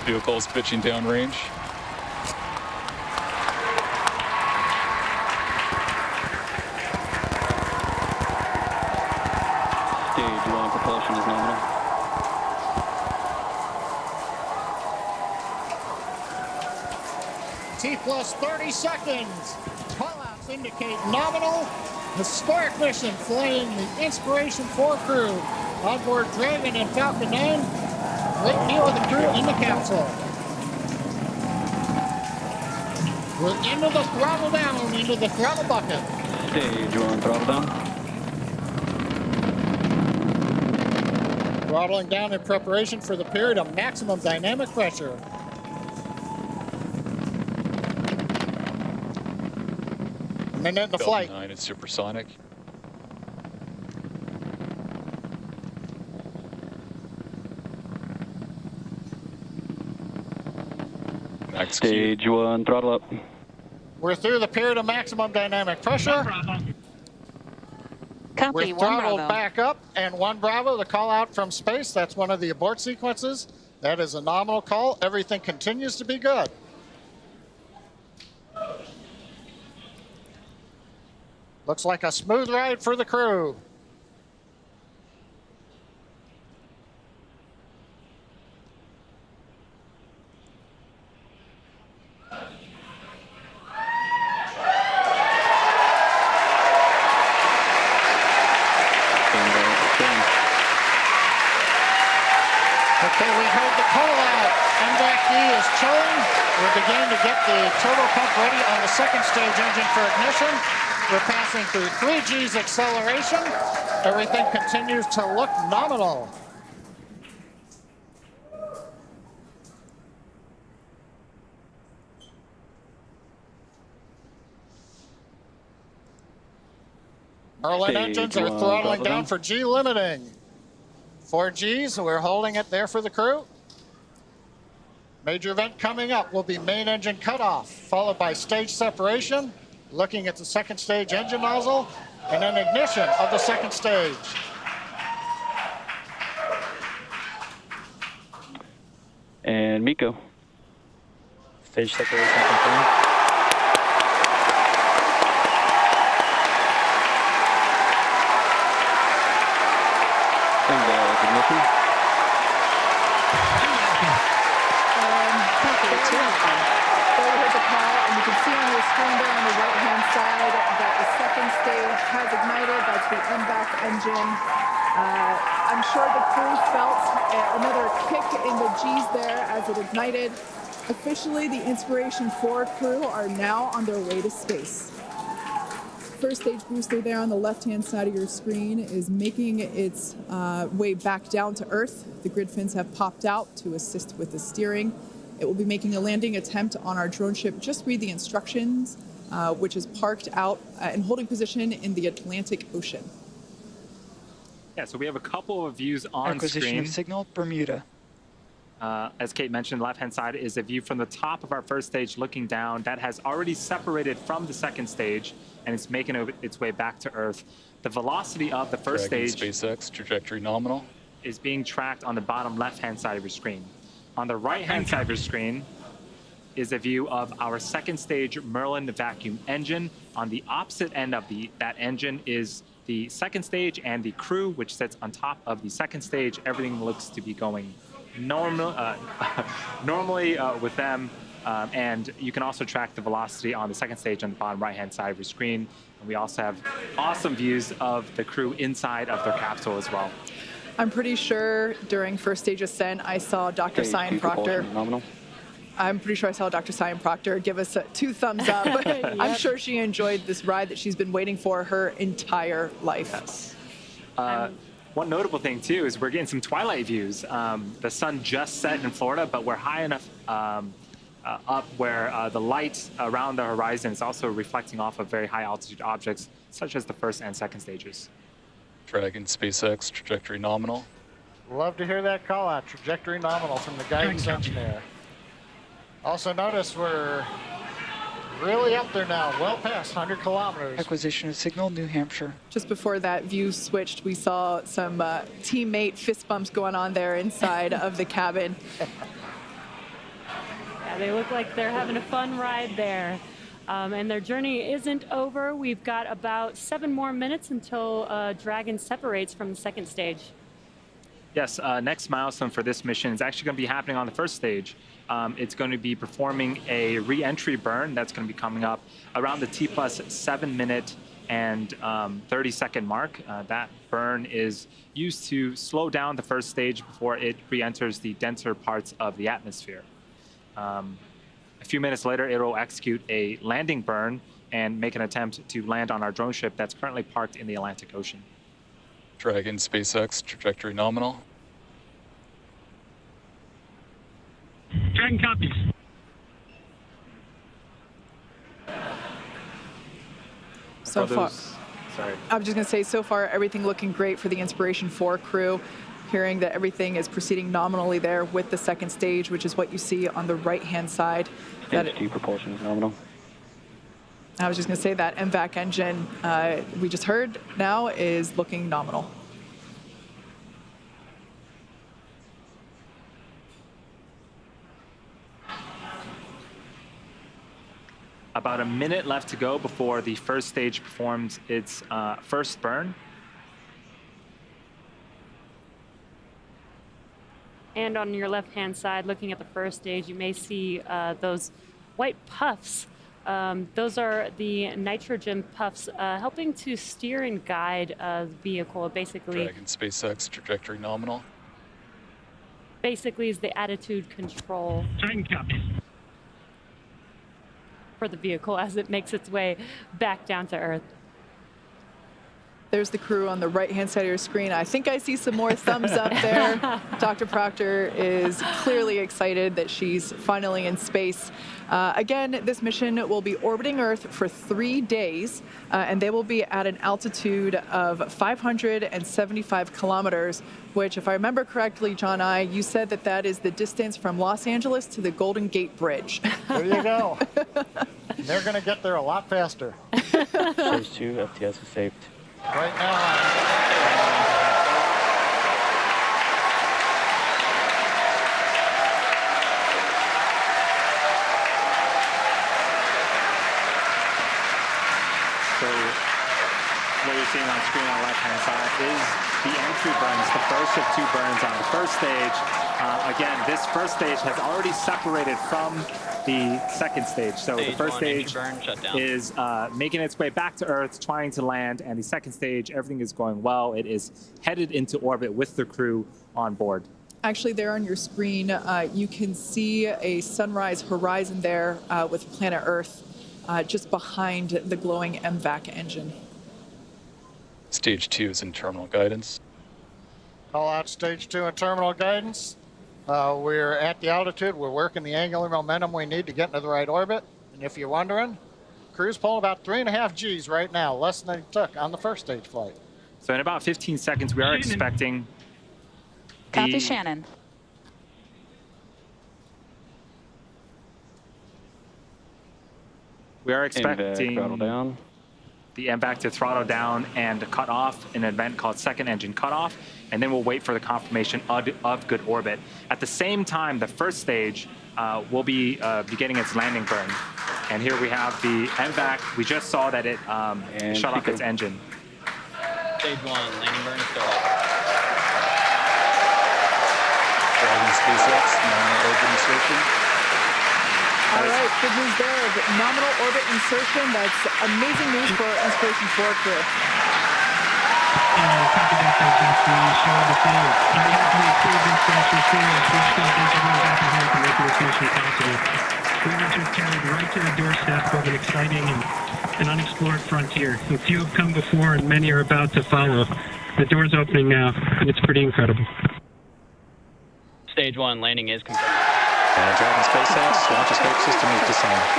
Vehicle is pitching downrange. Stage 1 propulsion is nominal. T plus 30 seconds. Callouts indicate nominal. Historic mission flying the Inspiration4 crew on board Dragon and Falcon 9. Great view of the crew in the capsule. We're into the throttle down, into the throttle bucket. Stage 1 throttle down. Throttling down in preparation for the period of maximum dynamic pressure. And then into flight. 9 is supersonic. Stage 1, throttle up. We're through the period of maximum dynamic pressure. Copy, We're 1 throttled Bravo. back up, and 1 Bravo, the call out from space. That's one of the abort sequences. That is a nominal call. Everything continues to be good. Looks like a smooth ride for the crew. Okay, we heard the call out. MVAC-D is chilling. We're beginning to get the turbo pump ready on the second stage engine for ignition. We're passing through 3 G's acceleration. Everything continues to look nominal. Merlin engines are throttling down for G limiting. 4 Gs, we're holding it there for the crew. Major event coming up will be main engine cutoff, followed by stage separation, looking at the second stage engine nozzle, and then ignition of the second stage. And Miko. Stage separation confirmed. Ignition. There we heard the call, and you can see on your screen there on the right-hand side that the second stage has ignited. That's the MVAC engine. I'm sure the crew felt another kick in the G's there as it ignited. Officially, the Inspiration4 crew are now on their way to space. First stage booster there on the left-hand side of your screen is making its way back down to Earth. The grid fins have popped out to assist with the steering. It will be making a landing attempt on our drone ship. Just read the instructions, which is parked out and holding position in the Atlantic Ocean. Yeah, so we have a couple of views on Acquisition screen. of signal, Bermuda. As Kate mentioned, the left-hand side is a view from the top of our first stage looking down. That has already separated from the second stage, and it's making its way back to Earth. The velocity of the first Dragon stage SpaceX, trajectory nominal. is being tracked on the bottom left-hand side of your screen. On the right-hand side of your screen is a view of our second stage Merlin vacuum engine. On the opposite end of that engine is the second stage and the crew, which sits on top of the second stage. Everything looks to be going normally with them. And you can also track the velocity on the second stage on the bottom right-hand side of your screen. And we also have awesome views of the crew inside of their capsule as well. I'm pretty sure during first stage ascent, I saw Dr. Sian Proctor. Nominal. I'm pretty sure I saw Dr. Sian Proctor give us 2 thumbs up. I'm sure she enjoyed this ride that she's been waiting for her entire life. Yes. One notable thing, too, is we're getting some twilight views. The sun just set in Florida, but we're high enough up where the light around the horizon is also reflecting off of very high altitude objects, such as the first and second stages. Dragon SpaceX, trajectory nominal. Love to hear that call out, trajectory nominal from the guidance engineer. Also notice we're really up there now, well past 100 kilometers. Acquisition of signal, New Hampshire. Just before that view switched, we saw some teammate fist bumps going on there inside of the cabin. Yeah, they look like they're having a fun ride there. And their journey isn't over. We've got about 7 more minutes until Dragon separates from the second stage. Yes, next milestone for this mission is actually going to be happening on the first stage. It's going to be performing a re-entry burn that's going to be coming up around the T+7 minute and 30-second mark. That burn is used to slow down the first stage before it re-enters the denser parts of the atmosphere. A few minutes later, it will execute a landing burn and make an attempt to land on our drone ship that's currently parked in the Atlantic Ocean. Dragon SpaceX, trajectory nominal. Dragon copies. So far, sorry. I was just going to say, so far, everything looking great for the Inspiration4 crew. Hearing that everything is proceeding nominally there with the second stage, which is what you see on the right-hand side. Stage 2 propulsion is nominal. I was just going to say that MVAC engine we just heard now is looking nominal. About a minute left to go before the first stage performs its first burn. And on your left-hand side, looking at the first stage, you may see those white puffs. Those are the nitrogen puffs helping to steer and guide the vehicle. Basically, Dragon SpaceX trajectory nominal. Basically, is the attitude control Dragon copies. for the vehicle as it makes its way back down to Earth. There's the crew on the right-hand side of your screen. I think I see some more thumbs up there. Dr. Proctor is clearly excited that she's finally in space. Again, this mission will be orbiting Earth for 3 days, and they will be at an altitude of 575 kilometers, which, if I remember correctly, John you said that that is the distance from Los Angeles to the Golden Gate Bridge. There you go. They're going to get there a lot faster. Stage 2, FTS is saved. Right now, So what you're seeing on screen on the left-hand side is the entry burns, the first of 2 burns on the first stage. Again, this first stage has already separated from the second stage. So the first stage is making its way back to Earth, trying to land, and the second stage, everything is going well. It is headed into orbit with the crew on board. Actually, there on your screen, you can see a sunrise horizon there with planet Earth just behind the glowing MVAC engine. Stage 2 is in terminal guidance. call out stage 2 and terminal guidance. We're at the altitude. We're working the angular momentum we need to get into the right orbit. And if you're wondering, crew's pulling about 3.5 Gs right now, less than they took on the first stage flight. So in about 15 seconds, we are expecting Copy, Shannon. We are expecting throttle down. The MVAC to throttle down and cut off an event called second engine cutoff, and then we'll wait for the confirmation of good orbit. At the same time, the first stage will be beginning its landing burn. And here we have the MVAC. We just saw that it shut off its engine. Stage 1, landing burn start. Dragon SpaceX, nominal orbit insertion. All right, good news there. The nominal orbit insertion. That's amazing news for Inspiration4 crew. Copy that, show the field. On behalf of the crew of Inspiration4, we just want to thank everyone back at home for making this mission possible. We were just carried right to the doorstep of an exciting and unexplored frontier. A few have come before, and many are about to follow. The door's opening now, and it's pretty incredible. Stage 1, landing is confirmed. Dragon SpaceX, launch escape system is disarmed.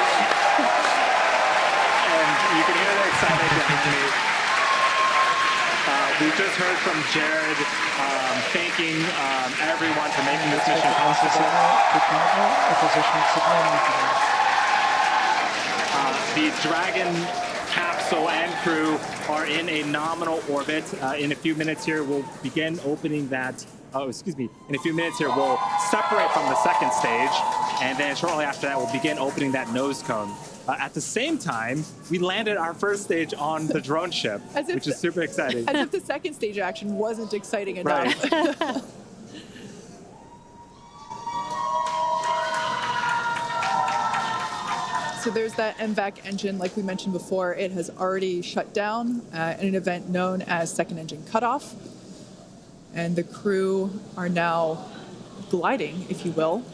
And you can hear the excitement behind me. We just heard from Jared thanking everyone for making this mission possible. The Dragon capsule and crew are in a nominal orbit. In a few minutes here, we'll begin opening that. In a few minutes here, we'll separate from the second stage, and then shortly after that, we'll begin opening that nose cone. At the same time, we landed our first stage on the drone ship, which is super exciting. As if the second stage action wasn't exciting enough. Right. So there's that MVAC engine, like we mentioned before. It has already shut down in an event known as second engine cutoff. And the crew are now gliding, if you will.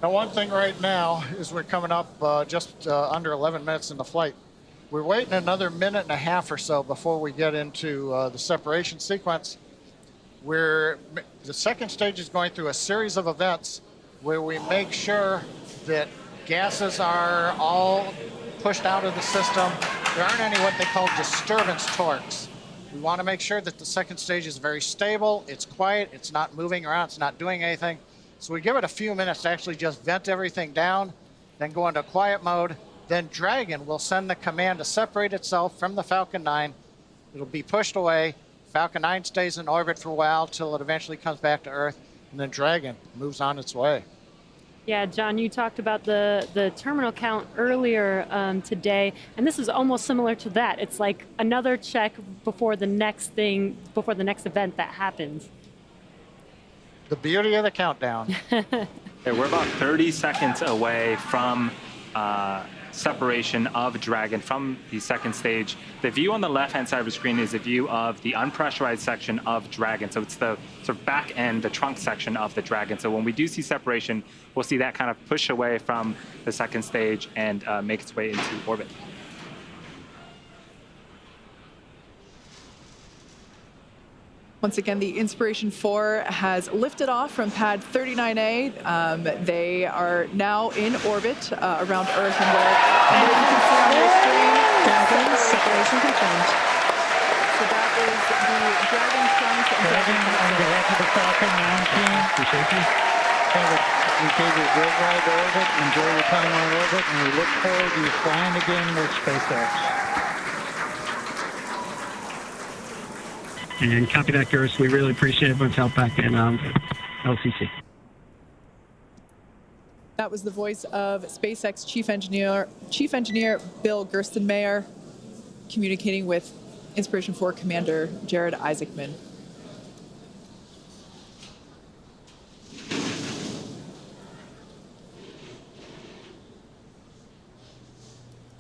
Now, one thing right now is we're coming up just under 11 minutes in the flight. We're waiting another minute and a half or so before we get into the separation sequence. The second stage is going through a series of events where we make sure that gases are all pushed out of the system. There aren't any what they call disturbance torques. We want to make sure that the second stage is very stable, it's quiet, it's not moving around, it's not doing anything. So we give it a few minutes to actually just vent everything down, then go into quiet mode. Then Dragon will send the command to separate itself from the Falcon 9. It'll be pushed away. Falcon 9 stays in orbit for a while till it eventually comes back to Earth, and then Dragon moves on its way. Yeah, John, you talked about the terminal count earlier today, and this is almost similar to that. It's like another check before the next event that happens. The beauty of the countdown. Okay, we're about 30 seconds away from separation of Dragon from the second stage. The view on the left-hand side of the screen is a view of the unpressurized section of Dragon. So it's the sort of back end, the trunk section of the Dragon. So when we do see separation, we'll see that kind of push away from the second stage and make its way into orbit. Once again, the Inspiration4 has lifted off from pad 39A. They are now in orbit around Earth, and there you can see on your screen, separation confirmed. So that is the Dragon trunk. Dragon, on behalf of the Falcon 9 team, we gave you a great ride to orbit. Enjoy your time on orbit, and we look forward to you flying again with SpaceX. And copy that, Gerst. We really appreciate everyone's help back in LCC. That was the voice of SpaceX Chief Engineer Bill Gerstenmaier communicating with Inspiration4 Commander Jared Isaacman.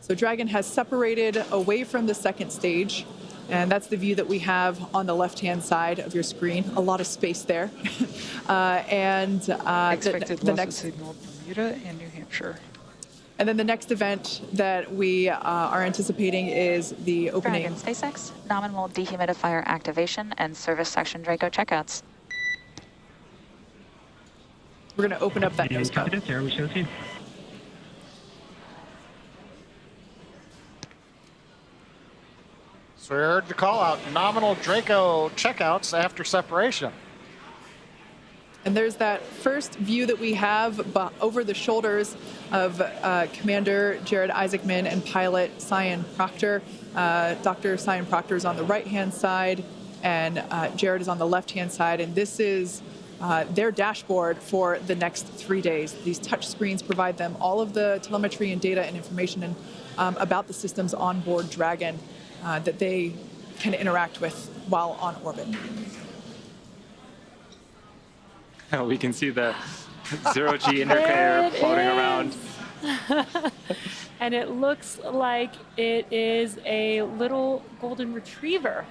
So Dragon has separated away from the second stage. And that's the view that we have on the left-hand side of your screen. A lot of space there. Expected loss of signal Bermuda and New Hampshire. And then the next event that we are anticipating is the opening. Dragon SpaceX, nominal dehumidifier activation and service section Draco checkouts. We're going to open up that nose cone. There we show you. So we heard the call out, nominal Draco checkouts after separation. And there's that first view that we have over the shoulders of Commander Jared Isaacman and pilot Sian Proctor. Dr. Sian Proctor is on the right-hand side, and Jared is on the left-hand side. And this is their dashboard for the next 3 days. These touch screens provide them all of the telemetry and data and information about the systems on board Dragon that they can interact with while on orbit. We can see the zero-G indicator floating around. And it looks like it is a little golden retriever.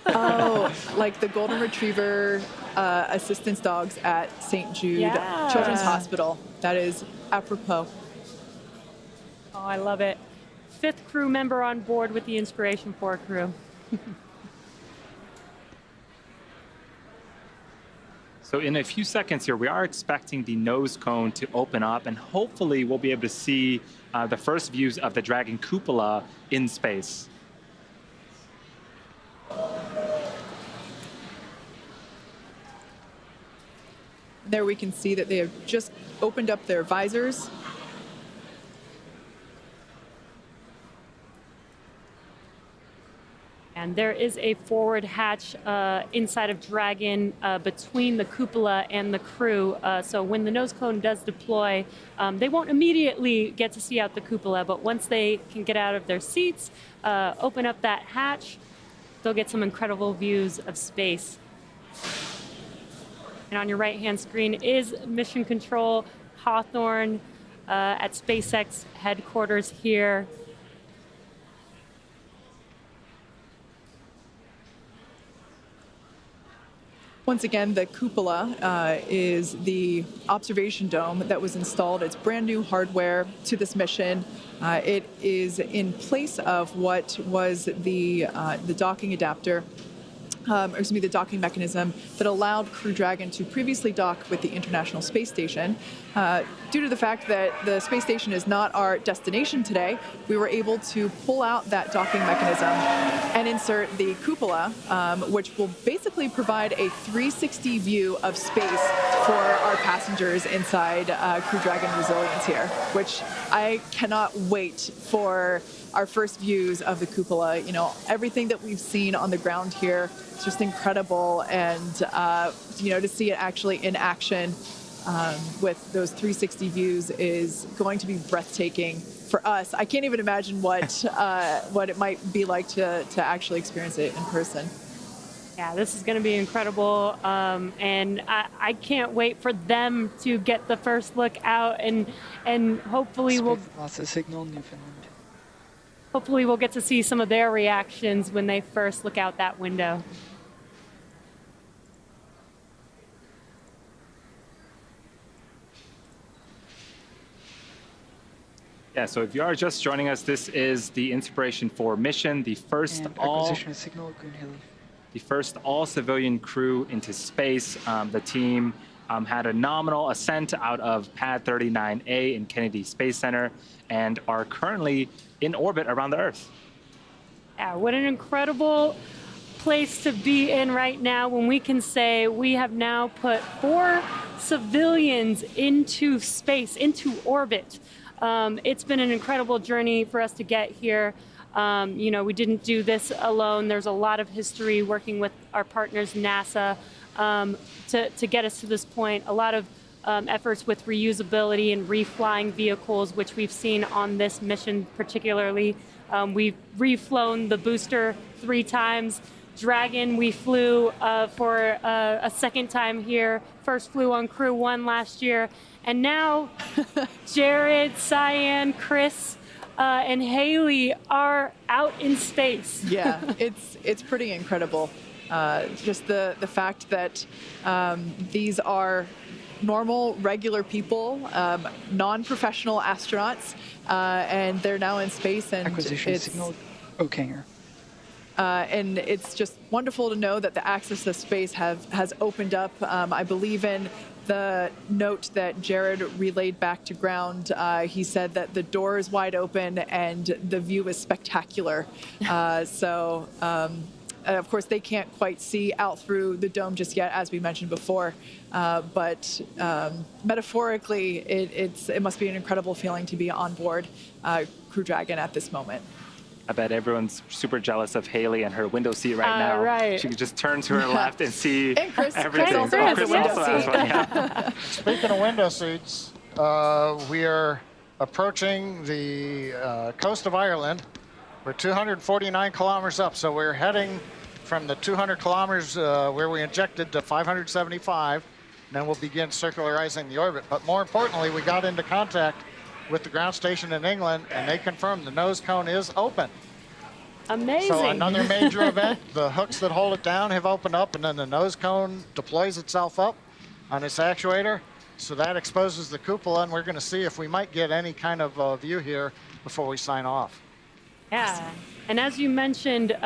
Oh, like the golden retriever assistance dogs at St. Jude Children's Hospital. That is apropos. Oh, I love it. 5th crew member on board with the Inspiration4 crew. So in a few seconds here, we are expecting the nose cone to open up, and hopefully we'll be able to see the first views of the Dragon cupola in space. There we can see that they have just opened up their visors. And there is a forward hatch inside of Dragon between the cupola and the crew. So when the nose cone does deploy, they won't immediately get to see out the cupola, but once they can get out of their seats, open up that hatch, they'll get some incredible views of space. And on your right-hand screen is Mission Control Hawthorne at SpaceX headquarters here. Once again, the cupola is the observation dome that was installed. It's brand new hardware to this mission. It is in place of what was the docking adapter the docking mechanism that allowed Crew Dragon to previously dock with the International Space Station. Due to the fact that the space station is not our destination today, we were able to pull out that docking mechanism and insert the cupola, which will basically provide a 360 view of space for our passengers inside Crew Dragon Resilience here, which I cannot wait for our first views of the cupola. You know, everything that we've seen on the ground here, it's just incredible. And, to see it actually in action with those 360 views is going to be breathtaking for us. I can't even imagine what it might be like to actually experience it in person. Yeah, this is going to be incredible, and I can't wait for them to get the first look out, and hopefully lost a signal, Newfoundland. Hopefully we'll get to see some of their reactions when they first look out that window. Yeah, so if you are just joining us, this is the Inspiration4 mission, the first all civilian crew into space. The team had a nominal ascent out of Pad 39A in Kennedy Space Center and are currently in orbit around the Earth. Yeah, what an incredible place to be in right now when we can say we have now put 4 civilians into space, into orbit. It's been an incredible journey for us to get here. We didn't do this alone. There's a lot of history working with our partners, NASA, to get us to this point. A lot of efforts with reusability and reflying vehicles, which we've seen on this mission particularly. We've reflown the booster 3 times. Dragon, we flew for a second time here. First flew on Crew 1 last year. And now Jared, Cyan, Chris, and Haley are out in space. Yeah, it's pretty incredible. Just the fact that these are normal, regular people, non-professional astronauts, and they're now in space. And acquisition signal, O'Kanger. And it's just wonderful to know that the access to space has opened up. I believe in the note that Jared relayed back to ground. He said that the door is wide open and the view is spectacular. Of course, they can't quite see out through the dome just yet, as we mentioned before. But metaphorically, it must be an incredible feeling to be on board Crew Dragon at this moment. I bet everyone's super jealous of Haley and her window seat right now. Right. She can just turn to her left and see everything. Chris also has a window has one, yeah. Speaking of window seats, we are approaching the coast of Ireland. We're 249 kilometers up, so we're heading from the 200 kilometers where we injected to 575, and then we'll begin circularizing the orbit. But more importantly, we got into contact with the ground station in England, and they confirmed the nose cone is open. Amazing. So another major event, the hooks that hold it down have opened up, and then the nose cone deploys itself up on its actuator. So that exposes the cupola, and we're going to see if we might get any kind of view here before we sign off. Yeah, and as you mentioned,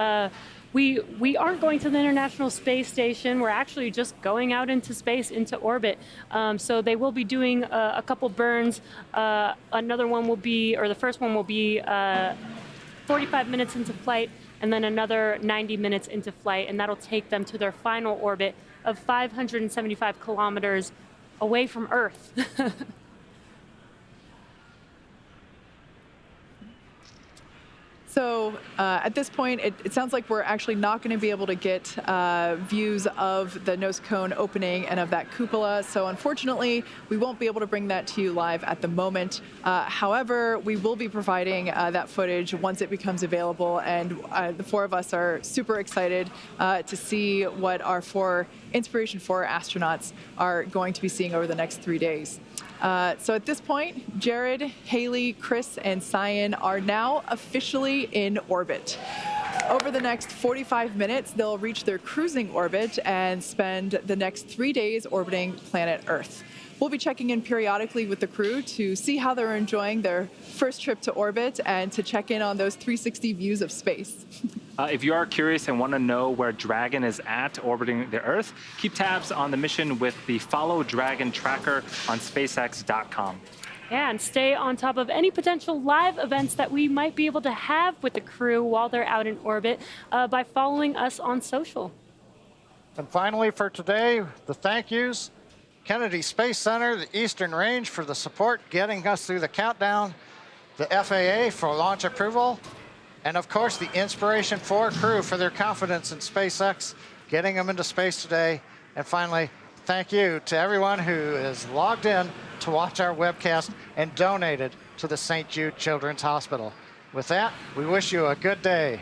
we aren't going to the International Space Station. We're actually just going out into space, into orbit. So they will be doing a couple burns. Another one will be, or the first one will be 45 minutes into flight, and then another 90 minutes into flight, and that'll take them to their final orbit of 575 kilometers away from Earth. So at this point, it sounds like we're actually not going to be able to get views of the nose cone opening and of that cupola. So unfortunately, we won't be able to bring that to you live at the moment. However, we will be providing that footage once it becomes available. And the 4 of us are super excited to see what our 4 Inspiration4 astronauts are going to be seeing over the next 3 days. So at this point, Jared, Haley, Chris, and Cyan are now officially in orbit. Over the next 45 minutes, they'll reach their cruising orbit and spend the next 3 days orbiting planet Earth. We'll be checking in periodically with the crew to see how they're enjoying their first trip to orbit and to check in on those 360 views of space. If you are curious and want to know where Dragon is at orbiting the Earth, keep tabs on the mission with the Follow Dragon tracker on SpaceX.com. Yeah, and stay on top of any potential live events that we might be able to have with the crew while they're out in orbit by following us on social. And finally for today, the thank yous. Kennedy Space Center, the Eastern Range for the support getting us through the countdown, the FAA for launch approval, and of course the Inspiration4 crew for their confidence in SpaceX, getting them into space today. And finally, thank you to everyone who is logged in to watch our webcast and donated to the St. Jude Children's Hospital. With that, we wish you a good day.